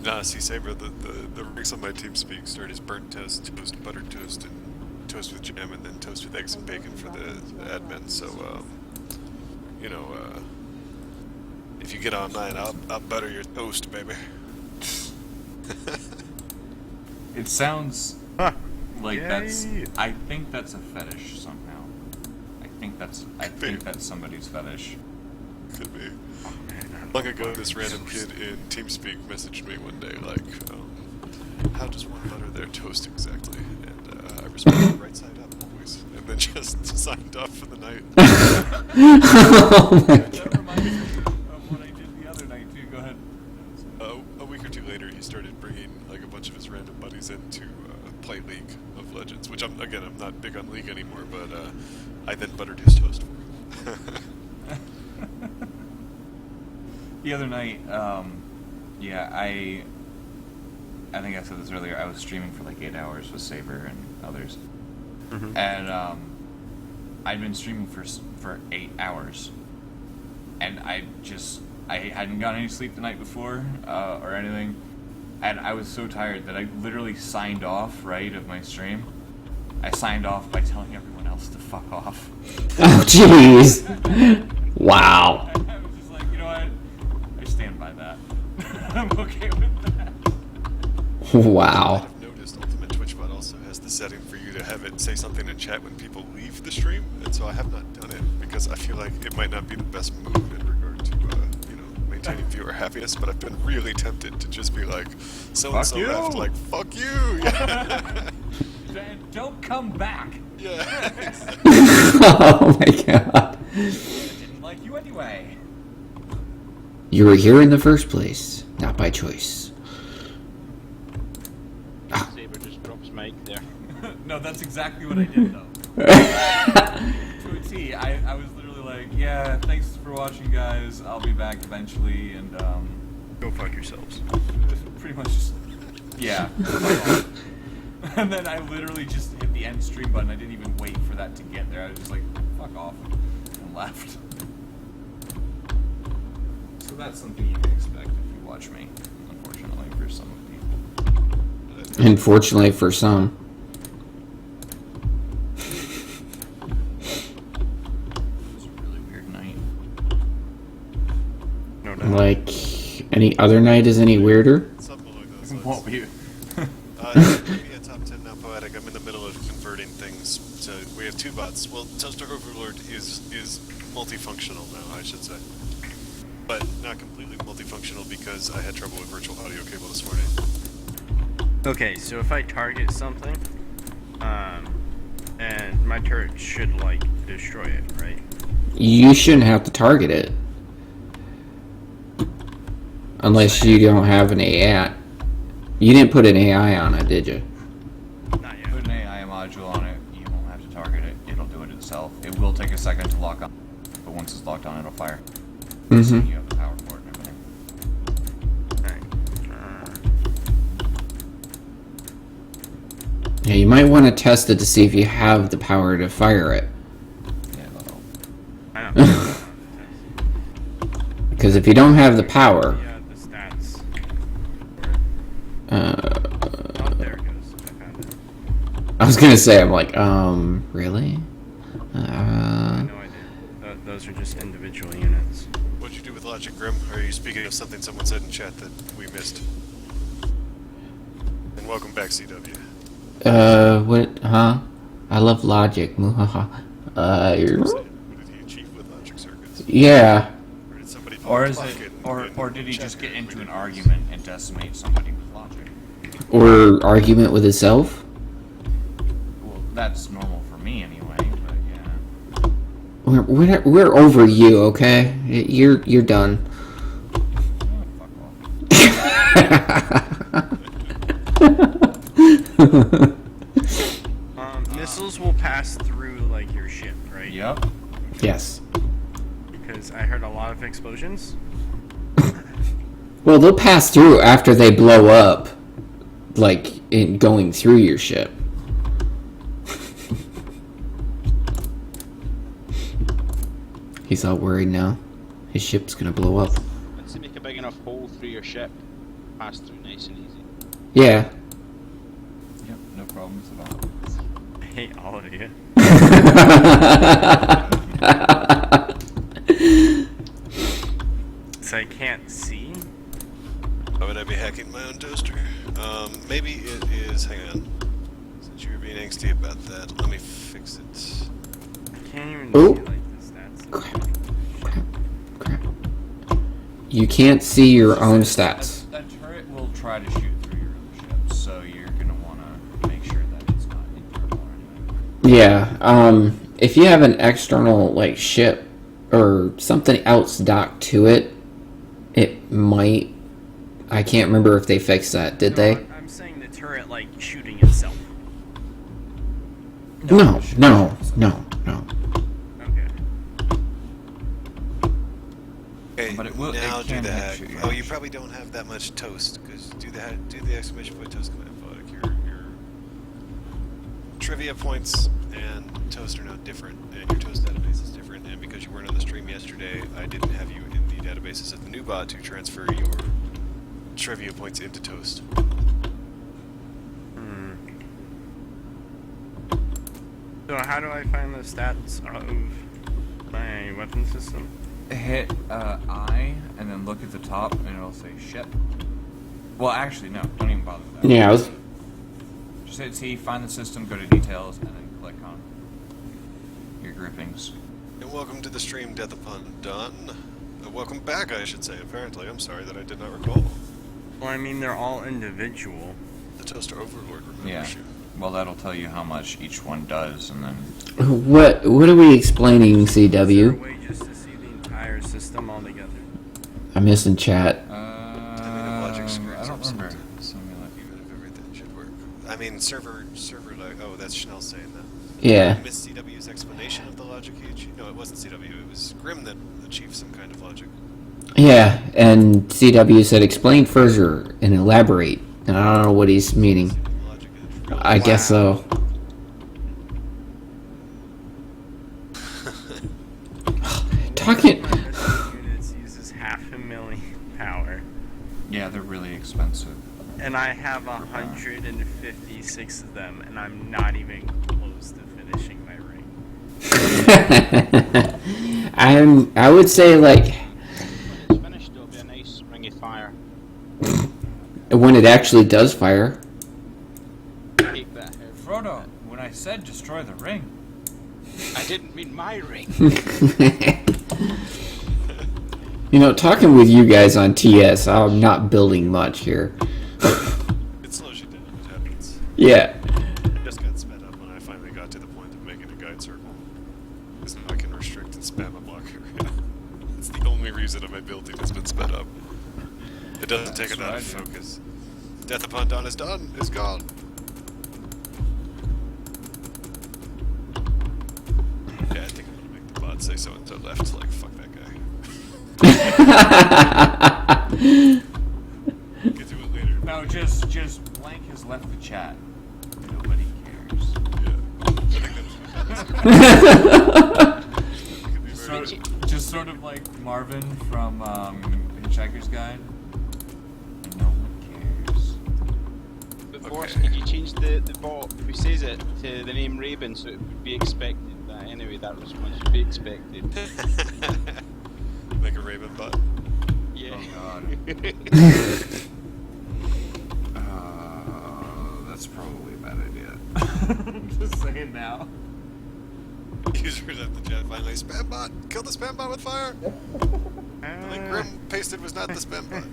[SPEAKER 1] Nah, see, Saber, the ranks on my team speak start as burnt toast, toast, buttered toast, and toast with jam, and then toast with eggs and bacon for the admin. So, you know, if you get online, I'll butter your toast, baby.
[SPEAKER 6] It sounds
[SPEAKER 3] Huh.
[SPEAKER 6] like
[SPEAKER 3] Yay.
[SPEAKER 6] that's. I think that's a fetish somehow. I think that's somebody's fetish.
[SPEAKER 1] Could be. Long ago, this random kid in TeamSpeak messaged me one day, like, how does one butter their toast exactly? And I responded, right side up, always. And then just signed off for the night.
[SPEAKER 2] Oh my
[SPEAKER 6] That
[SPEAKER 2] god.
[SPEAKER 6] reminds me of what I did the other night too. Go ahead.
[SPEAKER 1] A week or two later, he started bringing, like, a bunch of his random buddies in to play League of Legends, which, I'm not big on League anymore, but I then buttered his toast for him.
[SPEAKER 6] The other night, yeah, I think I said this earlier. I was streaming for like 8 hours with Saber and others, and I'd been streaming for 8 hours, and I hadn't gotten any sleep the night before or anything, and I was so tired that I literally signed off of my stream. I signed off by telling everyone else to fuck off.
[SPEAKER 2] Oh jeez. Wow.
[SPEAKER 6] I was just like, you know what? I stand by that. I'm okay with that.
[SPEAKER 2] Wow.
[SPEAKER 1] I've noticed Ultimate TwitchBot also has the setting for you to have it say something in chat when people leave the stream, and so I have not done it because I feel like it might not be the best move in regard to, maintaining viewer happiness, but I've been really tempted to just be like, so-and-so
[SPEAKER 6] Fuck you!
[SPEAKER 1] left, like, fuck you! Yeah.
[SPEAKER 6] Don't come back.
[SPEAKER 1] Yeah.
[SPEAKER 2] Oh my god.
[SPEAKER 6] I didn't like you anyway.
[SPEAKER 2] You were here in the first place, not by choice.
[SPEAKER 5] Saber just drops mic there.
[SPEAKER 6] No, that's exactly what I did though. To a T. I was literally like, yeah, thanks for watching, guys. I'll be back eventually, and
[SPEAKER 3] Go fuck yourselves.
[SPEAKER 6] pretty much just, yeah. And then I literally just hit the end stream button. I didn't even wait for that to get there. I was just like, fuck off, and left. So that's something you can expect if you watch me, unfortunately, for some people.
[SPEAKER 2] Unfortunately for some.
[SPEAKER 6] It was a really weird night.
[SPEAKER 3] No doubt.
[SPEAKER 2] Like, any other night is any weirder?
[SPEAKER 1] Something along those lines.
[SPEAKER 6] What were you?
[SPEAKER 1] Maybe a top 10 now poetic. I'm in the middle of converting things. So we have two bots. Well, Toaster Overlord is multifunctional now, I should say. But not completely multifunctional because I had trouble with virtual audio cable this morning.
[SPEAKER 3] Okay, so if I target something, and my turret should, like, destroy it, right?
[SPEAKER 2] You shouldn't have to target it. Unless you don't have an AI. You didn't put an AI on it, did you?
[SPEAKER 3] Not yet.
[SPEAKER 6] Put an AI module on it, you won't have to target it, it'll do it itself. It will take a second to lock on, but once it's locked on, it'll fire. So
[SPEAKER 2] Mm-hmm.
[SPEAKER 6] you have the power for it and everything.
[SPEAKER 3] Alright.
[SPEAKER 2] Yeah, you might want to test it to see if you have the power to fire it.
[SPEAKER 6] Yeah, that'll help.
[SPEAKER 3] I know.
[SPEAKER 2] Because if you don't have the power,
[SPEAKER 3] Yeah, the stats.
[SPEAKER 2] uh,
[SPEAKER 3] Oh, there it goes. I found it.
[SPEAKER 2] I was gonna say, I'm like, really?
[SPEAKER 3] No, I did. Those are just individual units.
[SPEAKER 1] What'd you do with Logic Grim? Are you speaking of something someone said in chat that we missed? And welcome back, CW.
[SPEAKER 2] What, huh? I love logic, muhaha.
[SPEAKER 1] What did he achieve with Logic Circuits?
[SPEAKER 2] Yeah.
[SPEAKER 1] Or did somebody
[SPEAKER 6] Or is
[SPEAKER 1] block
[SPEAKER 6] it,
[SPEAKER 1] in
[SPEAKER 6] or did he
[SPEAKER 1] chat
[SPEAKER 6] just get
[SPEAKER 1] there?
[SPEAKER 6] into an argument and decimate somebody with logic?
[SPEAKER 2] Or argument with itself?
[SPEAKER 6] Well, that's normal for me anyway, but yeah.
[SPEAKER 2] We're over you, okay? You're done.
[SPEAKER 6] Oh, fuck off.
[SPEAKER 3] Missiles will pass through, like, your ship, right?
[SPEAKER 6] Yep.
[SPEAKER 2] Yes.
[SPEAKER 3] Because I heard a lot of explosions.
[SPEAKER 2] Well, they'll pass through after they blow up. Like, in going through your ship. He's all worried now. His ship's gonna blow up.
[SPEAKER 5] Once you make a big enough hole through your ship, pass through nice and easy.
[SPEAKER 2] Yeah.
[SPEAKER 6] Yep, no problems at all.
[SPEAKER 3] I hate all of you. So I can't see?
[SPEAKER 1] Why would I be hacking my own toaster? Maybe it is. Hang on. Since you were being angsty about that, let me fix it.
[SPEAKER 3] I can't even
[SPEAKER 2] Ooh.
[SPEAKER 3] see like the stats.
[SPEAKER 2] Crap. You can't see your own stats.
[SPEAKER 6] That turret will try to shoot through your own ship, so you're gonna want to make sure that it's not internal or anything.
[SPEAKER 2] Yeah. If you have an external like ship or something else docked to it, it might. I can't remember if they fixed that. Did they?
[SPEAKER 3] I'm saying the turret like shooting itself.
[SPEAKER 2] No.
[SPEAKER 3] Okay.
[SPEAKER 1] Okay,
[SPEAKER 6] But it will-
[SPEAKER 1] now
[SPEAKER 6] it
[SPEAKER 1] do
[SPEAKER 6] can
[SPEAKER 1] the
[SPEAKER 6] hit
[SPEAKER 1] hack.
[SPEAKER 6] you,
[SPEAKER 1] Oh,
[SPEAKER 6] yeah.
[SPEAKER 1] you probably don't have that much toast, because do the exclamation point toast command. Like your trivia points and toast are now different, and your toast database is different. And because you weren't on the stream yesterday, I didn't have you in the databases of the new bot to transfer your trivia points into toast.
[SPEAKER 3] So how do I find the stats of my weapon system?
[SPEAKER 6] Hit I, and then look at the top, and it'll say ship. Well, actually, no, don't even bother with that.
[SPEAKER 2] Yeah, I was.
[SPEAKER 6] Just hit T, find the system, go to details, and then click on your groupings.
[SPEAKER 1] And welcome to the stream, Death Upon Dawn. Welcome back, I should say, apparently. I'm sorry that I did not recall.
[SPEAKER 3] Well, I mean, they're all individual.
[SPEAKER 1] The Toaster Overlord remembers
[SPEAKER 6] Yeah.
[SPEAKER 1] you.
[SPEAKER 6] Well, that'll tell you how much each one does, and then...
[SPEAKER 2] What are we explaining,
[SPEAKER 3] Is there a
[SPEAKER 2] CW?
[SPEAKER 3] way just to see the entire system all together?
[SPEAKER 2] I'm missing chat.
[SPEAKER 1] Logic screws
[SPEAKER 6] I don't
[SPEAKER 1] up
[SPEAKER 6] remember.
[SPEAKER 1] sometimes. Even if everything should work. I mean, server, like, oh, that's Schnell saying that.
[SPEAKER 2] Yeah.
[SPEAKER 1] I missed CW's explanation of the logic he achieved. No, it wasn't CW, it was Grim that achieved some kind of logic.
[SPEAKER 2] Yeah, and CW said explain further and elaborate. And I don't know what he's meaning.
[SPEAKER 1] Logic is really
[SPEAKER 2] I guess so. Talking.
[SPEAKER 3] One of my units uses 500,000 power,
[SPEAKER 6] Yeah, they're really expensive.
[SPEAKER 3] and I have 156 of them, and I'm not even close to finishing my ring.
[SPEAKER 2] I would say like
[SPEAKER 5] When it's finished, it'll be a nice ring of fire.
[SPEAKER 2] when it actually does fire.
[SPEAKER 5] Take that here.
[SPEAKER 6] Frodo, when I said destroy the ring...
[SPEAKER 5] I didn't mean my ring.
[SPEAKER 2] You know, talking with you guys on TS, I'm not building much here.
[SPEAKER 1] It slows you down, it happens.
[SPEAKER 2] Yeah.
[SPEAKER 1] It just got sped up when I finally got to the point of making a guide circle. Because now I can restrict and spam a block area. It's the only reason of my building has been sped up. It doesn't take
[SPEAKER 6] That's
[SPEAKER 1] it out
[SPEAKER 6] what
[SPEAKER 1] of
[SPEAKER 6] I do.
[SPEAKER 1] focus. Death Upon Dawn is done, is gone. Yeah, I think I'm gonna make the bot say so and so left, like, fuck that guy. Get to it later.
[SPEAKER 6] No, just blank has left the chat. Nobody cares.
[SPEAKER 1] Yeah. I think that's could be very
[SPEAKER 6] Just sort of like Marvin from Hitchhiker's Guide. And no one cares.
[SPEAKER 5] But Boris,
[SPEAKER 1] Okay.
[SPEAKER 5] could you change the bot who says it to the name Raven so it would be expected? That anyway, that response would be expected.
[SPEAKER 1] Make a Raven bot.
[SPEAKER 5] Yeah.
[SPEAKER 6] Oh god. That's probably a bad idea. Just saying now.
[SPEAKER 1] Users at the chat finally. Spam bot! Kill the spam bot with fire! And then Grim pasted was not the spam bot.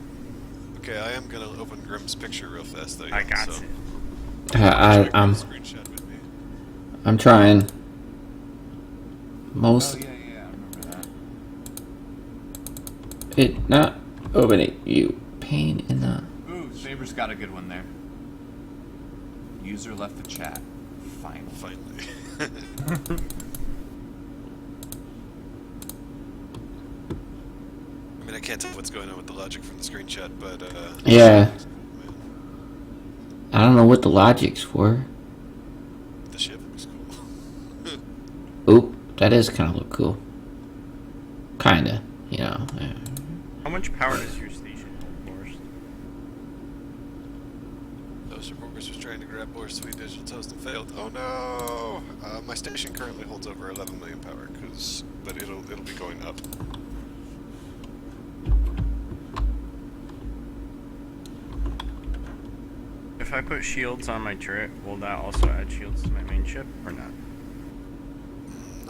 [SPEAKER 1] Okay, I am gonna open Grim's picture real fast though.
[SPEAKER 3] I got
[SPEAKER 1] so.
[SPEAKER 3] it.
[SPEAKER 2] I'm
[SPEAKER 1] Screenshot with me.
[SPEAKER 2] I'm trying. Most
[SPEAKER 6] Oh yeah, I remember that.
[SPEAKER 2] it not opening you pain in the.
[SPEAKER 6] Ooh, Saber's got a good one there. User left the chat. Finally.
[SPEAKER 1] Finally. I mean, I can't tell what's going on with the logic from the screenshot, but
[SPEAKER 2] Yeah. I don't know what the logic's for.
[SPEAKER 1] The ship looks cool.
[SPEAKER 2] Oop, that is kind of look cool. Kinda, you know. Yeah.
[SPEAKER 3] How much power does your station hold, Forrest?
[SPEAKER 1] Toaster Boris was trying to grab more sweet digital toast and failed. Oh no! My station currently holds over 11 million power, but it'll be going up.
[SPEAKER 3] If I put shields on my turret, will that also add shields to my main ship, or not?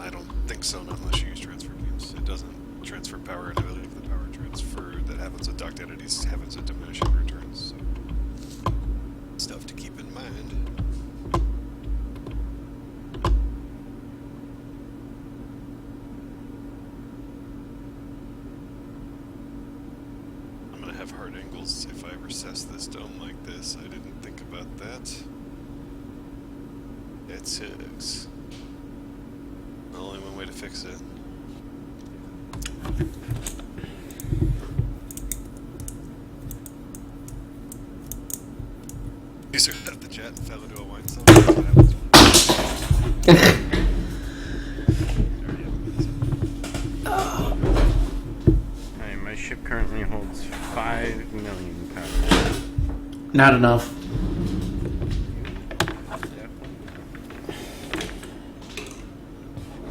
[SPEAKER 1] I don't think so, not unless you use transfer beams. It doesn't transfer power, and I believe the power transfer that happens with docked entities happens at diminishing returns. So, stuff to keep in mind. I'm gonna have hard angles if I recess this dome like this. I didn't think about that. It sucks. Only one way to fix it. User left the chat and fell into a wine cellar. That's what happens.
[SPEAKER 3] Alright, my ship currently holds 5 million power.
[SPEAKER 2] Not enough.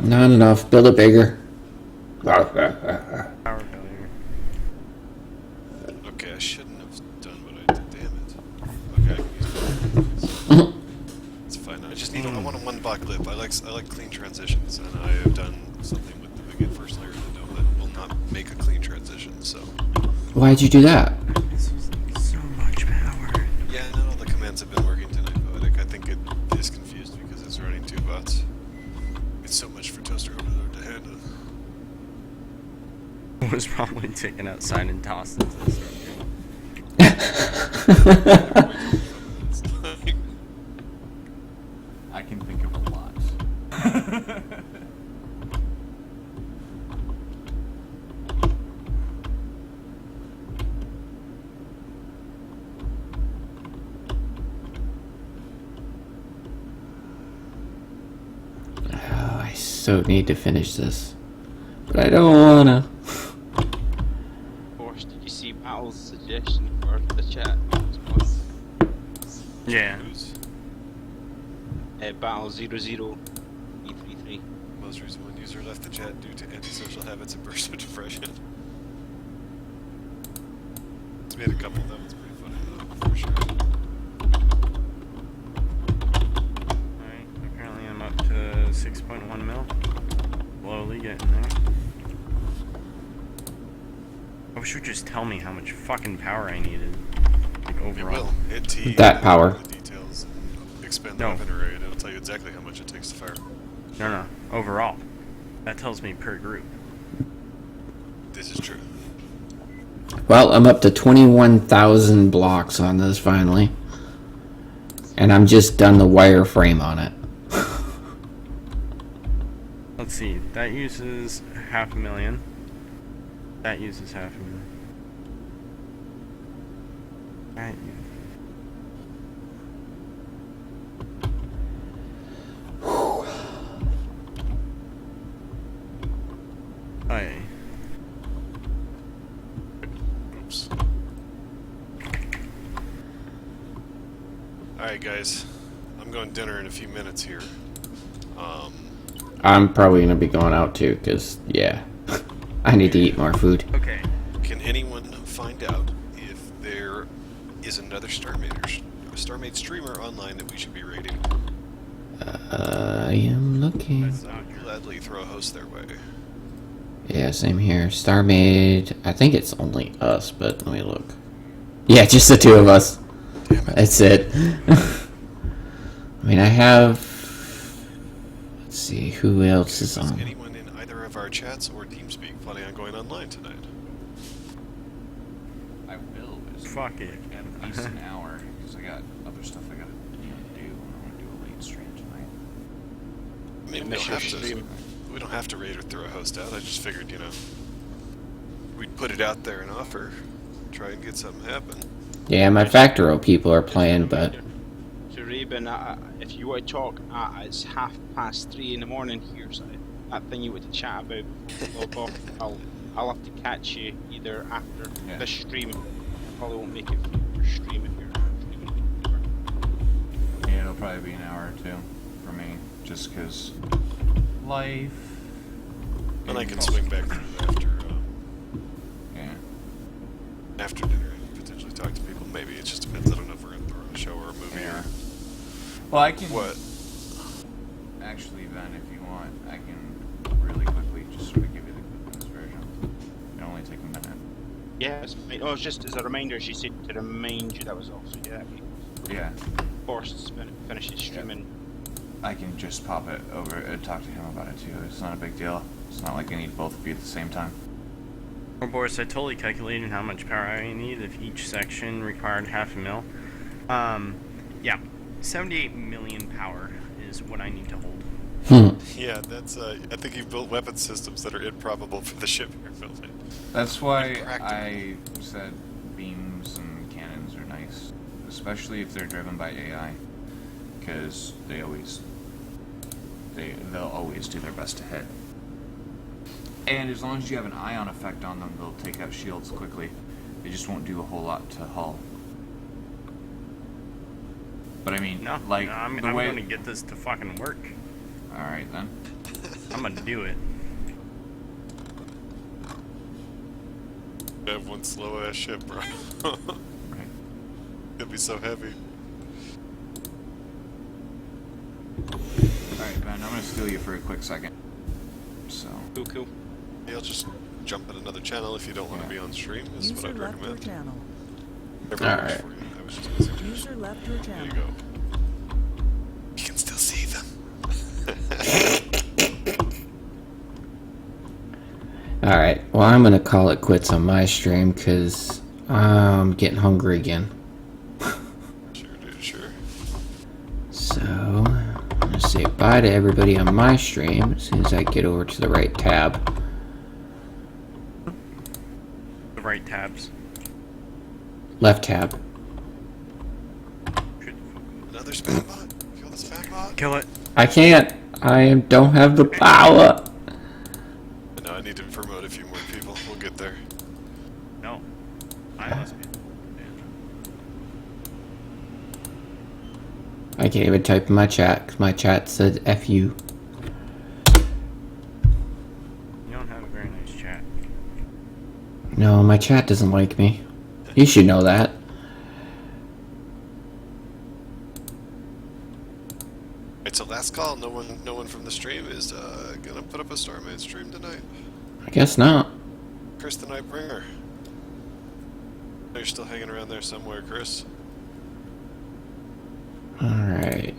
[SPEAKER 2] Not enough. Build it bigger.
[SPEAKER 3] Power failure.
[SPEAKER 1] Okay, I shouldn't have done what I did. Damn it. Okay, I can use both. It's fine. I just need. I want a one block lip. I like clean transitions, and I have done something with the big first layer of the dome that will not make a clean transition. So.
[SPEAKER 2] Why'd you do that?
[SPEAKER 3] This is like so much power.
[SPEAKER 1] Yeah, not all the commands have been working tonight, Poetic. I think it is confused because it's running 2 bots. It's so much for Toaster Overload to handle.
[SPEAKER 3] It was probably taken outside and tossed into the storm.
[SPEAKER 6] I can think of a lot.
[SPEAKER 2] Oh, I so need to finish this. But I don't wanna.
[SPEAKER 5] Forrest, did you see Battle's suggestion for the chat?
[SPEAKER 3] Yeah.
[SPEAKER 5] Battle 00E33.
[SPEAKER 1] Most recent one user left the chat due to antisocial habits and burst of depression. It's made a couple of them. It's pretty funny though, for sure.
[SPEAKER 3] Alright, apparently I'm up to 6.1 mil. Slowly getting there. I wish you would just tell me how much fucking power I needed. Like
[SPEAKER 1] It
[SPEAKER 3] overall.
[SPEAKER 1] will. Hit T.
[SPEAKER 2] That
[SPEAKER 1] and
[SPEAKER 2] power.
[SPEAKER 1] The details and expand the
[SPEAKER 3] No.
[SPEAKER 1] weapon array, and it'll tell you exactly how much it takes to fire.
[SPEAKER 3] No, overall. That tells me per group.
[SPEAKER 1] This is true.
[SPEAKER 2] Well, I'm up to 21,000 blocks on this finally. And I'm just done the wireframe on it.
[SPEAKER 3] Let's see, that uses 500,000. That uses 500,000. That Aye.
[SPEAKER 1] Oops. Alright guys, I'm going to dinner in a few minutes here.
[SPEAKER 2] I'm probably gonna be going out too, because, yeah. I need to eat more food.
[SPEAKER 3] Okay.
[SPEAKER 1] Can anyone find out if there is another StarMade streamer online that we should be rating?
[SPEAKER 2] I am looking.
[SPEAKER 1] I would gladly throw a host their way.
[SPEAKER 2] Yeah, same here. StarMade. I think it's only us, but let me look. Yeah, just the two of us.
[SPEAKER 1] Damn it.
[SPEAKER 2] That's it. I mean, I have. Let's see, who else is
[SPEAKER 1] Is
[SPEAKER 2] on?
[SPEAKER 1] anyone in either of our chats or TeamSpeak planning on going online tonight?
[SPEAKER 6] I will. It's
[SPEAKER 3] Fuck it.
[SPEAKER 6] at least an hour because I got other stuff I gotta do. I want to do a late stream tonight.
[SPEAKER 1] I mean, we don't have to raid or throw a host out. I just figured, we'd put it out there and offer, try and get something happen.
[SPEAKER 2] Yeah, my Factoro people are playing, but
[SPEAKER 5] Fabian, if you want to talk, it's 3:30 in the morning here, so that thing you want to chat about before we log off, I'll have to catch you either after this stream. Probably won't make it for your stream if you're streaming.
[SPEAKER 6] Yeah, it'll probably be an hour or two for me, just because life.
[SPEAKER 1] And I can swing back through after,
[SPEAKER 6] Yeah.
[SPEAKER 1] after dinner and potentially talk to people. Maybe it just depends. I don't know if we're going to throw on a show or a movie or
[SPEAKER 6] Well, I can.
[SPEAKER 1] what.
[SPEAKER 6] Actually, Ben, if you want, I can really quickly just sort of give you the quick version. It'll only take a minute.
[SPEAKER 5] Yes. Oh, it's just as a reminder. She said to remind you that was also
[SPEAKER 6] Yeah.
[SPEAKER 5] Forced to finish his streaming.
[SPEAKER 6] I can just pop it over and talk to him about it too. It's not a big deal. It's not like I need both of you at the same time.
[SPEAKER 3] Well, Boris, I totally calculated how much power I need if each section required 0.5 mil. Yeah, 78 million power is what I need to hold.
[SPEAKER 1] Yeah, that's, I think you've built weapon systems that are improbable for the ship you're building.
[SPEAKER 6] That's why
[SPEAKER 1] Impractical.
[SPEAKER 6] I said beams and cannons are nice, especially if they're driven by AI, because they'll always do their best to hit. And as long as you have an ion effect on them, they'll take out shields quickly. They just won't do a whole lot to hull. But I mean,
[SPEAKER 3] I'm going to get this to fucking work.
[SPEAKER 6] All right then.
[SPEAKER 3] I'm gonna do it.
[SPEAKER 1] I have one slow ass ship, bro.
[SPEAKER 6] Right.
[SPEAKER 1] It'd be so heavy.
[SPEAKER 6] All right, Ben. I'm gonna steal you for a quick second. So.
[SPEAKER 5] Cool.
[SPEAKER 1] Yeah, I'll just jump in another channel if you don't want to be on stream. Is what
[SPEAKER 4] User
[SPEAKER 1] I'd
[SPEAKER 4] left your
[SPEAKER 1] recommend.
[SPEAKER 4] channel.
[SPEAKER 1] Everyone works
[SPEAKER 2] Alright.
[SPEAKER 1] for you. I was just gonna suggest.
[SPEAKER 4] User left your
[SPEAKER 1] There
[SPEAKER 4] channel.
[SPEAKER 1] you go. You can still see them.
[SPEAKER 2] Alright, well, I'm gonna call it quits on my stream because I'm getting hungry again.
[SPEAKER 1] Sure, dude, sure.
[SPEAKER 2] So, I'm gonna say bye to everybody on my stream as soon as I get over to the right tab.
[SPEAKER 3] The right tabs.
[SPEAKER 2] Left tab.
[SPEAKER 1] Another spam bot? Kill the spam bot?
[SPEAKER 3] Kill it.
[SPEAKER 2] I can't. I don't have the power.
[SPEAKER 1] No, I need to promote a few more people. We'll get there.
[SPEAKER 3] No. I must be.
[SPEAKER 2] I can't even type in my chat because my chat said F you.
[SPEAKER 3] You don't have a very nice chat.
[SPEAKER 2] No, my chat doesn't like me. You should know that.
[SPEAKER 1] Alright, so last call. No one from the stream is gonna put up a StarMade stream tonight.
[SPEAKER 2] I guess not.
[SPEAKER 1] Chris the Nightbringer. You're still hanging around there somewhere, Chris.
[SPEAKER 2] Alright.